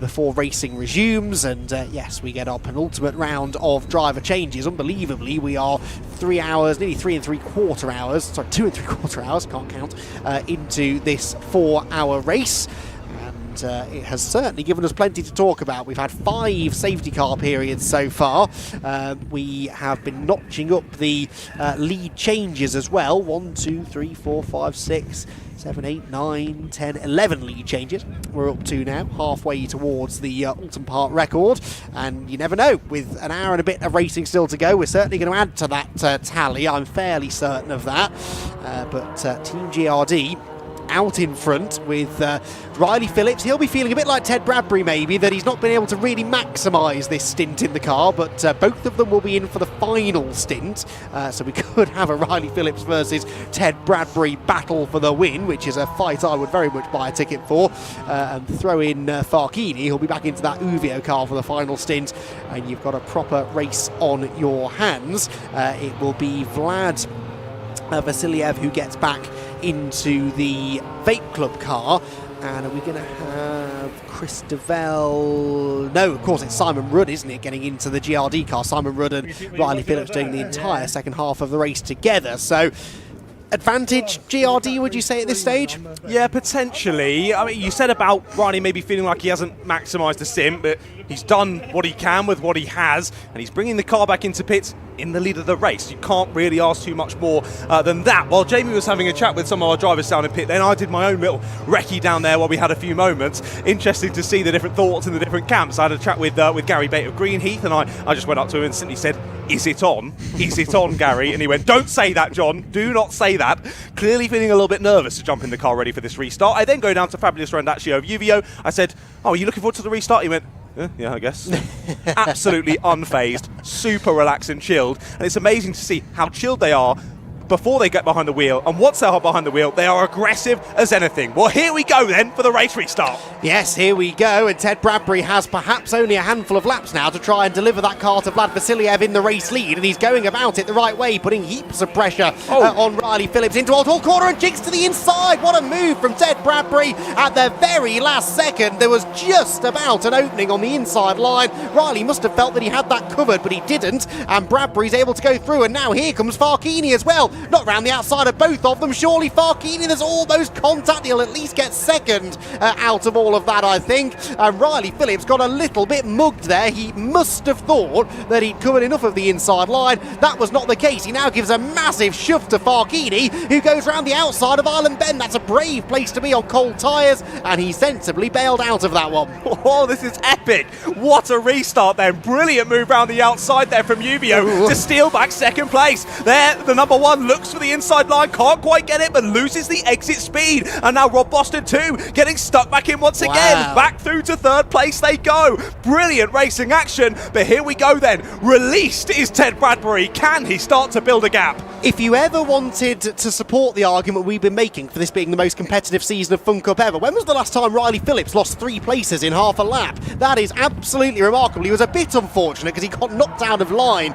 before racing resumes, and yes, we get our penultimate round of driver changes. Unbelievably, we are 3 hours, nearly 3 3/4 hours, sorry, 2 3/4 hours, can't count, into this 4-hour race. And it has certainly given us plenty to talk about. We've had 5 safety car periods so far. We have been notching up the lead changes as well. 1, 2, 3, 4, 5, 6, 7, 8, 9, 10, 11 lead changes we're up to now, halfway towards the Oulton Park record. And you never know, with an hour and a bit of racing still to go, we're certainly going to add to that tally. I'm fairly certain of that. But Team GRD out in front with Riley Phillips. He'll be feeling a bit like Ted Bradbury maybe, that he's not been able to really maximise this stint in the car, but both of them will be in for the final stint, so we could have a Riley Phillips versus Ted Bradbury battle for the win, which is a fight I would very much buy a ticket for. And throw in Farkini, he'll be back into that Uvio car for the final stint, and you've got a proper race on your hands. It will be Vlad Vasiliev who gets back into the Vape Club car. And are we going to have Chris DeVell? No, of course it's Simon Rudd, isn't it, getting into the GRD car. Simon Rudd and Riley Phillips doing the entire second half of the race together. So advantage GRD, would you say, at this stage? Yeah, potentially. I mean, you said about Riley maybe feeling like he hasn't maximised the sim, but he's done what he can with what he has, and he's bringing the car back into pits in the lead of the race. You can't really ask too much more than that. While Jamie was having a chat with some of our drivers down in pit, then I did my own little recce down there while we had a few moments. Interesting to see the different thoughts in the different camps. I had a chat with Gary Bate of Greenheath, and I just went up to him and simply said, is it on? Is it on, Gary? And he went, don't say that, John. Do not say that. Clearly feeling a little bit nervous to jump in the car ready for this restart. I then go down to Fabulous Rand actually over UVO. I said, oh, are you looking forward to the restart? He went, yeah, I guess. Absolutely unfazed, super relaxed and chilled. And it's amazing to see how chilled they are before they get behind the wheel, and once they are behind the wheel, they are aggressive as anything. Well, here we go then for the race restart. Yes, here we go, and Ted Bradbury has perhaps only a handful of laps now to try and deliver that car to Vlad Vasiliev in the race lead, and he's going about it the right way, putting heaps of pressure on Riley Phillips into Oulton corner and jigs to the inside. What a move from Ted Bradbury at the very last second. There was just about an opening on the inside line. Riley must have felt that he had that covered, but he didn't, and Bradbury's able to go through, and now here comes Farkini as well. Not round the outside of both of them. Surely Farkini, there's almost contact. He'll at least get second out of all of that, I think. Riley Phillips got a little bit mugged there. He must have thought that he'd covered enough of the inside line. That was not the case. He now gives a massive shove to Farkini, who goes round the outside of Island Bend. That's a brave place to be on cold tyres, and he sensibly bailed out of that one. Oh, this is epic. What a restart then. Brilliant move round the outside there from UVO to steal back second place. There, the number one looks for the inside line, can't quite get it, but loses the exit speed. And now Rob Boston too, getting stuck back in once again. Back through to third place they go. Brilliant racing action, but here we go then. Released is Ted Bradbury. Can he start to build a gap? If you ever wanted to support the argument we've been making for this being the most competitive season of Fun Cup ever, when was the last time Riley Phillips lost 3 places in half a lap? That is absolutely remarkable. He was a bit unfortunate because he got knocked out of line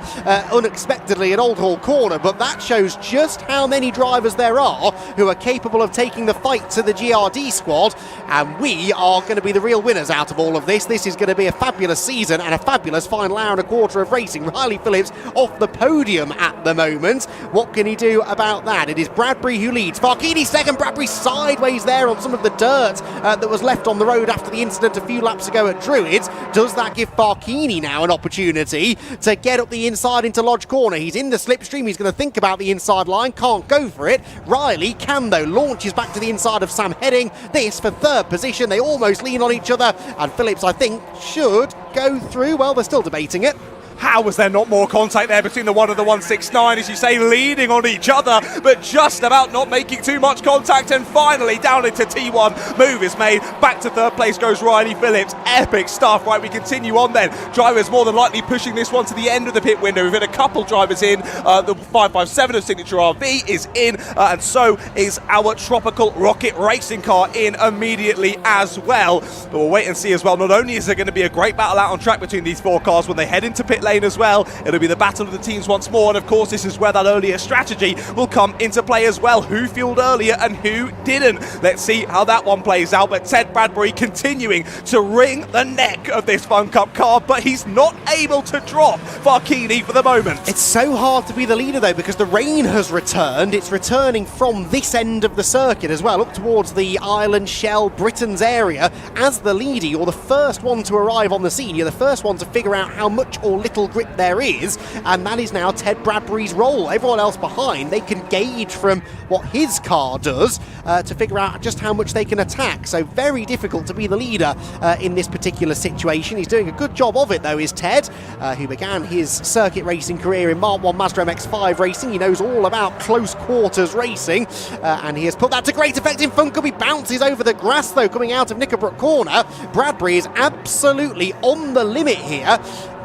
unexpectedly at Old Hall Corner, but that shows just how many drivers there are who are capable of taking the fight to the GRD squad, and we are going to be the real winners out of all of this. This is going to be a fabulous season and a fabulous final hour and a quarter of racing. Riley Phillips off the podium at the moment. What can he do about that? It is Bradbury who leads. Farkini second. Bradbury sideways there on some of the dirt that was left on the road after the incident a few laps ago at Druids. Does that give Farkini now an opportunity to get up the inside into Lodge Corner? He's in the slipstream. He's going to think about the inside line. Can't go for it. Riley can though. Launches back to the inside of Sam Heading. This for third position. They almost lean on each other, and Phillips, I think, should go through. Well, they're still debating it. How was there not more contact there between the 1 and the 169, as you say, leaning on each other, but just about not making too much contact, and finally down into T1. Move is made. Back to third place goes Riley Phillips. Epic stuff. Right, we continue on then. Drivers more than likely pushing this one to the end of the pit window. We've had a couple drivers in. The 557 of Signature RV is in, and so is our Tropical Rocket racing car in immediately as well. But we'll wait and see as well. Not only is there going to be a great battle out on track between these 4 cars when they head into pit lane as well, it'll be the battle of the teams once more, and of course this is where that earlier strategy will come into play as well. Who fueled earlier and who didn't? Let's see how that one plays out. But Ted Bradbury continuing to wring the neck of this Fun Cup car, but he's not able to drop Farkini for the moment. It's so hard to be the leader though, because the rain has returned. It's returning from this end of the circuit as well, up towards the Island, Shell, Britain's area. As the leader, you're the first one to arrive on the scene. You're the first one to figure out how much or little grip there is, and that is now Ted Bradbury's role. Everyone else behind, they can gauge from what his car does to figure out just how much they can attack. So very difficult to be the leader in this particular situation. He's doing a good job of it though, is Ted, who began his circuit racing career in Mark 1 Mazda MX-5 racing. He knows all about close quarters racing, and he has put that to great effect in Fun Cup. He bounces over the grass though, coming out of Knickerbrook Corner. Bradbury is absolutely on the limit here,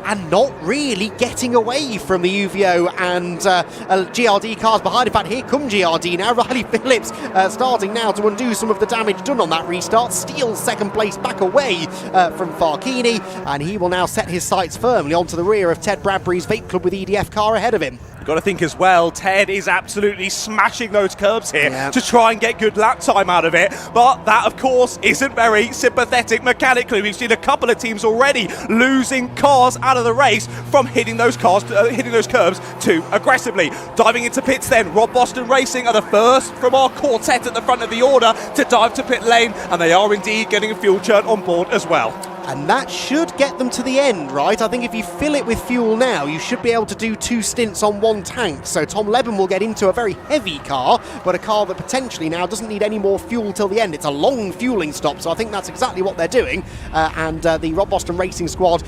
and not really getting away from the UVO and GRD cars behind. In fact, here come GRD now. Riley Phillips starting now to undo some of the damage done on that restart. Steals second place back away from Farkini, and he will now set his sights firmly onto the rear of Ted Bradbury's Vape Club with EDF car ahead of him. You've got to think as well, Ted is absolutely smashing those curbs here to try and get good lap time out of it, but that of course isn't very sympathetic mechanically. We've seen a couple of teams already losing cars out of the race from hitting those cars, hitting those curbs too aggressively. Diving into pits then, Rob Boston Racing are the first from our quartet at the front of the order to dive to pit lane, and they are indeed getting a fuel churn on board as well. And that should get them to the end, right? I think if you fill it with fuel now, you should be able to do 2 stints on 1 tank. So Tom Leben will get into a very heavy car, but a car that potentially now doesn't need any more fuel till the end. It's a long fueling stop, so I think that's exactly what they're doing. And the Rob Boston Racing Squad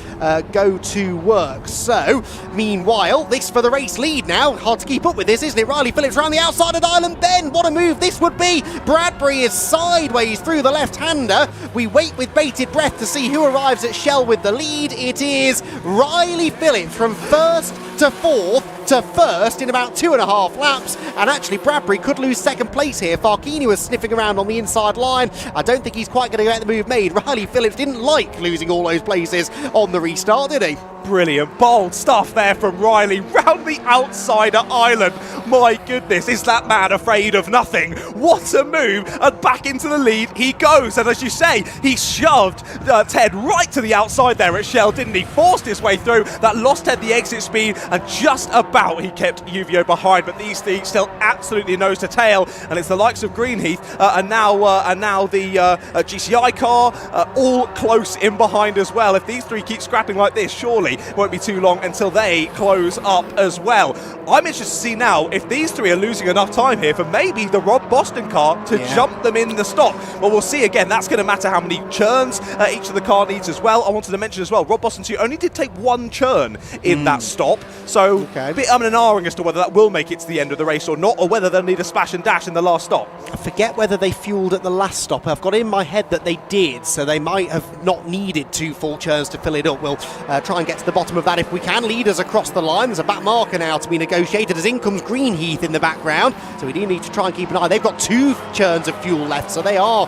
go to work. So, meanwhile, this for the race lead now. Hard to keep up with this, isn't it? Riley Phillips around the outside of the island. Then, what a move this would be. Bradbury is sideways through the left-hander. We wait with bated breath to see who arrives at Shell with the lead. It is Riley Phillips from first to fourth to first in about 2.5 laps, and actually Bradbury could lose second place here. Farkini was sniffing around on the inside line. I don't think he's quite going to get the move made. Riley Phillips didn't like losing all those places on the restart, did he? Brilliant, bold stuff there from Riley round the outsider island. My goodness, is that man afraid of nothing? What a move, and back into the lead he goes. And as you say, he shoved Ted right to the outside there at Shell, didn't he? Forced his way through, that lost Ted the exit speed, and just about he kept Uvio behind. But these three still absolutely nose to tail, and it's the likes of Greenheath and now the GCI car all close in behind as well. If these three keep scrapping like this, surely it won't be too long until they close up as well. I'm interested to see now if these three are losing enough time here for maybe the Rob Boston car to jump them in the stop. Well, we'll see again. That's going to matter how many churns each of the car needs as well. I wanted to mention as well, Rob Boston 2 only did take 1 churn in that stop, so a bit and ahhing as to whether that will make it to the end of the race or not, or whether they'll need a splash and dash in the last stop. I forget whether they fueled at the last stop. I've got it in my head that they did, so they might have not needed 2 full churns to fill it up. We'll try and get to the bottom of that if we can. Leaders across the line. There's a back marker now to be negotiated as in comes Greenheath in the background, so we do need to try and keep an eye. They've got 2 churns of fuel left, so they are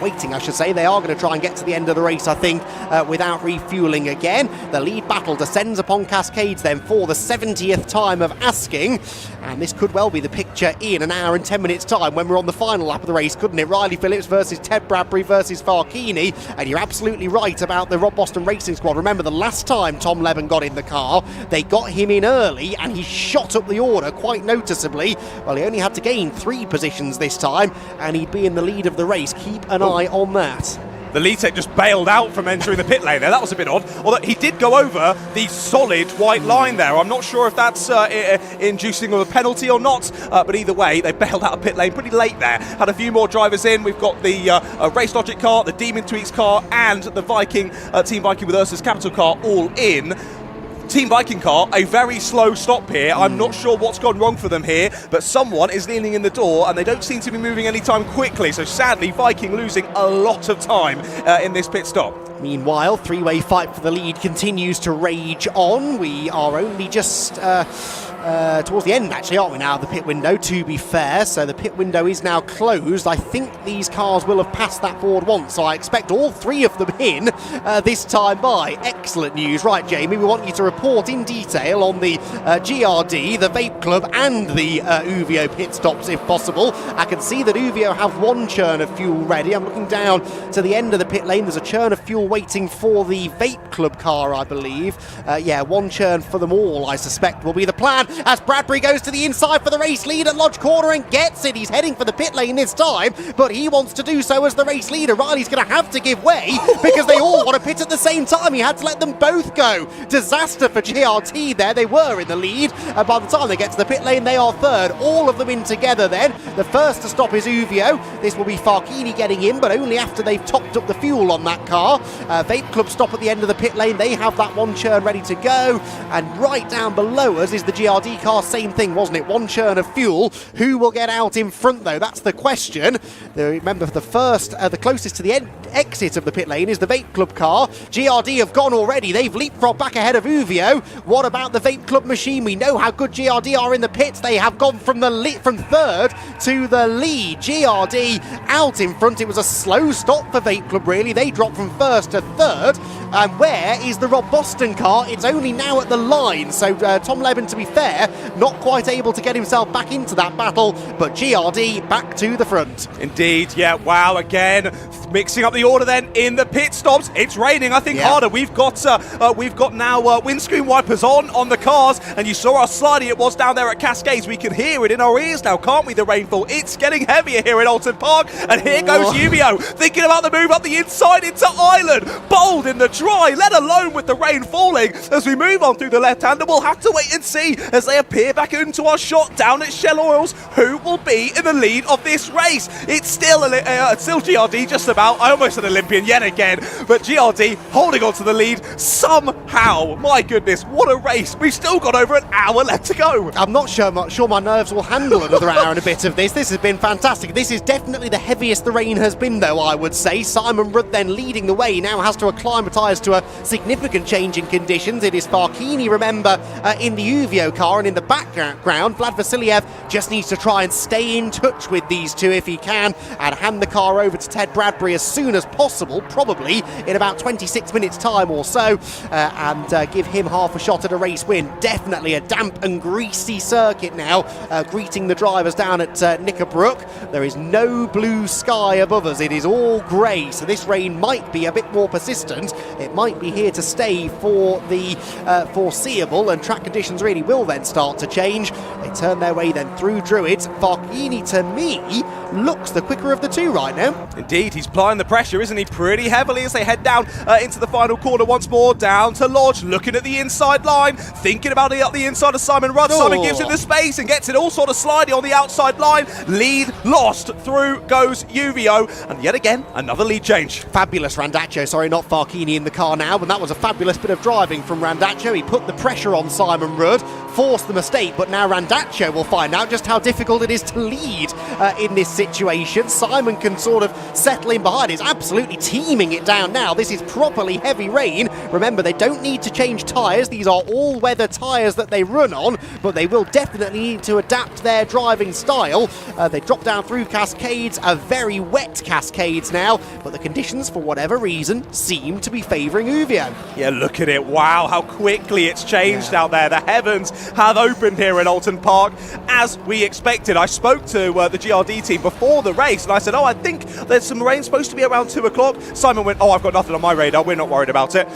waiting, I should say. They are going to try and get to the end of the race, I think, without refueling again. The lead battle descends upon Cascades then for the 70th time of asking, and this could well be the picture in an hour and 10 minutes time when we're on the final lap of the race, couldn't it? Riley Phillips versus Ted Bradbury versus Farkini, and you're absolutely right about the Rob Boston Racing Squad. Remember, the last time Tom Leben got in the car, they got him in early and he shot up the order quite noticeably. Well, he only had to gain 3 positions this time and he'd be in the lead of the race. Keep an eye on that. The lead tech just bailed out from entering the pit lane there. That was a bit odd. Although he did go over the solid white line there. I'm not sure if that's inducing of a penalty or not. But either way, they bailed out of pit lane pretty late there. Had a few more drivers in. We've got the Race Logic car, the Demon Tweaks car, and the Viking, Team Viking with Ursa's Capital car all in. Team Viking car, a very slow stop here. I'm not sure what's gone wrong for them here, but someone is leaning in the door and they don't seem to be moving anytime quickly. So sadly, Viking losing a lot of time in this pit stop. Meanwhile, 3-way fight for the lead continues to rage on. We are only just towards the end, actually, aren't we now, of the pit window, to be fair. So the pit window is now closed. I think these cars will have passed that board once, so I expect all 3 of them in this time by. Excellent news. Right, Jamie, we want you to report in detail on the GRD, the Vape Club, and the Uvio pit stops, if possible. I can see that Uvio have 1 churn of fuel ready. I'm looking down to the end of the pit lane. There's a churn of fuel waiting for the Vape Club car, I believe. 1 churn for them all, I suspect, will be the plan, as Bradbury goes to the inside for the race lead at Lodge Corner and gets it. He's heading for the pit lane this time, but he wants to do so as the race leader. Riley's going to have to give way because they all want to pit at the same time. He had to let them both go. Disaster for GRT there. They were in the lead, and by the time they get to the pit lane, they are third. All of them in together then. The first to stop is Uvio. This will be Farkini getting in, but only after they've topped up the fuel on that car. Vape Club stop at the end of the pit lane. They have that 1 churn ready to go, and right down below us is the GRD car. Same thing, wasn't it? 1 churn of fuel. Who will get out in front, though? That's the question. Remember, the closest to the exit of the pit lane is the Vape Club car. GRD have gone already. They've leapfrogged back ahead of Uvio. What about the Vape Club machine? We know how good GRD are in the pits. They have gone from third to the lead. GRD out in front. It was a slow stop for Vape Club, really. They dropped from first to third. And where is the Rob Boston car? It's only now at the line, so Tom Leben, to be fair, not quite able to get himself back into that battle, but GRD back to the front. Indeed, yeah, wow, again, mixing up the order then in the pit stops. It's raining, I think, harder. We've got now windscreen wipers on the cars, and you saw how slidey it was down there at Cascades. We can hear it in our ears now, can't we, the rainfall? It's getting heavier here in Oulton Park, and here goes Uvio, thinking about the move up the inside into Island. Bold in the dry, let alone with the rain falling. As we move on through the left-hander, we'll have to wait and see as they appear back into our shot down at Shell Oils who will be in the lead of this race. It's still GRD just about. I almost said Olympian yet again, but GRD holding on to the lead somehow. My goodness, what a race. We've still got over an hour left to go. I'm not sure my nerves will handle another hour and a bit of this. This has been fantastic. This is definitely the heaviest the rain has been, though, I would say. Simon Rudd then leading the way, now has to acclimatise to a significant change in conditions. It is Farkini, remember, in the Uvio car, and in the background, Vlad Vasiliev just needs to try and stay in touch with these two if he can, and hand the car over to Ted Bradbury as soon as possible, probably in about 26 minutes time or so, and give him half a shot at a race win. Definitely a damp and greasy circuit now, greeting the drivers down at Knickerbrook. There is no blue sky above us, it is all grey, so this rain might be a bit more persistent. It might be here to stay for the foreseeable, and track conditions really will then start to change. They turn their way then through Druids. Farkini, to me, looks the quicker of the two right now. Indeed, he's applying the pressure, isn't he, pretty heavily as they head down into the final corner once more, down to Lodge, looking at the inside line, thinking about it up the inside of Simon Rudd. Simon gives it the space and gets it all sort of slidey on the outside line. Lead lost, through goes Uvio, and yet again, another lead change. Fabulous Randaccio, sorry, not Farkini in the car now, but that was a fabulous bit of driving from Randaccio. He put the pressure on Simon Rudd, forced the mistake, but now Randaccio will find out just how difficult it is to lead in this situation. Simon can sort of settle in behind. He's absolutely teaming it down now. This is properly heavy rain. Remember, they don't need to change tyres. These are all-weather tyres that they run on, but they will definitely need to adapt their driving style. They drop down through Cascades, a very wet Cascades now, but the conditions, for whatever reason, seem to be favouring Uvio. Yeah, look at it. Wow, how quickly it's changed out there. The heavens have opened here in Oulton Park, as we expected. I spoke to the GRD team before the race, and I said, I think there's some rain supposed to be around 2 o'clock. Simon went, I've got nothing on my radar. We're not worried about it.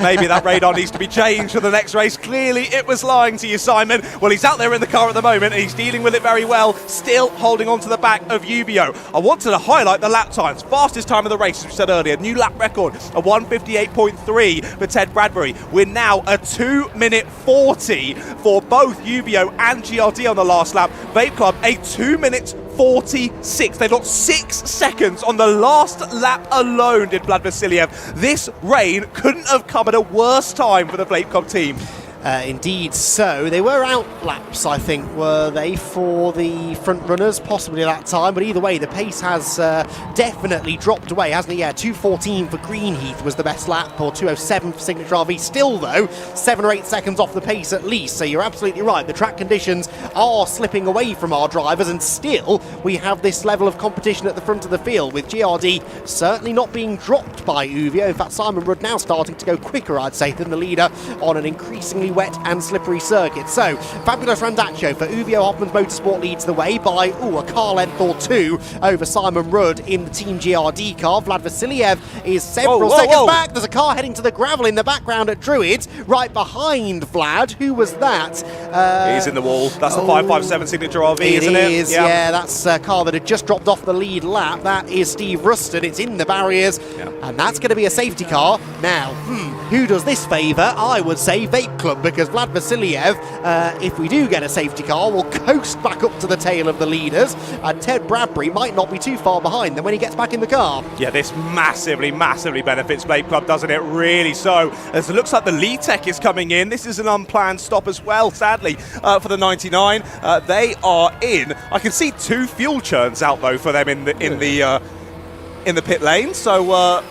Maybe that radar needs to be changed for the next race. Clearly, it was lying to you, Simon. Well, he's out there in the car at the moment, and he's dealing with it very well, still holding on to the back of Uvio. I wanted to highlight the lap times. Fastest time of the race, as we said earlier. New lap record, a 1:58.3 for Ted Bradbury. We're now a 2:40 for both Uvio and GRD on the last lap. Vape Club, a 2:46. They got 6 seconds on the last lap alone, did Vlad Vasiliev. This rain couldn't have come at a worse time for the Vape Club team. Indeed so. They were out laps, I think, were they, for the front runners, possibly that time, but either way, the pace has definitely dropped away, hasn't it? Yeah, 2:14 for Greenheath was the best lap, or 2:07 for Signature RV. Still, though, 7 or 8 seconds off the pace at least, so you're absolutely right. The track conditions are slipping away from our drivers, and still we have this level of competition at the front of the field, with GRD certainly not being dropped by Uvio. In fact, Simon Rudd now starting to go quicker, I'd say, than the leader on an increasingly wet and slippery circuit. So, fabulous Randaccio for Uvio. Hoffman's Motorsport leads the way by a car length or 2 over Simon Rudd in the Team GRD car. Vlad Vasiliev is several seconds back. There's a car heading to the gravel in the background at Druids, right behind Vlad. Who was that? He's in the wall. That's the 557 Signature RV, isn't it? It is, yeah. That's a car that had just dropped off the lead lap. That is Steve Ruston. It's in the barriers, and that's going to be a safety car. Now, who does this favour? I would say Vape Club, because Vlad Vasiliev, if we do get a safety car, will coast back up to the tail of the leaders, and Ted Bradbury might not be too far behind them when he gets back in the car. Yeah, this massively benefits Vape Club, doesn't it? Really so. As it looks like the lead tech is coming in. This is an unplanned stop as well, sadly, for the 99. They are in. I can see 2 fuel churns out though for them in the pit lane. So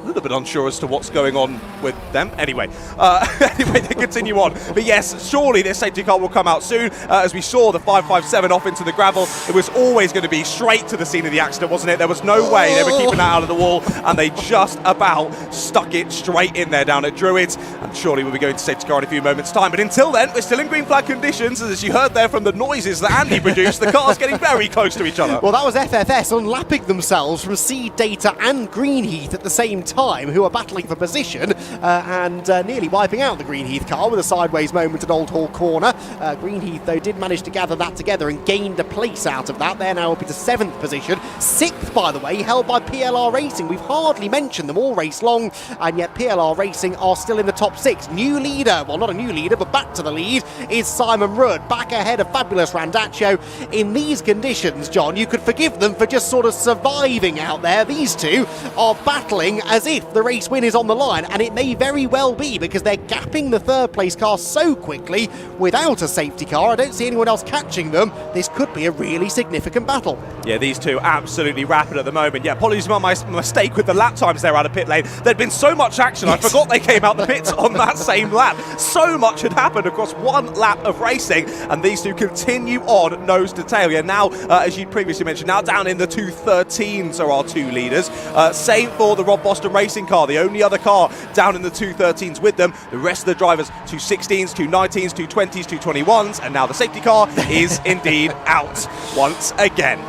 little bit unsure as to what's going on with them. Anyway, anyway, they continue on. But yes, surely this safety car will come out soon. As we saw the 557 off into the gravel, it was always going to be straight to the scene of the accident, wasn't it? There was no way they were keeping that out of the wall, and they just about stuck it straight in there down at Druids. And surely we'll be going to safety car in a few moments' time. But until then, we're still in green flag conditions, as you heard there from the noises that Andy produced, the cars getting very close to each other. Well, that was FFS unlapping themselves from Seed Data and Greenheath at the same time, who are battling for position and nearly wiping out the Greenheath car with a sideways moment at Old Hall Corner. Greenheath, though, did manage to gather that together and gained a place out of that. They're now up into 7th position. 6th, by the way, held by PLR Racing. We've hardly mentioned them all race long, and yet PLR Racing are still in the top 6. New leader, well, not a new leader, but back to the lead is Simon Rudd, back ahead of Fabulous Randaccio. In these conditions, John, you could forgive them for just sort of surviving out there. These two are battling as if the race win is on the line, and it may very well be, because they're gapping the third place car so quickly without a safety car. I don't see anyone else catching them. This could be a really significant battle. Yeah, these two absolutely rapid at the moment. Yeah, apologies about my mistake with the lap times there out of pit lane. There'd been so much action, I forgot they came out the pits on that same lap. So much had happened across one lap of racing, and these two continue on nose to tail. Yeah, now, as you previously mentioned, now down in the 213s are our two leaders. Same for the Rob Boston Racing car, the only other car down in the 213s with them. The rest of the drivers, 216s, 219s, 220s, 221s, and now the safety car is indeed out once again.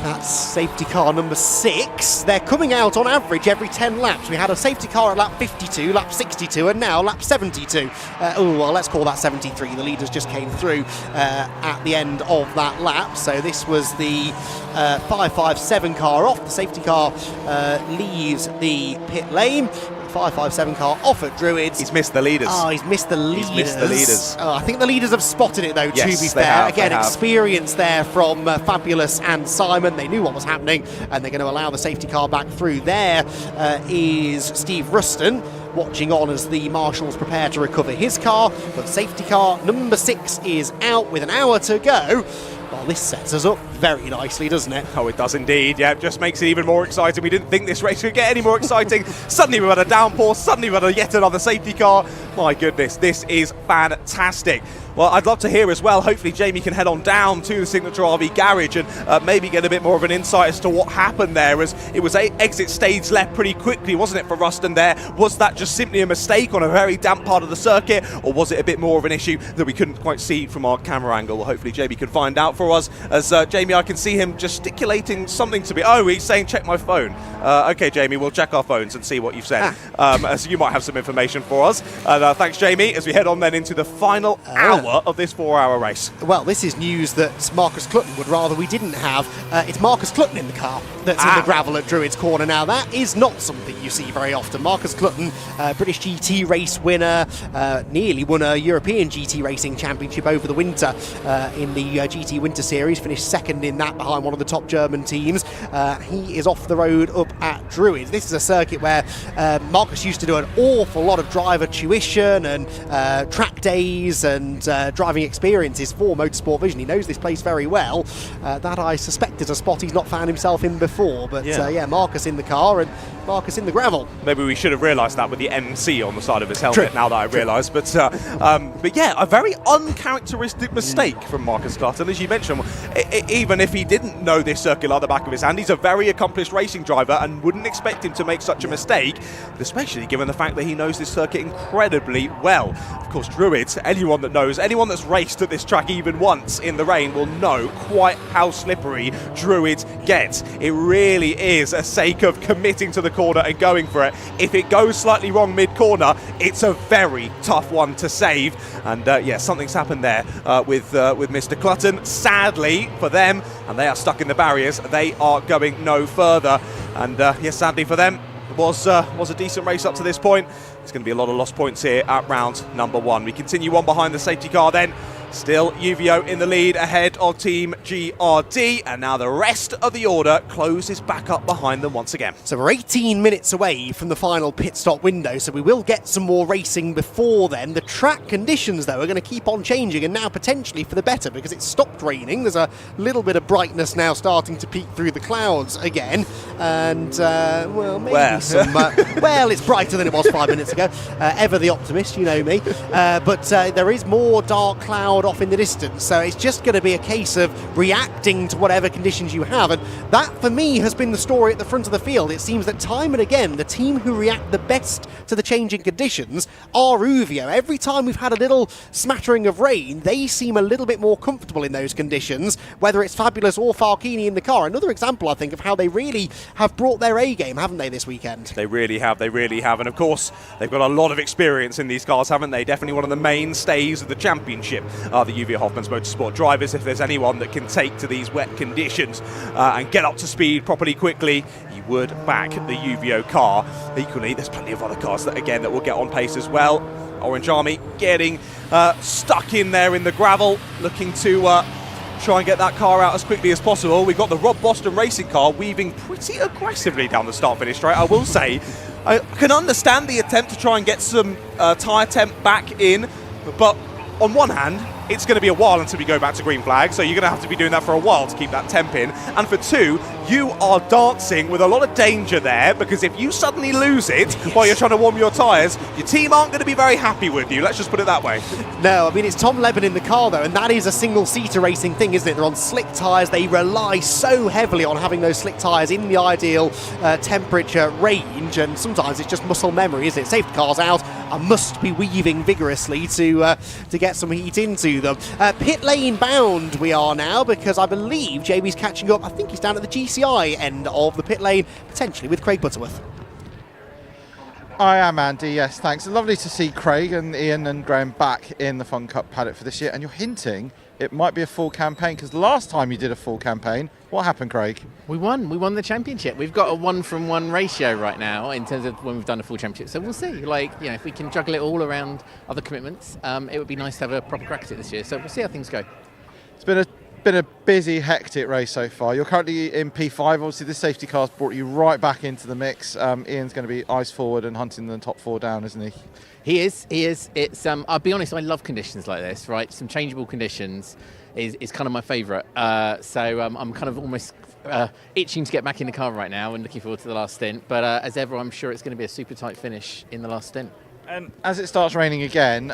That's safety car number 6. They're coming out on average every 10 laps. We had a safety car at lap 52, lap 62, and now lap 72. Well, let's call that 73. The leaders just came through at the end of that lap. So this was the 557 car off. The safety car leaves the pit lane. 557 car off at Druids. He's missed the leaders. Oh, he's missed the leaders. He's missed the leaders. Oh, I think the leaders have spotted it, though, yes, to be fair. Again, they have. experience there from Fabulous and Simon. They knew what was happening, and they're going to allow the safety car back through. There is Steve Ruston watching on as the marshals prepare to recover his car. But safety car number 6 is out with an hour to go. Well, this sets us up very nicely, doesn't it? Oh, it does indeed. Yeah, it just makes it even more exciting. We didn't think this race could get any more exciting. Suddenly we've had a downpour. Suddenly we've had yet another safety car. My goodness, this is fantastic. Well, I'd love to hear as well. Hopefully Jamie can head on down to the Signature RV garage and maybe get a bit more of an insight as to what happened there, as it was exit stage left pretty quickly, wasn't it, for Ruston there? Was that just simply a mistake on a very damp part of the circuit, or was it a bit more of an issue that we couldn't quite see from our camera angle? Well, hopefully Jamie can find out for us, as Jamie, I can see him gesticulating something to me. Oh, he's saying check my phone. Okay, Jamie, we'll check our phones and see what you've said. As you might have some information for us. And thanks, Jamie, as we head on then into the final hour of this 4-hour race. Well, this is news that Marcus Clutton would rather we didn't have. It's Marcus Clutton in the car that's in the gravel at Druids Corner. Now, that is not something you see very often. Marcus Clutton, British GT race winner, nearly won a European GT Racing Championship over the winter in the GT Winter Series, finished second in that behind one of the top German teams. He is off the road up at Druids. This is a circuit where Marcus used to do an awful lot of driver tuition and track days and driving experiences for Motorsport Vision. He knows this place very well. That, I suspect, is a spot he's not found himself in before. But yeah, Marcus in the car and Marcus in the gravel. Maybe we should have realised that with the MC on the side of his helmet. True. Now that I realise. But yeah, a very uncharacteristic mistake from Marcus Clutton. As you mentioned, even if he didn't know this circuit like the back of his hand, he's a very accomplished racing driver and wouldn't expect him to make such a mistake, especially given the fact that he knows this circuit incredibly well. Of course, Druids, anyone that knows, anyone that's raced at this track even once in the rain will know quite how slippery Druids gets. It really is a sake of committing to the corner and going for it. If it goes slightly wrong mid-corner, it's a very tough one to save. And yeah, something's happened there with Mr. Clutton. Sadly for them, and they are stuck in the barriers, they are going no further. And yes, sadly for them, it was a decent race up to this point. There's going to be a lot of lost points here at round number 1. We continue on behind the safety car then. Still UVO in the lead ahead of Team GRD, and now the rest of the order closes back up behind them once again. So we're 18 minutes away from the final pit stop window, so we will get some more racing before then. The track conditions, though, are going to keep on changing, and now potentially for the better, because it's stopped raining. There's a little bit of brightness now starting to peek through the clouds again, and well, maybe some... well, it's brighter than it was 5 minutes ago. Ever the optimist, you know me. But there is more dark cloud off in the distance, so it's just going to be a case of reacting to whatever conditions you have, and that for me has been the story at the front of the field. It seems that time and again the team who react the best to the changing conditions are UVO. Every time we've had a little smattering of rain, they seem a little bit more comfortable in those conditions, whether it's Fabulous or Farkini in the car. Another example, I think, of how they really have brought their A game, haven't they, this weekend? They really have, and of course they've got a lot of experience in these cars, haven't they? Definitely one of the mainstays of the championship are the UVO Hoffman's Motorsport drivers. If there's anyone that can take to these wet conditions and get up to speed properly quickly, you would back the UVO car. Equally, there's plenty of other cars that will get on pace as well. Orange Army getting stuck in there in the gravel, looking to try and get that car out as quickly as possible. We've got the Rob Boston racing car weaving pretty aggressively down the start-finish straight. I will say, I can understand the attempt to try and get some tyre temp back in, but on one hand, it's going to be a while until we go back to green flag, so you're going to have to be doing that for a while to keep that temp in. And for two, you are dancing with a lot of danger there, because if you suddenly lose it while you're trying to warm your tyres, your team aren't going to be very happy with you. Let's just put it that way. No, I mean, it's Tom Leben in the car, though, and that is a single-seater racing thing, isn't it? They're on slick tyres. They rely so heavily on having those slick tyres in the ideal temperature range, and sometimes it's just muscle memory, isn't it? Safety car's out. I must be weaving vigorously to get some heat into them. Pit lane bound we are now, because I believe Jamie's catching up. I think he's down at the GCI end of the pit lane, potentially with Craig Butterworth. I am, Andy, yes, thanks. Lovely to see Craig and Ian and Graham back in the Fun Cup paddock for this year, and you're hinting it might be a full campaign, because last time you did a full campaign, what happened, Craig? We won the championship. We've got a 1-from-1 ratio right now in terms of when we've done a full championship, so we'll see. If we can juggle it all around other commitments, it would be nice to have a proper crack at it this year, so we'll see how things go. It's been a busy, hectic race so far. You're currently in P5. Obviously, this safety car's brought you right back into the mix. Ian's going to be eyes forward and hunting the top four down, isn't he? He is. It's I'll be honest, I love conditions like this, right? Some changeable conditions is kind of my favourite. So I'm kind of almost itching to get back in the car right now and looking forward to the last stint. But as ever, I'm sure it's going to be a super tight finish in the last stint. As it starts raining again,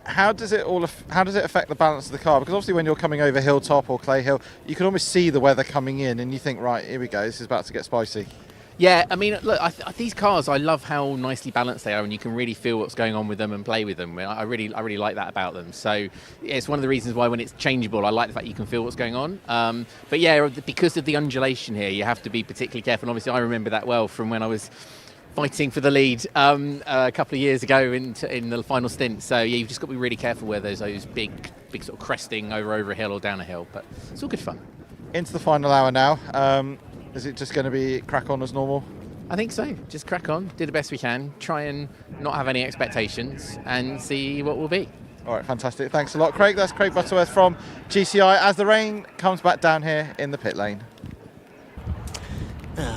how does it affect the balance of the car? Because obviously when you're coming over Hilltop or Clay Hill, you can almost see the weather coming in and you think, right, here we go, this is about to get spicy. Yeah, I mean, look, these cars, I love how nicely balanced they are, and you can really feel what's going on with them and play with them. I really like that about them. So it's one of the reasons why when it's changeable, I like the fact you can feel what's going on. But yeah, because of the undulation here, you have to be particularly careful. And obviously, I remember that well from when I was fighting for the lead a couple of years ago in the final stint. So yeah, you've just got to be really careful where there's those big sort of cresting over a hill or down a hill. But it's all good fun. Into the final hour now. Is it just going to be crack on as normal? I think so. Just crack on, do the best we can, try and not have any expectations and see what will be. All right, fantastic. Thanks a lot, Craig. That's Craig Butterworth from GCI as the rain comes back down here in the pit lane.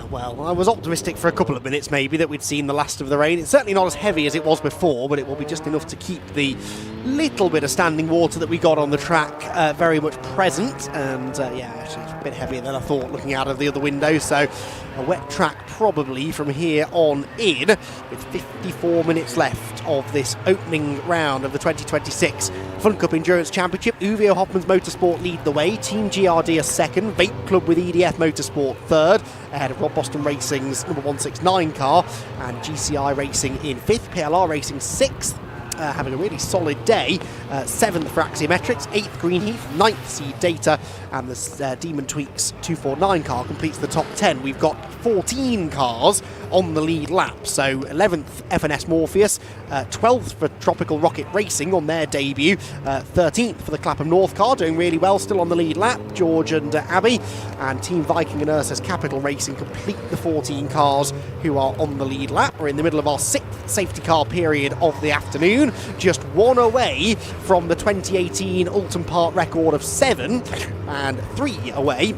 Well, I was optimistic for a couple of minutes maybe that we'd seen the last of the rain. It's certainly not as heavy as it was before, but it will be just enough to keep the little bit of standing water that we got on the track very much present. And yeah, actually it's a bit heavier than I thought looking out of the other window. So a wet track probably from here on in, with 54 minutes left of this opening round of the 2026 Fun Cup Endurance Championship. UVO Hoffman's Motorsport lead the way. Team GRD a second. Vape Club with EDF Motorsport third, ahead of Rob Boston Racing's number 169 car, and GCI Racing in fifth. PLR Racing sixth, having a really solid day. 7th for Axiometrics, 8th Greenheath, 9th Seed Data, and the Demon Tweaks 249 car completes the top 10. We've got 14 cars on the lead lap, so 11th FNS Morpheus, 12th for Tropical Rocket Racing on their debut, 13th for the Clapham North car, doing really well, still on the lead lap, George and Abby, and Team Viking and Ursus Capital Racing complete the 14 cars who are on the lead lap. We're in the middle of our 6th safety car period of the afternoon, just one away from the 2018 Oulton Park record of 7 and 3 away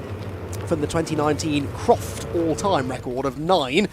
from the 2019 Croft all-time record of 9.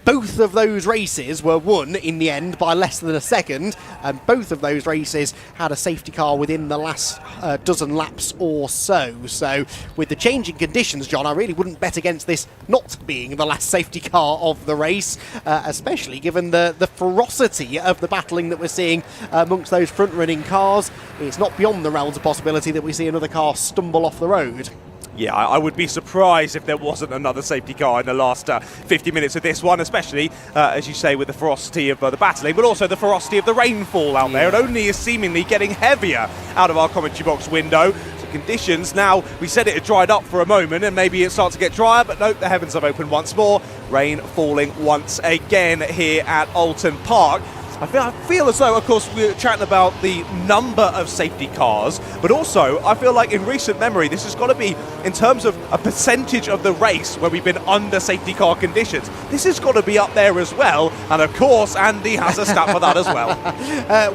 Both of those races were won in the end by less than a second, and both of those races had a safety car within the last dozen laps or so. So with the changing conditions, John, I really wouldn't bet against this not being the last safety car of the race, especially given the ferocity of the battling that we're seeing amongst those front-running cars. It's not beyond the realms of possibility that we see another car stumble off the road. Yeah, I would be surprised if there wasn't another safety car in the last 50 minutes of this one, especially, as you say, with the ferocity of the battling, but also the ferocity of the rainfall out there. It only is seemingly getting heavier out of our commentary box window. So conditions now, we said it had dried up for a moment and maybe it starts to get drier, but nope, the heavens have opened once more. Rain falling once again here at Oulton Park. I feel as though, of course, we're chatting about the number of safety cars, but also I feel like in recent memory, this has got to be, in terms of a percentage of the race where we've been under safety car conditions, this has got to be up there as well. And of course, Andy has a stat for that as well.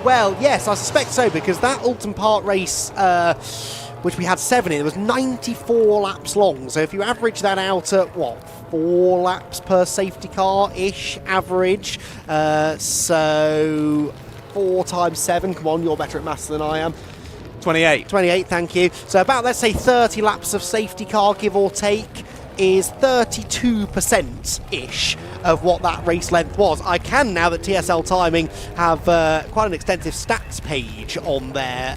Well, yes, I suspect so, because that Oulton Park race, which we had 7 in, it was 94 laps long. So if you average that out at, 4 laps per safety car-ish average. So 4 times 7, come on, you're better at maths than I am. 28. 28, thank you. So about, let's say, 30 laps of safety car, give or take, is 32%-ish of what that race length was. I can, now that TSL Timing have quite an extensive stats page on their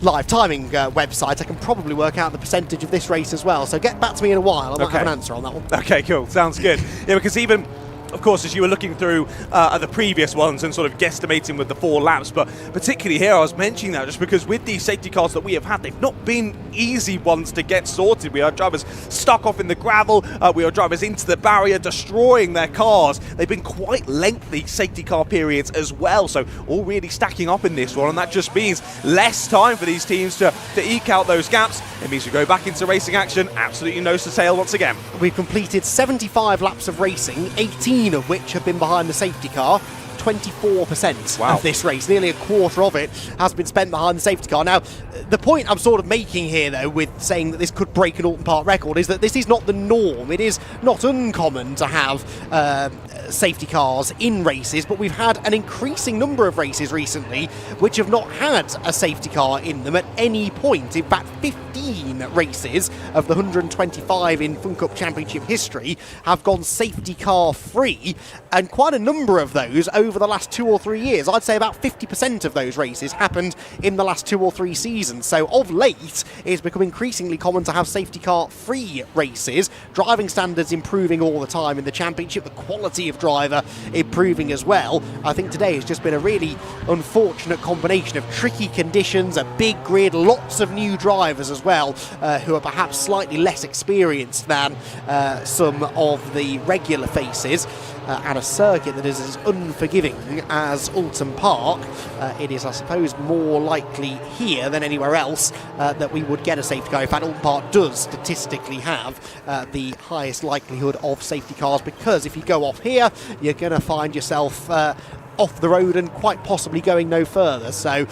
live timing website, I can probably work out the percentage of this race as well. So get back to me in a while. I might have an answer on that one. Okay, cool. Sounds good. Yeah, because even, of course, as you were looking through the previous ones and sort of guesstimating with the 4 laps, but particularly here I was mentioning that just because with these safety cars that we have had, they've not been easy ones to get sorted. We have drivers stuck off in the gravel, we have drivers into the barrier destroying their cars. They've been quite lengthy safety car periods as well, so all really stacking up in this one, and that just means less time for these teams to eke out those gaps. It means we go back into racing action, absolutely nose to tail once again. We've completed 75 laps of racing, 18 of which have been behind the safety car. 24% of this race, nearly a quarter of it, has been spent behind the safety car. Now, the point I'm sort of making here, though, with saying that this could break an Oulton Park record, is that this is not the norm. It is not uncommon to have safety cars in races, but we've had an increasing number of races recently which have not had a safety car in them at any point. In fact, 15 races of the 125 in Fun Cup Championship history have gone safety car free, and quite a number of those over the last 2 or 3 years. I'd say about 50% of those races happened in the last 2 or 3 seasons. So of late, it's become increasingly common to have safety car free races. Driving standards improving all the time in the championship, the quality of driver improving as well. I think today has just been a really unfortunate combination of tricky conditions, a big grid, lots of new drivers as well, who are perhaps slightly less experienced than some of the regular faces. And a circuit that is as unforgiving as Oulton Park, it is, I suppose, more likely here than anywhere else that we would get a safety car. In fact, Oulton Park does statistically have the highest likelihood of safety cars, because if you go off here, you're going to find yourself off the road and quite possibly going no further. So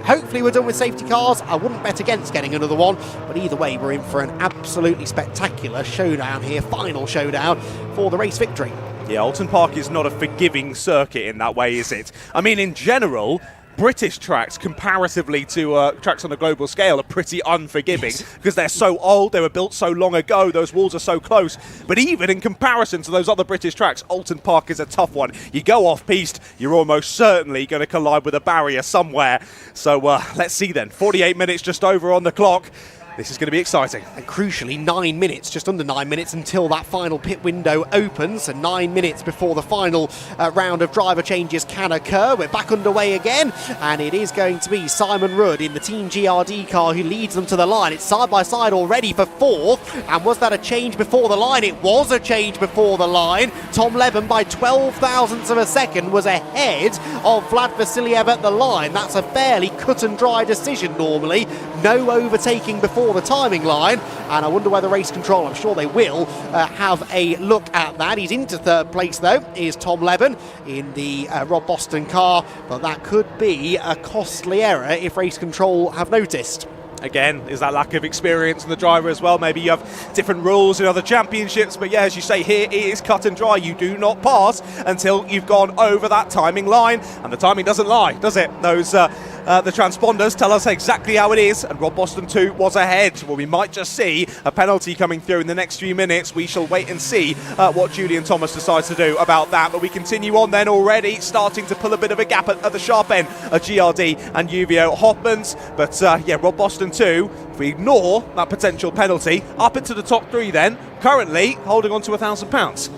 hopefully we're done with safety cars. I wouldn't bet against getting another one, but either way, we're in for an absolutely spectacular showdown here, final showdown for the race victory. Yeah, Oulton Park is not a forgiving circuit in that way, is it? I mean, in general, British tracks, comparatively to tracks on a global scale, are pretty unforgiving because they're so old, they were built so long ago, those walls are so close. But even in comparison to those other British tracks, Oulton Park is a tough one. You go off-piste, you're almost certainly going to collide with a barrier somewhere. So let's see then. 48 minutes just over on the clock. This is going to be exciting. And crucially, 9 minutes, just under 9 minutes until that final pit window opens, and 9 minutes before the final round of driver changes can occur. We're back underway again, and it is going to be Simon Rudd in the Team GRD car who leads them to the line. It's side by side already for 4th, and was that a change before the line? It was a change before the line. Tom Levin, by 12 thousandths of a second, was ahead of Vlad Vasiliev at the line. That's a fairly cut and dry decision normally. no overtaking before the timing line, and I wonder whether race control, I'm sure they will, have a look at that. He's into third place though, is Tom Leben in the Rob Boston car, but that could be a costly error if race control have noticed. Again, is that lack of experience in the driver as well? Maybe you have different rules in other championships, but yeah, as you say, here it is cut and dry. You do not pass until you've gone over that timing line, and the timing doesn't lie, does it? Those the transponders tell us exactly how it is, and Rob Boston 2 was ahead. Well, we might just see a penalty coming through in the next few minutes. We shall wait and see what Julian Thomas decides to do about that, but we continue on then already, starting to pull a bit of a gap at the sharp end of GRD and UVO Hoffman's, but yeah, Rob Boston 2, if we ignore that potential penalty, up into the top 3 then, currently holding on to £1,000.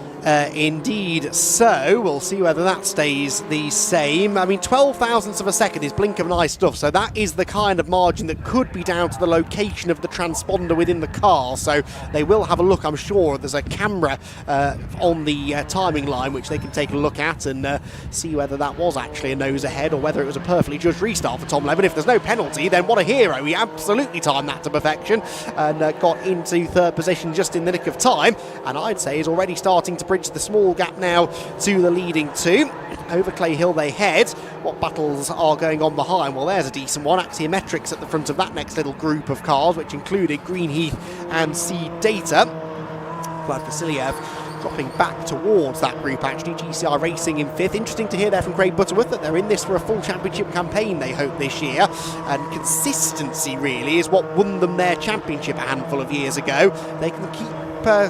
Indeed so. We'll see whether that stays the same. I mean, 12 thousandths of a second is blink of an eye stuff, so that is the kind of margin that could be down to the location of the transponder within the car, so they will have a look, I'm sure. There's a camera on the timing line which they can take a look at and see whether that was actually a nose ahead or whether it was a perfectly judged restart for Tom Leben. If there's no penalty, then what a hero. He absolutely timed that to perfection and got into third position just in the nick of time, and I'd say is already starting to bridge the small gap now to the leading 2. Over Clay Hill they head. What battles are going on behind? Well, there's a decent one. Axiometrics at the front of that next little group of cars, which included Greenheath and C Data. Vlad Vasiliev dropping back towards that group, actually. GCI Racing in 5th. Interesting to hear there from Craig Butterworth that they're in this for a full championship campaign, they hope, this year, and consistency really is what won them their championship a handful of years ago. They can keep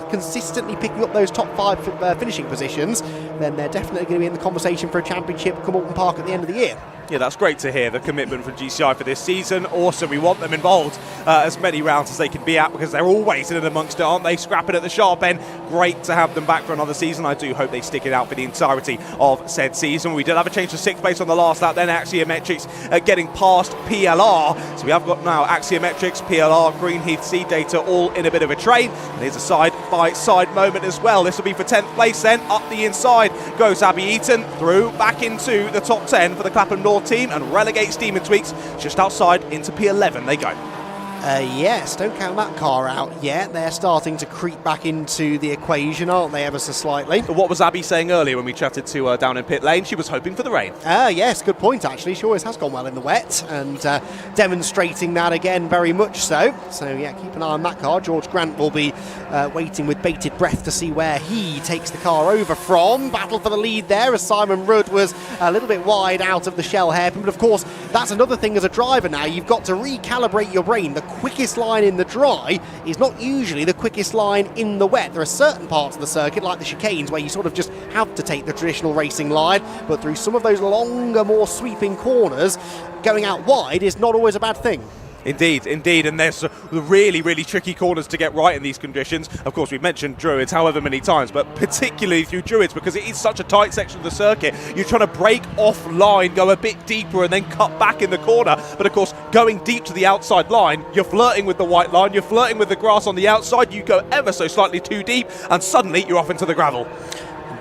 consistently picking up those top 5 finishing positions, then they're definitely going to be in the conversation for a championship come Oulton Park at the end of the year. Yeah, that's great to hear, the commitment from GCI for this season. Also, we want them involved as many rounds as they can be at, because they're always in and amongst it, aren't they? Scrapping at the sharp end. Great to have them back for another season. I do hope they stick it out for the entirety of said season. We did have a change to 6th place on the last lap, then Axiometrics getting past PLR. So we have got now Axiometrics, PLR, Greenheath, C Data all in a bit of a train. And here's a side-by-side moment as well. This will be for 10th place then. Up the inside goes Abby Eaton, through back into the top 10 for the Clapham North team, and relegates Demon Tweaks just outside into P11 they go. Yes, don't count that car out yet. They're starting to creep back into the equation, aren't they, ever so slightly? What was Abby saying earlier when we chatted to her down in pit lane? She was hoping for the rain. Yes, good point actually. She always has gone well in the wet, and demonstrating that again very much so. So yeah, keep an eye on that car. George Grant will be waiting with bated breath to see where he takes the car over from. Battle for the lead there as Simon Rudd was a little bit wide out of the shell hairpin, but of course that's another thing as a driver now. You've got to recalibrate your brain. The quickest line in the dry is not usually the quickest line in the wet. There are certain parts of the circuit, like the chicanes, where you sort of just have to take the traditional racing line, but through some of those longer, more sweeping corners, going out wide is not always a bad thing. Indeed, and there's really, really tricky corners to get right in these conditions. Of course, we've mentioned Druids however many times, but particularly through Druids, because it is such a tight section of the circuit. You're trying to break off line, go a bit deeper, and then cut back in the corner. But of course, going deep to the outside line, you're flirting with the white line, you're flirting with the grass on the outside, you go ever so slightly too deep, and suddenly you're off into the gravel.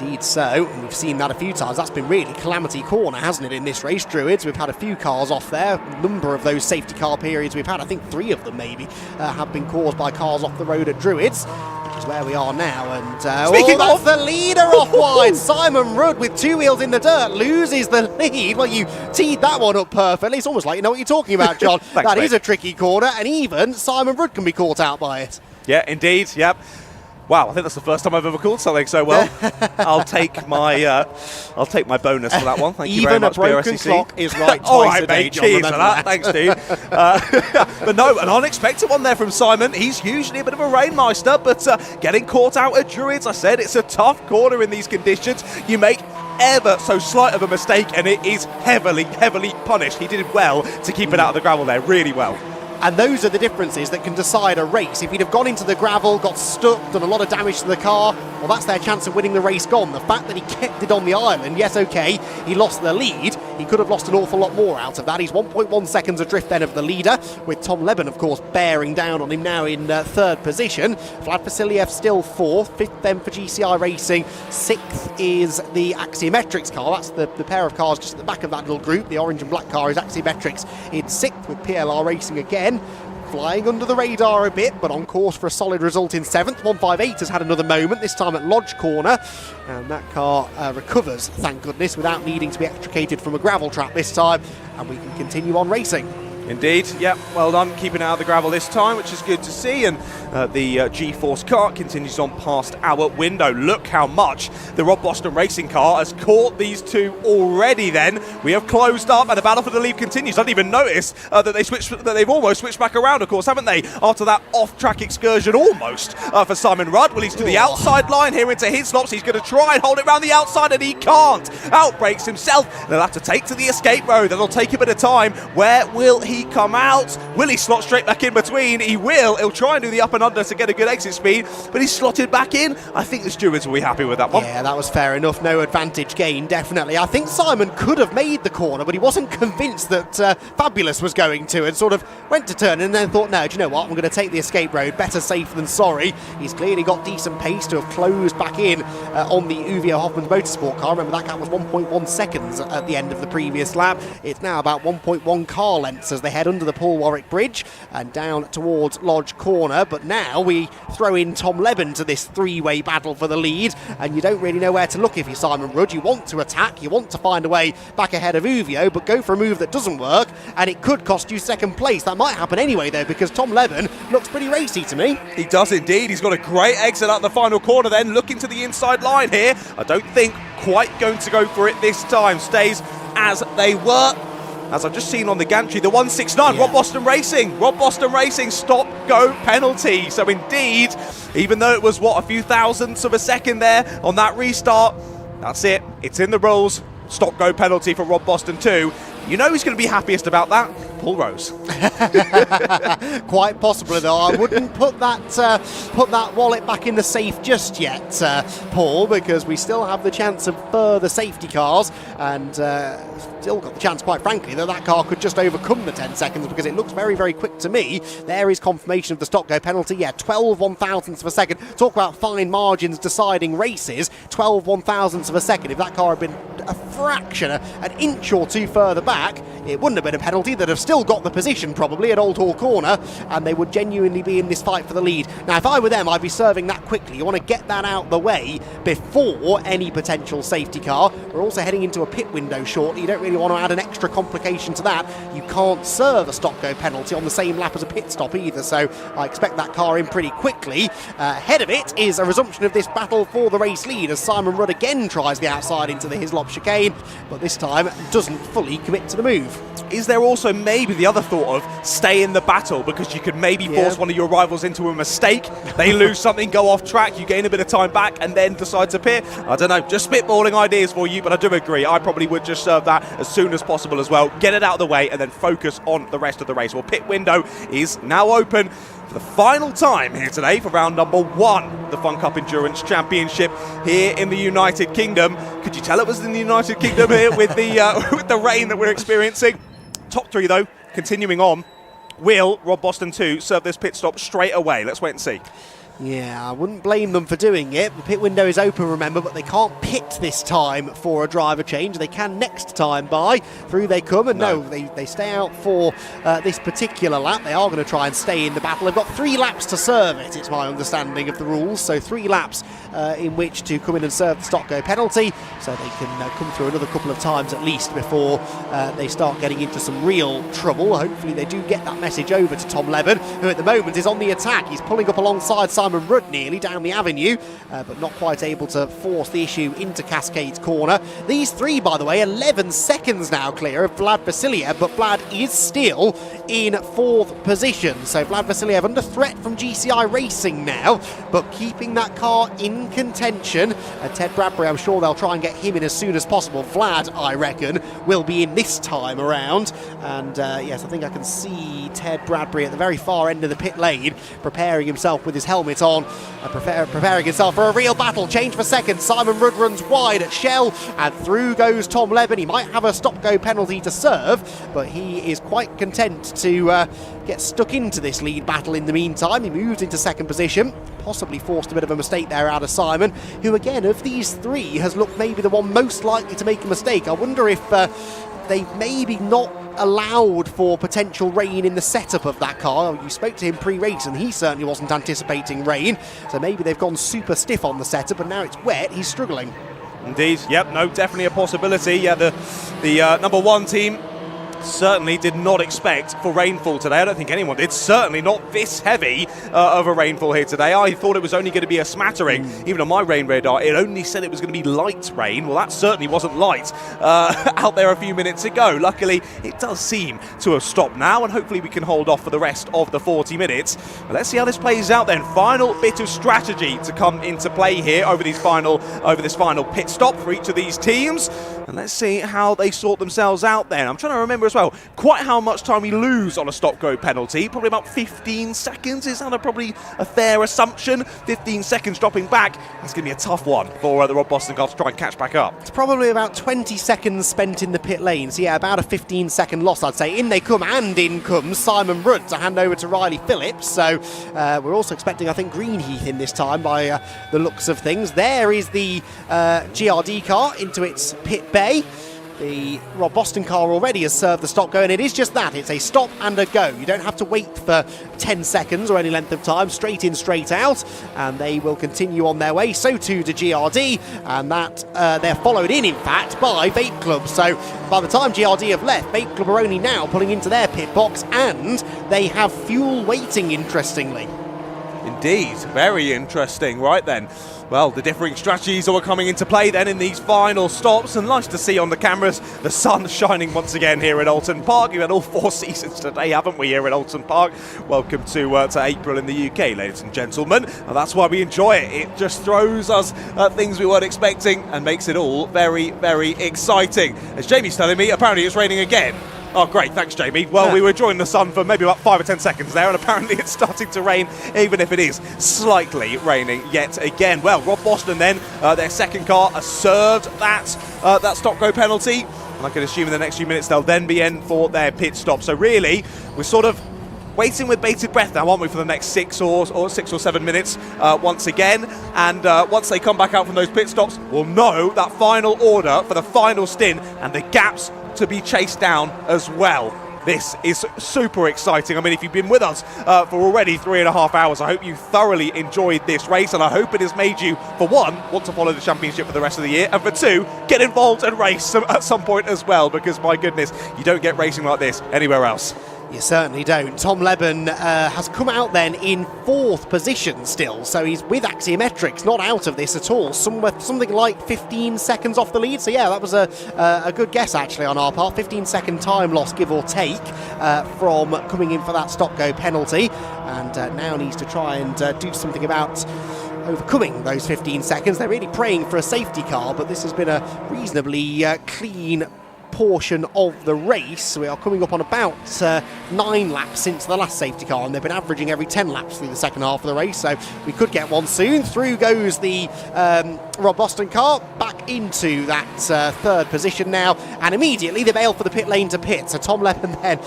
Indeed so, and we've seen that a few times. That's been really calamity corner, hasn't it, in this race, Druids? We've had a few cars off there. A number of those safety car periods we've had, I think 3 of them maybe, have been caused by cars off the road at Druids, which is where we are now. And that's the leader off wide. Simon Rudd with 2 wheels in the dirt loses the lead. Well, you teed that one up perfectly. It's almost like you know what you're talking about, John. Thanks, that mate. is a tricky corner, and even Simon Rudd can be caught out by it. Yeah, indeed, yep. Wow, I think that's the first time I've ever called something so well. I'll take my bonus for that one. Thank you very much, Even a broken BRSCC. clock is right All twice right, a day, mate, John. cheers for Remember that. that. Thanks, dude. But no, an unexpected one there from Simon. He's usually a bit of a rainmeister, but getting caught out at Druids, I said, it's a tough corner in these conditions. You make ever so slight of a mistake, and it is heavily, heavily punished. He did well to keep it out of the gravel there, really well. And those are the differences that can decide a race. If he'd have gone into the gravel, got stuck, done a lot of damage to the car, well, that's their chance of winning the race gone. The fact that he kept it on the island, yes, okay, he lost the lead. he could have lost an awful lot more out of that. He's 1.1 seconds adrift then of the leader, with Tom Leben, of course, bearing down on him now in third position. Vlad Vasiliev still fourth, fifth then for GCI Racing, sixth is the Axiometrics car. That's the pair of cars just at the back of that little group. The orange and black car is Axiometrics in sixth, with PLR Racing again flying under the radar a bit, but on course for a solid result in seventh. 158 has had another moment, this time at Lodge Corner, and that car recovers, thank goodness, without needing to be extricated from a gravel trap this time, and we can continue on racing. Indeed, yeah, well done, keeping out of the gravel this time, which is good to see, and the G-Force car continues on past our window. Look how much the Rob Boston Racing car has caught these two already then. We have closed up, and the battle for the lead continues. I didn't even notice that they've almost switched back around, of course, haven't they, after that off-track excursion almost for Simon Rudd. Well, he's to the outside line here into his slops. He's going to try and hold it around the outside, and he can't. Outbrakes himself. They'll have to take to the escape road. That'll take a bit of time. Where will he come out? Will he slot straight back in between? He will. He'll try and do the up and under to get a good exit speed, but he's slotted back in. I think the stewards will be happy with that one. Yeah, that was fair enough. No advantage gain, definitely. I think Simon could have made the corner, but he wasn't convinced that Fabulous was going to, and sort of went to turn and then thought, no, do you know what? I'm going to take the escape road. Better safe than sorry. He's clearly got decent pace to have closed back in on the Uvio Hoffman's Motorsport car. Remember, that gap was 1.1 seconds at the end of the previous lap. It's now about 1.1 car lengths as they head under the Paul Warwick Bridge and down towards Lodge Corner. But now we throw in Tom Leben to this three-way battle for the lead, and you don't really know where to look if you're Simon Rudd. You want to attack, you want to find a way back ahead of Uvio, but go for a move that doesn't work, and it could cost you second place. That might happen anyway, though, because Tom Leben looks pretty racy to me. He does indeed. He's got a great exit out the final corner then, looking to the inside line here. I don't think quite going to go for it this time. Stays as they were. As I've just seen on the gantry, the 169, yeah. Rob Boston Racing, stop-go penalty. So indeed, even though it was, a few thousandths of a second there on that restart, that's it. It's in the rules. Stop-go penalty for Rob Boston 2. You know who's going to be happiest about that? Paul Rose. Quite possibly, though. I wouldn't put that wallet back in the safe just yet, Paul, because we still have the chance of further safety cars, and still got the chance, quite frankly, that car could just overcome the 10 seconds, because it looks very, very quick to me. There is confirmation of the stop-go penalty. Yeah, 12 1,000ths of a second. Talk about fine margins deciding races. 12 1,000ths of a second. If that car had been a fraction, an inch or two further back, it wouldn't have been a penalty. They'd have still got the position probably at Old Hall Corner, and they would genuinely be in this fight for the lead. Now, if I were them, I'd be serving that quickly. You want to get that out the way before any potential safety car. We're also heading into a pit window shortly. You don't really want to add an extra complication to that. You can't serve a stop-go penalty on the same lap as a pit stop either, so I expect that car in pretty quickly. Ahead of it is a resumption of this battle for the race lead as Simon Rudd again tries the outside into the Hislop chicane, but this time doesn't fully commit to the move. Is there also maybe the other thought of stay in the battle, because you could maybe force one of your rivals into a mistake, they lose something, go off track, you gain a bit of time back and then decide to pit? I don't know, just spitballing ideas for you, but I do agree, I probably would just serve that as soon as possible as well, get it out of the way and then focus on the rest of the race. Well, pit window is now open for the final time here today for round number 1, the Fun Cup Endurance Championship here in the United Kingdom. Could you tell it was in the United Kingdom here with the rain that we're experiencing? Top 3 though, continuing on. Will Rob Boston 2 serve this pit stop straight away? Let's wait and see. Yeah, I wouldn't blame them for doing it. The pit window is open, remember, but they can't pit this time for a driver change. They can next time by. Through they come, and no they stay out for this particular lap. They are going to try and stay in the battle. They've got 3 laps to serve it, it's my understanding of the rules. So 3 laps in which to come in and serve the stop-go penalty, so they can come through another couple of times at least before they start getting into some real trouble. Hopefully they do get that message over to Tom Leben, who at the moment is on the attack. He's pulling up alongside Simon Rudd nearly down the avenue, but not quite able to force the issue into Cascades Corner. These 3, by the way, 11 seconds now clear of Vlad Vasiliev, but Vlad is still in 4th position. So Vlad Vasiliev under threat from GCI Racing now, but keeping that car in contention. Ted Bradbury, I'm sure they'll try and get him in as soon as possible. Vlad, I reckon, will be in this time around. And yes, I think I can see Ted Bradbury at the very far end of the pit lane, preparing himself with his helmet on, preparing himself for a real battle. Change for second. Simon Rudd runs wide at Shell, and through goes Tom Leben. He might have a stop-go penalty to serve, but he is quite content to get stuck into this lead battle in the meantime. He moves into second position, possibly forced a bit of a mistake there out of Simon, who again of these three has looked maybe the one most likely to make a mistake. I wonder if they've maybe not allowed for potential rain in the setup of that car. You spoke to him pre-race and he certainly wasn't anticipating rain, so maybe they've gone super stiff on the setup and now it's wet. He's struggling. Indeed, yep, no, definitely a possibility. Yeah, the number one team certainly did not expect for rainfall today. I don't think anyone did. Certainly not this heavy of a rainfall here today. I thought it was only going to be a smattering. Even on my rain radar, it only said it was going to be light rain. Well, that certainly wasn't light out there a few minutes ago. Luckily, it does seem to have stopped now, and hopefully we can hold off for the rest of the 40 minutes. But let's see how this plays out then. Final bit of strategy to come into play here over this final pit stop for each of these teams. And let's see how they sort themselves out then. I'm trying to remember as well quite how much time we lose on a stop-go penalty. Probably about 15 seconds. Is that probably a fair assumption? 15 seconds dropping back. That's going to be a tough one for the Rob Boston car to try and catch back up. It's probably about 20 seconds spent in the pit lane. So yeah, about a 15-second loss, I'd say. In they come, and in comes Simon Rudd to hand over to Riley Phillips. So we're also expecting, I think, Greenheath in this time by the looks of things. There is the GRD car into its pit bay. The Rob Boston car already has served the stop go, and it is just that. It's a stop and a go. You don't have to wait for 10 seconds or any length of time. Straight in, straight out, and they will continue on their way. So too to GRD, and that they're followed in fact, by Vape Club. So by the time GRD have left, Vape Club are only now pulling into their pit box, and they have fuel waiting, interestingly. Indeed, very interesting. Right then. Well, the differing strategies are coming into play then in these final stops, and nice to see on the cameras the sun shining once again here at Oulton Park. We've had all 4 seasons today, haven't we, here at Oulton Park? Welcome to April in the UK, ladies and gentlemen, and that's why we enjoy it. It just throws us things we weren't expecting and makes it all very, very exciting. As Jamie's telling me, apparently it's raining again. Oh, great. Thanks, Jamie. Well, we were enjoying the sun for maybe about 5 or 10 seconds there, and apparently it's starting to rain, even if it is slightly raining yet again. Well, Rob Boston then, their second car, has served that stop-go penalty, and I can assume in the next few minutes they'll then be in for their pit stop. So really, we're sort of waiting with bated breath now, aren't we, for the next 6 or 7 minutes once again. And once they come back out from those pit stops, we'll know that final order for the final stint and the gaps to be chased down as well. This is super exciting. I mean, if you've been with us for already 3.5 hours, I hope you thoroughly enjoyed this race, and I hope it has made you, for one, want to follow the championship for the rest of the year, and for two, get involved and race at some point as well, because my goodness, you don't get racing like this anywhere else. You certainly don't. Tom Leben has come out then in 4th position still, so he's with Axiometrics, not out of this at all. Something like 15 seconds off the lead, so yeah, that was a good guess actually on our part. 15-second time loss, give or take, from coming in for that stop-go penalty, and now needs to try and do something about overcoming those 15 seconds. They're really praying for a safety car, but this has been a reasonably clean portion of the race. We are coming up on about 9 laps since the last safety car, and they've been averaging every 10 laps through the second half of the race, so we could get one soon. Through goes the Rob Boston car back into that 3rd position now, and immediately they bail for the pit lane to pit. So Tom Leben then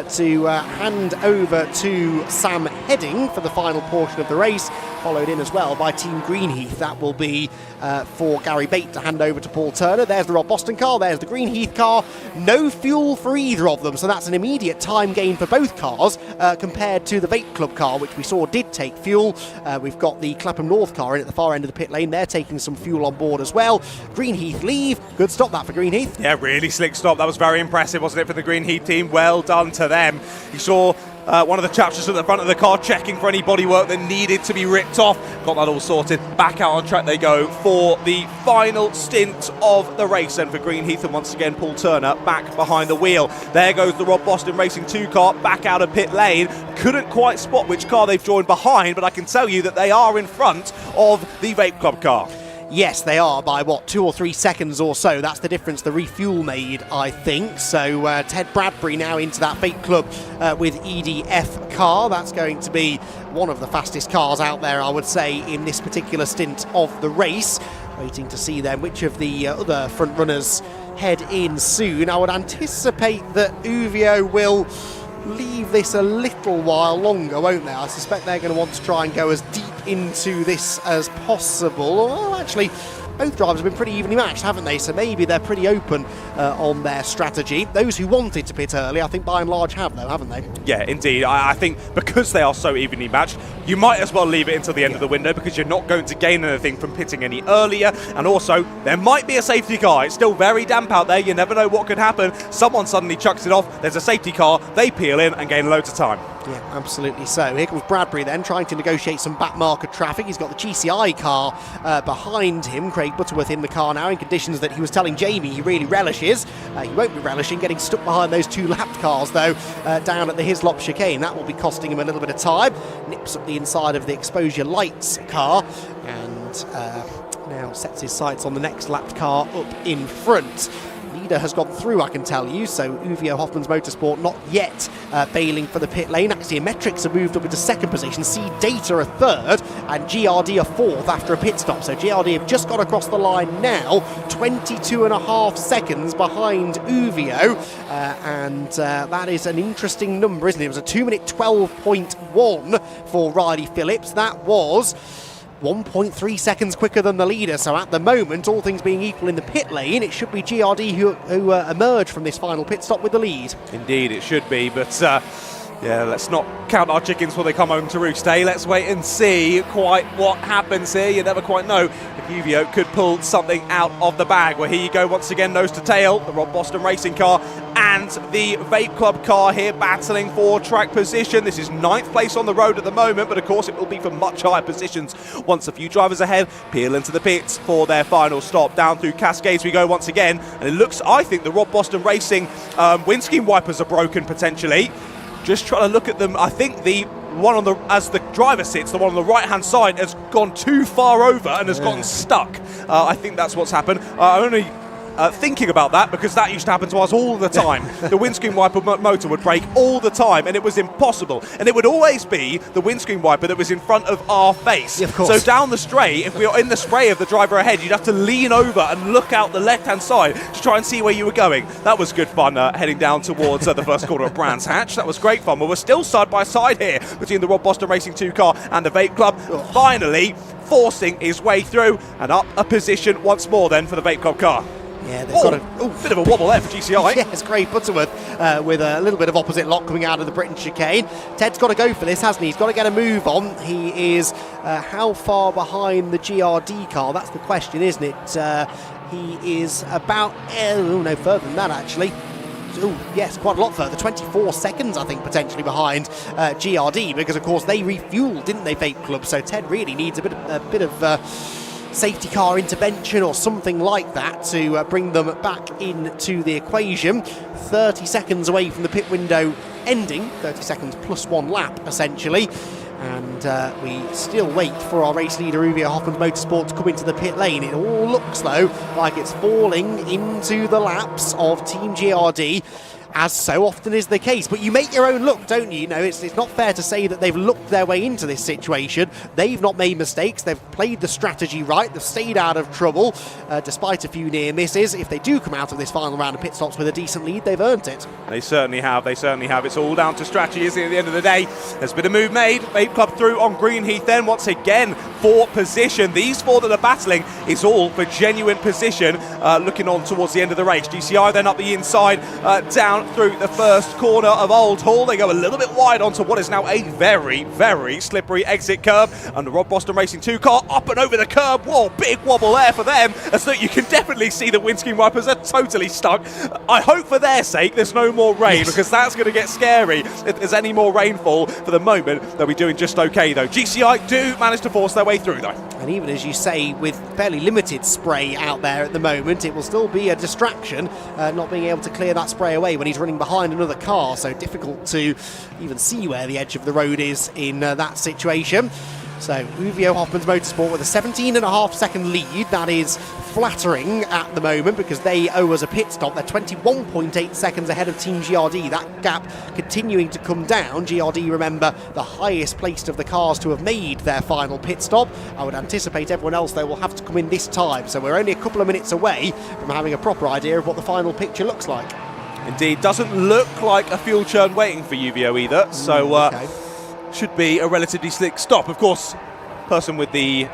to hand over to Sam Heading for the final portion of the race, followed in as well by Team Greenheath. That will be for Gary Bate to hand over to Paul Turner. There's the Rob Boston car, there's the Greenheath car. No fuel for either of them, so that's an immediate time gain for both cars compared to the Vape Club car, which we saw did take fuel. We've got the Clapham North car in at the far end of the pit lane. They're taking some fuel on board as well. Greenheath leave. Good stop that for Greenheath. Yeah, really slick stop. That was very impressive, wasn't it, for the Greenheath team? Well done to them. You saw one of the chaps just at the front of the car checking for any bodywork that needed to be ripped off. Got that all sorted. Back out on track they go for the final stint of the race. And for Greenheath, and once again Paul Turner back behind the wheel. There goes the Rob Boston Racing 2 car back out of pit lane. Couldn't quite spot which car they've joined behind, but I can tell you that they are in front of the Vape Club car. Yes, they are by, what, 2 or 3 seconds or so. That's the difference the refuel made, I think. So Ted Bradbury now into that Fate Club with EDF car. That's going to be one of the fastest cars out there, I would say, in this particular stint of the race. Waiting to see then which of the other front runners head in soon. I would anticipate that Uvio will leave this a little while longer, won't they? I suspect they're going to want to try and go as deep into this as possible. Well, actually, both drivers have been pretty evenly matched, haven't they? So maybe they're pretty open on their strategy. Those who wanted to pit early, I think by and large have, though, haven't they? Yeah, indeed. I think because they are so evenly matched, you might as well leave it until the end of the window, because you're not going to gain anything from pitting any earlier. And also, there might be a safety car. It's still very damp out there. You never know what could happen. Someone suddenly chucks it off. There's a safety car. They peel in and gain loads of time. Yeah, absolutely so. Here comes Bradbury then, trying to negotiate some back marker traffic. He's got the GCI car behind him. Craig Butterworth in the car now in conditions that he was telling Jamie he really relishes. He won't be relishing getting stuck behind those 2 lapped cars, though, down at the Hislop chicane. That will be costing him a little bit of time. Nips up the inside of the exposure lights car and now sets his sights on the next lapped car up in front. Leader has gone through, I can tell you, so Uvio Hoffman's Motorsport not yet bailing for the pit lane. Axiometrics have moved up into 2nd position, C Data a 3rd, and GRD a 4th after a pit stop. So GRD have just got across the line now, 22.5 seconds behind Uvio, and that is an interesting number, isn't it? It was a 2-minute 12.1 for Riley Phillips. That was 1.3 seconds quicker than the leader, so at the moment, all things being equal in the pit lane, it should be GRD who emerge from this final pit stop with the lead. Indeed, it should be, but yeah, let's not count our chickens before they come home to roost, eh? Let's wait and see quite what happens here. You never quite know if Uvio could pull something out of the bag. Well, here you go once again, nose to tail, the Rob Boston Racing car and the Vape Club car here battling for track position. This is 9th place on the road at the moment, but of course it will be for much higher positions once a few drivers ahead peel into the pits for their final stop. Down through Cascades we go once again, and it looks, I think, the Rob Boston Racing windscreen wipers are broken potentially. Just trying to look at them, I think the one on the, as the driver sits, the one on the right hand side has gone too far over and has gotten stuck. I think that's what's happened. Only thinking about that, because that used to happen to us all the time. The windscreen wiper motor would break all the time, and it was impossible. And it would always be the windscreen wiper that was in front of our face. Yeah, of course. So down the straight, if we were in the spray of the driver ahead, you'd have to lean over and look out the left-hand side to try and see where you were going. That was good fun, heading down towards the first corner of Brands Hatch. That was great fun. But we're still side by side here between the Rob Boston Racing 2 car and the Vape Club. Finally forcing his way through and up a position once more then for the Vape Club car. Yeah, they've got a bit of a wobble there for GCI. Yes, Craig Butterworth with a little bit of opposite lock coming out of the Britain chicane. Ted's got to go for this, hasn't he? He's got to get a move on. He is how far behind the GRD car? That's the question, isn't it? He is about, no further than that actually. Yes, quite a lot further, 24 seconds I think potentially behind GRD, because of course they refueled, didn't they, Vape Club? So Ted really needs a bit of safety car intervention or something like that to bring them back into the equation. 30 seconds away from the pit window ending, 30 seconds plus 1 lap essentially, and we still wait for our race leader Uvio Hoffman's Motorsport to come into the pit lane. It all looks though like it's falling into the laps of Team GRD, as so often is the case. But you make your own luck, don't you? You know, it's not fair to say that they've looked their way into this situation. They've not made mistakes. They've played the strategy right. They've stayed out of trouble, despite a few near misses. If they do come out of this final round of pit stops with a decent lead, they've earned it. They certainly have. They certainly have. It's all down to strategy, isn't it, at the end of the day? There's been a move made. Vape Club through on Greenheath then, once again, for position. These 4 that are battling is all for genuine position, looking on towards the end of the race. GCI then up the inside, down through the first corner of Old Hall. They go a little bit wide onto what is now a very, very slippery exit curve, and the Rob Boston Racing 2 car up and over the curb. Whoa, big wobble there for them, as that you can definitely see the windscreen wipers are totally stuck. I hope for their sake there's no more rain, because that's going to get scary if there's any more rainfall. For the moment, they'll be doing just okay though. GCI do manage to force their way through though. And even as you say, with fairly limited spray out there at the moment, it will still be a distraction, not being able to clear that spray away when he's running behind another car, so difficult to even see where the edge of the road is in that situation. So Uvio Hoffman's Motorsport with a 17.5-second lead. That is flattering at the moment because they owe us a pit stop. They're 21.8 seconds ahead of Team GRD. That gap continuing to come down. GRD, remember, the highest placed of the cars to have made their final pit stop. I would anticipate everyone else, though, will have to come in this time. So we're only a couple of minutes away from having a proper idea of what the final picture looks like. Indeed, doesn't look like a fuel churn waiting for Uvio either. So okay. Should be a relatively slick stop. Of course, person with the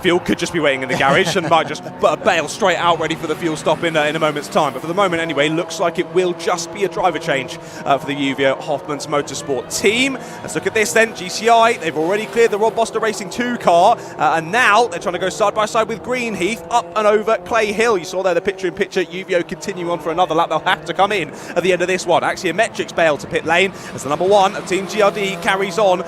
fuel could just be waiting in the garage and might just bail straight out ready for the fuel stop in a moment's time. But for the moment anyway, looks like it will just be a driver change for the Uvio Hoffman's Motorsport team. Let's look at this then. GCI, they've already cleared the Rob Boster Racing 2 car, and now they're trying to go side by side with Greenheath up and over Clay Hill. You saw there the picture-in-picture. Uvio continuing on for another lap. They'll have to come in at the end of this one. Axiometrics bail to pit lane as the number one of Team GRD carries on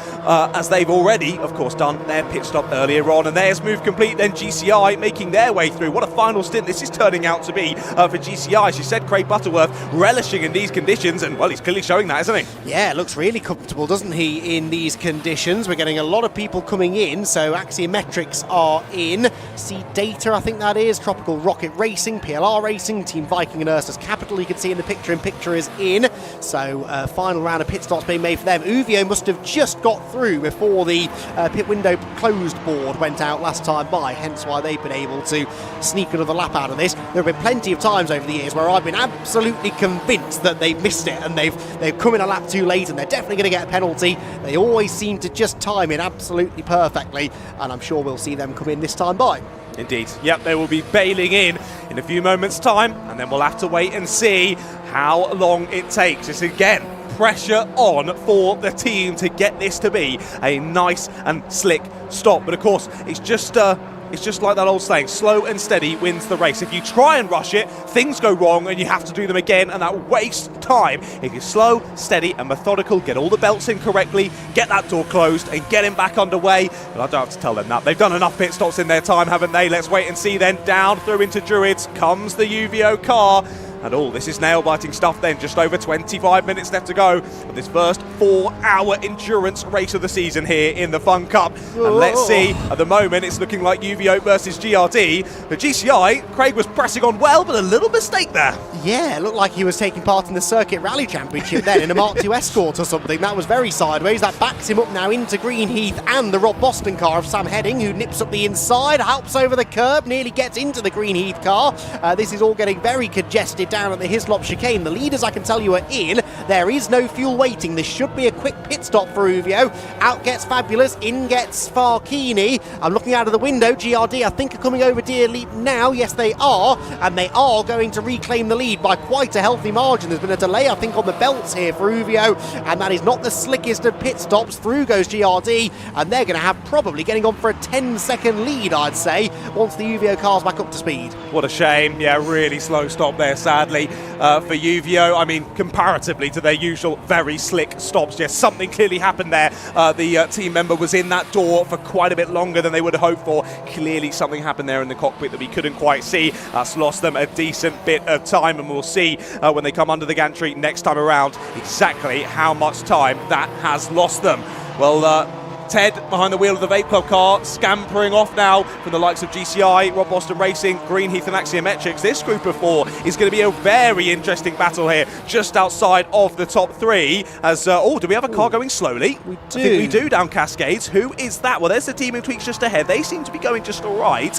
as they've already, of course, done their pit stop earlier on. And there's move complete then. GCI making their way through. What a final stint this is turning out to be for GCI. As you said, Craig Butterworth relishing in these conditions, and well, he's clearly showing that, isn't he? Yeah, looks really comfortable, doesn't he, in these conditions? We're getting a lot of people coming in, so Axiometrics are in. See Data, I think that is. Tropical Rocket Racing, PLR Racing, Team Viking and Ursus Capital, you can see in the picture is in. So final round of pit stops being made for them. Uvio must have just got through before the pit window closed board went out last time by, hence why they've been able to sneak another lap out of this. There have been plenty of times over the years where I've been absolutely convinced that they've missed it and they've come in a lap too late and they're definitely going to get a penalty. They always seem to just time it absolutely perfectly, and I'm sure we'll see them come in this time by. Indeed. Yep, they will be bailing in a few moments' time, and then we'll have to wait and see how long it takes. It's again pressure on for the team to get this to be a nice and slick stop. But of course, it's just like that old saying, slow and steady wins the race. If you try and rush it, things go wrong and you have to do them again, and that wastes time. If you're slow, steady and methodical, get all the belts in correctly, get that door closed and get him back underway. But I don't have to tell them that. They've done enough pit stops in their time, haven't they? Let's wait and see then. Down through into Druids comes the Uvio car. And all this is nail-biting stuff then. Just over 25 minutes left to go of this first 4-hour endurance race of the season here in the Fun Cup. And let's see, at the moment it's looking like Uvio versus GRD. But GCI, Craig was pressing on well, but a little mistake there. Yeah, it looked like he was taking part in the Circuit Rally Championship then in a Mark II Escort or something. That was very sideways. That backs him up now into Greenheath and the Rob Boston car of Sam Heading, who nips up the inside, helps over the curb, nearly gets into the Greenheath car. This is all getting very congested down at the Hislop chicane. The leaders, I can tell you, are in. There is no fuel waiting. This should be a quick pit stop for Uvio. Out gets Fabulous, in gets Farkini. I'm looking out of the window. GRD, I think, are coming over Deer Leap now. Yes, they are. And they are going to reclaim the lead by quite a healthy margin. There's been a delay, I think, on the belts here for Uvio, and that is not the slickest of pit stops. Through goes GRD, and they're going to have probably getting on for a 10-second lead, I'd say, once the Uvio car's back up to speed. What a shame. Yeah, really slow stop there, sadly, for Uvio. I mean, comparatively to their usual very slick stops, yes, something clearly happened there. The team member was in that door for quite a bit longer than they would have hoped for. Clearly something happened there in the cockpit that we couldn't quite see. That's lost them a decent bit of time, and we'll see when they come under the gantry next time around exactly how much time that has lost them. Well, Ted behind the wheel of the Vape Club car, scampering off now from the likes of GCI, Rob Boston Racing, Greenheath and Axiometrics. This group of four is going to be a very interesting battle here, just outside of the top three. As do we have a car going slowly? We do. I think we do down Cascades. Who is that? Well, there's the team in Tweaks just ahead. They seem to be going just all right.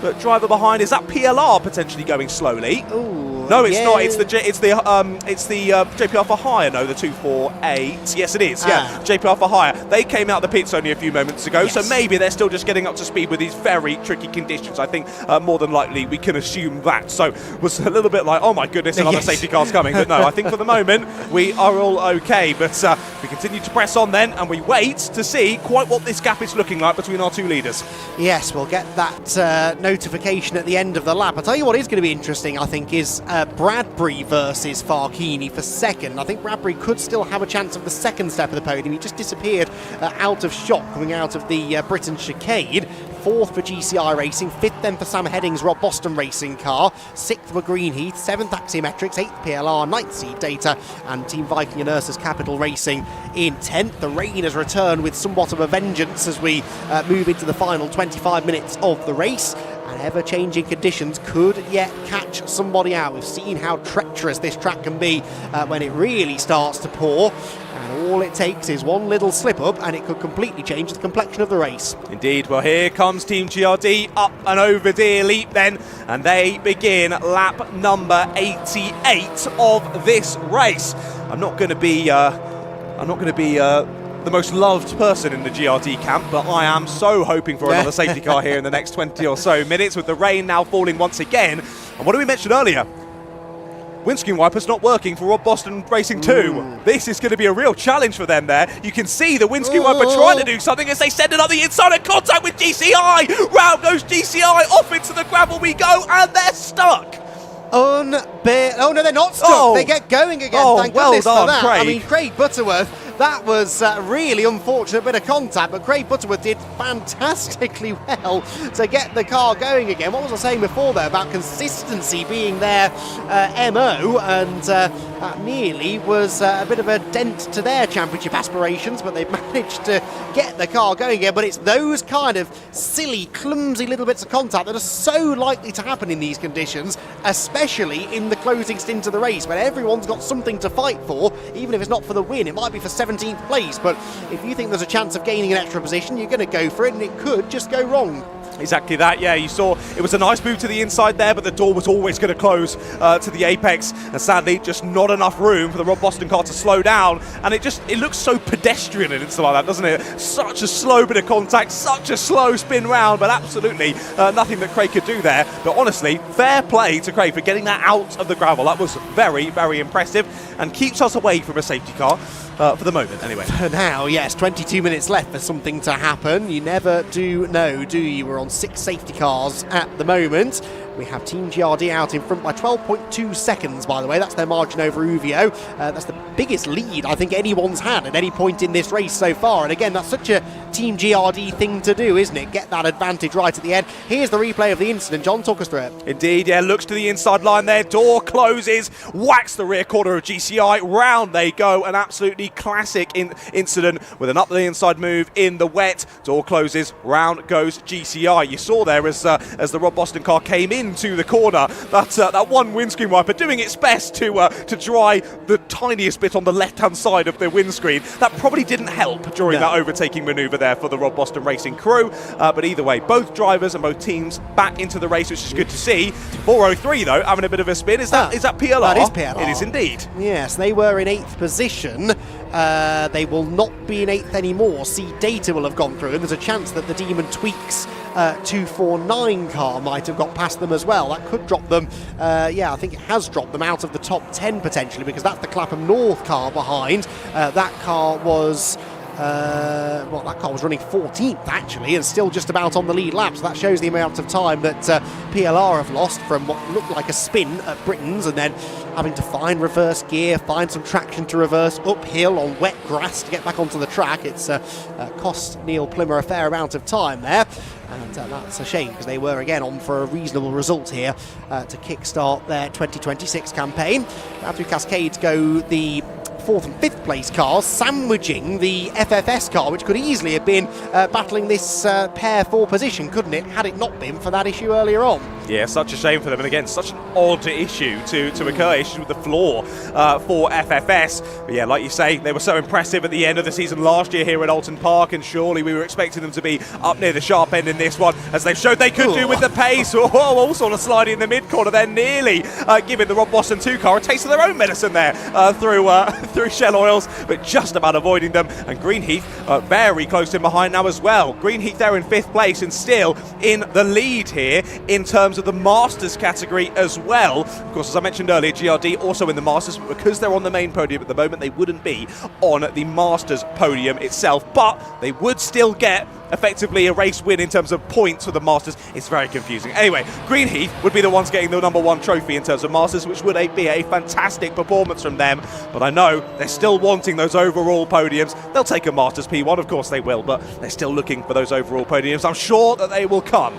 But driver behind, is that PLR potentially going slowly? Ooh, no, it's not. It's the JPR for hire. No, the 248. Yes, it is. Yeah, JPR for hire. They came out of the pits only a few moments ago, so maybe they're still just getting up to speed with these very tricky conditions. I think more than likely we can assume that. So was a little bit like, oh my goodness, another safety car's coming. But no, I think for the moment we are all okay. But we continue to press on then, and we wait to see quite what this gap is looking like between our two leaders. Yes, we'll get that notification at the end of the lap. I'll tell you what is going to be interesting, I think, is Bradbury versus Farkini for second. I think Bradbury could still have a chance of the second step of the podium. He just disappeared out of shot coming out of the Britain chicane. 4th for GCI Racing, 5th then for Sam Heading's Rob Boston Racing car, 6th for Greenheath, 7th Axiometrics, 8th PLR, 9th Seed Data, and Team Viking and Ursus Capital Racing in 10th. The rain has returned with somewhat of a vengeance as we move into the final 25 minutes of the race. And ever-changing conditions could yet catch somebody out. We've seen how treacherous this track can be when it really starts to pour. And all it takes is one little slip-up and it could completely change the complexion of the race. Indeed. Well, here comes Team GRD up and over Deer Leap then, and they begin lap number 88 of this race. I'm not going to be the most loved person in the GRD camp, but I am so hoping for another safety car here in the next 20 or so minutes, with the rain now falling once again. And what did we mention earlier? Windscreen wipers not working for Rob Boston Racing 2. This is going to be a real challenge for them there. You can see the windscreen wiper trying to do something as they send it on the inside and contact with GCI. Round goes GCI, off into the gravel we go, and they're stuck. Oh no, they're not stuck. They get going again. Thank goodness for that. Craig. I mean, Craig Butterworth, that was really unfortunate bit of contact, but Craig Butterworth did fantastically well to get the car going again. What was I saying before there about consistency being their MO, and that nearly was a bit of a dent to their championship aspirations, but they've managed to get the car going again. But it's those kind of silly, clumsy little bits of contact that are so likely to happen in these conditions, especially in the closing stint of the race, when everyone's got something to fight for. Even if it's not for the win, it might be for 17th place, but if you think there's a chance of gaining an extra position, you're going to go for it, and it could just go wrong. Exactly that, yeah. You saw it was a nice move to the inside there, but the door was always going to close to the apex, and sadly just not enough room for the Rob Boston car to slow down, and it looks so pedestrian and it's like that, doesn't it? Such a slow bit of contact, such a slow spin round, but absolutely nothing that Craig could do there. But honestly, fair play to Craig for getting that out of the gravel. That was very, very impressive, and keeps us away from a safety car. For the moment, anyway. For now, yes, 22 minutes left for something to happen. You never do know, do you? We're on 6 safety cars at the moment. We have Team GRD out in front by 12.2 seconds, by the way. That's their margin over Uvio. That's the biggest lead I think anyone's had at any point in this race so far. And again, that's such a Team GRD thing to do, isn't it? Get that advantage right at the end. Here's the replay of the incident. John, talk us through it. Indeed, yeah. Looks to the inside line there. Door closes. Whacks the rear corner of GCI. Round they go. An absolutely classic incident with an up the inside move in the wet. Door closes. Round goes GCI. You saw there as the Rob Boston car came into the corner, that one windscreen wiper doing its best to dry the tiniest bit on the left-hand side of the windscreen. That probably didn't help during that overtaking manoeuvre there for the Rob Boston Racing crew. But either way, both drivers and both teams back into the race, which is good to see. 403 though, having a bit of a spin. Is that PLR? That is PLR. It is indeed. Yes, they were in 8th position. They will not be in 8th anymore. Seed Data will have gone through, and there's a chance that the Demon Tweaks 249 car might have got past them as well. That could drop them, I think it has dropped them out of the top 10 potentially, because that's the Clapham North car behind. That car was running 14th actually, and still just about on the lead lap. So that shows the amount of time that PLR have lost from what looked like a spin at Britain's, and then having to find reverse gear, find some traction to reverse uphill on wet grass to get back onto the track. It's cost Neil Plimmer a fair amount of time there. And that's a shame, because they were again on for a reasonable result here to kickstart their 2026 campaign. Down through Cascades go the 4th and 5th place cars, sandwiching the FFS car, which could easily have been battling this pair for position, couldn't it, had it not been for that issue earlier on. Yeah, such a shame for them, and again, such an odd issue to occur, issues with the floor for FFS. But yeah, like you say, they were so impressive at the end of the season last year here at Oulton Park, and surely we were expecting them to be up near the sharp end in this one, as they've showed they could do with the pace. All sort of sliding in the mid-corner there, nearly giving the Rob Boston 2 car a taste of their own medicine there through Shell Oils, but just about avoiding them. And Greenheath very close in behind now as well. Greenheath there in 5th place and still in the lead here in terms terms of the Masters category as well. Of course, as I mentioned earlier, GRD also in the Masters, but because they're on the main podium at the moment, they wouldn't be on the Masters podium itself, but they would still get effectively a race win in terms of points for the Masters. It's very confusing. Anyway, Greenheath would be the ones getting the #1 trophy in terms of Masters, which would be a fantastic performance from them. But I know they're still wanting those overall podiums. They'll take a Masters P1, of course they will, but they're still looking for those overall podiums. I'm sure that they will come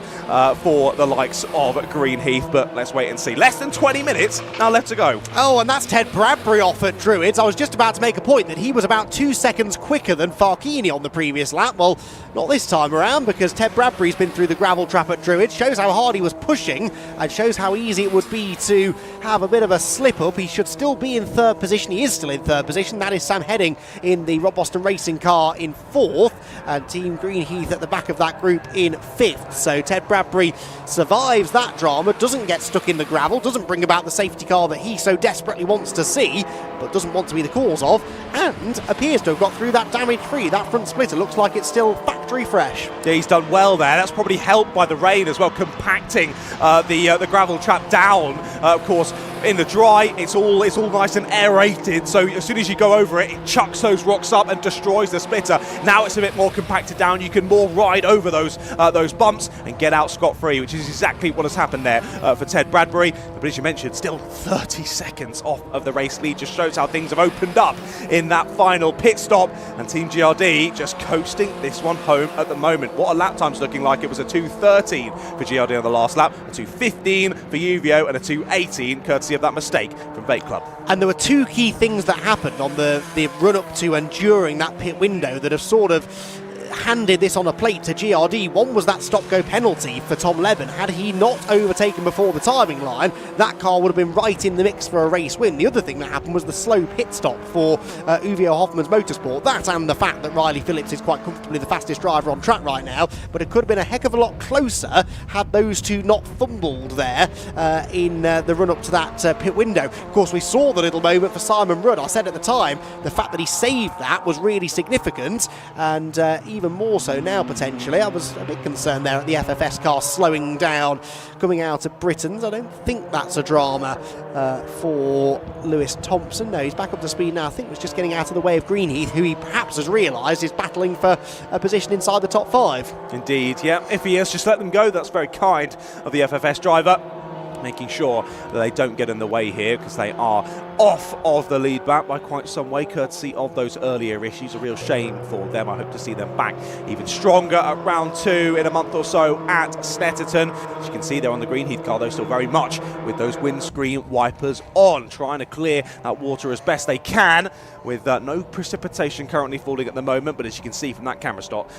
for the likes of Greenheath, but let's wait and see. Less than 20 minutes now left to go. Oh, and that's Ted Bradbury off at Druids. I was just about to make a point that he was about 2 seconds quicker than Farkini on the previous lap. Well, not this time around, because Ted Bradbury's been through the gravel trap at Druids. Shows how hard he was pushing and shows how easy it would be to have a bit of a slip up. He should still be in third position. He is still in third position. That is Sam Heading in the Rob Boston Racing car in fourth, and Team Greenheath at the back of that group in fifth. So Ted Bradbury survives that drama, doesn't get stuck in the gravel, doesn't bring about the safety car that he so desperately wants to see, but doesn't want to be the cause of, and appears to have got through that damage-free. That front splitter looks like it's still factory fresh. Yeah, he's done well there. That's probably helped by the rain as well, compacting the gravel trap down. Of course, in the dry, it's all nice and aerated, so as soon as you go over it, it chucks those rocks up and destroys the splitter. Now it's a bit more compacted down. You can more ride over those bumps and get out scot-free, which is exactly what has happened there for Ted Bradbury. But as you mentioned, still 30 seconds off of the race lead. Just shows how things have opened up in that final pit stop, and Team GRD just coasting this one home at the moment. What a lap time's looking like. It was a 2:13 for GRD on the last lap, a 2:15 for Uvio, and a 2:18 courtesy of that mistake from Bait Club. And there were two key things that happened on the run-up to and during that pit window that have sort of handed this on a plate to GRD. One was that stop-go penalty for Tom Leben. Had he not overtaken before the timing line, that car would have been right in the mix for a race win. The other thing that happened was the slow pit stop for Uvio Hoffmann's Motorsport. That and the fact that Riley Phillips is quite comfortably the fastest driver on track right now, but it could have been a heck of a lot closer had those two not fumbled there in the run-up to that pit window. Of course, we saw the little moment for Simon Rudd. I said at the time, the fact that he saved that was really significant, and even more so now potentially. I was a bit concerned there at the FFS car slowing down coming out of Britain's. I don't think that's a drama for Lewis Thompson. No, he's back up to speed now. I think it was just getting out of the way of Greenheath, who he perhaps has realised is battling for a position inside the top 5. Indeed, yeah. If he is, just let them go. That's very kind of the FFS driver, making sure that they don't get in the way here, because they are off of the lead back by quite some way, courtesy of those earlier issues. A real shame for them. I hope to see them back even stronger at round 2 in a month or so at Snetterton. As you can see there on the Greenheath car, though, still very much with those windscreen wipers on, trying to clear that water as best they can, with no precipitation currently falling at the moment. But as you can see from that camera stop,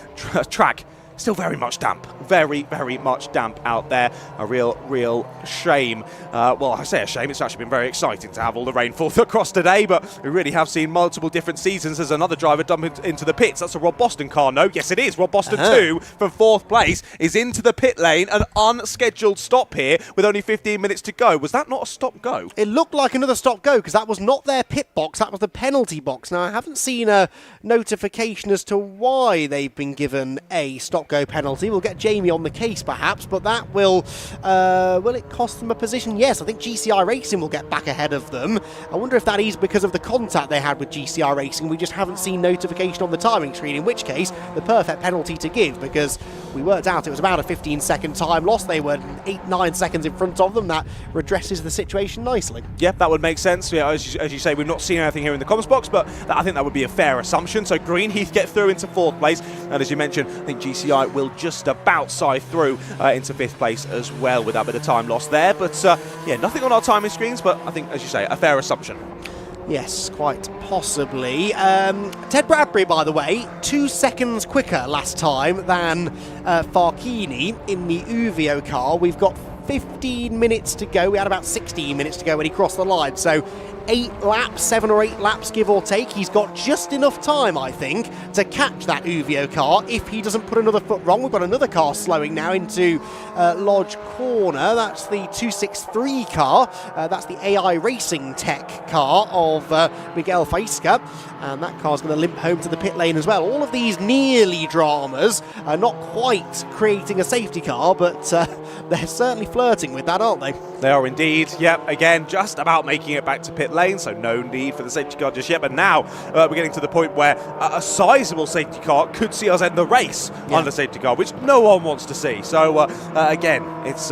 track still very much damp, very, very much damp out there. A real shame. Well, I say a shame, it's actually been very exciting to have all the rainfall across today, but we really have seen multiple different seasons. There's another driver dump into the pits. That's a Rob Boston car, no? Yes, it is. Rob Boston 2 from 4th place is into the pit lane. An unscheduled stop here with only 15 minutes to go. Was that not a stop-go? It looked like another stop-go, because that was not their pit box, that was the penalty box. Now, I haven't seen a notification as to why they've been given a stop-go penalty. We'll get Jamie on the case perhaps, but that will it cost them a position? Yes, I think GCI Racing will get back ahead of them. I wonder if that is because of the contact they had with GCI Racing. We just haven't seen notification on the timing screen, in which case the perfect penalty to give, because we worked out it was about a 15-second time loss. They were 8-9 seconds in front of them. That redresses the situation nicely. Yep, that would make sense. Yeah, as you say, we've not seen anything here in the comments box, but I think that would be a fair assumption. So Greenheath get through into 4th place, and as you mentioned, I think GCI will just about scythe through into 5th place as well with that bit of time lost there. But yeah, nothing on our timing screens, but I think, as you say, a fair assumption. Yes, quite possibly. Ted Bradbury, by the way, 2 seconds quicker last time than Farkini in the Uvio car. We've got 15 minutes to go. We had about 16 minutes to go when he crossed the line. So 7 or 8 laps, give or take. He's got just enough time, I think, to catch that Uvio car if he doesn't put another foot wrong. We've got another car slowing now into Lodge Corner. That's the 263 car. That's the AI Racing Tech car of Miguel Faisca. And that car's going to limp home to the pit lane as well. All of these nearly dramas are not quite creating a safety car, but they're certainly flirting with that, aren't they? They are indeed. Yep, again, just about making it back to pit lane, so no need for the safety car just yet. But now we're getting to the point where a sizable safety car could see us end the race under safety car, which no one wants to see. So again, it's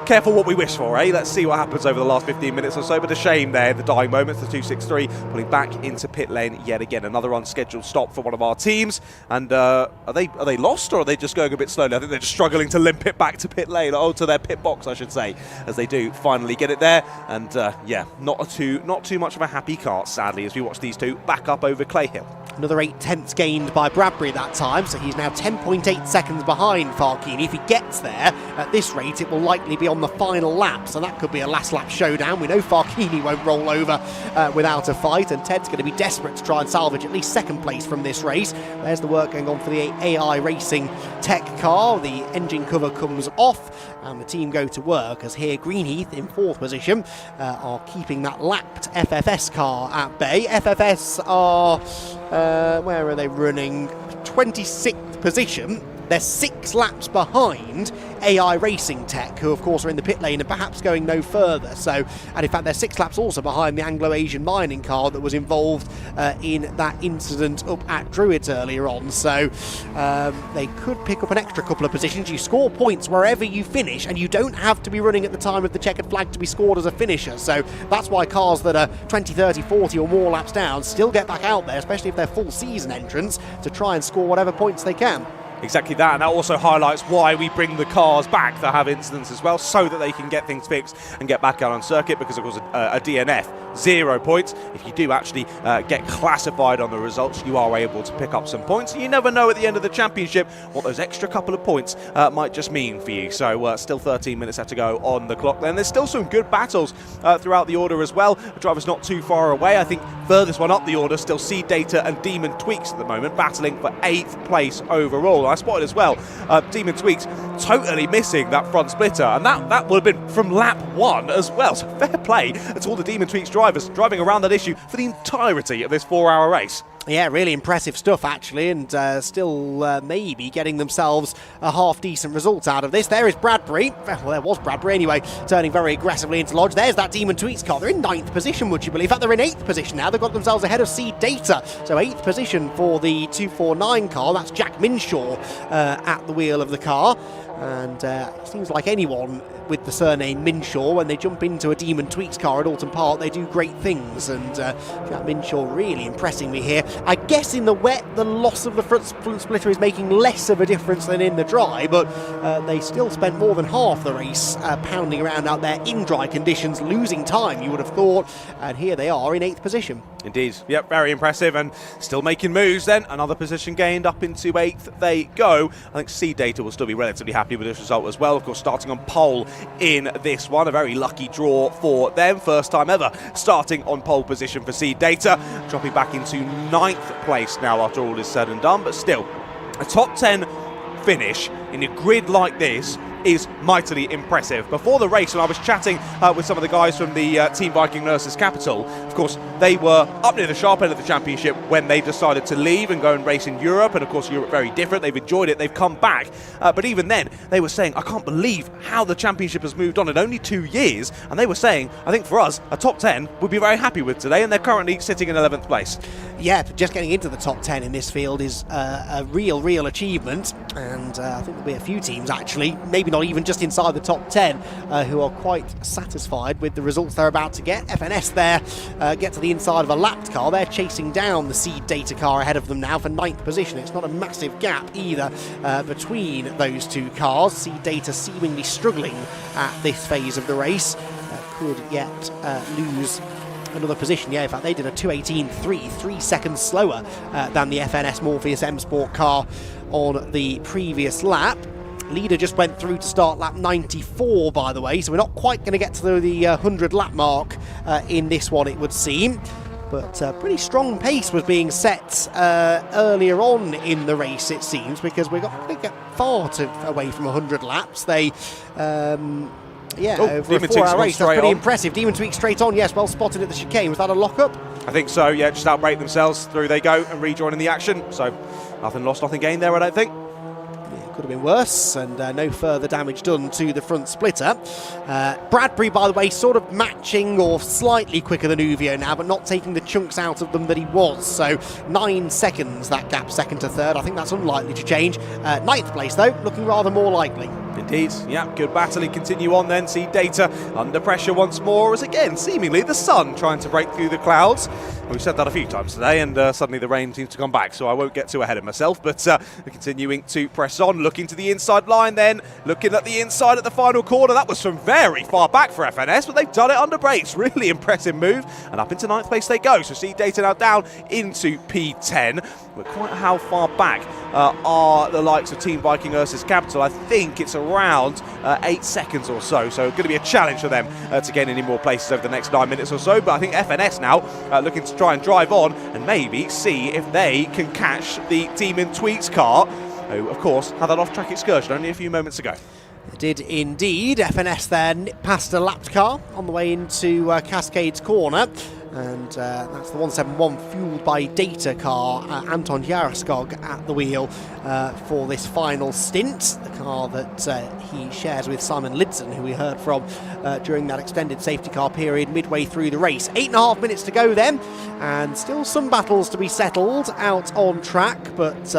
careful what we wish for, eh? Let's see what happens over the last 15 minutes or so. But a shame there, the dying moments, the 263 pulling back into pit lane yet again. Another unscheduled stop for one of our teams. And are they lost, or are they just going a bit slowly? I think they're just struggling to limp it back to pit lane, or to their pit box, I should say, as they do finally get it there. And yeah, not too much of a happy cart, sadly, as we watch these two back up over Clay Hill. Another 8 tenths gained by Bradbury that time, so he's now 10.8 seconds behind Farkini. If he gets there at this rate, it will likely be on the final lap, so that could be a last lap showdown. We know Farkini won't roll over without a fight, and Ted's going to be desperate to try and salvage at least second place from this race. There's the work going on for the AI Racing Tech car. The engine cover comes off, and the team go to work, as here Greenheath in 4th position are keeping that lapped FFS car at bay. FFS are where are they running? 26th position. They're 6 laps behind AI Racing Tech, who of course are in the pit lane and perhaps going no further. So, and in fact they're 6 laps also behind the Anglo-Asian mining car that was involved in that incident up at Druids earlier on. So they could pick up an extra couple of positions. You score points wherever you finish, and you don't have to be running at the time of the checkered flag to be scored as a finisher. So that's why cars that are 20, 30, 40 or more laps down still get back out there, especially if they're full season entrants, to try and score whatever points they can. Exactly that, and that also highlights why we bring the cars back that have incidents as well, so that they can get things fixed and get back out on circuit, because of course a DNF, 0 points. If you do actually get classified on the results, you are able to pick up some points. You never know at the end of the championship what those extra couple of points might just mean for you. So still 13 minutes left to go on the clock. Then there's still some good battles throughout the order as well. The driver's not too far away. I think furthest one up the order, still Seed Data and Demon Tweaks at the moment, battling for 8th place overall. I spotted as well, Demon Tweaks totally missing that front splitter, and that would have been from lap 1 as well. So fair play to all the Demon Tweaks drivers driving around that issue for the entirety of this 4-hour race. Yeah, really impressive stuff actually, and still maybe getting themselves a half-decent result out of this. There is Bradbury, well there was Bradbury anyway, turning very aggressively into Lodge. There's that Demon Tweaks car. They're in 9th position, would you believe? In fact, they're in 8th position now. They've got themselves ahead of Seed Data. So 8th position for the 249 car. That's Jack Minshaw at the wheel of the car. And it seems like anyone with the surname Minshaw, when they jump into a Demon Tweaks car at Oulton Park, they do great things, and Jack Minshaw really impressing me here. I guess in the wet, the loss of the front splitter is making less of a difference than in the dry, but they still spent more than half the race pounding around out there in dry conditions, losing time, you would have thought, and here they are in 8th position. Indeed, yep, very impressive, and still making moves then. Another position gained up into 8th they go. I think Seed Data will still be relatively happy with this result as well. Of course, starting on pole in this one, a very lucky draw for them. First time ever starting on pole position for Seed Data, dropping back into 9th place now after all is said and done, but still, a top 10 finish in a grid like this is mightily impressive. Before the race, when I was chatting with some of the guys from the Team Viking Nurses Capital, of course, they were up near the sharp end of the championship when they decided to leave and go and race in Europe, and of course Europe very different. They've enjoyed it, they've come back, but even then they were saying, I can't believe how the championship has moved on in only 2 years, and they were saying, I think for us, a top 10 would be very happy with today, and they're currently sitting in 11th place. Yeah, just getting into the top 10 in this field is a real achievement, and I think there'll be a few teams actually, maybe not even just inside the top 10, who are quite satisfied with the results they're about to get. FNS there get to the inside of a lapped car. They're chasing down the Seed Data car ahead of them now for 9th position. It's not a massive gap either between those two cars. Seed Data seemingly struggling at this phase of the race. Could yet lose another position. Yeah, in fact they did a 2:18.3, 3 seconds slower than the FNS Morpheus M Sport car on the previous lap. Leader just went through to start lap 94, by the way, so we're not quite going to get to the 100 lap mark in this one, it would seem. But pretty strong pace was being set earlier on in the race, it seems, because we got far away from 100 laps. They, over a 4-hour race, that's pretty impressive. Demon Tweak straight on, yes, well spotted at the chicane. Was that a lock-up? I think so, yeah, just outbrake themselves. Through they go and rejoining the action. So nothing lost, nothing gained there, I don't think. Could have been worse, and no further damage done to the front splitter. Bradbury, by the way, sort of matching or slightly quicker than Uvio now, but not taking the chunks out of them that he was. So 9 seconds, that gap, second to third. I think that's unlikely to change. Ninth place, though, looking rather more likely. Indeed, yeah, good battling. Continue on then. See Data under pressure once more as again, seemingly the sun trying to break through the clouds. We've said that a few times today, and suddenly the rain seems to come back, so I won't get too ahead of myself, but continuing to press on, looking to the inside line then, looking at the inside at the final corner. That was from very far back for FNS, but they've done it under brakes. Really impressive move, and up into 9th place they go. So see Data now down into P10. But quite how far back are the likes of Team Viking Ursus Capital? I think it's around 8 seconds or so, so going to be a challenge for them to gain any more places over the next 9 minutes or so. But I think FNS now looking to try and drive on and maybe see if they can catch the Demon Tweaks car, who of course had that off-track excursion only a few moments ago. Did indeed. FNS then passed a lapped car on the way into Cascades Corner, and that's the 171 fueled by Data car, Anton Jarskog at the wheel for this final stint, the car that he shares with Simon Lidson, who we heard from during that extended safety car period midway through the race. 8.5 minutes to go then, and still some battles to be settled out on track, but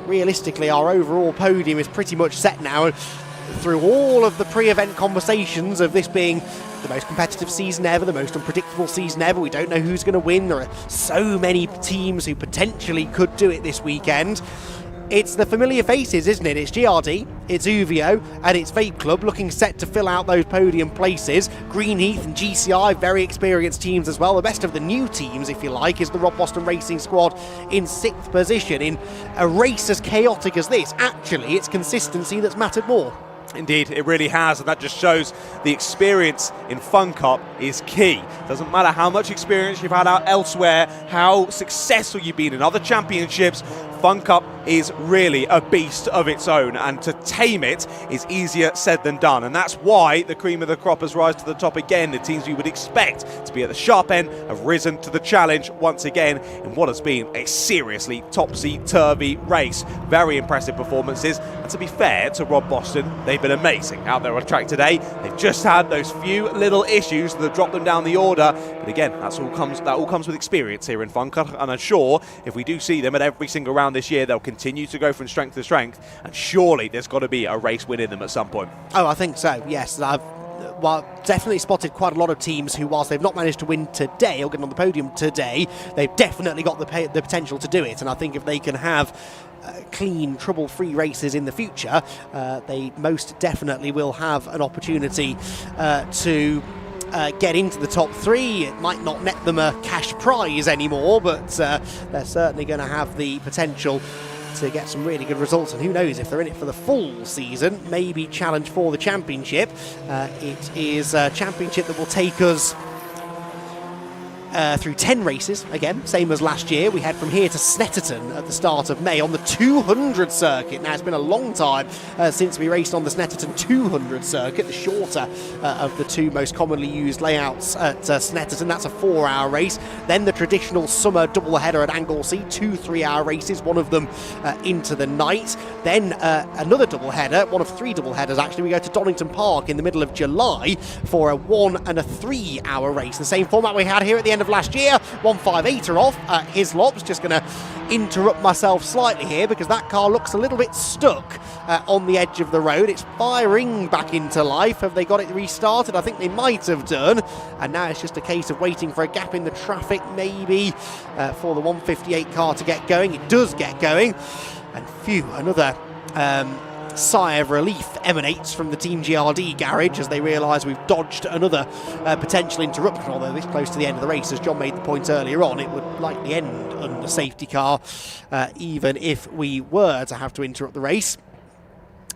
realistically our overall podium is pretty much set now. Through all of the pre-event conversations of this being the most competitive season ever, the most unpredictable season ever, we don't know who's going to win, there are so many teams who potentially could do it this weekend. It's the familiar faces, isn't it? It's GRD, it's Uvio, and it's Vape Club looking set to fill out those podium places. Greenheath and GCI, very experienced teams as well. The best of the new teams, if you like, is the Rob Boston Racing Squad in 6th position. In a race as chaotic as this, actually, it's consistency that's mattered more. Indeed, it really has, and that just shows the experience in Fun Cup is key. Doesn't matter how much experience you've had out elsewhere, how successful you've been in other championships, Fun Cup is really a beast of its own, and to tame it is easier said than done, and that's why the cream of the crop has risen to the top again. The teams we would expect to be at the sharp end have risen to the challenge once again in what has been a seriously topsy-turvy race. Very impressive performances, and to be fair to Rob Boston, they've been amazing out there on track today. They've just had those few little issues that have dropped them down the order, but again, that all comes with experience here in Fun Cup, and I'm sure if we do see them at every single round this year, they'll continue to go from strength to strength, and surely there's got to be a race win in them at some point. Oh, I think so, yes. I've definitely spotted quite a lot of teams who, whilst they've not managed to win today or get on the podium today, they've definitely got the potential to do it, and I think if they can have clean, trouble-free races in the future, they most definitely will have an opportunity to get into the top 3. It might not net them a cash prize anymore, but they're certainly going to have the potential to get some really good results, and who knows, if they're in it for the full season, maybe challenge for the championship. It is a championship that will take us through 10 races, again, same as last year. We head from here to Snetterton at the start of May on the 200 circuit. Now, it's been a long time since we raced on the Snetterton 200 circuit, the shorter of the two most commonly used layouts at Snetterton. That's a 4-hour race. Then the traditional summer doubleheader at Anglesey, 2 3-hour races, one of them into the night. Then another doubleheader, one of 3 doubleheaders actually. We go to Oulton Park in the middle of July for a 1 and a 3-hour race. The same format we had here at the end of last year. 158er off at Hislop's. Just going to interrupt myself slightly here because that car looks a little bit stuck on the edge of the road. It's firing back into life. Have they got it restarted? I think they might have done, and now it's just a case of waiting for a gap in the traffic maybe for the 158 car to get going. It does get going, and phew, another sigh of relief emanates from the Team GRD garage as they realise we've dodged another potential interruption, although this close to the end of the race, as John made the point earlier on, it would likely end under safety car even if we were to have to interrupt the race.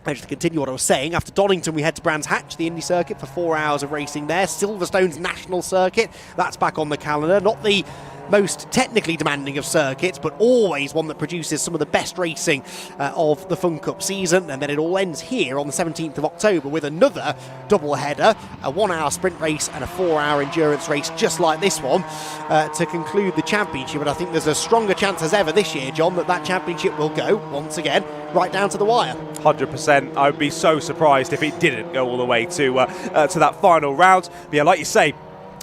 Just to continue what I was saying, after Donington we head to Brands Hatch, the Indy circuit, for 4 hours of racing there. Silverstone's national circuit, that's back on the calendar. Not the most technically demanding of circuits, but always one that produces some of the best racing of the Fun Cup season. And then it all ends here on the 17th of October with another double header, a 1 hour sprint race and a 4 hour endurance race just like this one to conclude the championship. And I think there's a stronger chance as ever this year, John, that that championship will go once again right down to the wire. 100%. I would be so surprised if it didn't go all the way to that final round. But yeah, like you say,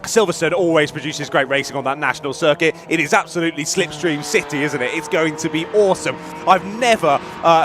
Silverstone always produces great racing on that national circuit. It is absolutely slipstream city, isn't it? It's going to be awesome. I've never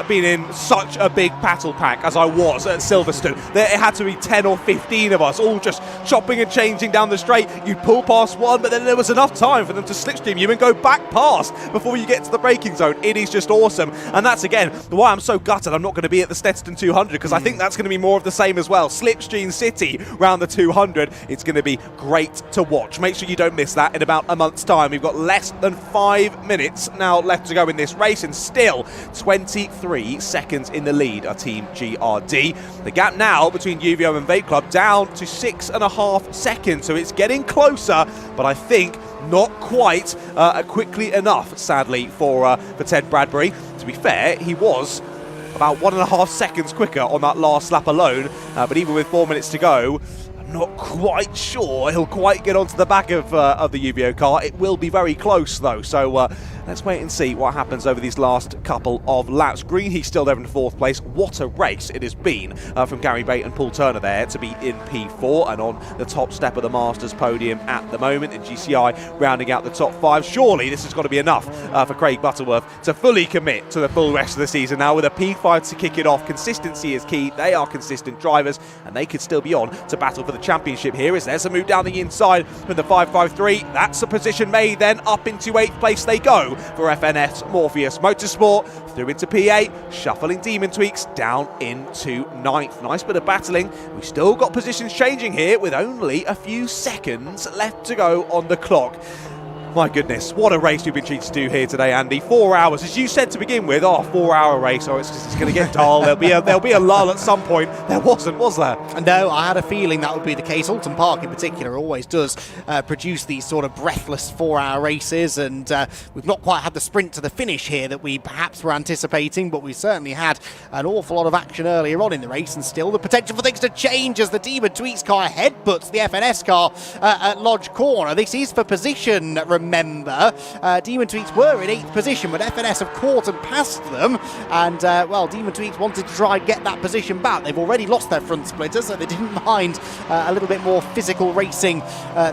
been in such a big battle pack as I was at Silverstone. It had to be 10 or 15 of us all just chopping and changing down the straight. You'd pull past one, but then there was enough time for them to slipstream you and go back past before you get to the braking zone. It is just awesome. And that's, again, why I'm so gutted I'm not going to be at the Stetson 200, because I think that's going to be more of the same as well. Slipstream city round the 200. It's going to be great to watch. Make sure you don't miss that in about a month's time. We've got less than 5 minutes now left to go in this race, and still 23 seconds in the lead are Team GRD. The gap now between UVO and Vape Club down to 6.5 seconds, so it's getting closer, but I think not quite quickly enough, sadly, for Ted Bradbury. To be fair, he was about 1.5 seconds quicker on that last lap alone, but even with 4 minutes to go, not quite sure he'll quite get onto the back of the UVO car. It will be very close though, so let's wait and see what happens over these last couple of laps. Greenheath still there in 4th place. What a race it has been from Gary Bate and Paul Turner there to be in P4 and on the top step of the Masters podium at the moment, and GCI rounding out the top 5. Surely this has got to be enough for Craig Butterworth to fully commit to the full rest of the season now with a P5 to kick it off. Consistency is key. They are consistent drivers and they could still be on to battle for the championship here. As there's a move down the inside with the 553. That's a position made then. Up into 8th place they go for FNS Morpheus Motorsport. Through into P8, shuffling Demon Tweaks down into 9th. Nice bit of battling. We've still got positions changing here with only a few seconds left to go on the clock. My goodness, what a race we've been treated to do here today, Andy. 4 hours, as you said to begin with. 4 hour race. It's going to get dull. There'll be a lull at some point. There wasn't, was there? No, I had a feeling that would be the case. Oulton Park in particular always does produce these sort of breathless 4 hour races, and we've not quite had the sprint to the finish here that we perhaps were anticipating, but we certainly had an awful lot of action earlier on in the race, and still the potential for things to change as the Demon Tweaks car headbutts the FNS car at Lodge Corner. This is for position, remember. Demon Tweaks were in 8th position, but FNS have caught and passed them, and well, Demon Tweaks wanted to try and get that position back. They've already lost their front splitter, so they didn't mind a little bit more physical racing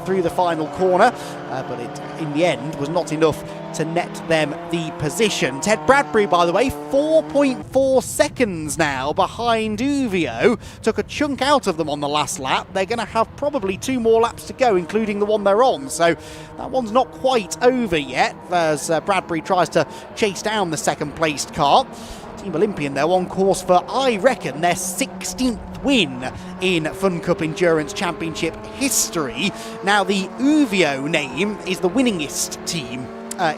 through the final corner, but it in the end was not enough to net them the position. Ted Bradbury, by the way, 4.4 seconds now behind Uvio. Took a chunk out of them on the last lap. They're going to have probably 2 more laps to go, including the one they're on. So that one's not quite over yet, as Bradbury tries to chase down the second-placed car. Team Olympian, though, on course for, I reckon, their 16th win in Fun Cup Endurance Championship history. Now, the Uvio name is the winningest team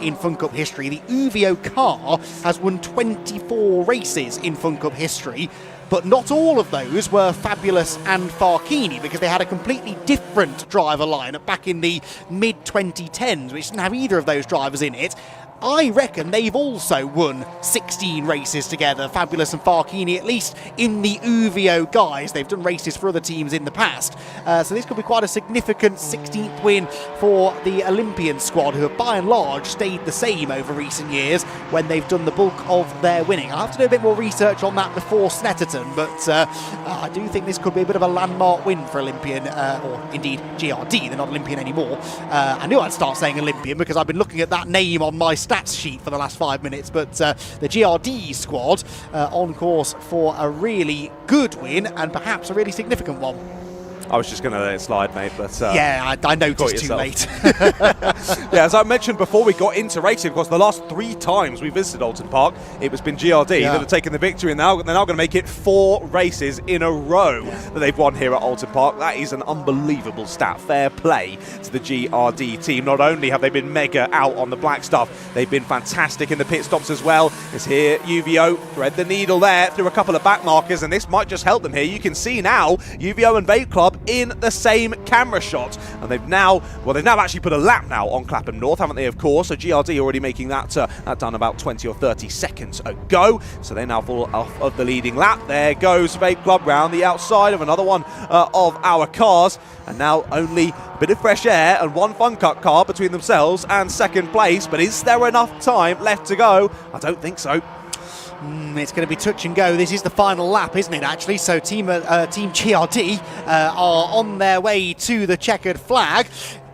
in Fun Cup history. The Uvio car has won 24 races in Fun Cup history, but not all of those were Fabulous and Farkini, because they had a completely different driver lineup back in the mid-2010s, which didn't have either of those drivers in it. I reckon they've also won 16 races together, Fabulous and Farkini, at least in the Uvio guys. They've done races for other teams in the past. So this could be quite a significant 16th win for the Olympian squad, who have by and large stayed the same over recent years when they've done the bulk of their winning. I'll have to do a bit more research on that before Snetterton, but I do think this could be a bit of a landmark win for Olympian, or indeed GRD. They're not Olympian anymore. I knew I'd start saying Olympian because I've been looking at that name on my stats sheet for the last 5 minutes, but the GRD squad on course for a really good win and perhaps a really significant one. I was just going to let it slide, mate. But yeah, I noticed too late. Yeah, as I mentioned before we got into racing, of course, the last 3 times we visited Oulton Park, it was been GRD that have taken the victory, and now they're now going to make it 4 races in a row that they've won here at Oulton Park. That is an unbelievable stat. Fair play to the GRD team. Not only have they been mega out on the black stuff, they've been fantastic in the pit stops as well. As here, UVO thread the needle there through a couple of back markers, and this might just help them here. You can see now UVO and Vape Club in the same camera shot, and they've now actually put a lap now on Clapham North, haven't they? Of course. So GRD already making that done about 20 or 30 seconds ago. So they now fall off of the leading lap. There goes Vape Club round the outside of another one of our cars, and now only a bit of fresh air and one Fun Cup car between themselves and second place. But is there enough time left to go? I don't think so. It's going to be touch and go. This is the final lap, isn't it, actually? So Team GRD are on their way to the checkered flag.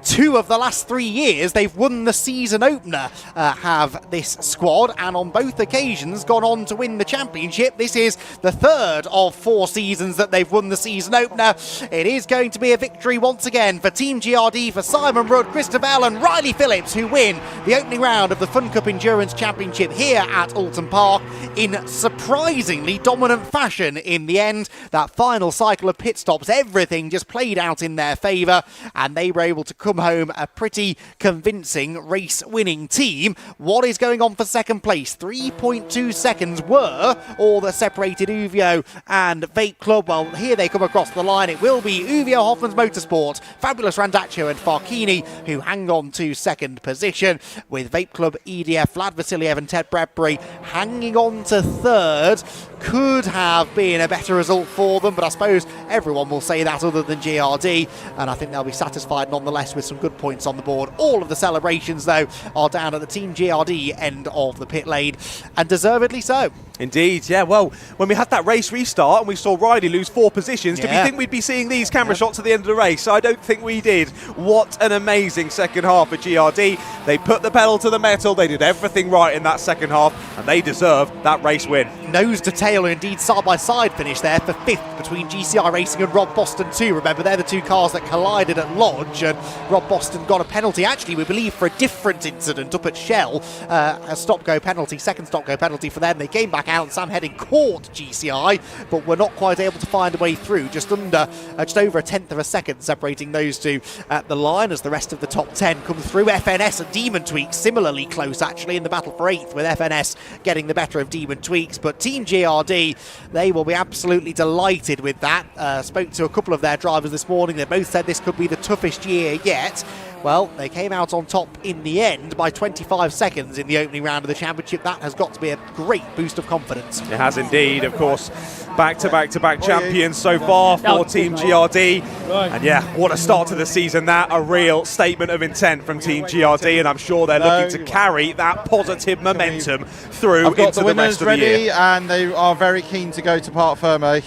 2 of the last 3 years they've won the season opener, have this squad, and on both occasions gone on to win the championship. This is the 3rd of 4 seasons that they've won the season opener. It is going to be a victory once again for Team GRD, for Simon Rudd, Christopher and Riley Phillips, who win the opening round of the Fun Cup Endurance Championship here at Oulton Park in surprisingly dominant fashion in the end. That final cycle of pit stops, everything just played out in their favour, and they were able to come home a pretty convincing race-winning team. What is going on for second place? 3.2 seconds were all that separated UVO and Vape Club. Well, here they come across the line. It will be UVO Hoffman's Motorsport, Fabulous Randaccio and Farkini who hang on to second position, with Vape Club, EDF, Vlad Vasiliev and Ted Bradbury hanging on to third. Could have been a better result for them, but I suppose everyone will say that other than GRD, and I think they'll be satisfied nonetheless with some good points on the board. All of the celebrations, though, are down at the Team GRD end of the pit lane, and deservedly so. Indeed, yeah. Well, when we had that race restart and we saw Riley lose 4 positions, did we think we'd be seeing these camera shots at the end of the race? I don't think we did. What an amazing second half for GRD. They put the pedal to the metal. They did everything right in that second half, and they deserve that race win. Nose to tail, and indeed side-by-side finish there for 5th between GCI Racing and Rob Boston too. Remember, they're the 2 cars that collided at Lodge, and Rob Boston got a penalty, actually, we believe, for a different incident up at Shell. A stop-go penalty, second stop-go penalty for them. They came back out, and Sam Heading caught GCI, but were not quite able to find a way through. Just over a tenth of a second separating those 2 at the line as the rest of the top 10 come through. FNS and Demon Tweaks similarly close, actually, in the battle for 8th, with FNS getting the better of Demon Tweaks. But Team GRD, they will be absolutely delighted with that. Spoke to a couple of their drivers this morning. They both said this could be the toughest year yet. Well, they came out on top in the end by 25 seconds in the opening round of the championship. That has got to be a great boost of confidence. It has indeed, of course. Back-to-back champions so far for Team GRD. And yeah, what a start to the season that. A real statement of intent from Team GRD, and I'm sure they're looking to carry that positive momentum through I've got into the the rest winners of the ready, year. and they are very keen to go to Parc Fermé.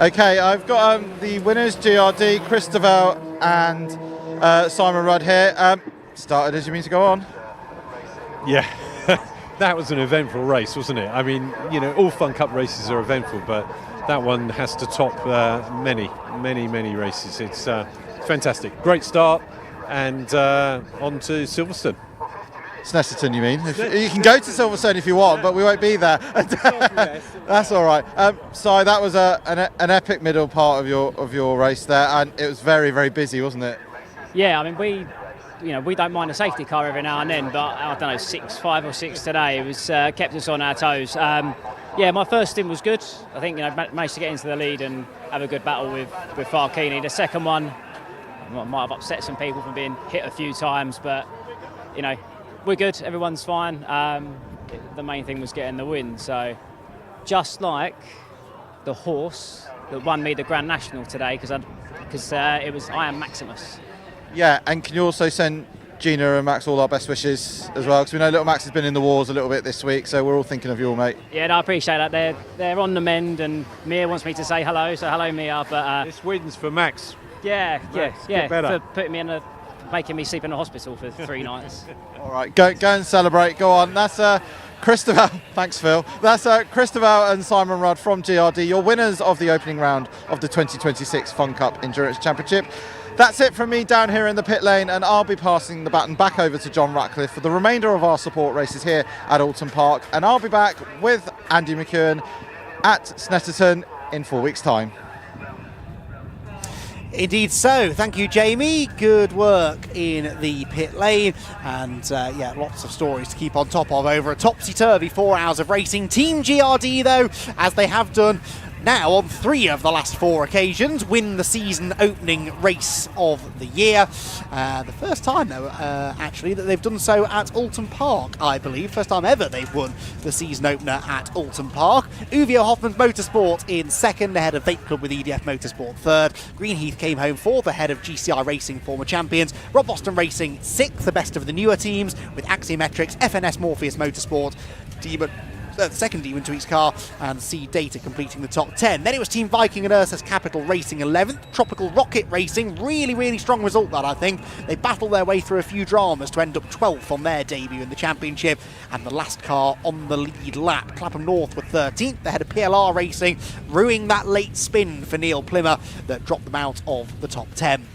Okay, I've got the winners, GRD, Christopher and Simon Rudd here. Started as you mean to go on? Yeah, that was an eventful race, wasn't it? I mean, you know, all Fun Cup races are eventful, but that one has to top many races. It's fantastic. Great start, and on to Silverstone. Snetterton, you mean? You can go to Silverstone if you want, but we won't be there. That's all right. So that was an epic middle part of your race there, and it was very, very busy, wasn't it? Yeah, I mean, we don't mind a safety car every now and then, but I don't know, 5 or 6 today. It was kept us on our toes. Yeah, my first stint was good. I think managed to get into the lead and have a good battle with Farkini. The second one might have upset some people from being hit a few times, but we're good. Everyone's fine. The main thing was getting the win. So, just like the horse that won me the Grand National today, because it was I Am Maximus. Yeah, and can you also send Gina and Max all our best wishes as well? Because we know little Max has been in the wars a little bit this week, so we're all thinking of you all, mate. Yeah, no, I appreciate that. They're on the mend, and Mia wants me to say hello, so hello, Mia. But this wins for Max. Yeah, get better. For putting me making me sleep in a hospital for 3 nights. All right, go and celebrate. Go on. That's Christopher, thanks Phil. That's Christopher and Simon Rudd from GRD, your winners of the opening round of the 2026 Fun Cup Endurance Championship. That's it from me down here in the pit lane, and I'll be passing the baton back over to John Ratcliffe for the remainder of our support races here at Oulton Park, and I'll be back with Andy McEwen at Snetterton in 4 weeks' time. Indeed so. Thank you, Jamie. Good work in the pit lane. And yeah, lots of stories to keep on top of over a topsy-turvy 4 hours of racing. Team GRD, though, as they have done now on 3 of the last 4 occasions, win the season opening race of the year. The first time, though, actually, that they've done so at Oulton Park, I believe. First time ever they've won the season opener at Oulton Park. Uvio Hoffman's Motorsport in second, ahead of Vape Club with EDF Motorsport third. Greenheath came home fourth, ahead of GCI Racing, former champions. Rob Boston Racing sixth, the best of the newer teams, with Axiometrics, FNS Morpheus Motorsport, Demon, the second Demon to each car, and C Data completing the top 10. Then it was Team Viking and Ursus Capital Racing 11th, Tropical Rocket Racing, really strong result that, I think. They battled their way through a few dramas to end up 12th on their debut in the championship, and the last car on the lead lap. Clapham North were 13th, ahead of PLR Racing, ruining that late spin for Neil Plimmer that dropped them out of the top 10.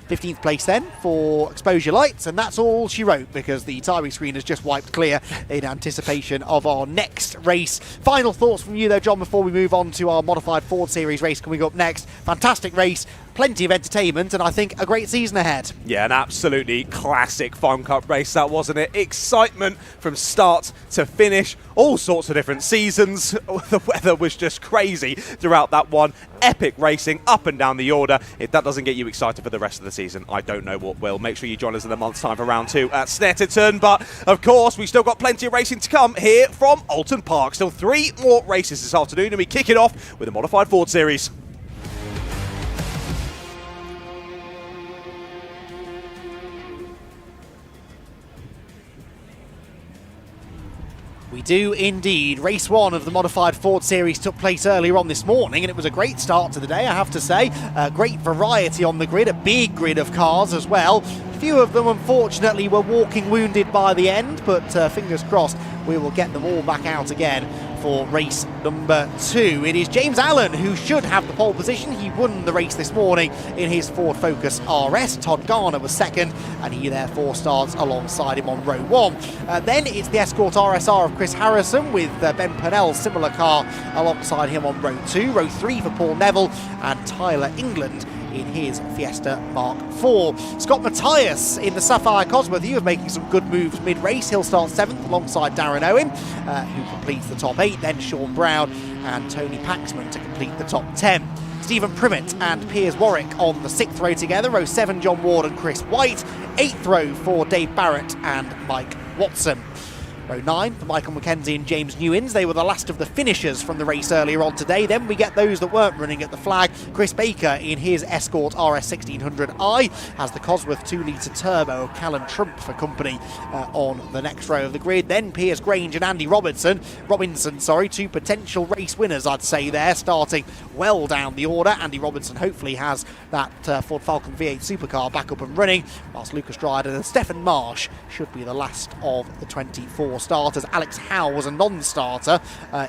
15th place then for Exposure Lights, and that's all she wrote because the timing screen has just wiped clear in anticipation of our next race. Final thoughts from you though, John, before we move on to our modified Ford Series race coming up next. Fantastic race, plenty of entertainment, and I think a great season ahead. Yeah, an absolutely classic Fun Cup race that, wasn't it? Excitement from start to finish, all sorts of different seasons. The weather was just crazy throughout that one. Epic racing up and down the order. If that doesn't get you excited for the rest of the season, I don't know what will. Make sure you join us in a month's time for round 2 at Snetterton. But of course, we've still got plenty of racing to come here from Oulton Park. Still 3 more races this afternoon, and we kick it off with a modified Ford Series. We do indeed. Race 1 of the modified Ford Series took place earlier on this morning, and it was a great start to the day, I have to say. Great variety on the grid, a big grid of cars as well. A few of them, unfortunately, were walking wounded by the end, but fingers crossed we will get them all back out again for race number 2. It is James Allen who should have the pole position. He won the race this morning in his Ford Focus RS. Todd Garner was second, and he therefore starts alongside him on row 1. Then it's the Escort RSR of Chris Harrison with Ben Purnell's similar car alongside him on row 2. Row 3 for Paul Neville and Tyler England in his Fiesta Mark IV. Scott Matthias in the Sapphire Cosworth, he was making some good moves mid-race. He'll start 7th alongside Darren Owen, who completes the top 8. Then Sean Brown and Tony Paxman to complete the top 10. Stephen Primmett and Piers Warwick on the 6th row together. Row 7, John Ward and Chris White. 8th row for Dave Barrett and Mike Watson. Row 9 for Michael McKenzie and James Newins. They were the last of the finishers from the race earlier on today. Then we get those that weren't running at the flag. Chris Baker in his Escort RS 1600i has the Cosworth 2-litre turbo of Callum Trump for company on the next row of the grid. Then Piers Grange and Andy Robinson, 2 potential race winners, I'd say there, starting well down the order. Andy Robinson hopefully has that Ford Falcon V8 supercar back up and running, whilst Lucas Dryden and Stefan Marsh should be the last of the 24 starters. Alex Howe was a non-starter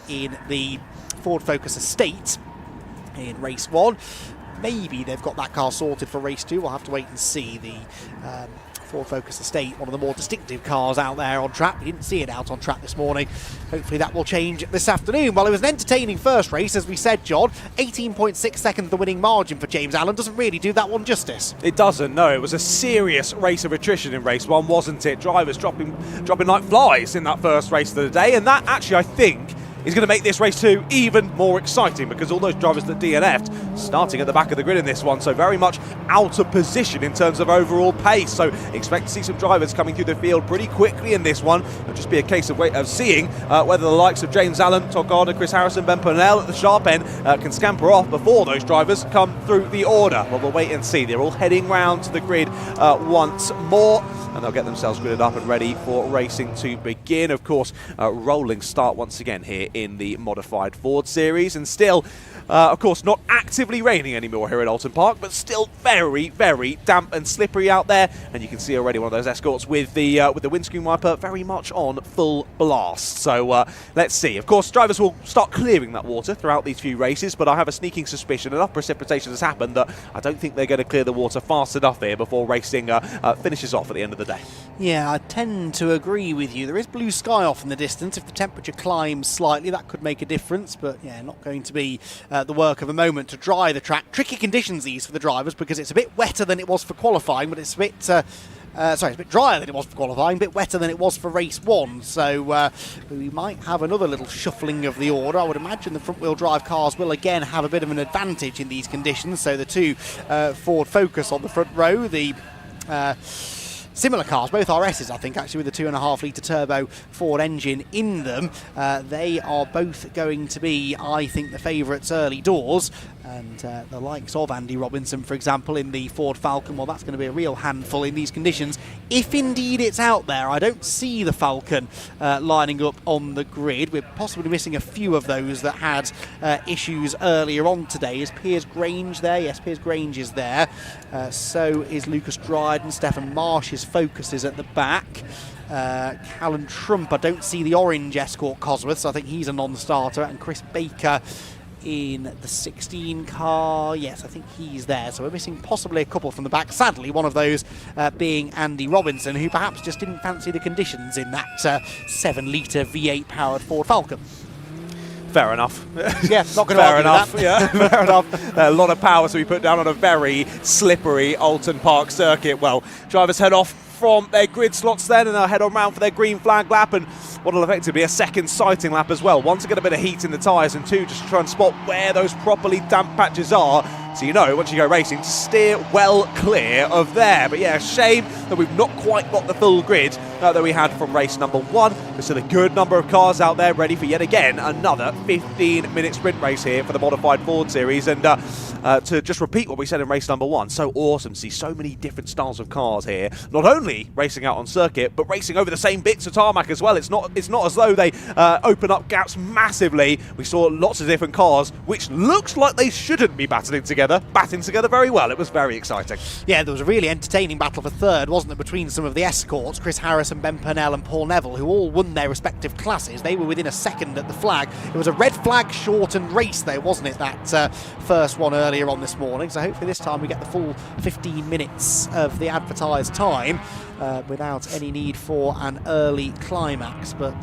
in the Ford Focus Estate in race 1. Maybe they've got that car sorted for race 2. We'll have to wait and see. The Ford Focus Estate, one of the more distinctive cars out there on track. We didn't see it out on track this morning. Hopefully that will change this afternoon. Well, it was an entertaining first race, as we said, John. 18.6 seconds the winning margin for James Allen. Doesn't really do that one justice. It doesn't, no. It was a serious race of attrition in race 1, wasn't it? Drivers dropping like flies in that first race of the day, and that actually, I think, is going to make this race 2 even more exciting, because all those drivers that DNF'd starting at the back of the grid in this one, so very much out of position in terms of overall pace. So expect to see some drivers coming through the field pretty quickly in this one. It'll just be a case of seeing whether the likes of James Allen, Todd Gardner, Chris Harrison, Ben Purnell at the sharp end can scamper off before those drivers come through the order. Well, we'll wait and see. They're all heading round to the grid once more, and they'll get themselves gridded up and ready for racing to begin. Of course, rolling start once again here in the modified Ford series. And still, of course, not actively raining anymore here at Oulton Park, but still very, very damp and slippery out there. And you can see already one of those escorts with the windscreen wiper very much on full blast. So let's see. Of course, drivers will start clearing that water throughout these few races, but I have a sneaking suspicion enough precipitation has happened that I don't think they're going to clear the water fast enough here before racing finishes off at the end of the day. Yeah, I tend to agree with you. There is blue sky off in the distance. If the temperature climbs slightly, that could make a difference, but yeah, not going to be the work of a moment to dry the track. Tricky conditions these for the drivers because it's a bit wetter than it was for qualifying, but it's a bit it's a bit drier than it was for qualifying, a bit wetter than it was for race 1. So we might have another little shuffling of the order. I would imagine the front-wheel drive cars will again have a bit of an advantage in these conditions. So the two Ford Focus on the front row, the similar cars, both RSs, I think, actually, with the 2.5 litre turbo Ford engine in them. They are both going to be, I think, the favourites early doors. And the likes of Andy Robinson, for example, in the Ford Falcon, well, that's going to be a real handful in these conditions. If indeed it's out there, I don't see the Falcon lining up on the grid. We're possibly missing a few of those that had issues earlier on today. Is Piers Grange there? Yes, Piers Grange is there. So is Lucas Dryden. Stefan Marsh's Focus is at the back. Callan Trump, I don't see the orange Escort Cosworth, so I think he's a non-starter. And Chris Baker in the 16 car, yes, I think he's there. So we're missing possibly a couple from the back. Sadly, one of those being Andy Robinson, who perhaps just didn't fancy the conditions in that 7-litre V8 powered Ford Falcon. Fair enough. Yeah, not going to argue enough. that. Yeah, fair enough. A lot of power to be put down on a very slippery Oulton Park circuit. Well, drivers head off from their grid slots then, and they'll head on round for their green flag lap, and what'll effectively be a second sighting lap as well. One, to get a bit of heat in the tyres, and two, just to try and spot where those properly damp patches are, so you know, once you go racing, to steer well clear of there. But yeah, shame that we've not quite got the full grid that we had from race number 1. There's still a good number of cars out there ready for yet again another 15-minute sprint race here for the modified Ford series. And to just repeat what we said in race number 1, so awesome to see so many different styles of cars here, not only racing out on circuit, but racing over the same bits of tarmac as well. It's not as though they open up gaps massively. We saw lots of different cars, which looks like they shouldn't be batting together very well. It was very exciting. Yeah, there was a really entertaining battle for third, wasn't there, between some of the escorts, Chris Harrison, Ben Purnell and Paul Neville, who all won their respective classes. They were within a second at the flag. It was a red flag shortened race though, wasn't it, that first one earlier on this morning. So hopefully this time we get the full 15 minutes of the advertised time without any need for an early climax. But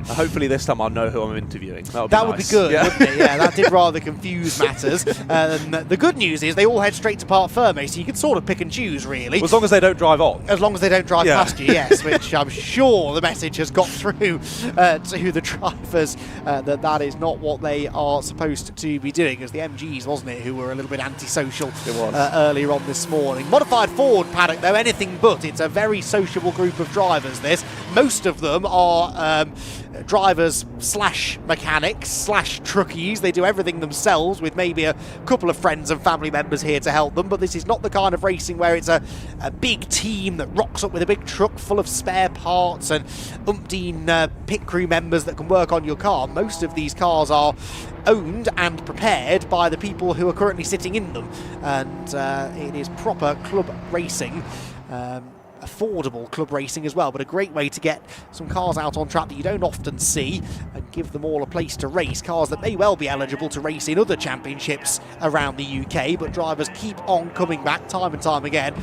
hopefully this time I'll know who I'm interviewing. That would be good, wouldn't it? Yeah, that did rather confuse matters. The good news is they all head straight to Parc Fermé, so you can sort of pick and choose, really. Well, as long as they don't drive on. As long as they don't drive past you, yes, which I'm sure the message has got through to the drivers that is not what they are supposed to be doing. It was the MGs, wasn't it, who were a little bit antisocial earlier on this morning. Modified Ford paddock, though, anything but. It's a very sociable group of drivers, this. Most of them are drivers slash mechanics slash truckies. They do everything themselves, with maybe a couple of friends and family members here to help them. But this is not the kind of racing where it's a big team that rocks up with a big truck full of spare parts and umpteen pit crew members that can work on your car. Most of these cars are owned and prepared by the people who are currently sitting in them, and it is proper club racing. Affordable club racing as well, but a great way to get some cars out on track that you don't often see and give them all a place to race. Cars that may well be eligible to race in other championships around the UK, but drivers keep on coming back time and time again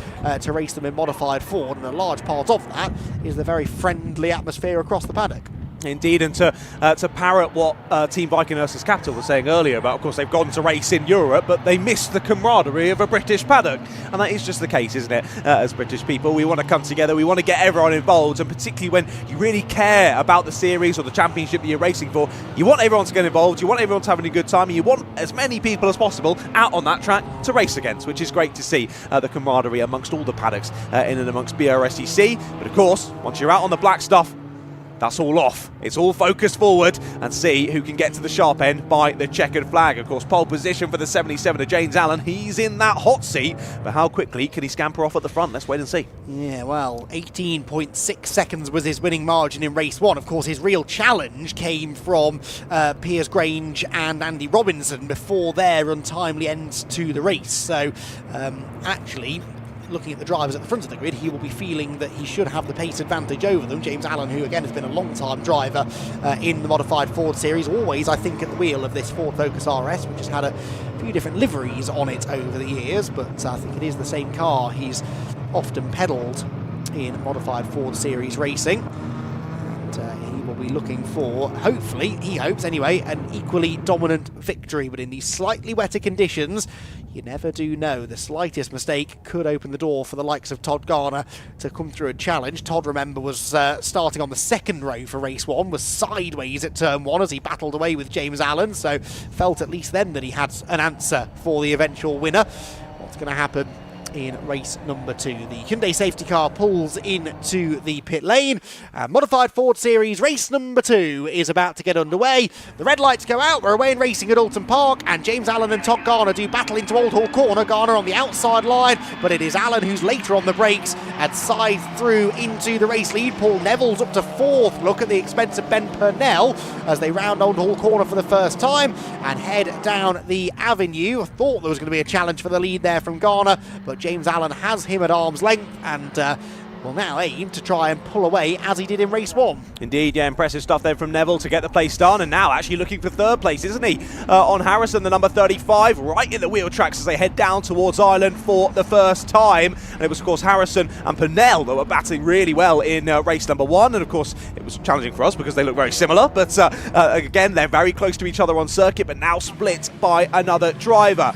to race them in modified Ford, and a large part of that is the very friendly atmosphere across the paddock. Indeed, and to parrot what Team Viking Ursus Capital was saying earlier about, of course, they've gone to race in Europe, but they missed the camaraderie of a British paddock. And that is just the case, isn't it? As British people, we want to come together, we want to get everyone involved, and particularly when you really care about the series or the championship that you're racing for, you want everyone to get involved, you want everyone to have a good time, and you want as many people as possible out on that track to race against, which is great to see, the camaraderie amongst all the paddocks in and amongst BRSEC. But of course, once you're out on the black stuff, That's all off. It's all focused forward and see who can get to the sharp end by the checkered flag. Of course, pole position for the 77 of James Allen. He's in that hot seat, but how quickly can he scamper off at the front? Let's wait and see. Yeah, well, 18.6 seconds was his winning margin in race 1. Of course, his real challenge came from Piers Grange and Andy Robinson before their untimely ends to the race. So, actually, looking at the drivers at the front of the grid, he will be feeling that he should have the pace advantage over them. James Allen, who again has been a long-time driver in the modified Ford series, always, I think, at the wheel of this Ford Focus RS, which has had a few different liveries on it over the years, but I think it is the same car he's often pedalled in modified Ford series racing. And he will be looking for, hopefully, he hopes anyway, an equally dominant victory. But in these slightly wetter conditions, you never do know. The slightest mistake could open the door for the likes of Todd Garner to come through and challenge. Todd, remember, was starting on the second row for race 1, was sideways at turn 1 as he battled away with James Allen, so felt at least then that he had an answer for the eventual winner. What's going to happen in race number 2? The Hyundai safety car pulls into the pit lane. Modified Ford Series race number 2 is about to get underway. The red lights go out. We're away in racing at Oulton Park, and James Allen and Todd Garner do battle into Old Hall Corner. Garner on the outside line, but it is Allen who's later on the brakes and scythes through into the race lead. Paul Neville's up to 4th. Look at the expense of Ben Purnell as they round Old Hall Corner for the first time and head down the avenue. I thought there was going to be a challenge for the lead there from Garner, but James Allen has him at arm's length and will now aim to try and pull away as he did in race 1. Indeed, yeah, impressive stuff there from Neville to get the place done, and now actually looking for 3rd place, isn't he? On Harrison, the number 35, right in the wheel tracks as they head down towards Ireland for the first time. And it was, of course, Harrison and Purnell that were battling really well in race number 1, and of course it was challenging for us because they look very similar, but again, they're very close to each other on circuit, but now split by another driver.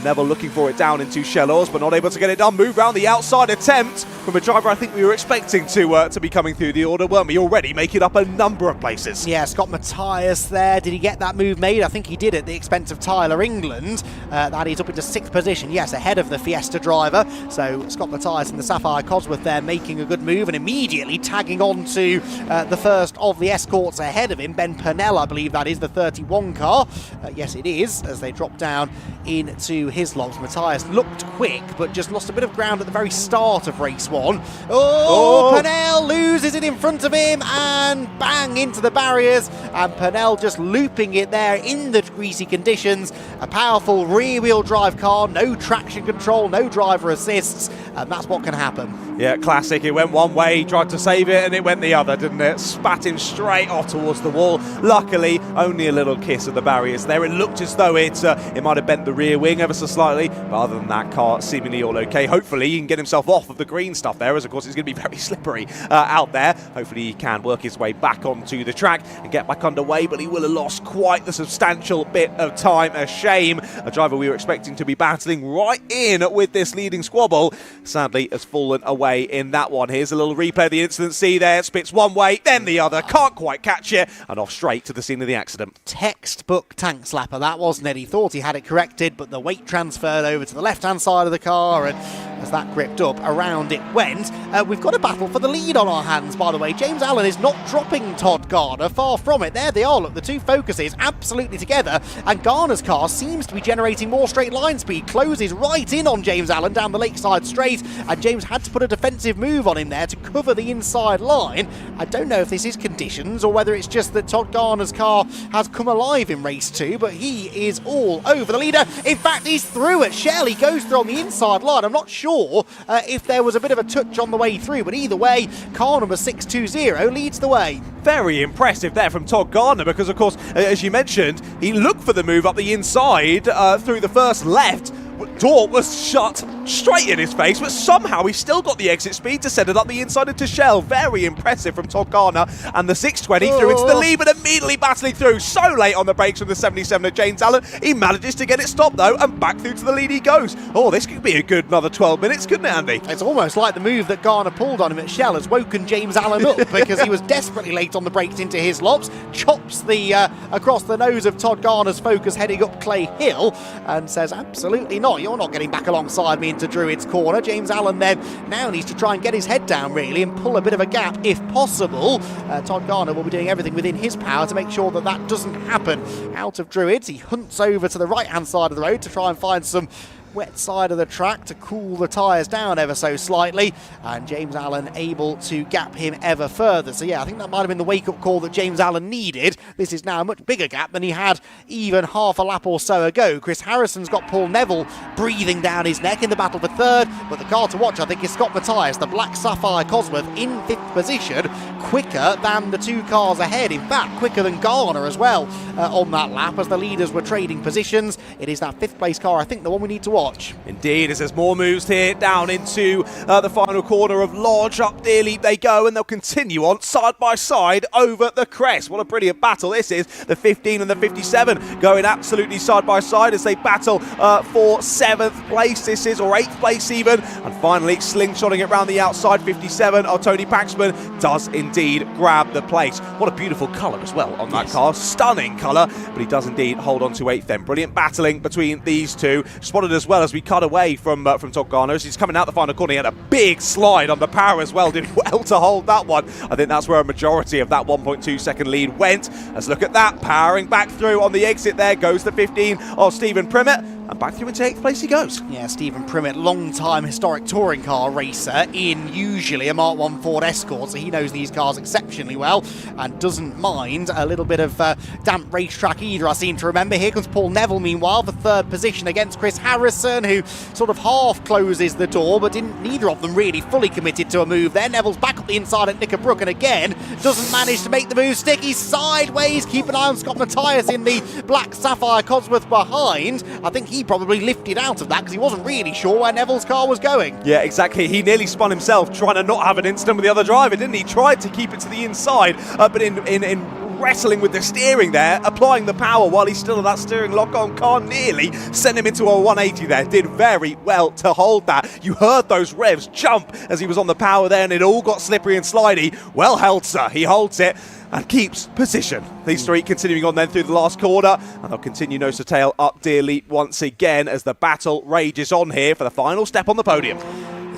Neville looking for it down into Shellos, but not able to get it done. Move round the outside attempt from a driver I think we were expecting to be coming through the order, weren't we? Already making up a number of places. Yeah, Scott Matthias there. Did he get that move made? I think he did at the expense of Tyler England. That is up into 6th position, yes, ahead of the Fiesta driver. So Scott Matthias and the Sapphire Cosworth there making a good move and immediately tagging on to the first of the escorts ahead of him. Ben Purnell, I believe that is the 31 car. Yes, it is, as they drop down into his logs. Matthias looked quick, but just lost a bit of ground at the very start of race 1. Purnell loses it in front of him and bang into the barriers, and Purnell just looping it there in the greasy conditions. A powerful rear-wheel drive car, no traction control, no driver assists, and that's what can happen. Yeah, classic. It went one way, he tried to save it, and it went the other, didn't it? Spat him straight off towards the wall. Luckily, only a little kiss of the barriers there. It looked as though it might have bent the rear wing ever so slightly, but other than that, car seemingly all okay. Hopefully, he can get himself off of the green stuff there, as of course it's going to be very slippery out there. Hopefully, he can work his way back onto the track and get back underway, but he will have lost quite the substantial bit of time. A shame. A driver we were expecting to be battling right in with this leading squabble, sadly, has fallen away in that one. Here's a little replay of the incident. See there, spits one way, then the other, can't quite catch it, and off straight to the scene of the accident. Textbook tank slapper, that wasn't it? He thought he had it corrected, but the weight transferred over to the left-hand side of the car, and as that gripped up, around it went. We've got a battle for the lead on our hands, by the way. James Allen is not dropping Todd Garner, far from it. There they are, look, the two focuses absolutely together, and Garner's car seems to be generating more straight line speed, closes right in on James Allen down the Lakeside Straight, and James had to put a defensive move on him there to cover the inside line. I don't know if this is conditions or whether it's just that Todd Garner's car has come alive in race 2, but he is all over the leader. In fact, he's through at Shell. He goes through on the inside line. I'm not sure if there was a bit of a touch on the way through, but either way, car number 620 leads the way. Very impressive there from Todd Garner, because of course, as you mentioned, he looked for the move up the inside through the first left. Door was shut straight in his face, but somehow he still got the exit speed to send it up the inside into Shell. Very impressive from Todd Garner, and the 620 through into the lead, but immediately battling through so late on the brakes from the 77 of James Allen. He manages to get it stopped though, and back through to the lead he goes. Oh, this could be a good another 12 minutes, couldn't it, Andy? It's almost like the move that Garner pulled on him at Shell has woken James Allen up, because he was desperately late on the brakes into his lobs, chops the across the nose of Todd Garner's Focus heading up Clay Hill, and says absolutely not. not. You're not getting back alongside me into Druid's corner. James Allen then now needs to try and get his head down, really, and pull a bit of a gap if possible. Todd Garner will be doing everything within his power to make sure that that doesn't happen. Out of Druids, he hunts over to the right-hand side of the road to try and find some wet side of the track to cool the tyres down ever so slightly, and James Allen able to gap him ever further. So yeah, I think that might have been the wake-up call that James Allen needed. This is now a much bigger gap than he had even half a lap or so ago. Chris Harrison's got Paul Neville breathing down his neck in the battle for third, but the car to watch, I think, is Scott Matthias, the Black Sapphire Cosworth, in 5th position, quicker than the two cars ahead. In fact, quicker than Garner as well on that lap, as the leaders were trading positions. It is that 5th place car, I think, the one we need to watch. Indeed, as there's more moves here down into the final corner of Lodge. Up nearly they go, and they'll continue on side by side over the crest. What a brilliant battle this is. The 15 and the 57 going absolutely side by side as they battle for 7th place, this is, or 8th place even. And finally slingshotting it round the outside, 57, Tony Paxman does indeed grab the place. What a beautiful colour as well on that car. Stunning colour, but he does indeed hold on to 8th then. Brilliant battling between these two. Spotted as well as we cut away from Todd Garner as he's coming out the final corner. He had a big slide on the power as well, did well to hold that one. I think that's where a majority of that 1.2 second lead went. Let's look at that, powering back through on the exit. There goes the 15 of Stephen Primmett, and back through into 8th place he goes. Yeah, Stephen Primmett, long-time historic touring car racer in usually a Mark 1 Ford Escort, so he knows these cars exceptionally well and doesn't mind a little bit of damp racetrack either, I seem to remember. Here comes Paul Neville, meanwhile, for 3rd position against Chris Harrison, who sort of half closes the door, but neither of them really fully committed to a move there. Neville's back up the inside at Knickerbrook, and again, doesn't manage to make the move stick. He's sideways. Keep an eye on Scott Matthias in the Black Sapphire Cosworth behind. I think he probably lifted out of that because he wasn't really sure where Neville's car was going. Yeah, exactly. He nearly spun himself trying to not have an incident with the other driver, didn't he? Tried to keep it to the inside, but in wrestling with the steering there, applying the power while he's still in that steering lock-on, car nearly sent him into a 180 there. Did very well to hold that. You heard those revs jump as he was on the power there, and it all got slippery and slidey. Well held, sir. He holds it and keeps position. These three continuing on then through the last corner, and they'll continue nose to tail up Dearly once again as the battle rages on here for the final step on the podium.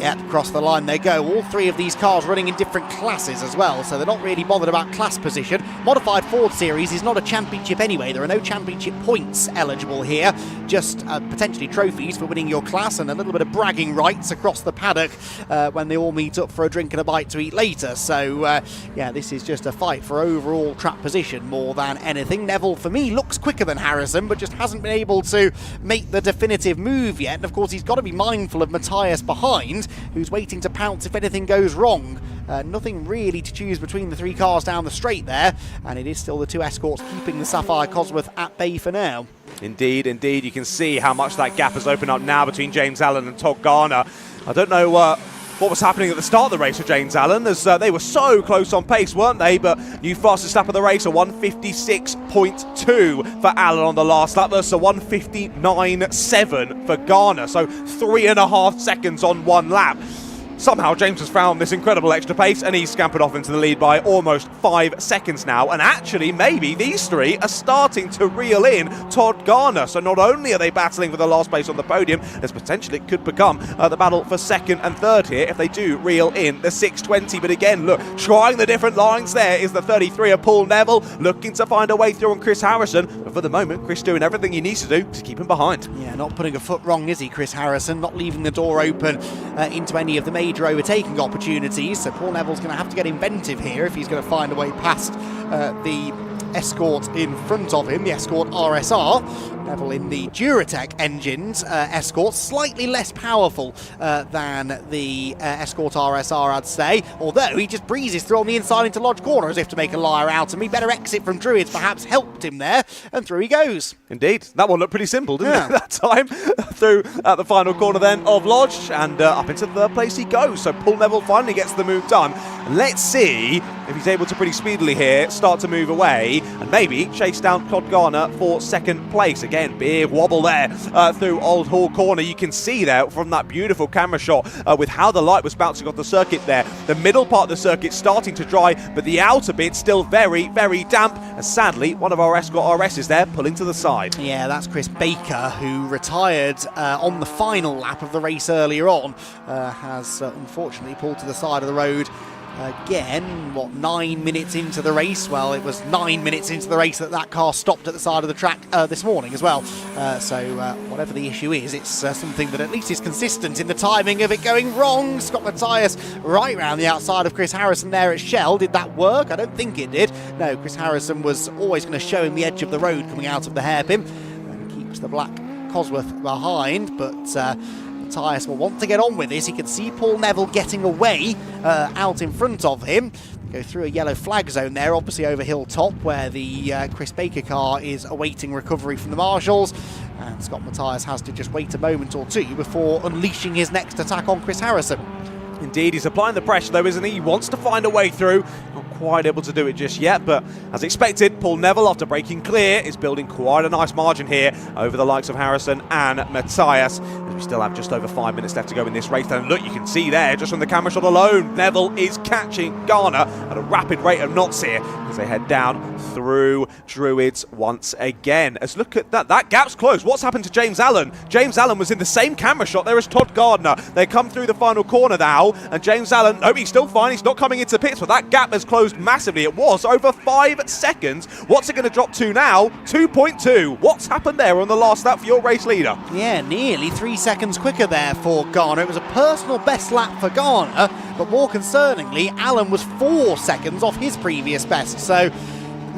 Yeah, across the line they go. All three of these cars running in different classes as well, so they're not really bothered about class position. Modified Ford Series is not a championship anyway. There are no championship points eligible here, just potentially trophies for winning your class and a little bit of bragging rights across the paddock when they all meet up for a drink and a bite to eat later. So, yeah, this is just a fight for overall track position more than anything. Neville, for me, looks quicker than Harrison, but just hasn't been able to make the definitive move yet. And, of course, he's got to be mindful of Matthias behind, who's waiting to pounce if anything goes wrong. Nothing really to choose between the three cars down the straight there, and it is still the two Escorts keeping the Sapphire Cosworth at bay for now. Indeed, indeed. You can see how much that gap has opened up now between James Allen and Todd Garner. I don't know what was happening at the start of the race for James Allen, as they were so close on pace, weren't they? But new fastest lap of the race, a 156.2 for Allen on the last lap. That's a 159.7 for Garner, so 3.5 seconds on one lap. Somehow James has found this incredible extra pace, and he's scampered off into the lead by almost 5 seconds now. And actually, maybe these three are starting to reel in Todd Garner. So not only are they battling for the last place on the podium, there's potential it could become the battle for 2nd and 3rd here if they do reel in the 620. But again, look, trying the different lines there is the 33 of Paul Neville, looking to find a way through on Chris Harrison. But for the moment, Chris doing everything he needs to do to keep him behind. Yeah, not putting a foot wrong, is he, Chris Harrison? Not leaving the door open into any of the major overtaking opportunities, so Paul Neville's going to have to get inventive here if he's going to find a way past the Escort in front of him, the Escort RSR. Neville in the Duratec engines, Escort, slightly less powerful than the Escort RSR, I'd say, although he just breezes through on the inside into Lodge Corner as if to make a liar out of me. Better exit from Druids perhaps helped him there, and through he goes. Indeed, that one looked pretty simple, didn't it, that time? Through at the final corner then of Lodge, and up into the 3rd place he goes. So Paul Neville finally gets the move done. Let's see if he's able to pretty speedily here start to move away and maybe chase down Todd Garner for second place. Again, big wobble there through Old Hall Corner. You can see there from that beautiful camera shot with how the light was bouncing off the circuit there. The middle part of the circuit starting to dry, but the outer bit still very, very damp. And sadly, one of our Escort RSs there pulling to the side. Yeah, that's Chris Baker, who retired on the final lap of the race earlier on. Has unfortunately pulled to the side of the road again. 9 minutes into the race? Well, it was 9 minutes into the race that car stopped at the side of the track this morning as well. So whatever the issue is, it's something that at least is consistent in the timing of it going wrong. Scott Matthias right round the outside of Chris Harrison there at Shell. Did that work? I don't think it did. No, Chris Harrison was always going to show him the edge of the road coming out of the hairpin and keeps the black Cosworth behind, but Matthias will want to get on with this. He can see Paul Neville getting away out in front of him. Go through a yellow flag zone there, obviously over Hilltop, where the Chris Baker car is awaiting recovery from the marshals. And Scott Matthias has to just wait a moment or two before unleashing his next attack on Chris Harrison. Indeed, he's applying the pressure though, isn't he? He wants to find a way through. Not quite able to do it just yet, but as expected, Paul Neville, after breaking clear, is building quite a nice margin here over the likes of Harrison and Matthias. We still have just over 5 minutes left to go in this race. And look, you can see there, just from the camera shot alone, Neville is catching Garner at a rapid rate of knots here as they head down through Druids once again. As look at that, that gap's closed. What's happened to James Allen? James Allen was in the same camera shot there as Todd Gardner. They come through the final corner now, and James Allen, no, he's still fine. He's not coming into pits, but that gap has closed massively. It was over 5 seconds. What's it going to drop to now? 2.2. What's happened there on the last lap for your race leader? Yeah, nearly 3 seconds quicker there for Garner. It was a personal best lap for Garner, but more concerningly, Allen was 4 seconds off his previous best. So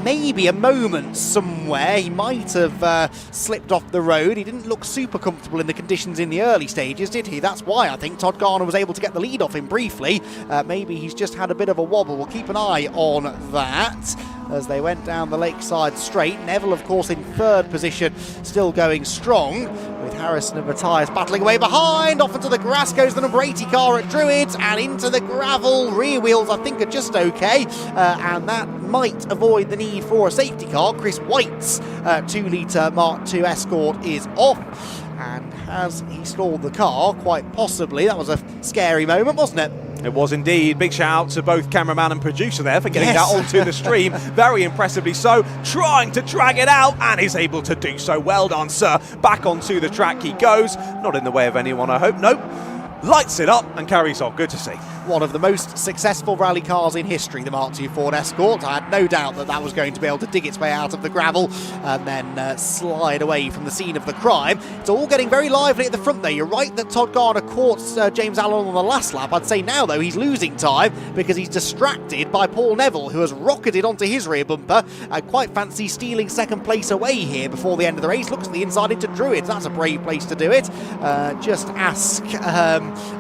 maybe a moment somewhere. He might have slipped off the road. He didn't look super comfortable in the conditions in the early stages, did he? That's why I think Todd Garner was able to get the lead off him briefly. Maybe he's just had a bit of a wobble. We'll keep an eye on that as they went down the Lakeside straight. Neville, of course, in third position, still going strong, with Harrison and Matthias battling away behind. Off into the grass goes the number 80 car at Druids, and into the gravel. Rear wheels, I think, are just okay, and that might avoid the need for a safety car. Chris White's 2-litre Mark II Escort is off, and has he stalled the car? Quite possibly. That was a scary moment, wasn't it? It was indeed. Big shout out to both cameraman and producer there for getting that onto the stream. Very impressively so. Trying to drag it out, and is able to do so. Well done, sir. Back onto the track he goes. Not in the way of anyone, I hope. Nope. Lights it up and carries on. Good to see. One of the most successful rally cars in history, the Mark II Ford Escort. I had no doubt that that was going to be able to dig its way out of the gravel and then slide away from the scene of the crime. It's all getting very lively at the front there. You're right that Todd Garner caught James Allen on the last lap. I'd say now, though, he's losing time because he's distracted by Paul Neville, who has rocketed onto his rear bumper. Quite fancy stealing second place away here before the end of the race. Looks to the inside into Druids. That's a brave place to do it. Just ask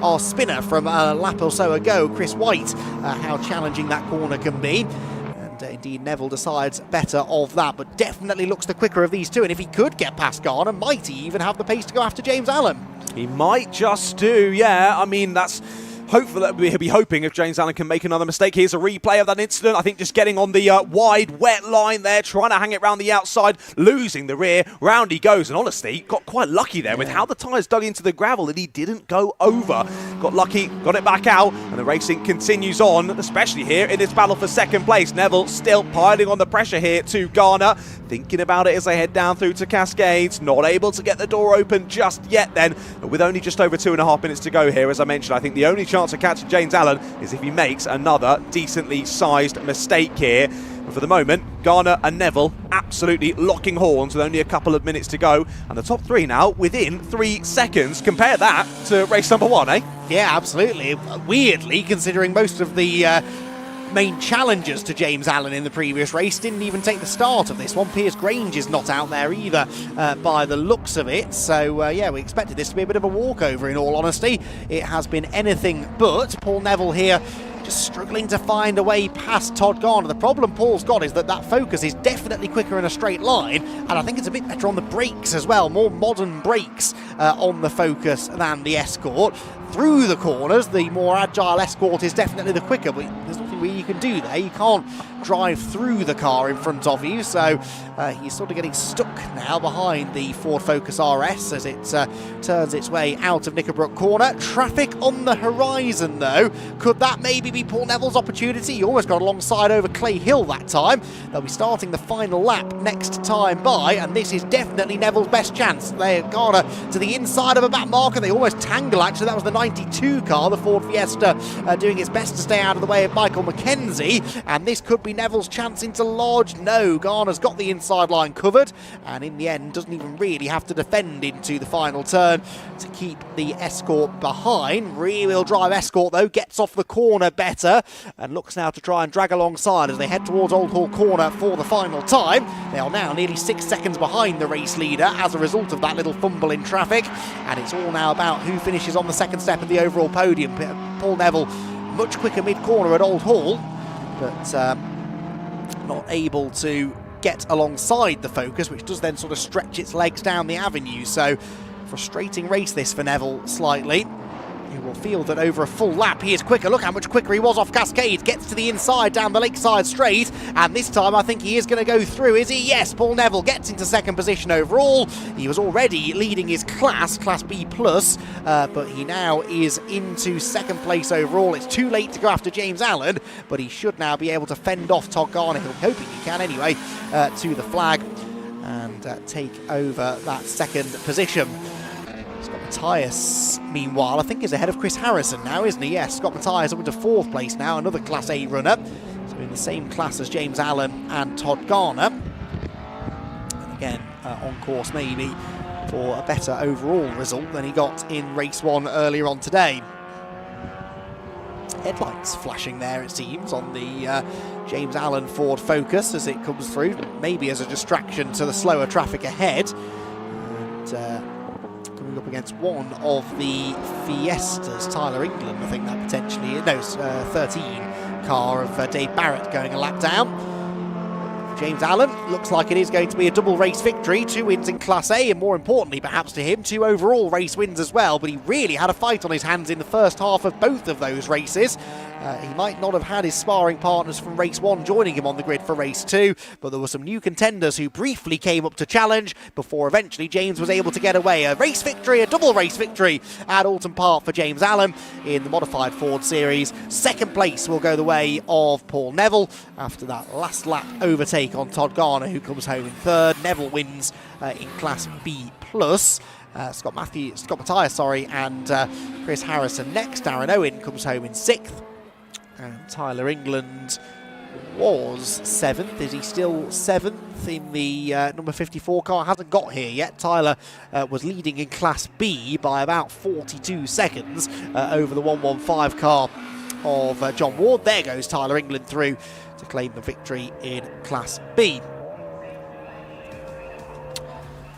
our spinner from a lap or so ago, Chris White, how challenging that corner can be. And indeed, Neville decides better of that, but definitely looks the quicker of these two. And if he could get past Garner, might he even have the pace to go after James Allen? He might just do, yeah. I mean, that's hopefully he'll be hoping if James Allen can make another mistake. Here's a replay of that incident. I think just getting on the wide, wet line there, trying to hang it round the outside, losing the rear. Round he goes, and honestly, got quite lucky there with how the tyres dug into the gravel that he didn't go over. Got lucky, got it back out, and the racing continues on, especially here in this battle for second place. Neville still piling on the pressure here to Garner. Thinking about it as they head down through to Cascades. Not able to get the door open just yet then. But with only just over 2.5 minutes to go here, as I mentioned, I think the only chance of catching James Allen is if he makes another decently sized mistake here. And for the moment, Garner and Neville absolutely locking horns with only a couple of minutes to go. And the top three now within 3 seconds. Compare that to race number 1, eh? Yeah, absolutely. Weirdly, considering most of the main challengers to James Allen in the previous race didn't even take the start of this one. Piers Grange is not out there either by the looks of it. So, yeah, we expected this to be a bit of a walkover, in all honesty. It has been anything but. Paul Neville here just struggling to find a way past Todd Garner. The problem Paul's got is that Focus is definitely quicker in a straight line, and I think it's a bit better on the brakes as well, more modern brakes on the Focus than the Escort. Through the corners, the more agile Escort is definitely the quicker, but there's nothing really you can do there. You can't drive through the car in front of you, so he's sort of getting stuck now behind the Ford Focus RS as it turns its way out of Knickerbrook Corner. Traffic on the horizon though. Could that maybe be Paul Neville's opportunity? He almost got alongside over Clay Hill that time. They'll be starting the final lap next time by, and this is definitely Neville's best chance. They've gone to the inside of a back marker. They almost tangle, actually. That was the 92 car, the Ford Fiesta, doing its best to stay out of the way of Michael Mackenzie, and this could be Neville's chance into Lodge. No, Garner's got the inside line covered, and in the end doesn't even really have to defend into the final turn to keep the Escort behind. Rear-wheel drive Escort though gets off the corner better and looks now to try and drag alongside as they head towards Old Hall Corner for the final time. They are now nearly 6 seconds behind the race leader as a result of that little fumble in traffic, and it's all now about who finishes on the second step of the overall podium. Paul Neville much quicker mid-corner at Old Hall, but not able to get alongside the Focus, which does then sort of stretch its legs down the avenue. So frustrating race this for Neville slightly. You will feel that over a full lap he is quicker. Look how much quicker he was off Cascade. Gets to the inside down the Lakeside Straight, and this time I think he is going to go through, is he? Yes, Paul Neville gets into second position overall. He was already leading his Class B+, but he now is into second place overall. It's too late to go after James Allen, but he should now be able to fend off Todd Garner, hoping he can anyway, to the flag and take over that second position. Scott Matthias, meanwhile, I think is ahead of Chris Harrison now, isn't he? Yes, Scott Matthias up into fourth place now, another Class A runner. So in the same class as James Allen and Todd Garner. And again, on course maybe for a better overall result than he got in race one earlier on today. Headlights flashing there, it seems, on the James Allen Ford Focus as it comes through, maybe as a distraction to the slower traffic ahead. And coming up against one of the Fiestas, Tyler England, I think that potentially, no, 13 car of Dave Barrett going a lap down. James Allen, looks like it is going to be a double race victory, 2 wins in Class A, and more importantly perhaps to him, 2 overall race wins as well, but he really had a fight on his hands in the first half of both of those races. He might not have had his sparring partners from race 1 joining him on the grid for race 2, but there were some new contenders who briefly came up to challenge before eventually James was able to get away. A race victory, a double race victory at Oulton Park for James Allen in the modified Ford Series. Second place will go the way of Paul Neville after that last lap overtake on Todd Garner, who comes home in third. Neville wins in Class B+. Scott Matthias, and Chris Harrison next. Darren Owen comes home in 6th. And Tyler England was 7th. Is he still 7th in the number 54 car? Hasn't got here yet. Tyler was leading in Class B by about 42 seconds over the 115 car of John Ward. There goes Tyler England through to claim the victory in Class B.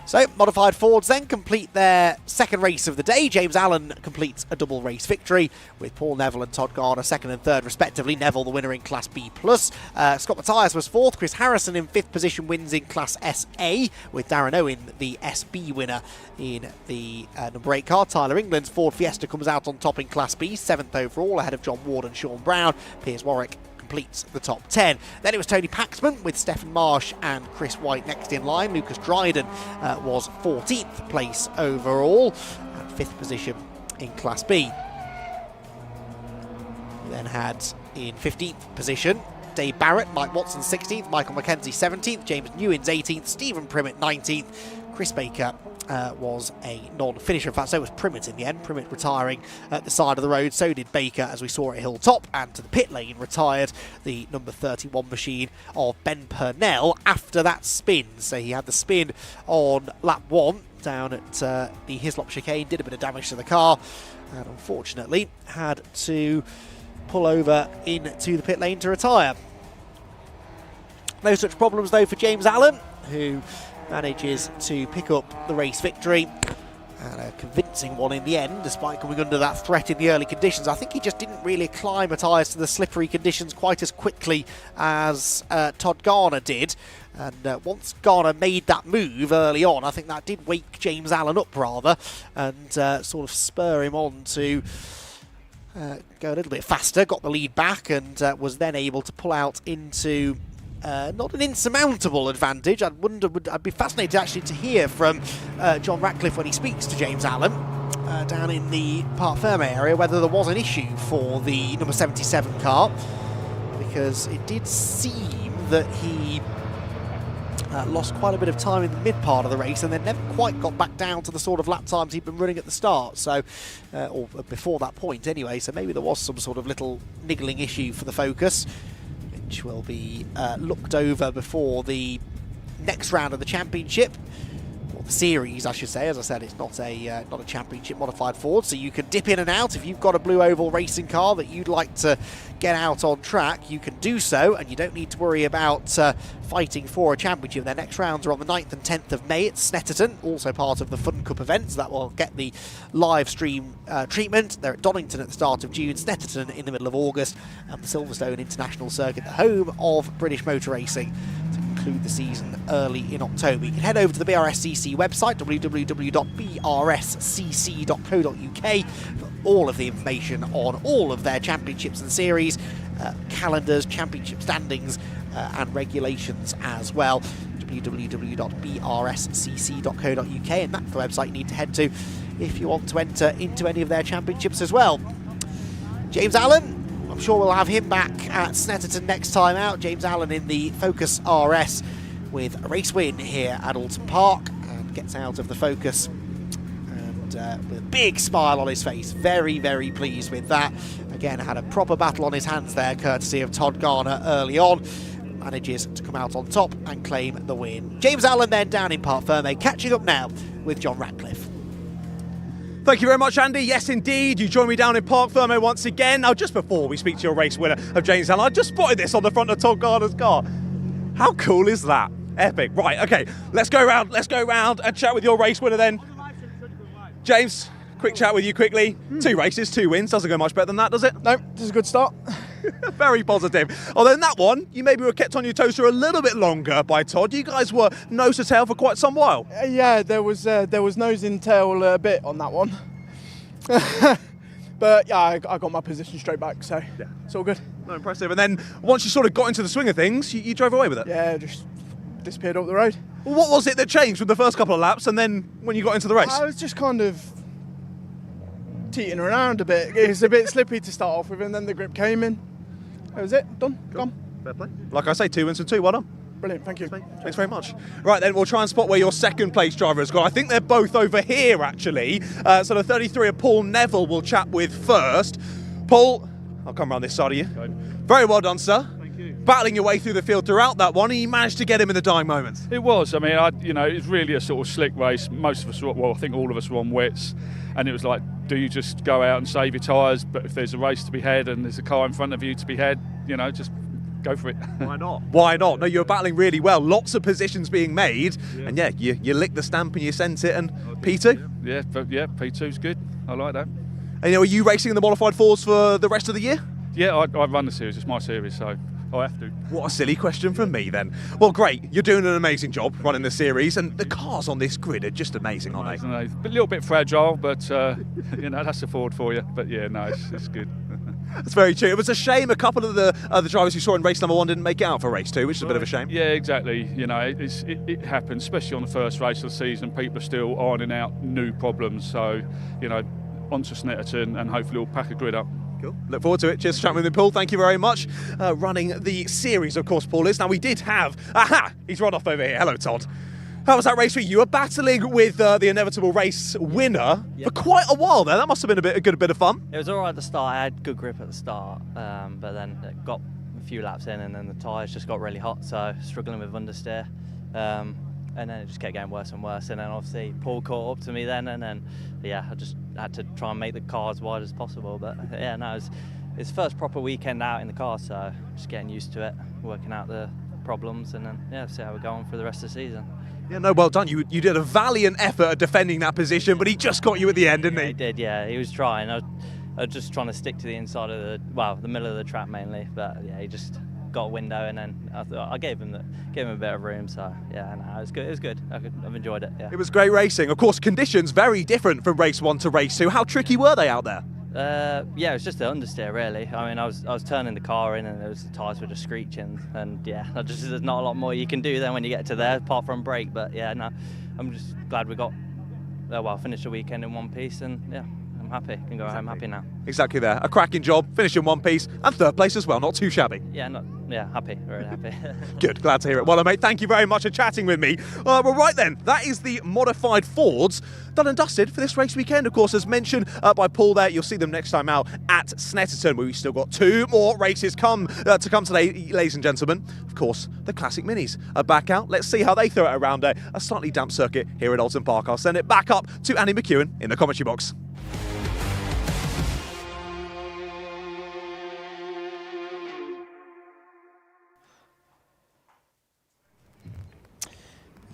So, modified Fords then complete their second race of the day. James Allen completes a double race victory with Paul Neville and Todd Garner second and third respectively. Neville the winner in Class B+. Scott Matthias was 4th. Chris Harrison in 5th position wins in Class SA with Darren Owen the SB winner in the number 8 car. Tyler England's Ford Fiesta comes out on top in Class B, 7th overall ahead of John Ward and Sean Brown. Piers Warwick completes the top 10. Then it was Tony Paxman with Stephen Marsh and Chris White next in line. Lucas Dryden was 14th place overall and 5th position in Class B. We then had in 15th position Dave Barrett, Mike Watson 16th, Michael Mackenzie 17th, James Newins 18th, Stephen Primmett 19th, Chris Baker was a non-finisher. In fact, so was Primmett in the end. Primmett retiring at the side of the road. So did Baker, as we saw at Hilltop. And to the pit lane retired the number 31 machine of Ben Purnell after that spin. So he had the spin on lap 1 down at the Hislop chicane, did a bit of damage to the car, and unfortunately had to pull over into the pit lane to retire. No such problems though for James Allen, who manages to pick up the race victory and a convincing one in the end, despite coming under that threat in the early conditions. I think he just didn't really acclimatise to the slippery conditions quite as quickly as Todd Garner did. And once Garner made that move early on, I think that did wake James Allen up rather, and sort of spur him on to go a little bit faster, got the lead back, and was then able to pull out into not an insurmountable advantage. I'd be fascinated actually to hear from John Ratcliffe when he speaks to James Allen down in the Parc Ferme area whether there was an issue for the number 77 car, because it did seem that he lost quite a bit of time in the mid part of the race and then never quite got back down to the sort of lap times he'd been running at the start, so or before that point anyway, so maybe there was some sort of little niggling issue for the Focus, which will be looked over before the next round of the championship, or the series I should say. As I said, it's not a championship modified Ford, so you can dip in and out. If you've got a blue oval racing car that you'd like to get out on track, you can do so, and you don't need to worry about fighting for a championship. Their next rounds are on the 9th and 10th of May at Snetterton, also part of the Fun Cup events that will get the live stream treatment. They're at Donington at the start of June, Snetterton in the middle of August, and the Silverstone International Circuit, the home of British motor racing, to conclude the season early in October. You can head over to the BRSCC website, www.brscc.co.uk, for all of the information on all of their championships and series, calendars, championship standings, and regulations as well. www.brscc.co.uk, and that's the website you need to head to if you want to enter into any of their championships as well. James Allen, I'm sure we'll have him back at Snetterton next time out. James Allen in the Focus RS with a race win here at Oulton Park, and gets out of the Focus and with a big smile on his face. Very, very pleased with that. Again, had a proper battle on his hands there, courtesy of Todd Garner early on. Manages to come out on top and claim the win. James Allen then down in Parc Ferme, catching up now with John Ratcliffe. Thank you very much, Andy. Yes, indeed. You join me down in Parc Ferme once again. Now, just before we speak to your race winner of James Allen, I just spotted this on the front of Todd Garner's car. How cool is that? Epic. Right, okay, let's go round and chat with your race winner then. James, quick chat with you quickly. 2 races, 2 wins. Doesn't go much better than that, does it? No, this is a good start. Very positive. Although in that one, you maybe were kept on your toes for a little bit longer by Todd. You guys were nose to tail for quite some while. Yeah, there was nose in tail a bit on that one. But yeah, I got my position straight back, so yeah, it's all good. No, impressive. And then once you sort of got into the swing of things, you drove away with it. Yeah, just disappeared up the road. Well, what was it that changed from the first couple of laps and then when you got into the race? I was just kind of teetering around a bit. It was a bit slippy to start off with, and then the grip came in. That was it. Done. Cool. Gone. Fair play. Like I say, 2 wins and 2. Well done. Brilliant. Thank you. Thanks very much. Right then, we'll try and spot where your second place driver has gone. I think they're both over here actually. So the 33 of Paul Neville will chat with first. Paul, I'll come around this side of you. Very well done, sir. Thank you. Battling your way through the field throughout that one, and you managed to get him in the dying moments. It was. I mean, it was really a sort of slick race. Most of us, well, I think all of us were on wets, and it was like, do you just go out and save your tyres? But if there's a race to be had and there's a car in front of you to be had, just go for it. Why not? Why not? No, you were battling really well. Lots of positions being made, and yeah, you licked the stamp and you sent it. And P2. Yeah, P2's good. I like that. And are you racing in the modified Fords for the rest of the year? Yeah, I run the series. It's my series, so I have to. What a silly question from me then. Well, great. You're doing an amazing job running the series, and the cars on this grid are just amazing, aren't they? A little bit fragile, but that's a Ford for you. But yeah, no, it's good. That's very true. It was a shame a couple of the drivers you saw in race number 1 didn't make it out for race 2, which is a bit of a shame. Yeah, exactly. It happens, especially on the first race of the season. People are still ironing out new problems. So, onto Snetterton, and hopefully we'll pack a grid up. Cool. Look forward to it. Cheers for chatting with me, Paul. Thank you very much. Running the series, of course, Paul is. Now, we did have... Aha! He's run off over here. Hello, Todd. How was that race for you? You were battling with the inevitable race winner for quite a while there. That must have been a good bit of fun. It was all right at the start. I had good grip at the start, but then it got a few laps in, and then the tyres just got really hot, so struggling with understeer. And then it just kept getting worse and worse, and then obviously Paul caught up to me then, and then I just had to try and make the car as wide as possible. But yeah, no, it's first proper weekend out in the car, so just getting used to it, working out the problems, and then see how we go on for the rest of the season. Yeah, no, well done. You did a valiant effort at defending that position, but he just got you at the end, didn't he? He did, yeah. He was trying. I was just trying to stick to the inside of the middle of the track mainly, but yeah, he just got a window, and then I thought I gave him a bit of room. So yeah, no, it was good. It was good. I've enjoyed it. Yeah. It was great racing. Of course, conditions very different from race 1 to race 2. How tricky were they out there? Yeah, it was just the understeer really. I mean, I was turning the car in, and the tyres were just screeching, and yeah, there's not a lot more you can do then when you get to there, apart from brake. But yeah, no, I'm just glad we got finished the weekend in one piece, and yeah, I'm happy. Can go home happy now. Exactly there. A cracking job, finished in one piece, and 3rd place as well. Not too shabby. Yeah, happy. Very happy. Good, glad to hear it. Well, mate, thank you very much for chatting with me. Well, right then, that is the modified Fords done and dusted for this race weekend. Of course, as mentioned by Paul there, you'll see them next time out at Snetterton, where we've still got 2 more races to come today, ladies and gentlemen. Of course, the Classic Minis are back out. Let's see how they throw it around a slightly damp circuit here at Oulton Park. I'll send it back up to Annie McEwen in the commentary box.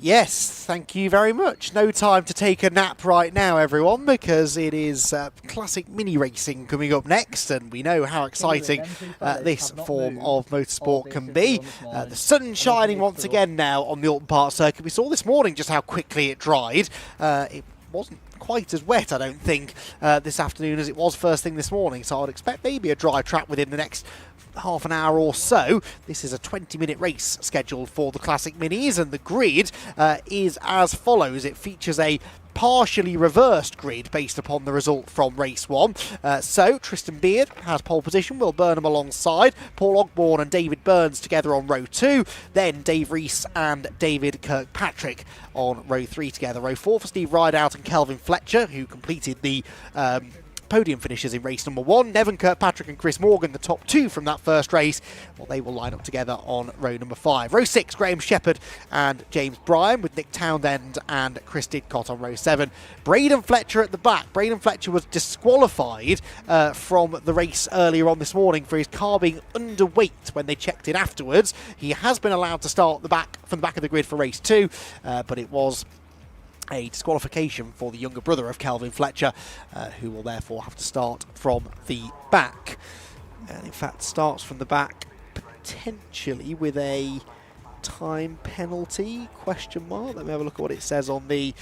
Yes, thank you very much. No time to take a nap right now, everyone, because it is classic mini racing coming up next, and we know how exciting this form of motorsport can be. The sun shining once again now on the Oulton Park Circuit. We saw this morning just how quickly it dried. It wasn't quite as wet, I don't think, this afternoon as it was first thing this morning, so I'd expect maybe a dry track within the next half an hour or so. This is a 20-minute race scheduled for the Classic Minis, and the grid is as follows. It features a partially reversed grid based upon the result from race 1. So Tristan Beard has pole position, Will Burnham alongside, Paul Ogborn and David Burns together on row 2, then Dave Rees and David Kirkpatrick on row 3 together. Row 4 for Steve Rideout and Kelvin Fletcher, who completed the podium finishes in race number 1. Nevin Kirkpatrick and Chris Morgan, the top 2 from that first race, well, they will line up together on row number 5. Row 6, Graham Shepherd and James Bryan, with Nick Townsend and Chris Didcott on row 7. Braden Fletcher at the back. Braden Fletcher was disqualified from the race earlier on this morning for his car being underweight when they checked it afterwards. He has been allowed to start from the back of the grid for race 2, but it was a disqualification for the younger brother of Calvin Fletcher, who will therefore have to start from the back. And in fact starts from the back potentially with a time penalty, question mark. Let me have a look at what it says on the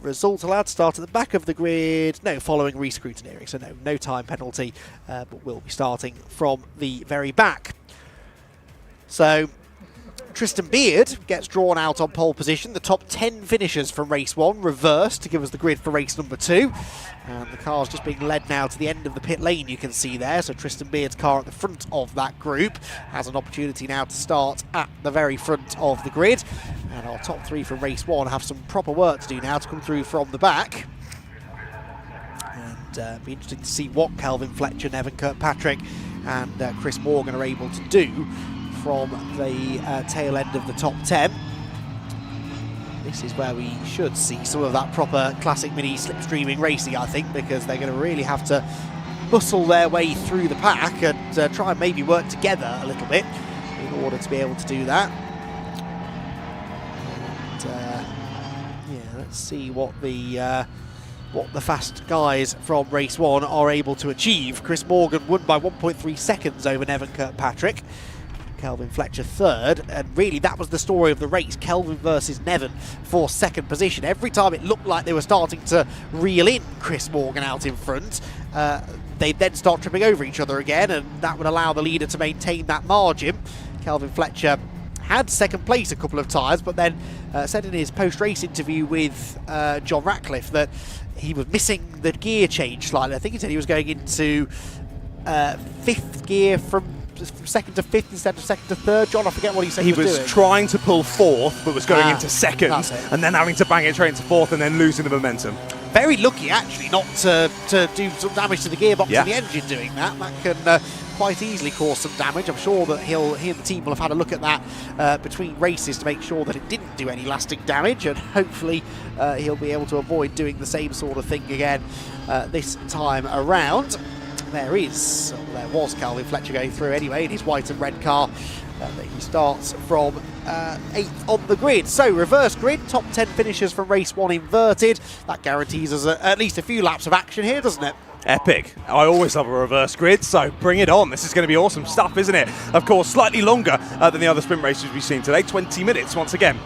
result. Allowed to start at the back of the grid, no, following re-scrutineering, so no time penalty, but will be starting from the very back. So Tristan Beard gets drawn out on pole position. The top 10 finishers from race 1 reversed to give us the grid for race number 2. And the car's just being led now to the end of the pit lane, you can see there. So Tristan Beard's car at the front of that group has an opportunity now to start at the very front of the grid. And our top 3 from race 1 have some proper work to do now to come through from the back. And be interesting to see what Calvin Fletcher, Nevin Kirkpatrick and Chris Morgan are able to do from the tail end of the top 10. This is where we should see some of that proper Classic Mini slipstreaming racing, I think, because they're going to really have to bustle their way through the pack and try and maybe work together a little bit in order to be able to do that. And, yeah, let's see what the fast guys from race 1 are able to achieve. Chris Morgan won by 1.3 seconds over Nevin Kirkpatrick. Kelvin Fletcher 3rd, and really that was the story of the race, Kelvin versus Nevin for 2nd position. Every time it looked like they were starting to reel in Chris Morgan out in front, they'd then start tripping over each other again, and that would allow the leader to maintain that margin. Kelvin Fletcher had 2nd place a couple of times, but then said in his post-race interview with John Ratcliffe that he was missing the gear change slightly. I think he said he was going into 5th gear from 2nd to 5th instead of 2nd to 3rd. John, I forget what he said he was doing. Trying to pull 4th, but was going into 2nd, and then having to bang it straight into 4th and then losing the momentum. Very lucky, actually, not to do some damage to the gearbox and the engine doing that. That can quite easily cause some damage. I'm sure that he and the team will have had a look at that between races to make sure that it didn't do any lasting damage, and hopefully he'll be able to avoid doing the same sort of thing again this time around. There was Calvin Fletcher going through anyway in his white and red car, He starts from 8th on the grid. So reverse grid, top 10 finishers from race 1 inverted. That guarantees us at least a few laps of action here, doesn't it? Epic. I always love a reverse grid, so bring it on. This is going to be awesome stuff, isn't it? Of course, slightly longer than the other sprint races we've seen today. 20 minutes once again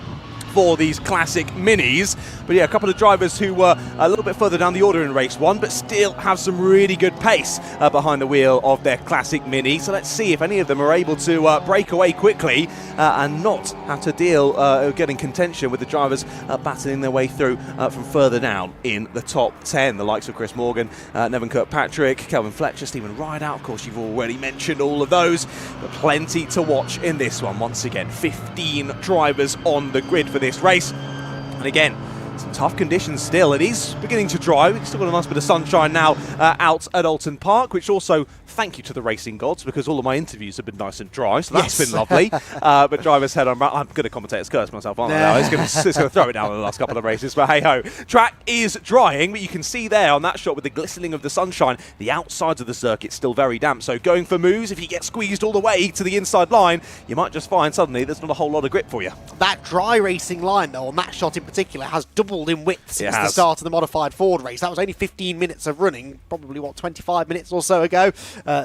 for these classic minis. But yeah, a couple of drivers who were a little bit further down the order in race 1, but still have some really good pace behind the wheel of their classic mini. So let's see if any of them are able to break away quickly and not have to get in contention with the drivers battling their way through from further down in the top 10. The likes of Chris Morgan, Nevin Kirkpatrick, Kelvin Fletcher, Stephen Rideout. Of course, you've already mentioned all of those, but plenty to watch in this one. Once again, 15 drivers on the grid for this race. And again, some tough conditions still. It is beginning to dry. We've still got a nice bit of sunshine now out at Oulton Park, which also thank you to the racing gods, because all of my interviews have been nice and dry, so that's been lovely. But drivers head on. I'm going to commentate as curse myself, aren't I? It's going to throw it down in the last couple of races, but hey ho. Track is drying, but you can see there on that shot with the glistening of the sunshine, the outsides of the circuit still very damp. So going for moves, if you get squeezed all the way to the inside line, you might just find suddenly there's not a whole lot of grip for you. That dry racing line, though, on that shot in particular, has doubled in width since the start of the modified Ford race. That was only 15 minutes of running, probably, 25 minutes or so ago.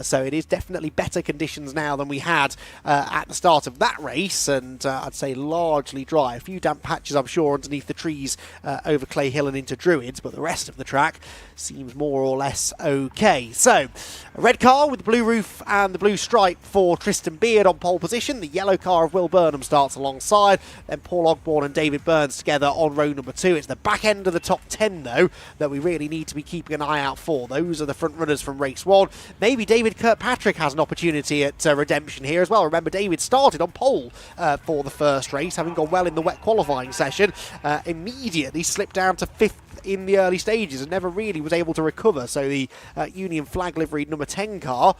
So it is definitely better conditions now than we had at the start of that race, and I'd say largely dry. A few damp patches, I'm sure, underneath the trees over Clay Hill and into Druids, but the rest of the track seems more or less okay. So, a red car with the blue roof and the blue stripe for Tristan Beard on pole position. The yellow car of Will Burnham starts alongside. Then Paul Ogborn and David Burns together on row number 2. It's the back end of the top 10, though, that we really need to be keeping an eye out for. Those are the front runners from race 1. Maybe David Kirkpatrick has an opportunity at redemption here as well. Remember, David started on pole for the first race, having gone well in the wet qualifying session. Immediately slipped down to 5th in the early stages and never really was able to recover. So the Union flag liveried number 10 car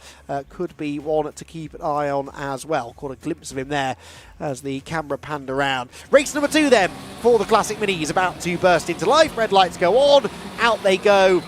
could be one to keep an eye on as well. Caught a glimpse of him there as the camera panned around. Race number 2 then for the Classic Mini is about to burst into life. Red lights go on, out they go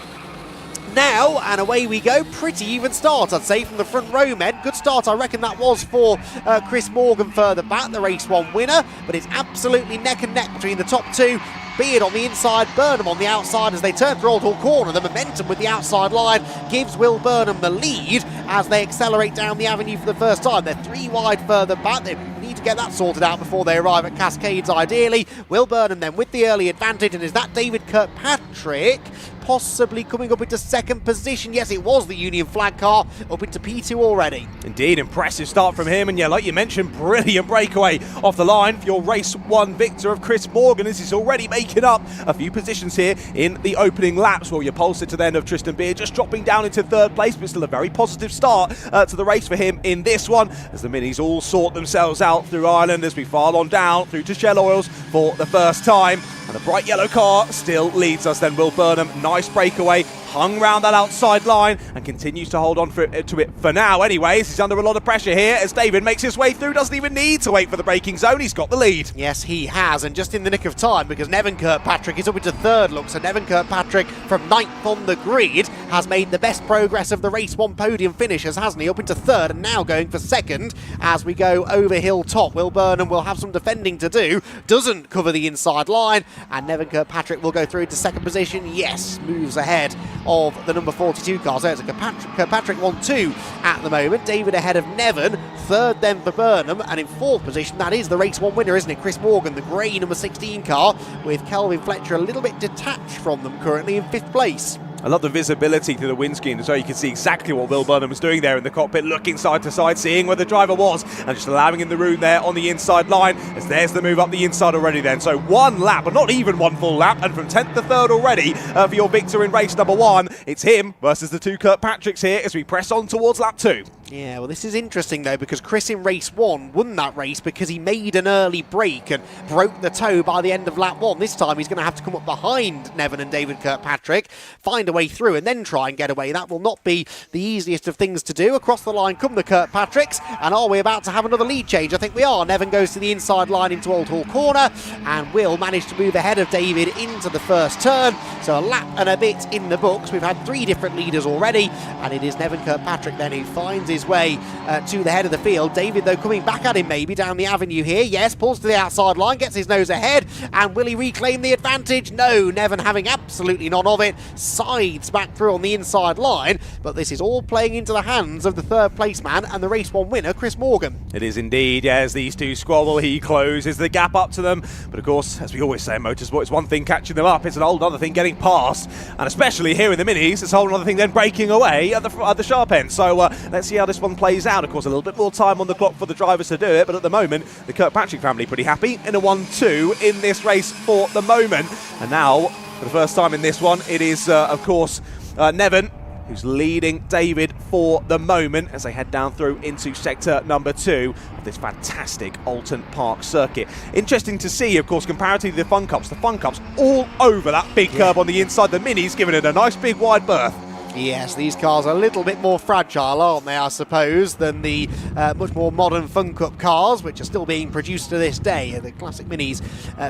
now, and away we go. Pretty even start, I'd say, from the front row men. Good start, I reckon that was for Chris Morgan further back, the race 1 winner, but it's absolutely neck and neck between the top 2. Beard on the inside, Burnham on the outside as they turn through Old Hall Corner. The momentum with the outside line gives Will Burnham the lead as they accelerate down the avenue for the first time. They're 3 wide further back. They need to get that sorted out before they arrive at Cascades, ideally. Will Burnham then with the early advantage, and is that David Kirkpatrick possibly coming up into second position? Yes, it was the Union flag car, up into P2 already. Indeed, impressive start from him, and yeah, like you mentioned, brilliant breakaway off the line for your race 1 victor of Chris Morgan. This is already making up a few positions here in the opening laps. Well, your pole sitter then of Tristan Beard just dropping down into 3rd place, but still a very positive start to the race for him in this one, as the minis all sort themselves out through Ireland as we file on down through to Shell Oils for the first time. And the bright yellow car still leads us then. Will Burnham, nice breakaway, hung round that outside line and continues to hold on to it for now. Anyways, he's under a lot of pressure here as David makes his way through, doesn't even need to wait for the braking zone, he's got the lead. Yes, he has, and just in the nick of time, because Nevin Kirkpatrick is up into 3rd look, so Nevin Kirkpatrick from 9th on the grid has made the best progress of the race 1 podium finishers, hasn't he? Up into 3rd and now going for 2nd as we go over hill top. Will Burnham will have some defending to do, doesn't cover the inside line, and Nevin Kirkpatrick will go through into 2nd position. Yes, moves ahead of the number 42 car. So it's a Kirkpatrick 1-2 at the moment. David ahead of Nevin, 3rd then for Burnham, and in 4th position, that is the race 1 winner, isn't it? Chris Morgan, the grey number 16 car, with Kelvin Fletcher a little bit detached from them currently in 5th place. I love the visibility through the windscreen, so you can see exactly what Will Burnham was doing there in the cockpit, looking side to side, seeing where the driver was, and just allowing him the room there on the inside line, as there's the move up the inside already then. So 1 lap, but not even 1 full lap, and from 10th to 3rd already for your victor in race number 1. It's him versus the 2 Kirkpatricks here as we press on towards lap 2. Yeah, well, this is interesting, though, because Chris in race 1 won that race because he made an early break and broke the toe by the end of lap 1. This time he's going to have to come up behind Nevin and David Kirkpatrick, find find a way through and then try and get away. That will not be the easiest of things to do. Across the line come the Kirkpatricks, and are we about to have another lead change? I think we are. Nevin goes to the inside line into Old Hall Corner, and will manage to move ahead of David into the first turn. So a lap and a bit in the books. We've had 3 different leaders already, and it is Nevin Kirkpatrick then who finds his way to the head of the field. David, though, coming back at him maybe down the avenue here. Yes, pulls to the outside line, gets his nose ahead, and will he reclaim the advantage? No, Nevin having absolutely none of it, sides back through on the inside line, but this is all playing into the hands of the third place man and the race 1 winner, Chris Morgan. It is indeed, yeah, as these two squabble, he closes the gap up to them, but of course, as we always say in motorsport, it's one thing catching them up, it's an whole other thing getting past, and especially here in the minis, it's a whole other thing then breaking away at the sharp end. So let's see how this one plays out. Of course, a little bit more time on the clock for the drivers to do it, but at the moment, the Kirkpatrick family pretty happy in a 1-2 in this race for the moment. And now, for the first time in this one, it is, of course, Nevin who's leading David for the moment as they head down through into sector number 2 of this fantastic Oulton Park circuit. Interesting to see, of course, comparatively to the Fun Cups all over that big curb on the inside. The Minis giving it a nice big wide berth. Yes, these cars are a little bit more fragile, aren't they, I suppose, than the much more modern Fun Cup cars, which are still being produced to this day. The classic Minis,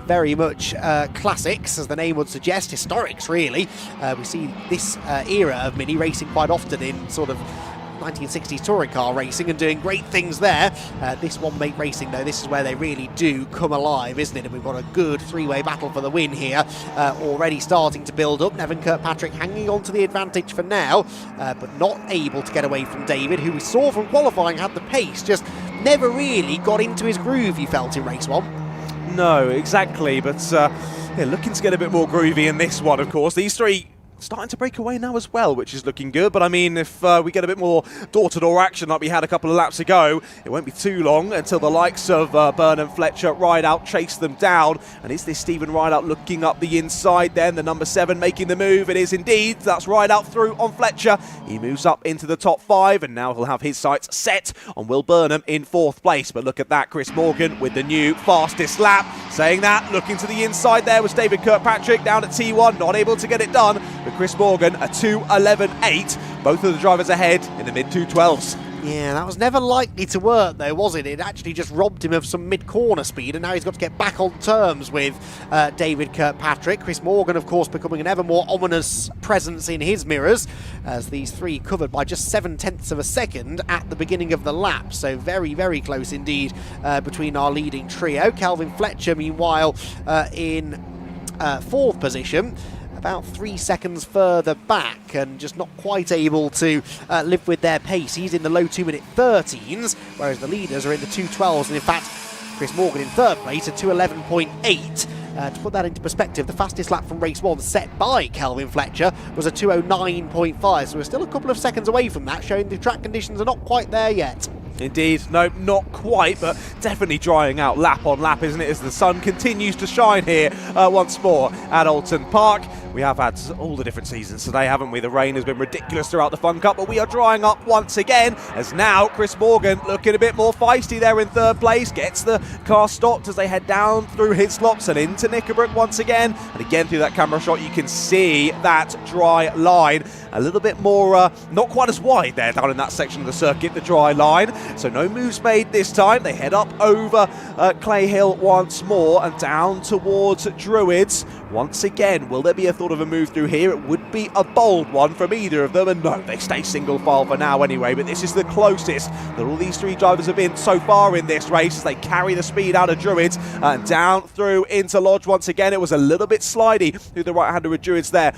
very much classics, as the name would suggest, historics, really. We see this era of Mini racing quite often in sort of 1960s touring car racing and doing great things there. This one-mate racing, though, this is where they really do come alive, isn't it? And we've got a good 3-way battle for the win here, already starting to build up. Nevin Kirkpatrick hanging on to the advantage for now, but not able to get away from David, who we saw from qualifying had the pace, just never really got into his groove, you felt, in race 1. No, exactly, but yeah, looking to get a bit more groovy in this one, of course. These 3 starting to break away now as well, which is looking good. But I mean, if we get a bit more door-to-door action like we had a couple of laps ago, it won't be too long until the likes of Burnham, Fletcher, Rideout chase them down. And is this Stephen Rideout looking up the inside then? The number 7 making the move. It is indeed. That's Rideout through on Fletcher. He moves up into the top 5, and now he'll have his sights set on Will Burnham in 4th place. But look at that, Chris Morgan with the new fastest lap. Saying that, looking to the inside there was David Kirkpatrick down at T1, not able to get it done. But Chris Morgan, a 2:11.8. Both of the drivers ahead in the mid-212s. Yeah, that was never likely to work, though, was it? It actually just robbed him of some mid-corner speed, and now he's got to get back on terms with David Kirkpatrick. Chris Morgan, of course, becoming an ever more ominous presence in his mirrors, as these 3 covered by just 7/10 of a second at the beginning of the lap. So very, very close indeed between our leading trio. Calvin Fletcher, meanwhile, in 4th position, about 3 seconds further back, and just not quite able to live with their pace. He's in the low 2-minute 13s, whereas the leaders are in the 2:12s, and in fact Chris Morgan in 3rd place at 2:11.8. To put that into perspective, the fastest lap from race 1 set by Calvin Fletcher was a 2:09.5, so we're still a couple of seconds away from that, showing the track conditions are not quite there yet. Indeed, no, not quite, but definitely drying out lap on lap, isn't it, as the sun continues to shine here once more at Oulton Park. We have had all the different seasons today, haven't we? The rain has been ridiculous throughout the Fun Cup, but we are drying up once again, as now Chris Morgan looking a bit more feisty there in 3rd place, gets the car stopped as they head down through Hislop's and into Knickerbrook once again, and again through that camera shot you can see that dry line a little bit more, not quite as wide there down in that section of the circuit, the dry line. So no moves made this time. They head up over Clay Hill once more and down towards Druids once again. Will there be a thought of a move through here? It would be a bold one from either of them, and no, they stay single file for now anyway, but this is the closest that all these 3 drivers have been so far in this race as they carry the speed out of Druids and down through into Lodge once again. It was a little bit slidey through the right-hander with Druids there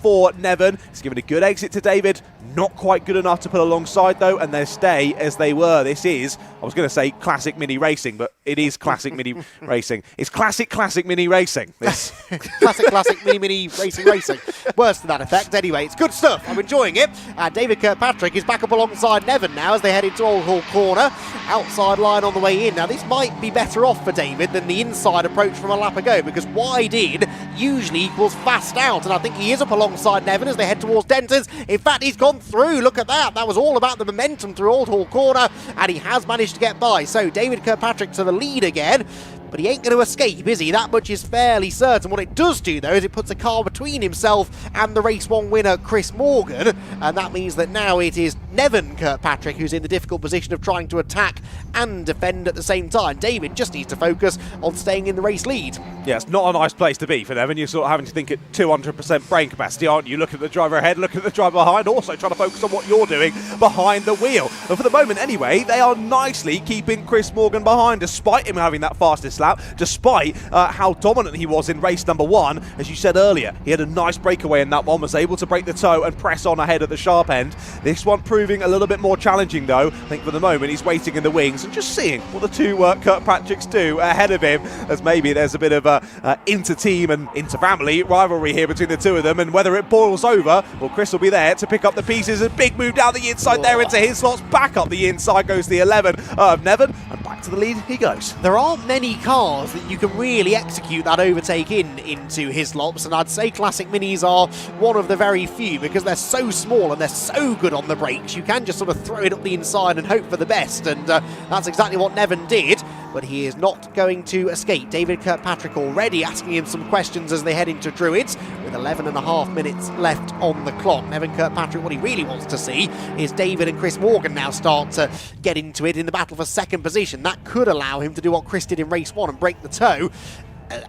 for Nevin. He's given a good exit to David. Not quite good enough to put alongside, though, and they stay as they were. This is, I was going to say classic mini racing, but it is classic mini racing. It's classic mini racing. This classic mini racing. Worse to that effect. Anyway, it's good stuff. I'm enjoying it. David Kirkpatrick is back up alongside Nevin now as they head into Old Hall Corner. Outside line on the way in. Now, this might be better off for David than the inside approach from a lap ago, because wide in usually equals fast out, and I think he is up alongside Nevin as they head towards Dentons. In fact, he's gone through. Look at that. That was all about the momentum through Old Hall Corner, and he has managed to get by. So David Kirkpatrick to the lead again. but he ain't going to escape, is he? That much is fairly certain. What it does do, though, is it puts a car between himself and the race 1 winner, Chris Morgan, and that means that now it is Nevin Kirkpatrick who's in the difficult position of trying to attack and defend at the same time. David just needs to focus on staying in the race lead. Yeah, it's not a nice place to be for Nevin. You're sort of having to think at 200% brain capacity, aren't you? Looking at the driver ahead, looking at the driver behind, also trying to focus on what you're doing behind the wheel. But for the moment anyway, they are nicely keeping Chris Morgan behind, despite him having that fastest lap, despite how dominant he was in race number 1. As you said earlier, he had a nice breakaway in that one, was able to break the toe and press on ahead at the sharp end. This one proving a little bit more challenging, though. I think for the moment he's waiting in the wings and just seeing what the two Kirkpatricks do ahead of him, as maybe there's a bit of a inter-team and inter-family rivalry here between the two of them, and whether it boils over, well, Chris will be there to pick up the pieces. A big move down the inside there into his slots, back up the inside goes the 11 of Nevin, and back to the lead he goes. There aren't many cars that you can really execute that overtake into Hislops, and I'd say Classic Minis are one of the very few, because they're so small and they're so good on the brakes. You can just sort of throw it up the inside and hope for the best, and that's exactly what Nevin did, but he is not going to escape. David Kirkpatrick already asking him some questions as they head into Druids, with 11.5 minutes left on the clock. Nevin Kirkpatrick, what he really wants to see is David and Chris Morgan now start to get into it in the battle for second position. That could allow him to do what Chris did in race 1 and break the toe.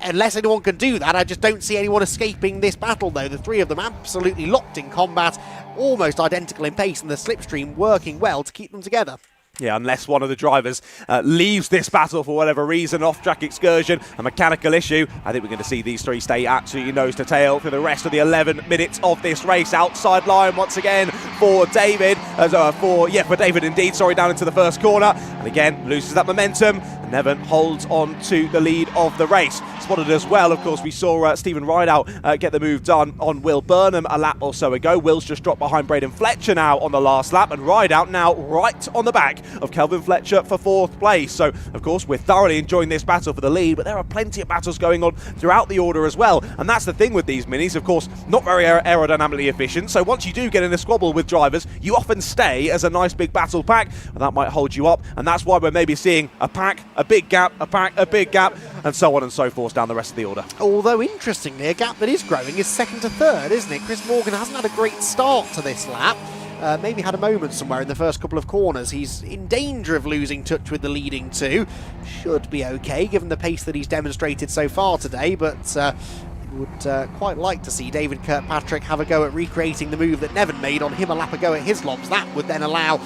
Unless anyone can do that, I just don't see anyone escaping this battle, though. The three of them absolutely locked in combat, almost identical in pace, and the slipstream working well to keep them together. Yeah, unless one of the drivers leaves this battle for whatever reason, off-track excursion, a mechanical issue, I think we're going to see these three stay absolutely nose to tail for the rest of the 11 minutes of this race. Outside line once again for David, for David indeed, down into the first corner, and again loses that momentum. And Nevin holds on to the lead of the race. Spotted as well, of course, we saw Stephen Rideout get the move done on Will Burnham a lap or so ago. Will's just dropped behind Braden Fletcher now on the last lap, and Rideout now right on the back of Kelvin Fletcher for 4th place. So, of course, we're thoroughly enjoying this battle for the lead, but there are plenty of battles going on throughout the order as well. And that's the thing with these minis, of course, not very aerodynamically efficient. So once you do get in a squabble with drivers, you often stay as a nice big battle pack, and that might hold you up. And that's why we're maybe seeing a pack, a big gap, a pack, a big gap, and so on and so forth down the rest of the order. Although, interestingly, a gap that is growing is 2nd to 3rd, isn't it? Chris Morgan hasn't had a great start to this lap. Maybe had a moment somewhere in the first couple of corners. He's in danger of losing touch with the leading two. Should be okay, given the pace that he's demonstrated so far today, but would quite like to see David Kirkpatrick have a go at recreating the move that Nevin made on him a lap ago at Hislops. That would then allow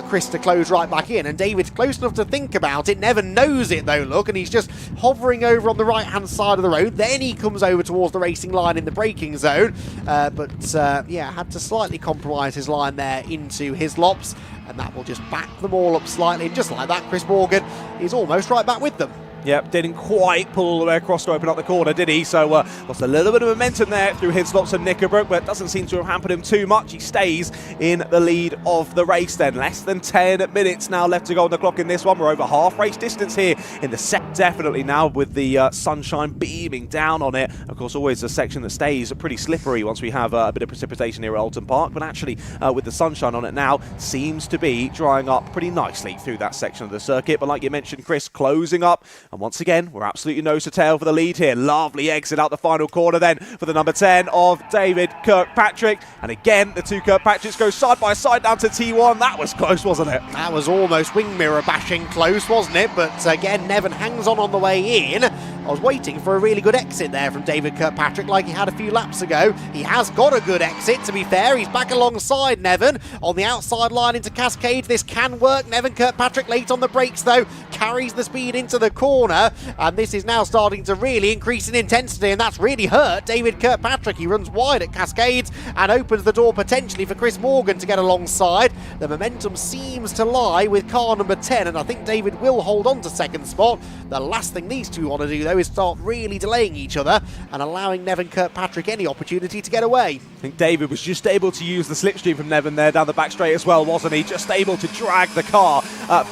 Chris to close right back in, and David's close enough to think about it. Nevin knows it though, look, and he's just hovering over on the right hand side of the road. Then he comes over towards the racing line in the braking zone, but had to slightly compromise his line there into Hislops, and that will just back them all up slightly, and just like that, Chris Morgan is almost right back with them. Yep, didn't quite pull all the way across to open up the corner, did he? So lost a little bit of momentum there through Hislops and Knickerbrook, but doesn't seem to have hampered him too much. He stays in the lead of the race then. Less than 10 minutes now left to go on the clock in this one. We're over half race distance here in the set, definitely now with the sunshine beaming down on it. Of course, always a section that stays pretty slippery once we have a bit of precipitation here at Oulton Park, but actually with the sunshine on it now, seems to be drying up pretty nicely through that section of the circuit. But like you mentioned, Chris, closing up, and once again, we're absolutely nose to tail for the lead here. Lovely exit out the final corner then for the number 10 of David Kirkpatrick. And again, the two Kirkpatricks go side by side down to T1. That was close, wasn't it? That was almost wing mirror bashing close, wasn't it? But again, Nevin hangs on the way in. I was waiting for a really good exit there from David Kirkpatrick like he had a few laps ago. He has got a good exit, to be fair. He's back alongside Nevin on the outside line into Cascade. This can work. Nevin Kirkpatrick late on the brakes though, carries the speed into the corner, and this is now starting to really increase in intensity, and that's really hurt David Kirkpatrick. He runs wide at Cascades and opens the door potentially for Chris Morgan to get alongside. The momentum seems to lie with car number 10, and I think David will hold on to second spot. The last thing these two want to do though is start really delaying each other and allowing Nevin Kirkpatrick any opportunity to get away. I think David was just able to use the slipstream from Nevin there down the back straight as well, wasn't he? Just able to drag the car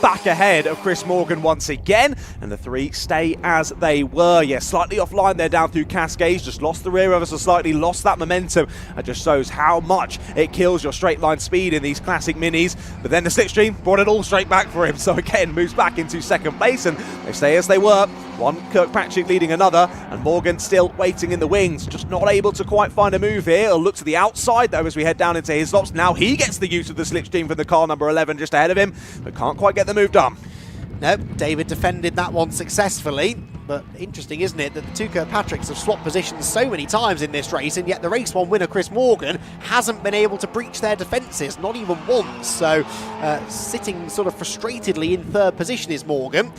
back ahead of Chris Morgan once again, and the three stay as they were. Yeah, slightly offline there down through Cascades, just lost the rear ever so slightly, lost that momentum. It just shows how much it kills your straight line speed in these classic minis, but then the slipstream brought it all straight back for him, so again moves back into second place, and they stay as they were One Kirkpatrick leading another, and Morgan still waiting in the wings, just not able to quite find a move here. He'll look to the outside though as we head down into his slops. Now he gets the use of the slipstream from the car number 11 just ahead of him, but can't quite get the move done. No, David defended that one successfully. But interesting, isn't it, that the two Kirkpatricks have swapped positions so many times in this race, and yet the race one winner, Chris Morgan, hasn't been able to breach their defences, not even once. So sitting sort of frustratedly in third position is Morgan.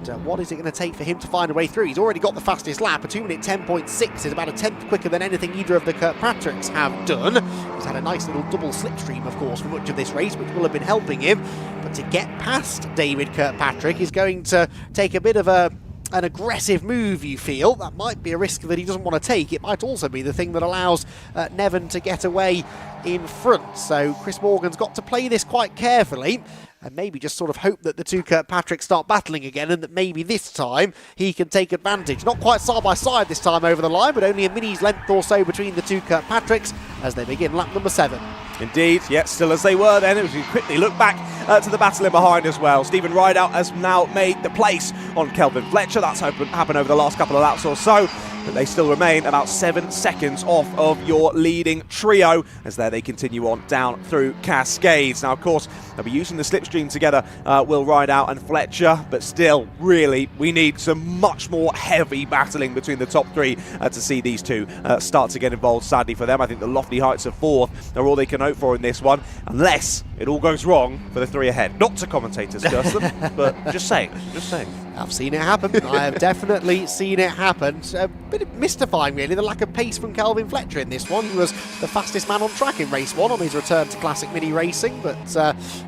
And what is it going to take for him to find a way through? He's already got the fastest lap. A 2-minute 10.6 is about a tenth quicker than anything either of the Kirkpatricks have done. He's had a nice little double slipstream, of course, for much of this race, which will have been helping him. But to get past David Kirkpatrick is going to take a bit of an aggressive move, you feel. That might be a risk that he doesn't want to take. It might also be the thing that allows Nevin to get away in front. So Chris Morgan's got to play this quite carefully and maybe just sort of hope that the two Kirkpatricks start battling again, and that maybe this time he can take advantage. Not quite side by side this time over the line, but only a mini's length or so between the two Kirkpatricks as they begin lap number 7. Indeed, yet still as they were then, as we quickly look back to the battle in behind as well. Stephen Rideout has now made the place on Kelvin Fletcher. That's happened over the last couple of laps or so, but they still remain about 7 seconds off of your leading trio as there they continue on down through Cascades. Now, of course, they'll be using the slipstream together, Will Rideout and Fletcher, but still, really, we need some much more heavy battling between the top three to see these two start to get involved. Sadly for them, I think the lofty heights of 4th are all they can hope for in this one, unless it all goes wrong for the 3 ahead. Not to commentators, curse them, but just saying, just saying. I've seen it happen. I have definitely seen it happen. A bit mystifying, really, the lack of pace from Kelvin Fletcher in this one. He was the fastest man on track in race 1 on his return to Classic Mini Racing, but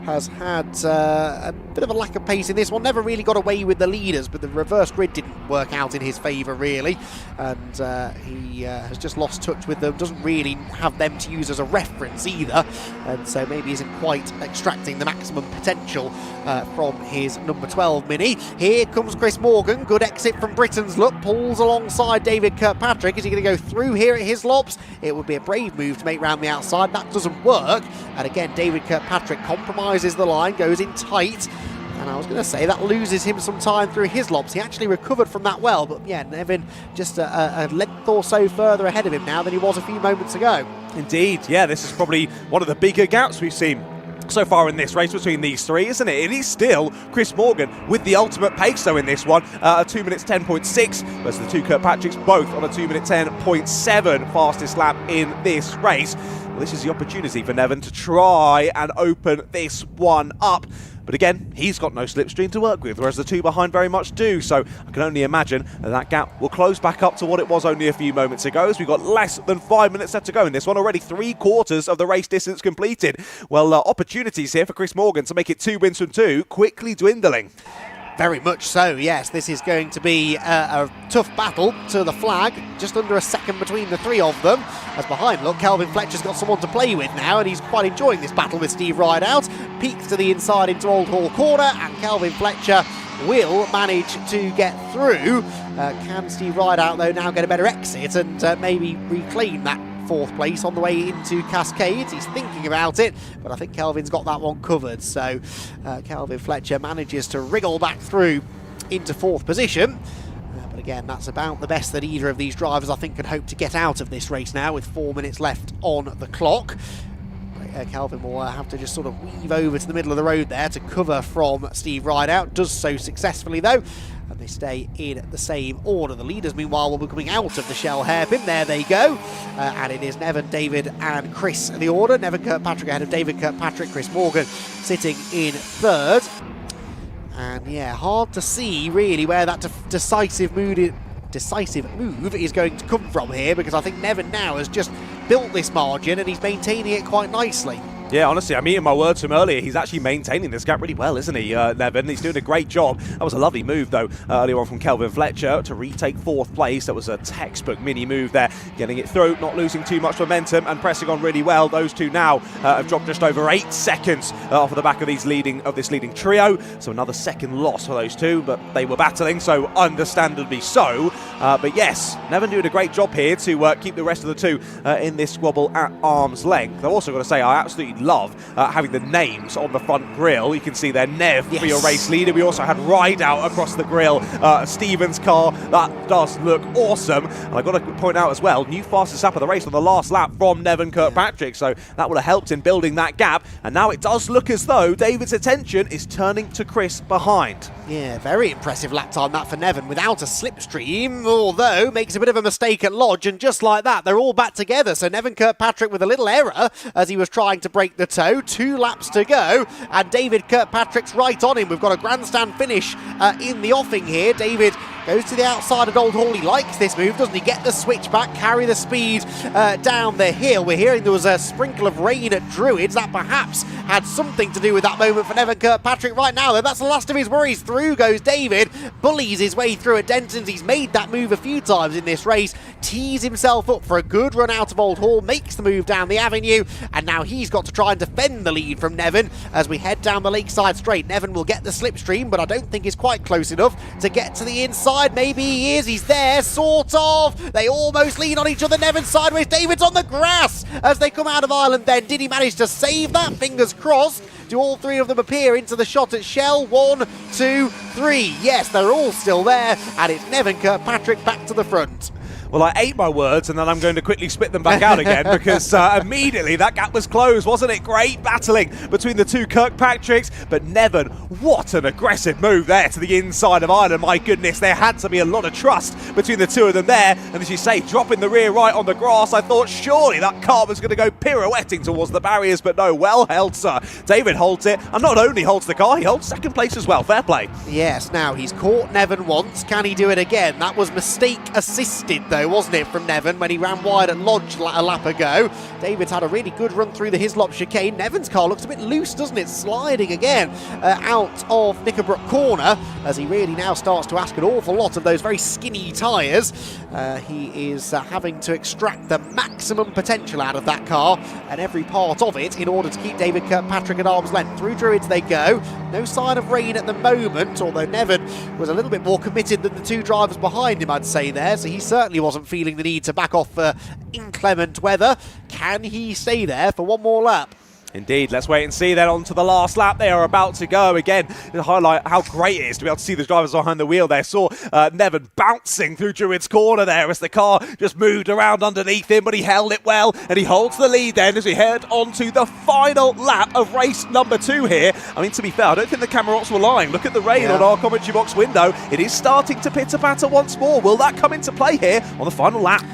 has had a bit of a lack of pace in this one. Never really got away with the leaders, but the reverse grid didn't work out in his favour, really. And he has just lost touch with them. Doesn't really have them to use as a reference either. And so maybe isn't quite extracting the maximum potential from his number 12 Mini. Here comes Chris Morgan. Good exit from Britain's look. Pulls alongside David Kirkpatrick. Is he going to go through here at his lops? It would be a brave move to make round the outside. That doesn't work. And again, David Kirkpatrick compromises the line, goes in tight. And I was going to say that loses him some time through his lops. He actually recovered from that well. But yeah, Nevin just a length or so further ahead of him now than he was a few moments ago. Indeed, yeah, this is probably one of the bigger gaps we've seen so far in this race between these three, isn't it? It is still Chris Morgan with the ultimate pace though in this one, a 2 minutes 10.6 versus the two Kirkpatricks both on a 2 minute 10.7 fastest lap in this race. Well, this is the opportunity for Nevin to try and open this one up. But again, he's got no slipstream to work with, whereas the two behind very much do. So I can only imagine that gap will close back up to what it was only a few moments ago, as we've got less than 5 minutes left to go in this one. Already 3/4 of the race distance completed. Well, opportunities here for Chris Morgan to make it 2 wins from 2 quickly dwindling. Very much so, yes. This is going to be a tough battle to the flag. Just under a second between the three of them. As behind, look, Kelvin Fletcher's got someone to play with now, and he's quite enjoying this battle with Steve Rideout. Peeks to the inside into Old Hall Corner, and Kelvin Fletcher will manage to get through. Can Steve Rideout, though, now get a better exit and maybe reclaim that 4th place on the way into Cascades? He's thinking about it, but I think Kelvin's got that one covered. So Kelvin Fletcher manages to wriggle back through into 4th position. But again, that's about the best that either of these drivers, I think, can hope to get out of this race now with 4 minutes left on the clock. Kelvin will have to just sort of weave over to the middle of the road there to cover from Steve Rideout. Does so successfully, though. And they stay in the same order. The leaders, meanwhile, will be coming out of the Shell hairpin. There they go. And it is Nevin, David and Chris in the order. Nevin Kirkpatrick ahead of David Kirkpatrick. Chris Morgan sitting in 3rd. And yeah, hard to see really where that decisive move is going to come from here, because I think Nevin now has just built this margin and he's maintaining it quite nicely. Yeah, honestly, I'm eating my words from earlier. He's actually maintaining this gap really well, isn't he, Nevin? He's doing a great job. That was a lovely move, though, earlier on from Kelvin Fletcher to retake 4th place. That was a textbook mini move there, getting it through, not losing too much momentum and pressing on really well. Those two now have dropped just over 8 seconds off of the back of this leading trio. So another second loss for those two, but they were battling, so understandably so. But yes, Nevin doing a great job here to keep the rest of the two in this squabble at arm's length. I've also got to say, I absolutely love having the names on the front grille. You can see there, Nev for your race leader. We also had Ride Out across the grille, Stephen's car. That does look awesome. And I've got to point out as well, new fastest lap of the race on the last lap from Nevin Kirkpatrick, so that would have helped in building that gap. And now it does look as though David's attention is turning to Chris behind. Yeah, very impressive lap time that for Nevin without a slipstream, although makes a bit of a mistake at Lodge, and just like that, they're all back together. So Nevin Kirkpatrick with a little error as he was trying to break the toe. 2 laps to go, and David Kirkpatrick's right on him. We've got a grandstand finish in the offing here. David goes to the outside of Old Hall. He likes this move, doesn't he? Get the switch back, carry the speed down the hill. We're hearing there was a sprinkle of rain at Druids. That perhaps had something to do with that moment for Nevin Kirkpatrick. Right now, though, that's the last of his worries. Through goes David, bullies his way through at Denton's. He's made that move a few times in this race, tees himself up for a good run out of Old Hall, makes the move down the avenue, and now he's got to try and defend the lead from Nevin as we head down the Lakeside Straight. Nevin will get the slipstream, but I don't think he's quite close enough to get to the inside. Maybe he is. He's there, sort of. They almost lean on each other. Nevin sideways. David's on the grass as they come out of Ireland then. Did he manage to save that? Fingers crossed. Do all 3 of them appear into the shot at Shell? 1, 2, 3. Yes, they're all still there, and it's Nevin Kirkpatrick back to the front. Well, I ate my words, and then I'm going to quickly spit them back out again because immediately that gap was closed. Wasn't it great battling between the 2 Kirkpatricks? But Nevin, what an aggressive move there to the inside of Ireland. My goodness, there had to be a lot of trust between the 2 of them there. And as you say, dropping the rear right on the grass, I thought surely that car was going to go pirouetting towards the barriers, but no, well held, sir. David holds it, and not only holds the car, he holds second place as well. Fair play. Yes, now he's caught Nevin once. Can he do it again? That was mistake assisted, though, wasn't it, from Nevin when he ran wide at Lodge a lap ago. David's had a really good run through the Hislop chicane. Nevin's car looks a bit loose, doesn't it? Sliding again out of Knickerbrook corner as he really now starts to ask an awful lot of those very skinny tyres. He is having to extract the maximum potential out of that car and every part of it in order to keep David Kirkpatrick at arm's length. Through Druids they go. No sign of rain at the moment, although Nevin was a little bit more committed than the 2 drivers behind him, I'd say there, so he certainly wasn't feeling the need to back off for inclement weather. Can he stay there for one more lap? Indeed, let's wait and see then on to the last lap. They are about to go again to highlight how great it is to be able to see the drivers behind the wheel there. Saw Nevin bouncing through Druid's corner there as the car just moved around underneath him, but he held it well and he holds the lead then as we head on to the final lap of race number 2 here. I mean, to be fair, I don't think the camera ops were lying. Look at the rain on our commentary box window. It is starting to pitter-patter once more. Will that come into play here on the final lap?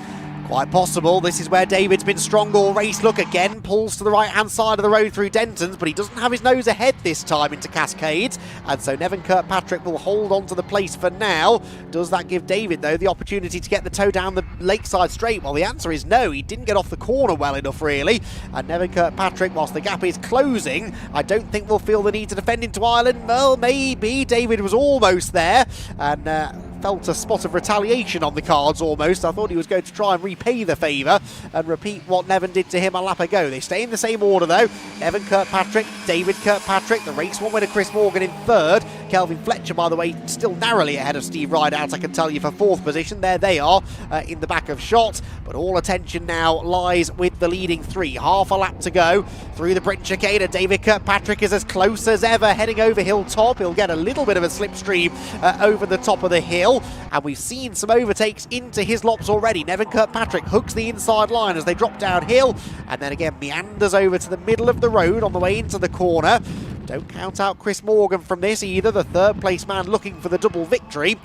Quite possible. This is where David's been strong all race. Look again, pulls to the right-hand side of the road through Denton's, but he doesn't have his nose ahead this time into Cascades, and so Nevin Kirkpatrick will hold on to the place for now. Does that give David, though, the opportunity to get the toe down the Lakeside Straight? Well, the answer is no. He didn't get off the corner well enough, really, and Nevin Kirkpatrick, whilst the gap is closing, I don't think will feel the need to defend into Ireland. Well, maybe. David was almost there, and felt a spot of retaliation on the cards almost. I thought he was going to try and repay the favour and repeat what Nevin did to him a lap ago. They stay in the same order though. Nevin Kirkpatrick, David Kirkpatrick, the race 1 winner Chris Morgan in 3rd. Kelvin Fletcher, by the way, still narrowly ahead of Steve Rideout, I can tell you, for 4th position. There they are in the back of shot, but all attention now lies with the leading 3. Half a lap to go through the Brent chicane. David Kirkpatrick is as close as ever, heading over hilltop. He'll get a little bit of a slipstream over the top of the hill. And we've seen some overtakes into Hislops already. Nevin Kirkpatrick hooks the inside line as they drop downhill, and then again meanders over to the middle of the road on the way into the corner. Don't count out Chris Morgan from this either, the 3rd place man looking for the double victory.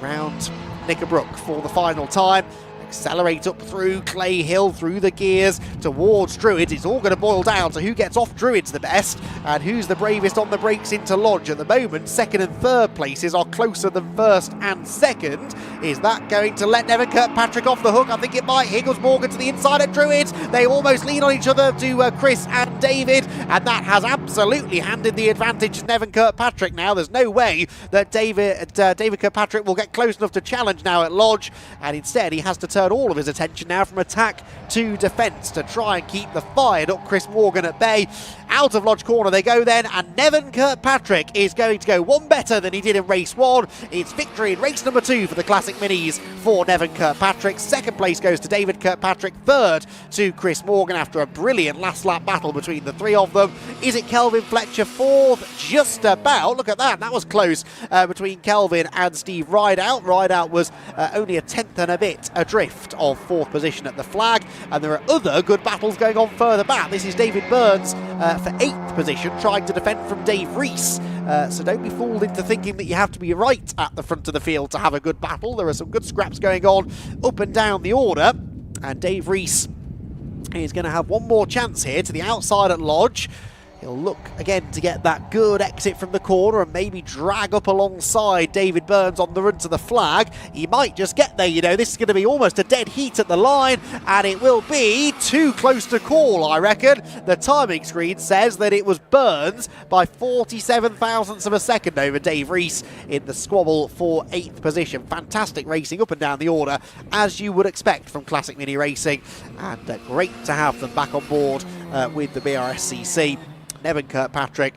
Round Knickerbrook for the final time. Accelerate up through Clay Hill, through the gears towards Druids. It's all going to boil down to who gets off Druids the best and who's the bravest on the brakes into Lodge. At the moment, 2nd and 3rd places are closer than 1st and 2nd. Is that going to let Nevin Kirkpatrick off the hook? I think it might. Higgles Morgan to the inside at Druids. They almost lean on each other to Chris and David, and that has absolutely handed the advantage to Nevin Kirkpatrick now. There's no way that David Kirkpatrick will get close enough to challenge now at Lodge, and instead he has to turn all of his attention now from attack to defence to try and keep the fired up Chris Morgan at bay. Out of Lodge Corner they go then, and Nevin Kirkpatrick is going to go one better than he did in race 1. It's victory in race number 2 for the Classic Minis for Nevin Kirkpatrick. Second place goes to David Kirkpatrick, third to Chris Morgan after a brilliant last lap battle between the three of them. Is it Kelvin Fletcher fourth? Just about. Look at that. That was close between Kelvin and Steve Rideout. Rideout was only a tenth and a bit adrift of fourth position at the flag, and there are other good battles going on further back. This is David Burns for 8th position, trying to defend from Dave Rees. So don't be fooled into thinking that you have to be right at the front of the field to have a good battle. There are some good scraps going on up and down the order, and Dave Rees is going to have one more chance here to the outside at Lodge. He'll look again to get that good exit from the corner and maybe drag up alongside David Burns on the run to the flag. He might just get there, you know. This is going to be almost a dead heat at the line, and it will be too close to call, I reckon. The timing screen says that it was Burns by 47 thousandths of a second over Dave Rees in the squabble for 8th position. Fantastic racing up and down the order, as you would expect from Classic Mini Racing, and great to have them back on board with the BRSCC. Nevin Kirkpatrick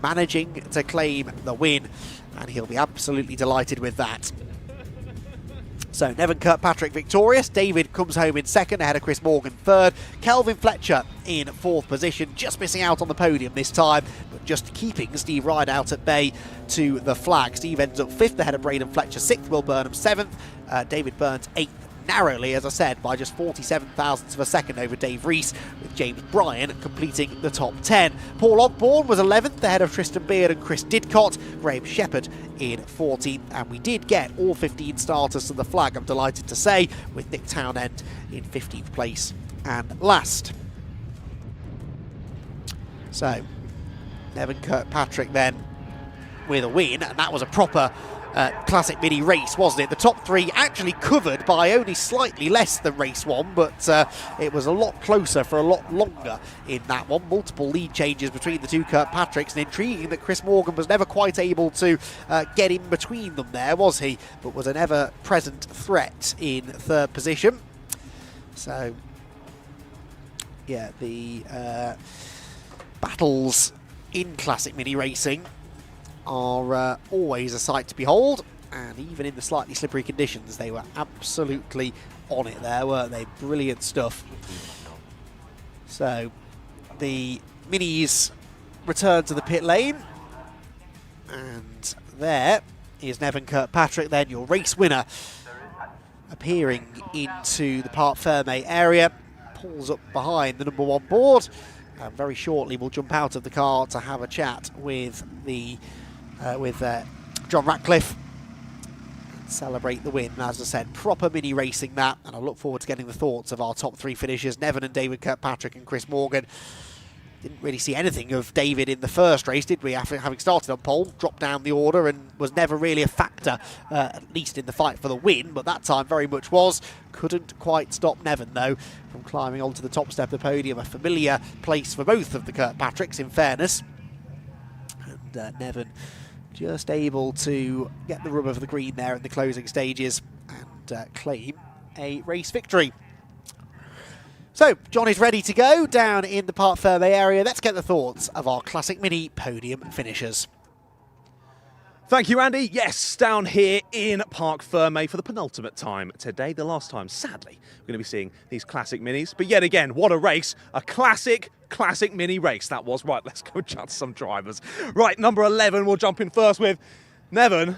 managing to claim the win, and he'll be absolutely delighted with that. So Nevin Kirkpatrick victorious. David comes home in second ahead of Chris Morgan third. Kelvin Fletcher in fourth position, just missing out on the podium this time, but just keeping Steve Rideout at bay to the flag. Steve ends up fifth ahead of Braden Fletcher sixth, Will Burnham seventh, David Burns eighth, narrowly, as I said, by just 47 thousandths of a second over Dave Rees, with James Bryan completing the top 10. Paul Ogborn was 11th ahead of Tristan Beard and Chris Didcott, Graham Shepherd in 14th, and we did get all 15 starters to the flag, I'm delighted to say, with Nick Townend in 15th place and last. So, Nevin Kirkpatrick then with a win, and that was a proper Classic Mini race, wasn't it? The top three actually covered by only slightly less than race 1, but it was a lot closer for a lot longer in that one. Multiple lead changes between the two Kirkpatricks, and intriguing that Chris Morgan was never quite able to get in between them there, was he? But was an ever-present threat in third position. So, yeah, the battles in Classic Mini Racing are always a sight to behold, and even in the slightly slippery conditions they were absolutely on it there, weren't they? Brilliant stuff. So the Minis return to the pit lane, and there is Nevin Kirkpatrick then, your race winner, appearing into the Parc Fermé area, pulls up behind the number 1 board, and very shortly will jump out of the car to have a chat with the John Ratcliffe and celebrate the win. As I said, proper mini racing that, and I look forward to getting the thoughts of our top 3 finishers, Nevin and David Kirkpatrick and Chris Morgan. Didn't really see anything of David in the first race, did we? After having started on pole, dropped down the order and was never really a factor, at least in the fight for the win, but that time very much was. Couldn't quite stop Nevin, though, from climbing onto the top step of the podium. A familiar place for both of the Kirkpatricks, in fairness. And Nevin just able to get the rub of the green there in the closing stages and claim a race victory. So, John is ready to go down in the Parc Fermé area. Let's get the thoughts of our Classic Mini podium finishers. Thank you, Andy. Yes, down here in Parc Fermé for the penultimate time today. The last time, sadly, we're going to be seeing these Classic Minis. But yet again, what a race. A classic Mini race that was. Right, let's go chat to some drivers. Right, number 11, we'll jump in first with Nevin.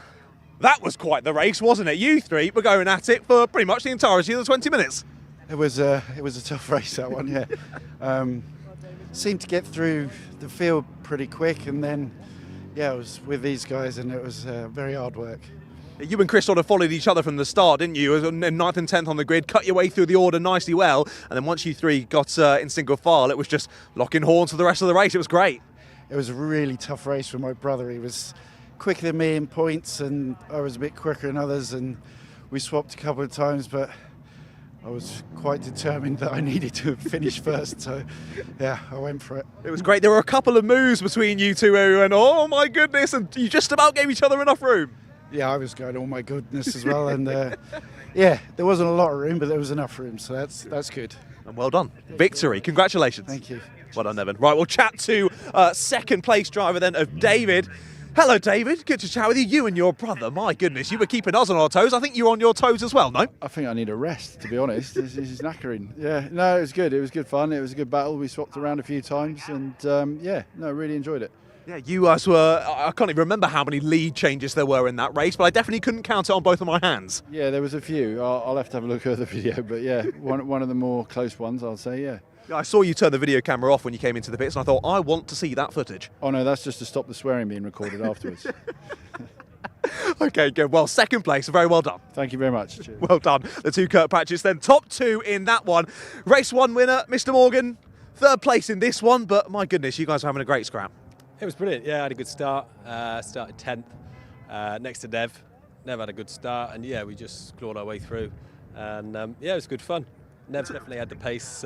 That was quite the race, wasn't it? You three were going at it for pretty much the entirety of the 20 minutes. It was a tough race, that one, yeah. Seemed to get through the field pretty quick, and then, yeah, I was with these guys, and it was very hard work. You and Chris sort of followed each other from the start, didn't you? 9th and 10th on the grid, cut your way through the order nicely well, and then once you three got in single file, it was just locking horns for the rest of the race. It was great. It was a really tough race for my brother. He was quicker than me in points, and I was a bit quicker than others, and we swapped a couple of times, but I was quite determined that I needed to finish first, so yeah, I went for it. It was great. There were a couple of moves between you two where we went, oh my goodness, and you just about gave each other enough room. Yeah, I was going, oh my goodness as well, and yeah, there wasn't a lot of room, but there was enough room, so that's good. And well done. Victory. Congratulations. Thank you. Well done, Evan. Right, we'll chat to second place driver then of David. Hello, David. Good to chat with you. You and your brother. My goodness, you were keeping us on our toes. I think you were on your toes as well, no? I think I need a rest, to be honest. This is knackering. Yeah, no, it was good. It was good fun. It was a good battle. We swapped around a few times, and really enjoyed it. Yeah, you guys were, I can't even remember how many lead changes there were in that race, but I definitely couldn't count it on both of my hands. Yeah, there was a few. I'll have to have a look at the video, but yeah, one of the more close ones, I'll say, yeah. I saw you turn the video camera off when you came into the pits, and I thought, I want to see that footage. Oh no, that's just to stop the swearing being recorded afterwards. Okay, good. Well, second place, very well done. Thank you very much. Cheers. Well done. The two Kirkpatrick's then top two in that one. Race 1 winner, Mr. Morgan, third place in this one, but my goodness, you guys are having a great scrap. It was brilliant. Yeah, I had a good start. Started 10th next to Nev. Nev had a good start, and yeah, we just clawed our way through. And yeah, it was good fun. Nev definitely had the pace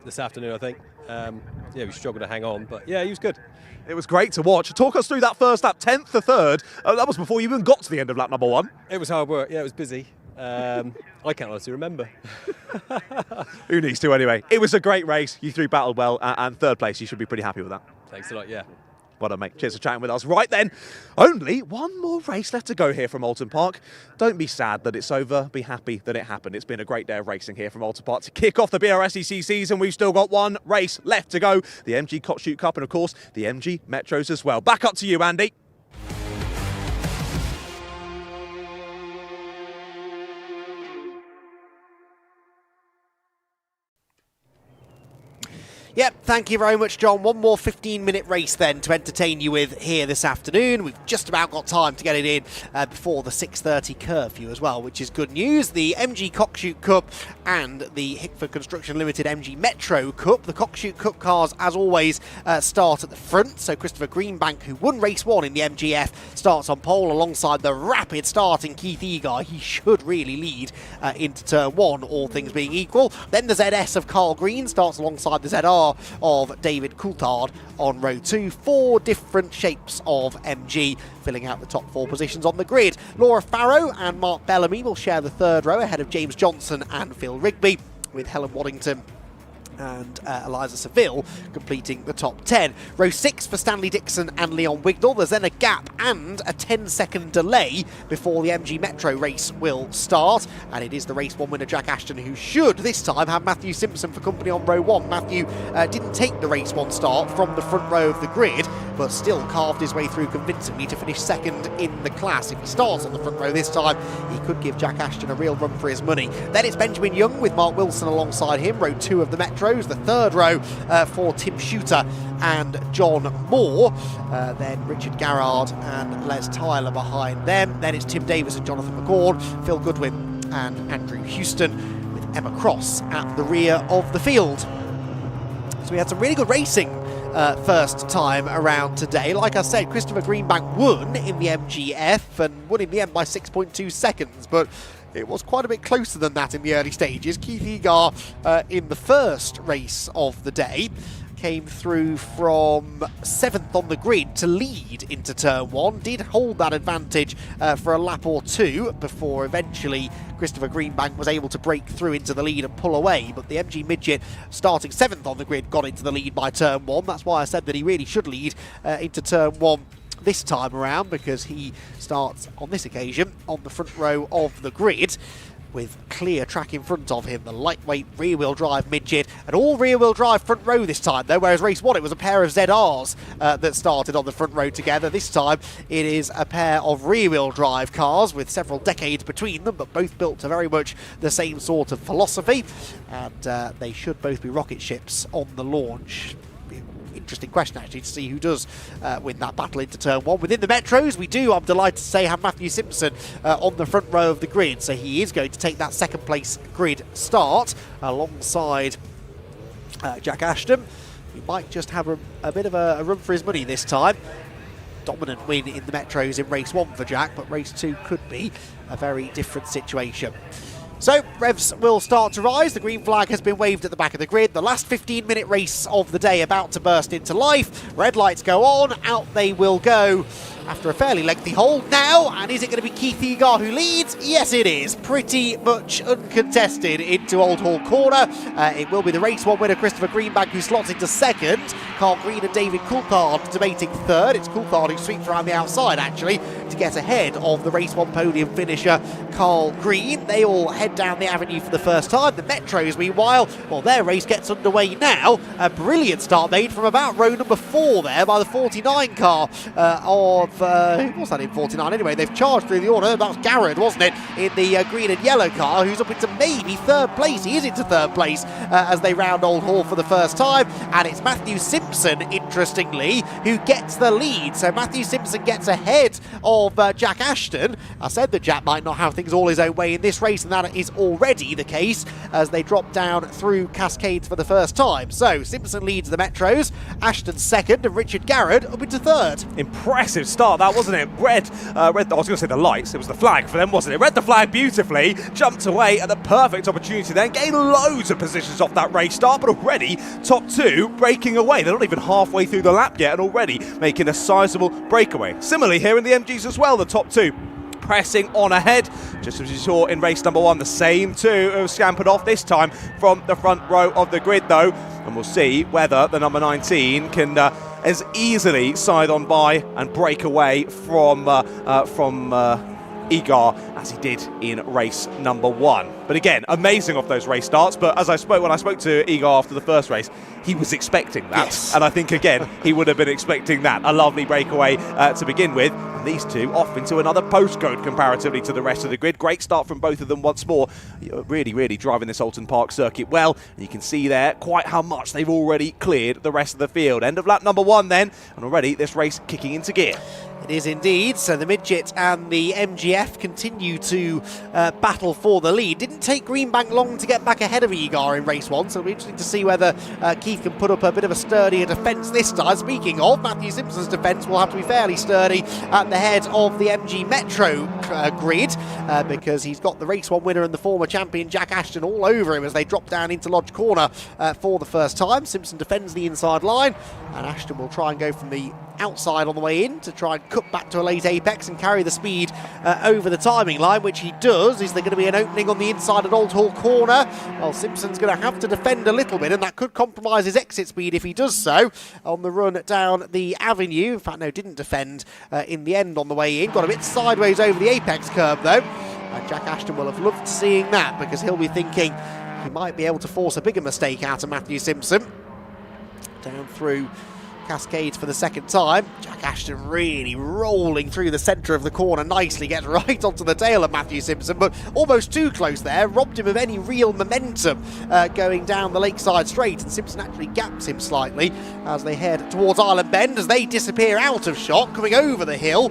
this afternoon, I think. Yeah, we struggled to hang on, but yeah, he was good. It was great to watch. Talk us through that first lap, 10th to 3rd. That was before you even got to the end of lap number 1. It was hard work. Yeah, it was busy. I can't honestly remember. Who needs to anyway? It was a great race. You three battled well, and third place. You should be pretty happy with that. Thanks a lot. Yeah. Well done, mate. Cheers for chatting with us. Right then, only one more race left to go here from Oulton Park. Don't be sad that it's over. Be happy that it happened. It's been a great day of racing here from Oulton Park to kick off the BRSEC season. We've still got one race left to go. The MG Cockshoot Cup and, of course, the MG Metros as well. Back up to you, Andy. Yep, thank you very much, John. One more 15-minute race then to entertain you with here this afternoon. We've just about got time to get it in before the 6:30 curfew as well, which is good news. The MG Cockshoot Cup and the Hickford Construction Limited MG Metro Cup. The Cockshoot Cup cars, as always, start at the front. So Christopher Greenbank, who won race 1 in the MGF, starts on pole alongside the rapid starting Keith Egar. He should really lead into turn 1, all things being equal. Then the ZS of Carl Green starts alongside the ZR of David Coulthard on row 2. 4 different shapes of MG filling out the top 4 positions on the grid. Laura Farrow and Mark Bellamy will share the third row ahead of James Johnson and Phil Rigby, with Helen Waddington and Eliza Seville completing the top 10. Row 6 for Stanley Dixon and Leon Wignall. There's then a gap and a 10-second delay before the MG Metro race will start, and it is the race 1 winner Jack Ashton who should this time have Matthew Simpson for company on row 1. Matthew didn't take the race 1 start from the front row of the grid, but still carved his way through convincingly to finish second in the class. If he starts on the front row this time, he could give Jack Ashton a real run for his money. Then it's Benjamin Young with Mark Wilson alongside him, row 2 of the Metro. The third row for Tim Shooter and John Moore. Then Richard Garrard and Les Tyler behind them. Then it's Tim Davis and Jonathan McCord, Phil Goodwin and Andrew Houston, with Emma Cross at the rear of the field. So we had some really good racing first time around today. Like I said, Christopher Greenbank won in the MGF and won in the end by 6.2 seconds, but it was quite a bit closer than that in the early stages. Keith Egar in the first race of the day came through from 7th on the grid to lead into turn 1, did hold that advantage for a lap or 2 before eventually Christopher Greenbank was able to break through into the lead and pull away. But the MG Midget, starting 7th on the grid, got into the lead by turn 1. That's why I said that he really should lead into turn 1 this time around, because he starts on this occasion on the front row of the grid with clear track in front of him. The lightweight rear-wheel drive midget, and all rear-wheel drive front row this time though, whereas race 1 it was a pair of ZRs that started on the front row together. This time it is a pair of rear-wheel drive cars with several decades between them, but both built to very much the same sort of philosophy, and they should both be rocket ships on the launch. Interesting question actually to see who does win that battle into turn 1. Within the Metros, we do, I'm delighted to say, have Matthew Simpson on the front row of the grid, so he is going to take that second place grid start alongside Jack Ashton. He might just have a bit of a run for his money this time. Dominant win in the Metros in race 1 for Jack, but race 2 could be a very different situation. So, revs will start to rise. The green flag has been waved at the back of the grid. The last 15-minute race of the day about to burst into life. Red lights go on, out they will go after a fairly lengthy hold now. And is it going to be Keith Egar who leads? Yes, it is. Pretty much uncontested into Old Hall Corner. It will be the race one winner, Christopher Greenbank, who slots into second. Carl Green and David Coulthard debating third. It's Coulthard who sweeps around the outside, actually, to get ahead of the race one podium finisher, Carl Green. They all head down the avenue for the first time. The Metros, meanwhile, well, their race gets underway now. A brilliant start made from about row number 4 there by the 49 car who was that in 49 anyway? They've charged through the order. That was Garrett, wasn't it, in the green and yellow car, who's up into maybe third place. He is into third place as they round Old Hall for the first time. And it's Matthew Simpson, interestingly, who gets the lead. So Matthew Simpson gets ahead of Jack Ashton. I said that Jack might not have things all his own way in this race, and that is already the case as they drop down through Cascades for the first time. So Simpson leads the Metros, Ashton second, and Richard Garrett up into third. Impressive start that, wasn't it? Read I was going to say the lights, it was the flag for them, wasn't it? Read the flag beautifully, jumped away at the perfect opportunity then, gained loads of positions off that race start, but already top 2 breaking away. They're not even halfway through the lap yet and already making a sizable breakaway. Similarly here in the MGs as well, the top 2 pressing on ahead, just as you saw in race number 1. The same 2 have scampered off, this time from the front row of the grid though, and we'll see whether the number 19 can as easily side on by and break away from Egar as he did in race number 1. But again, amazing off those race starts. But as when I spoke to Egar after the first race, he was expecting that. Yes. And I think again, he would have been expecting that. A lovely breakaway to begin with. And these two off into another postcode comparatively to the rest of the grid. Great start from both of them once more. Really, really driving this Oulton Park circuit well. And you can see there quite how much they've already cleared the rest of the field. End of lap number 1 then. And already this race kicking into gear. It is indeed. So the midget and the MGF continue to battle for the lead. Didn't take Greenbank long to get back ahead of Egar in race 1, so it'll be interesting to see whether Keith can put up a bit of a sturdier defence this time. Speaking of, Matthew Simpson's defence will have to be fairly sturdy at the head of the MG Metro grid because he's got the race 1 winner and the former champion Jack Ashton all over him as they drop down into Lodge Corner for the first time. Simpson defends the inside line and Ashton will try and go from the outside on the way in to try and cut back to a late apex and carry the speed over the timing line, which he does. Is there going to be an opening on the inside at Old Hall Corner? Well, Simpson's going to have to defend a little bit, and that could compromise his exit speed if he does so on the run down the avenue. In fact, no, didn't defend in the end on the way in. Got a bit sideways over the apex curve, though. And Jack Ashton will have loved seeing that because he'll be thinking he might be able to force a bigger mistake out of Matthew Simpson. Down through Cascades for the second time. Jack Ashton really rolling through the centre of the corner nicely, gets right onto the tail of Matthew Simpson, but almost too close there, robbed him of any real momentum going down the Lakeside Straight, and Simpson actually gaps him slightly as they head towards Island Bend as they disappear out of shot. Coming over the hill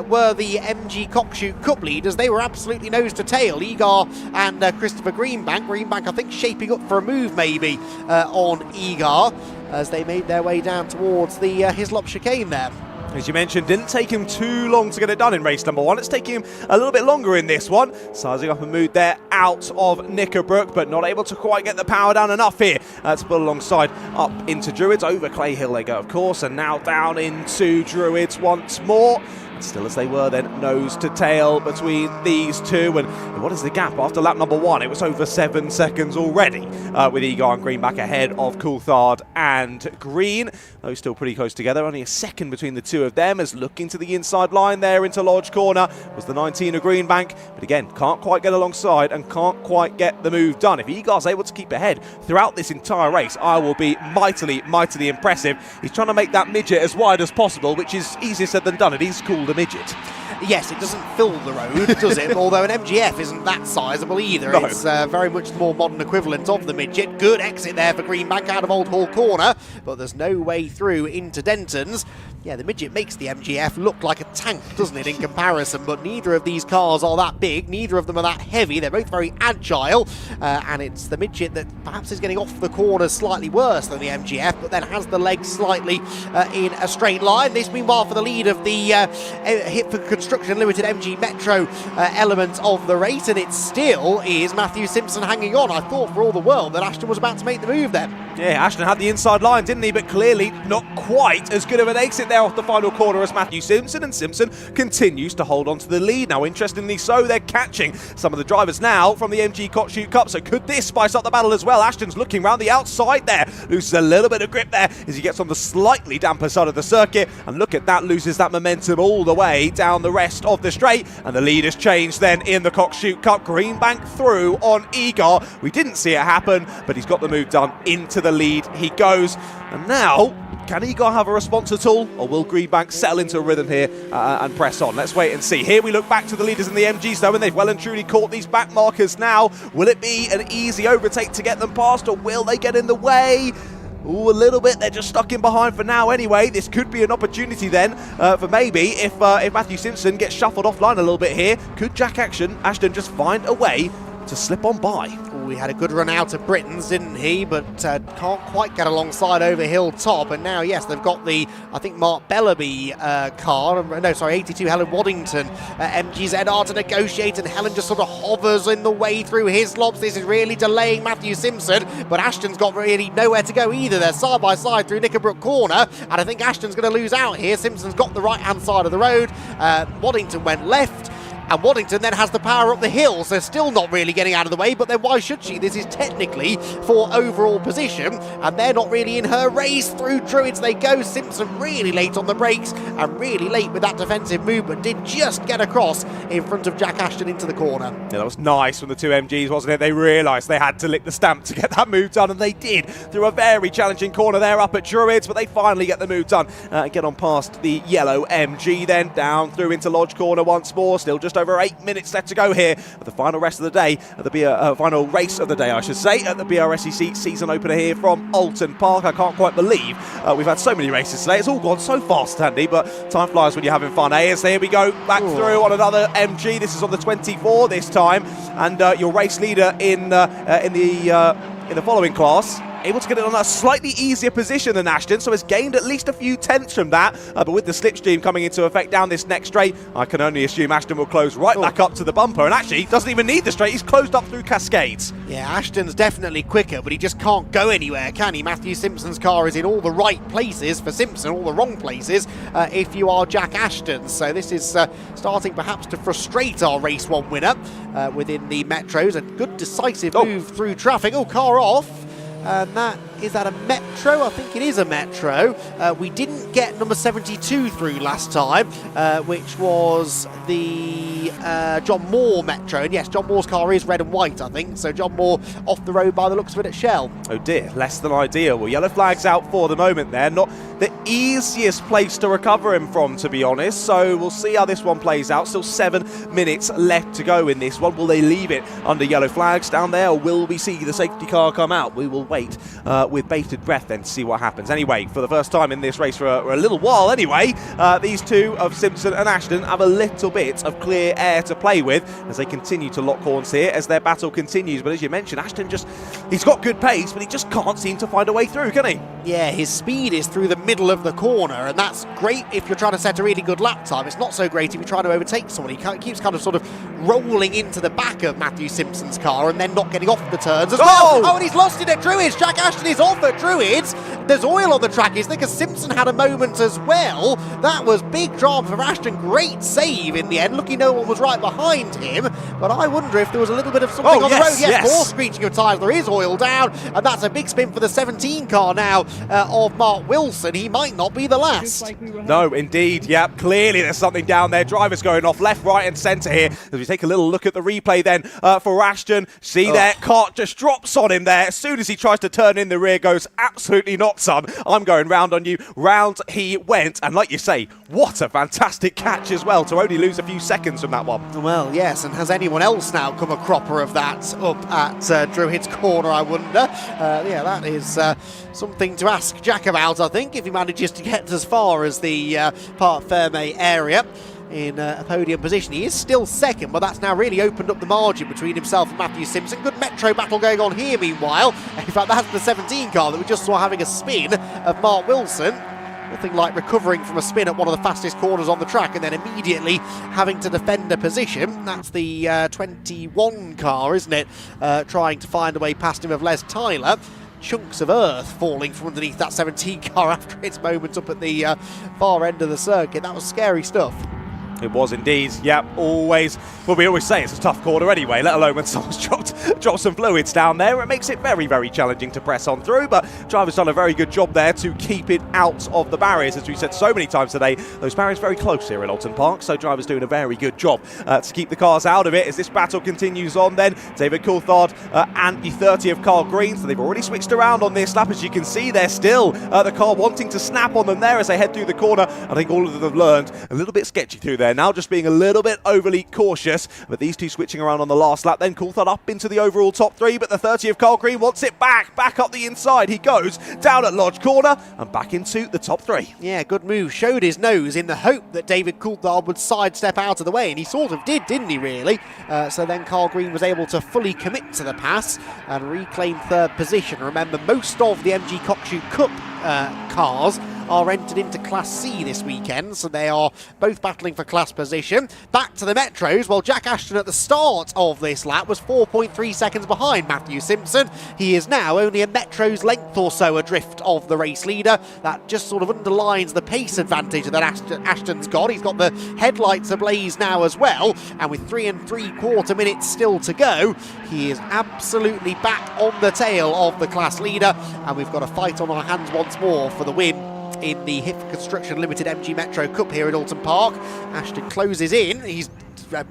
were the MG Cockshoot Cup leaders. They were absolutely nose to tail, Egar and Christopher Greenbank. Greenbank, I think, shaping up for a move maybe on Egar as they made their way down towards the Hislop chicane there. As you mentioned, didn't take him too long to get it done in race number 1. It's taking him a little bit longer in this one. Sizing up a mood there out of Knickerbrook, but not able to quite get the power down enough here to pull alongside up into Druids. Over Clay Hill they go, of course, and now down into Druids once more. Still as they were then, nose to tail between these two. And what is the gap after lap number 1? It was over 7 seconds already with Egar and Green back ahead of Coulthard and Green. Those still pretty close together, only a second between the two of them as looking to the inside line there into Lodge Corner was the 19 of Greenbank. But again, can't quite get alongside and can't quite get the move done. If Egar's able to keep ahead throughout this entire race, I will be mightily, mightily impressive. He's trying to make that midget as wide as possible, which is easier said than done. It is called a midget. Yes, it doesn't fill the road, does it? Although an MGF isn't that sizable either. No. It's very much the more modern equivalent of the midget. Good exit there for Greenbank out of Old Hall Corner, but there's no way through into Denton's. Yeah, the midget makes the MGF look like a tank, doesn't it, in comparison? But neither of these cars are that big, neither of them are that heavy. They're both very agile, and it's the midget that perhaps is getting off the corners slightly worse than the MGF, but then has the legs slightly in a straight line. This, meanwhile, for the lead of the Hickford Construction Limited MG Metro element of the race, and it still is Matthew Simpson hanging on. I thought for all the world that Ashton was about to make the move then. Yeah, Ashton had the inside line, didn't he? But clearly not quite as good of an exit there off the final corner as Matthew Simpson, and Simpson continues to hold on to the lead. Now, interestingly so, they're catching some of the drivers now from the MG Cockshoot Cup, so could this spice up the battle as well? Ashton's looking round the outside there, loses a little bit of grip there as he gets on the slightly damper side of the circuit, and look at that, loses that momentum all the way down the rest of the straight, and the lead has changed then in the Cockshoot Cup. Greenbank through on Igor. We didn't see it happen, but he's got the move done. Into the lead he goes, and now can Igor have a response at all, or will Greenbank settle into a rhythm here and press on? Let's wait and see. Here we look back to the leaders in the MGs though, and they've well and truly caught these back markers now. Will it be an easy overtake to get them past, or will they get in the way? Ooh, a little bit. They're just stuck in behind for now anyway. This could be an opportunity then for maybe if Matthew Simpson gets shuffled offline a little bit here. Could Jack Ashton just find a way to slip on by? He had a good run out of Britain's, didn't he? But can't quite get alongside over Hilltop. And now, yes, they've got the, I think, Mark Bellaby car. No, sorry, 82 Helen Waddington MGZR to negotiate. And Helen just sort of hovers in the way through Hislops. This is really delaying Matthew Simpson. But Ashton's got really nowhere to go either. They're side by side through Knickerbrook Corner. And I think Ashton's going to lose out here. Simpson's got the right-hand side of the road. Waddington went left. And Waddington then has the power up the hill, so still not really getting out of the way, but then why should she? This is technically for overall position, and they're not really in her race. Through Druids they go. Simpson really late on the brakes and really late with that defensive move, but did just get across in front of Jack Ashton into the corner. Yeah, that was nice from the two MGs, wasn't it? They realised they had to lick the stamp to get that move done, and they did through a very challenging corner there up at Druids, but they finally get the move done and get on past the yellow MG, then down through into Lodge Corner once more. Still just over 8 minutes left to go here at the final rest of the day, at the final race of the day, I should say, at the BRSEC season opener here from Oulton Park. I can't quite believe we've had so many races today. It's all gone so fast, Andy, but time flies when you're having fun, eh? So here we go, back through on another MG. This is on the 24 this time, and your race leader in the following class, able to get it on a slightly easier position than Ashton, so has gained at least a few tenths from that. But with the slipstream coming into effect down this next straight, I can only assume Ashton will close right back up to the bumper, and actually doesn't even need the straight. He's closed up through Cascades. Yeah, Ashton's definitely quicker, but he just can't go anywhere, can he? Matthew Simpson's car is in all the right places for Simpson, all the wrong places if you are Jack Ashton. So this is starting perhaps to frustrate our race one winner within the Metros. A good decisive move through traffic. Oh, car off. And is that a Metro? I think it is a Metro. We didn't get number 72 through last time, which was the John Moore Metro. And yes, John Moore's car is red and white, I think. So John Moore off the road by the looks of it at Shell. Oh dear, less than ideal. Well, yellow flag's out for the moment there. Not the easiest place to recover him from, to be honest. So we'll see how this one plays out. Still 7 minutes left to go in this one. Will they leave it under yellow flags down there, or will we see the safety car come out? We will wait with bated breath then to see what happens. Anyway, for the first time in this race for a little while anyway, these two of Simpson and Ashton have a little bit of clear air to play with as they continue to lock horns here as their battle continues. But as you mentioned, Ashton he's got good pace, but he just can't seem to find a way through, can he? Yeah, his speed is through the middle of the corner, and that's great if you're trying to set a really good lap time. It's not so great if you're trying to overtake someone. He keeps kind of sort of rolling into the back of Matthew Simpson's car and then not getting off the turns as well. Oh, and he's lost it at Druids. Jack Ashton is off at Druids. There's oil on the track, isn't there? Because Simpson had a moment as well. That was big drama for Ashton. Great save in the end. Lucky no one was right behind him. But I wonder if there was a little bit of something on the road. Yes, more screeching of tyres. There is oil down. And that's a big spin for the 17 car now of Mark Wilson. He might not be the last. No, indeed. Yep, clearly there's something down there. Drivers going off left, right and centre here. As we take a little look at the replay then for Ashton. See there, cart just drops on him there. As soon as he tries to turn in, the rear goes, absolutely not, son. I'm going round on you. Round he went. And like you say, what a fantastic catch as well to only lose a few seconds from that one. Well, yes, and has anyone else now come a cropper of that up at Druids Corner, I wonder? Yeah, that is something to ask Jack about, I think, if he manages to get as far as the Parc Fermé area in a podium position. He is still second, but that's now really opened up the margin between himself and Matthew Simpson. Good Metro battle going on here meanwhile. In fact, that's the 17 car that we just saw having a spin of Mark Wilson. Nothing like recovering from a spin at one of the fastest corners on the track and then immediately having to defend a position. That's the 21 car, isn't it? Trying to find a way past him of Les Tyler. Chunks of earth falling from underneath that 17 car after its moment up at the far end of the circuit. That was scary stuff. It was indeed, yeah, always. Well, we always say it's a tough corner anyway, let alone when someone's dropped some fluids down there. It makes it very, very challenging to press on through, but driver's done a very good job there to keep it out of the barriers. As we've said so many times today, those barriers very close here at Oulton Park, so driver's doing a very good job to keep the cars out of it. As this battle continues on then, David Coulthard and the 30 of Carl Green, so they've already switched around on this lap. As you can see, they're still the car wanting to snap on them there as they head through the corner. I think all of them have learned a little bit sketchy through there now, just being a little bit overly cautious. But these two switching around on the last lap. Then Coulthard up into the overall top three, but the 30 of Carl Green wants it back up the inside. He goes down at Lodge Corner and back into the top three. Yeah, good move. Showed his nose in the hope that David Coulthard would sidestep out of the way, and he sort of did, didn't he, really? So then Carl Green was able to fully commit to the pass and reclaim third position. Remember, most of the MG Cockshoot Cup cars are entered into Class C this weekend, so they are both battling for class position. Back to the Metros. Well, Jack Ashton at the start of this lap was 4.3 seconds behind Matthew Simpson. He is now only a Metro's length or so adrift of the race leader. That just sort of underlines the pace advantage that Ashton's got. He's got the headlights ablaze now as well, and with 3 3/4 minutes still to go, he is absolutely back on the tail of the class leader, and we've got a fight on our hands once more for the win in the Hickford Construction Limited MG Metro Cup here at Oulton Park. Ashton closes in. He's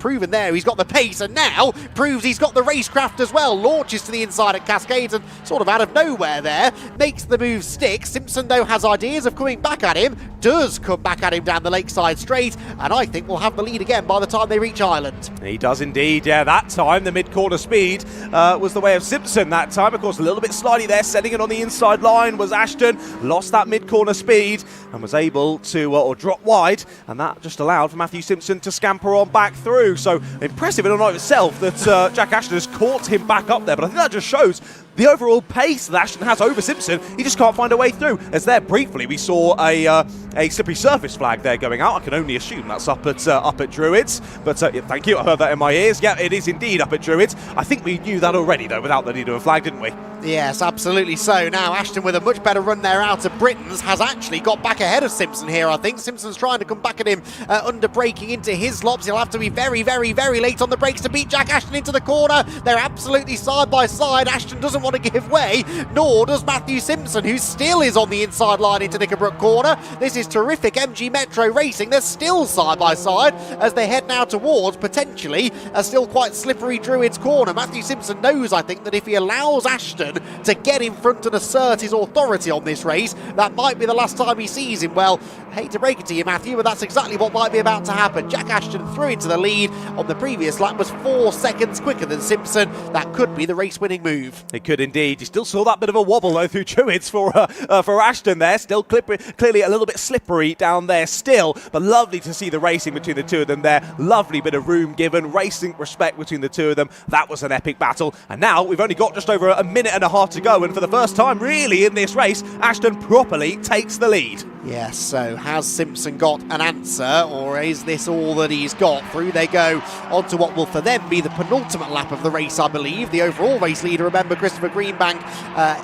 proven there he's got the pace, and now proves he's got the racecraft as well. Launches to the inside at Cascades and sort of out of nowhere there makes the move stick. Simpson though has ideas of coming back at him, does come back at him down the Lakeside Straight, and I think we'll have the lead again by the time they reach Ireland. He does indeed, yeah. That time the mid-corner speed was the way of Simpson that time. Of course, a little bit slidey there, setting it on the inside line was Ashton. Lost that mid-corner speed and was able to or drop wide, and that just allowed for Matthew Simpson to scamper on back through. So impressive in and of itself that Jack Ashton has caught him back up there, but I think that just shows the overall pace that Ashton has over Simpson. He just can't find a way through. As there briefly we saw a slippery surface flag there going out. I can only assume that's up at Druids, but yeah, thank you, I heard that in my ears. Yeah, it is indeed up at Druids. I think we knew that already though, without the need of a flag, didn't we? Yes, absolutely so. Now Ashton, with a much better run there out of Britain's, has actually got back ahead of Simpson here, I think. Simpson's trying to come back at him under braking into his lobs. He'll have to be very, very, very late on the brakes to beat Jack Ashton into the corner. They're absolutely side by side. Ashton doesn't want to give way, nor does Matthew Simpson, who still is on the inside line into Knickerbrook Corner. This is terrific MG Metro racing. They're still side by side as they head now towards potentially a still quite slippery Druids Corner. Matthew Simpson knows, I think, that if he allows Ashton to get in front and assert his authority on this race, that might be the last time he sees him. Well, hate to break it to you, Matthew, but that's exactly what might be about to happen. Jack Ashton through into the lead on the previous lap, was 4 seconds quicker than Simpson. That could be the race-winning move. It could indeed. You still saw that bit of a wobble though through Druids for Ashton there. Still clearly a little bit slippery down there still, but lovely to see the racing between the two of them there. Lovely bit of room given, racing respect between the two of them. That was an epic battle, and now we've only got just over a minute and a half to go, and for the first time really in this race, Ashton properly takes the lead. Yes, so has Simpson got an answer, or is this all that he's got? Through they go onto what will for them be the penultimate lap of the race, I believe. The overall race leader, remember, Christopher Greenbank,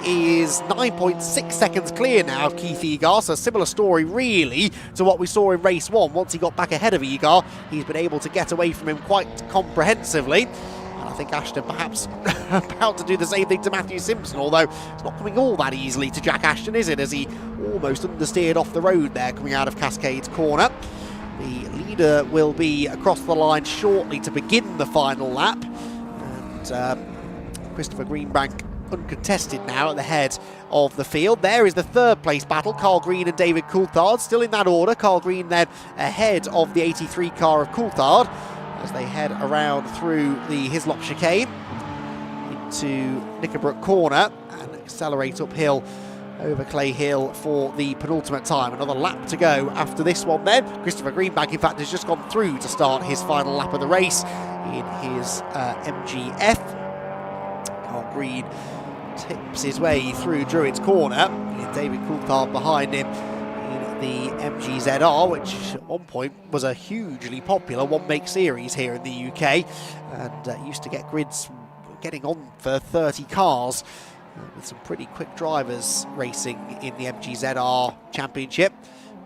is 9.6 seconds clear now of Keith Egar, so a similar story really to what we saw in race 1. Once he got back ahead of Egar, he's been able to get away from him quite comprehensively. I think Ashton perhaps about to do the same thing to Matthew Simpson, although it's not coming all that easily to Jack Ashton, is it, as he almost understeered off the road there coming out of Cascades Corner. The leader will be across the line shortly to begin the final lap, and Christopher Greenbank uncontested now at the head of the field. There is the third place battle, Carl Green and David Coulthard, still in that order. Carl Green then ahead of the 83 car of Coulthard, as they head around through the Hislop chicane into Knickerbrook Corner and accelerate uphill over Clay Hill for the penultimate time. Another lap to go after this one then. Christopher Greenbank, in fact, has just gone through to start his final lap of the race in his MGF. Carl Green tips his way through Druids Corner, with David Coulthard behind him in the MGZR, which at one point was a hugely popular one-make series here in the UK, and used to get grids getting on for 30 cars, with some pretty quick drivers racing in the MGZR Championship.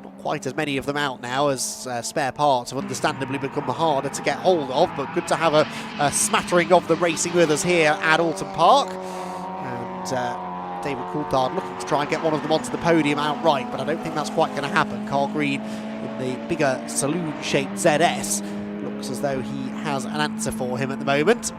Not quite as many of them out now, as spare parts have understandably become harder to get hold of, but good to have a smattering of them racing with us here at Oulton Park. And David Coulthard looking to try and get one of them onto the podium outright, but I don't think that's quite going to happen. Carl Green in the bigger saloon-shaped ZS looks as though he has an answer for him at the moment.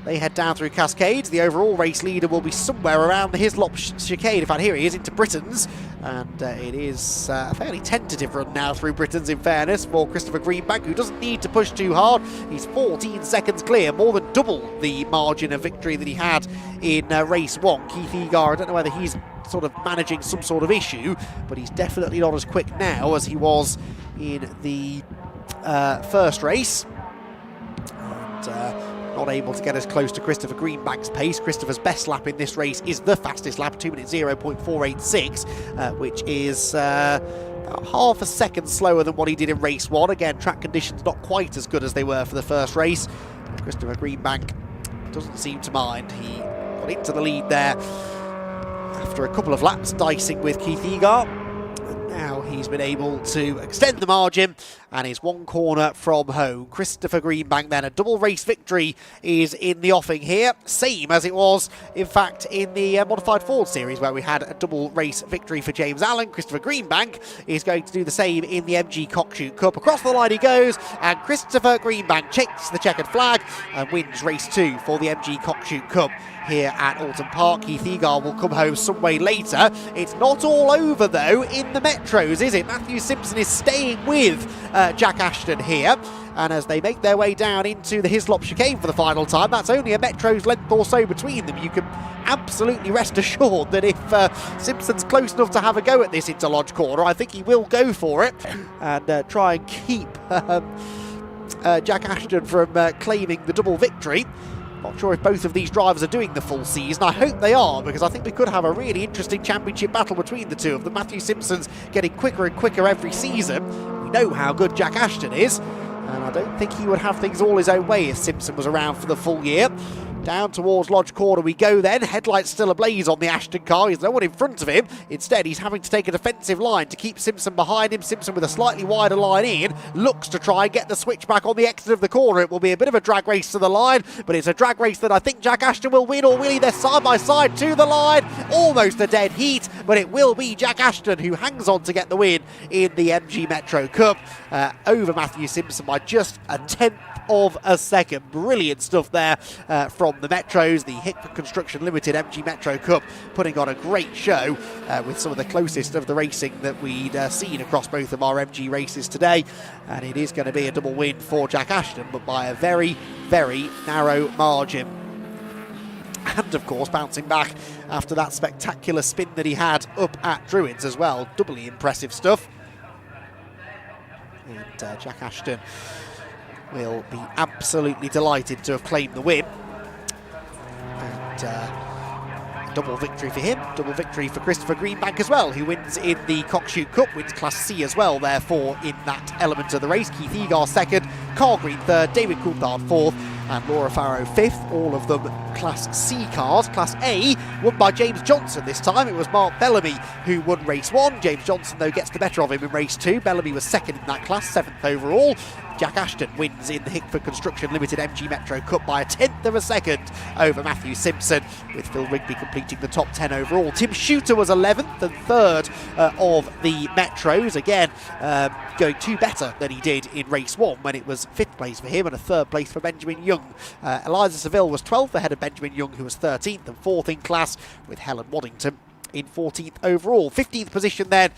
They head down through Cascades. The overall race leader will be somewhere around the Hislop chicane. In fact, here he is into Britain's, and it is a fairly tentative run now through Britain's, in fairness, for Christopher Greenbank, who doesn't need to push too hard. He's 14 seconds clear, more than double the margin of victory that he had in race 1. Keith Egar, I don't know whether he's sort of managing some sort of issue, but he's definitely not as quick now as he was in the first race. And not able to get as close to Christopher Greenbank's pace. Christopher's best lap in this race is the fastest lap, 2 minutes 0.486, which is about half a second slower than what he did in race 1. Again, track conditions not quite as good as they were for the first race. Christopher Greenbank doesn't seem to mind. He got into the lead there after a couple of laps dicing with Keith Egar. Now he's been able to extend the margin and is one corner from home. Christopher Greenbank then, a double race victory is in the offing here, same as it was in fact in the Modified Ford Series where we had a double race victory for James Allen. Christopher Greenbank is going to do the same in the MG Cockshoot Cup. Across the line he goes, and Christopher Greenbank takes the checkered flag and wins race 2 for the MG Cockshoot Cup here at Oulton Park. Keith Egar will come home some way later. It's not all over though in the Metros, is it? Matthew Simpson is staying with Jack Ashton here, and as they make their way down into the Hislop chicane for the final time, that's only a Metro's length or so between them. You can absolutely rest assured that if Simpson's close enough to have a go at this into Lodge Corner, I think he will go for it and try and keep Jack Ashton from claiming the double victory. Not sure if both of these drivers are doing the full season. I hope they are, because I think we could have a really interesting championship battle between the two of them. Matthew Simpson's getting quicker and quicker every season. We know how good Jack Ashton is, and I don't think he would have things all his own way if Simpson was around for the full year. Down towards Lodge Corner we go then. Headlights still ablaze on the Ashton car. There's no one in front of him. Instead, he's having to take a defensive line to keep Simpson behind him. Simpson with a slightly wider line in, looks to try and get the switch back on the exit of the corner. It will be a bit of a drag race to the line, but it's a drag race that I think Jack Ashton will win, or will he? They're side by side to the line. Almost a dead heat, but it will be Jack Ashton who hangs on to get the win in the MG Metro Cup over Matthew Simpson by just a tenth of a second. Brilliant stuff there from the Metros. The Hickford Construction Limited MG Metro Cup putting on a great show with some of the closest of the racing that we'd seen across both of our MG races today, and it is going to be a double win for Jack Ashton, but by a very, very narrow margin. And of course bouncing back after that spectacular spin that he had up at Druids as well. Doubly impressive stuff. And Jack Ashton will be absolutely delighted to have claimed the win. And double victory for him, double victory for Christopher Greenbank as well, who wins in the Cockshoot Cup, wins Class C as well, therefore, in that element of the race. Keith Egar second, Carl Green third, David Coulthard fourth, and Laura Farrow fifth, all of them Class C cars. Class A won by James Johnson this time. It was Mark Bellamy who won race 1. James Johnson, though, gets the better of him in race 2. Bellamy was second in that class, 7th overall. Jack Ashton wins in the Hickford Construction Limited MG Metro Cup by a tenth of a second over Matthew Simpson, with Phil Rigby completing the top 10 overall. Tim Shooter was 11th and 3rd of the Metros, again going 2 better than he did in race 1 when it was 5th place for him and a 3rd place for Benjamin Young. Eliza Seville was 12th ahead of Benjamin Young, who was 13th and 4th in class, with Helen Waddington in 14th overall. 15th position then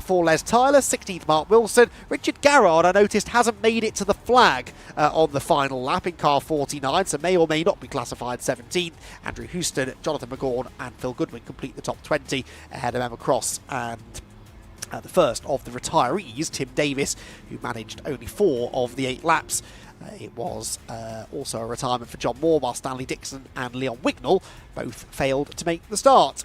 for Les Tyler, 16th Mark Wilson. Richard Garrard, I noticed, hasn't made it to the flag on the final lap in car 49, so may or may not be classified 17th. Andrew Houston, Jonathan McGaughan and Phil Goodwin complete the top 20 ahead of Emma Cross and the first of the retirees, Tim Davis, who managed only 4 of the 8 laps. It was also a retirement for John Moore, while Stanley Dixon and Leon Wignall both failed to make the start.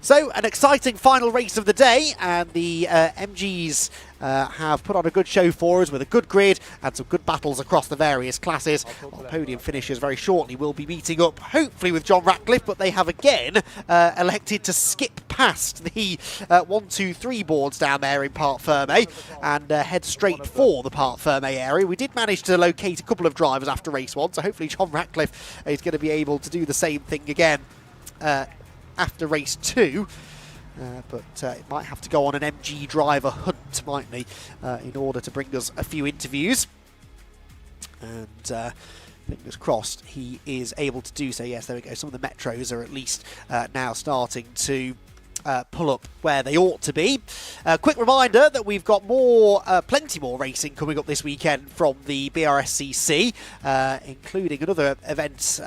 So, an exciting final race of the day, and the MGs have put on a good show for us with a good grid and some good battles across the various classes. While podium finishers very shortly will be meeting up, hopefully with John Ratcliffe, but they have again elected to skip past the 1, 2, 3 boards down there in Parc Fermé and head straight for the Parc Fermé area. We did manage to locate a couple of drivers after race 1, so hopefully John Ratcliffe is going to be able to do the same thing again after race 2, but it might have to go on an MG driver hunt, mightn't he, in order to bring us a few interviews. And fingers crossed he is able to do so. Yes, there we go. Some of the metros are at least now starting to pull up where they ought to be. Quick reminder that we've got plenty more racing coming up this weekend from the BRSCC, including another event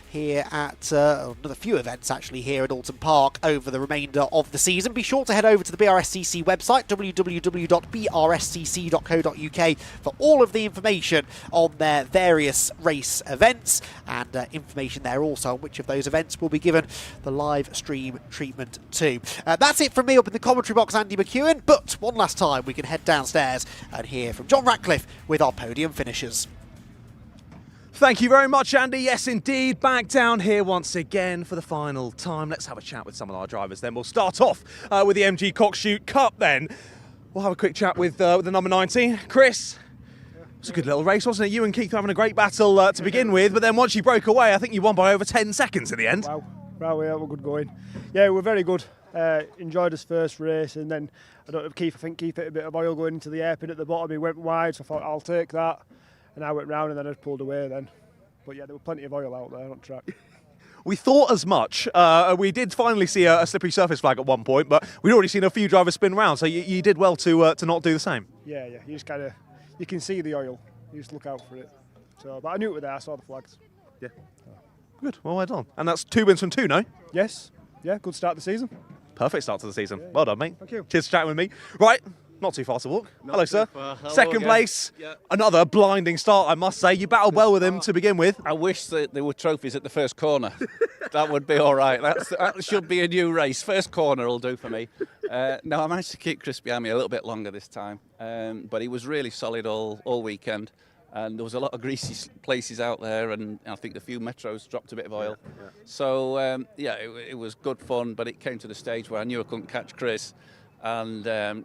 here at another few events actually here at Oulton Park over the remainder of the season. Be sure to head over to the BRSCC website, www.brscc.co.uk, for all of the information on their various race events, and information there also on which of those events will be given the live stream treatment to. That's it from me up in the commentary box, Andy McEwen, but one last time we can head downstairs and hear from John Ratcliffe with our podium finishers. Thank you very much, Andy. Yes, indeed. Back down here once again for the final time. Let's have a chat with some of our drivers then. We'll start off with the MG Cockshoot Cup then. We'll have a quick chat with the number 19, Chris. It was a good little race, wasn't it? You and Keith were having a great battle to begin with, but then once you broke away, I think you won by over 10 seconds in the end. Wow, yeah, we're good going. Yeah, we're very good. Enjoyed his first race, and then I think Keith hit a bit of oil going into the airpin at the bottom. He went wide, so I thought I'll take that. And I went round and then I just pulled away then. But yeah, there was plenty of oil out there on track. We thought as much. We did finally see a slippery surface flag at one point, but we'd already seen a few drivers spin round, so you did well to not do the same. Yeah, you just you can see the oil. You just look out for it. So, but I knew it was there. I saw the flags. Yeah. Good. Well done. And that's 2 wins from 2, no? Yes. Yeah. Good start to the season. Perfect start to the season. Yeah. Well done, mate. Thank you. Cheers for chatting with me. Right. Not too far to walk. Hello, sir. Hello Second again. place. Yeah. Another blinding start, I must say. You battled well with him to begin with. I wish that there were trophies at the first corner. That would be all right. That should be a new race. First corner will do for me. No, I managed to keep Chris behind me a little bit longer this time, but he was really solid all weekend. And there was a lot of greasy places out there, and I think a few metros dropped a bit of oil. Yeah. So, it was good fun, but it came to the stage where I knew I couldn't catch Chris, and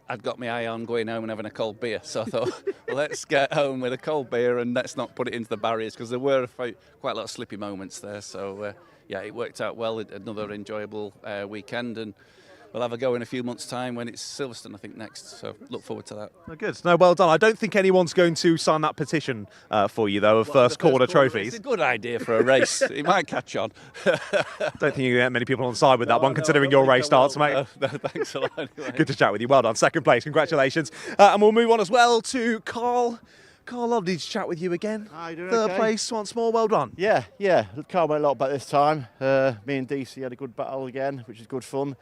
I'd got my eye on going home and having a cold beer. So I thought, well, let's get home with a cold beer and let's not put it into the barriers, because there were quite a lot of slippy moments there. So, it worked out well. Another enjoyable weekend, and we'll have a go in a few months' time when it's Silverstone, I think, next. So look forward to that. Oh, good. No, well done. I don't think anyone's going to sign that petition for you, though, of first corner trophies. It's a good idea for a race. It might catch on. Don't think you get many people on side with that one, considering your race starts, mate. No, thanks a lot. Anyway. Good to chat with you. Well done. Second place. Congratulations. And we'll move on as well to Carl. Carl, lovely to chat with you again. Hi, doing Third okay? place once more. Well done. Yeah. Carl went a lot better this time. Me and DC had a good battle again, which is good fun.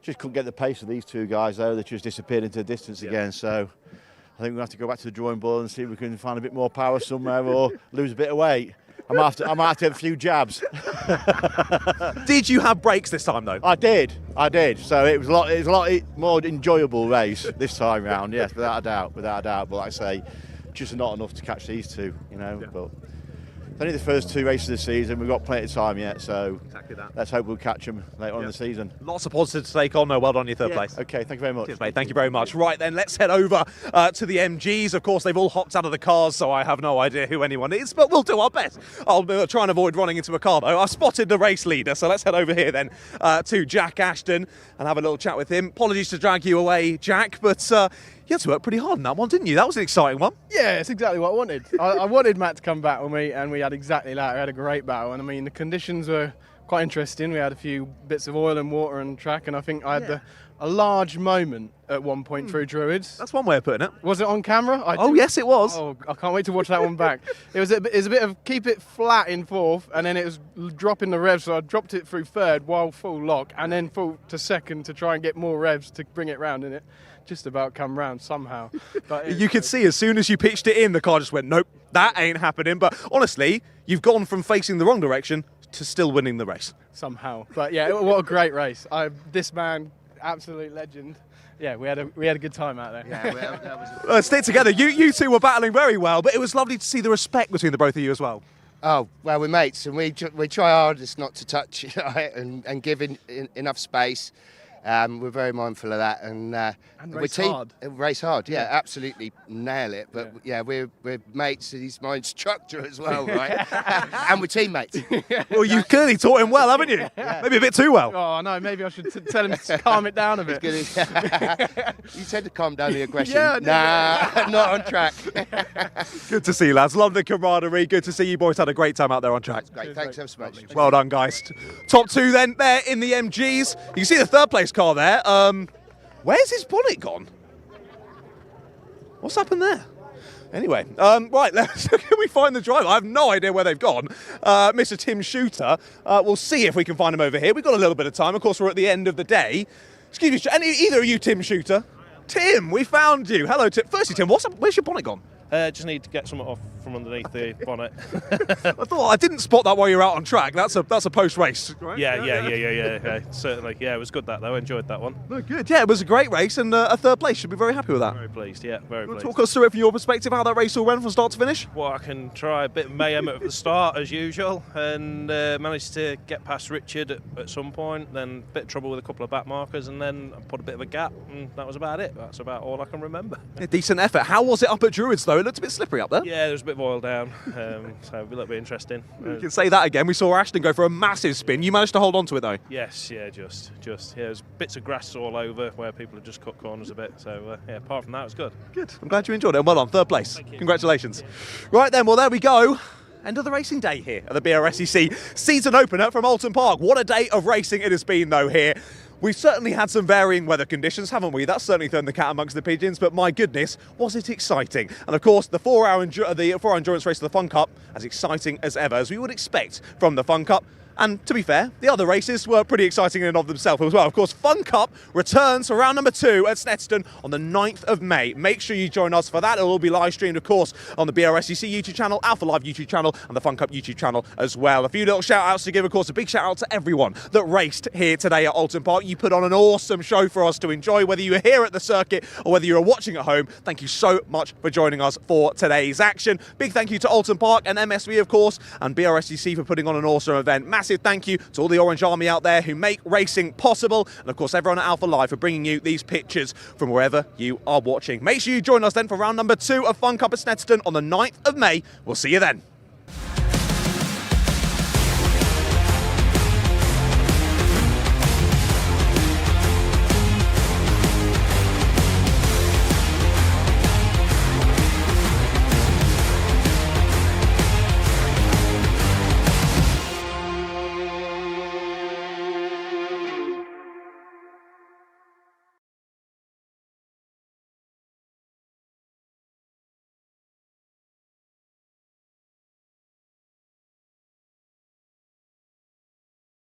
Just couldn't get the pace of these two guys, though. They just disappeared into the distance again. So I think we'll have to go back to the drawing board and see if we can find a bit more power somewhere or lose a bit of weight. I might have to have a few jabs. Did you have brakes this time, though? I did. So it was a lot more enjoyable race this time round. Yes, without a doubt. But like I say, just not enough to catch these two, But it's only the first 2 races of the season. We've got plenty of time yet, so exactly that. Let's hope we'll catch them later on in the season. Lots of positives to take on. No, well done on your third place. Okay, thank you very much. Cheers, mate. Thank you very much. Right then, let's head over to the MGs. Of course, they've all hopped out of the cars, so I have no idea who anyone is, but we'll do our best. I'll try and avoid running into a car, though. I spotted the race leader, so let's head over here then to Jack Ashton and have a little chat with him. Apologies to drag you away, Jack, but you had to work pretty hard on that one, didn't you? That was an exciting one. Yeah, it's exactly what I wanted. I wanted Matt to come back with me, and we had exactly that. We had a great battle, and I mean, the conditions were quite interesting. We had a few bits of oil and water on track, and I think I had a large moment at one point through Druids. That's one way of putting it. Was it on camera? Yes, it was. Oh, I can't wait to watch that one back. It was a bit of keep it flat in fourth, and then it was dropping the revs, so I dropped it through third while full lock, and then full to second to try and get more revs to bring it round in it. Just about come round somehow. But you could see as soon as you pitched it in, the car just went, nope, that ain't happening. But honestly, you've gone from facing the wrong direction to still winning the race. somehow. But yeah, what a great race. This man, absolute legend. Yeah, we had a good time out there. Yeah, that was stick together. You two were battling very well, but it was lovely to see the respect between the both of you as well. Oh, well, we're mates, and we try our hardest not to touch and give enough space. We're very mindful of that, and race hard. Race hard, yeah, absolutely nail it. But yeah, we're mates. He's my instructor as well, right? And we're teammates. Well, you've clearly taught him well, haven't you? Yeah. Maybe a bit too well. Oh no, maybe I should tell him to calm it down a bit. You said to calm down the aggression. Nah, not on track. Good to see you, lads. Love the camaraderie. Good to see you boys had a great time out there on track. Great, thanks ever so much. Well done, guys. Top two then there in the MGs. You can see the third place car there. Where's his bonnet gone? What's happened there? Anyway, right, can we find the driver? I have no idea where they've gone. Mr. Tim Shooter. We'll see if we can find him over here. We've got a little bit of time. Of course, we're at the end of the day. Excuse me, either of you, Tim Shooter? Tim, we found you. Hello, Tim. Firstly, Tim, where's your bonnet gone? Just need to get something off from underneath the bonnet. I didn't spot that while you were out on track. That's a post race, right? Yeah, certainly. Yeah, it was good that though. I enjoyed that one. No, good. Yeah, it was a great race and a third place. Should be very happy with that. Very pleased. Yeah, very pleased. Talk us through it from your perspective, how that race all went from start to finish. Well, I can try a bit of mayhem at the start as usual, and managed to get past Richard at some point. Then a bit of trouble with a couple of back markers, and then I put a bit of a gap, and that was about it. That's about all I can remember. A decent effort. How was it up at Druids though? It looked a bit slippery up there. Yeah, there was a bit of oil down, so a little bit interesting. You can say that again. We saw Ashton go for a massive spin. You managed to hold on to it though. Yes, yeah, just yeah. There's bits of grass all over where people have just cut corners a bit. So yeah, apart from that, it was good. Good. I'm glad you enjoyed it. Well done, third place. Congratulations. Right then, well there we go. End of the racing day here at the BRSEC season opener from Oulton Park. What a day of racing it has been though here. We've certainly had some varying weather conditions, haven't we? That's certainly thrown the cat amongst the pigeons, but my goodness, was it exciting. And of course, the four-hour endurance race of the Fun Cup, as exciting as ever, as we would expect from the Fun Cup. And to be fair, the other races were pretty exciting in and of themselves as well. Of course, Fun Cup returns for round number 2 at Snetterton on the 9th of May. Make sure you join us for that. It'll all be live streamed, of course, on the BRSEC YouTube channel, Alpha Live YouTube channel, and the Fun Cup YouTube channel as well. A few little shout-outs to give, of course, a big shout-out to everyone that raced here today at Oulton Park. You put on an awesome show for us to enjoy, whether you were here at the circuit or whether you were watching at home. Thank you so much for joining us for today's action. Big thank you to Oulton Park and MSV, of course, and BRSEC for putting on an awesome event. Massive thank you to all the Orange Army out there who make racing possible, and of course everyone at Alpha Live for bringing you these pictures from wherever you are watching. Make sure you join us then for round number 2 of Fun Cup at Snetterton on the 9th of May. We'll see you then.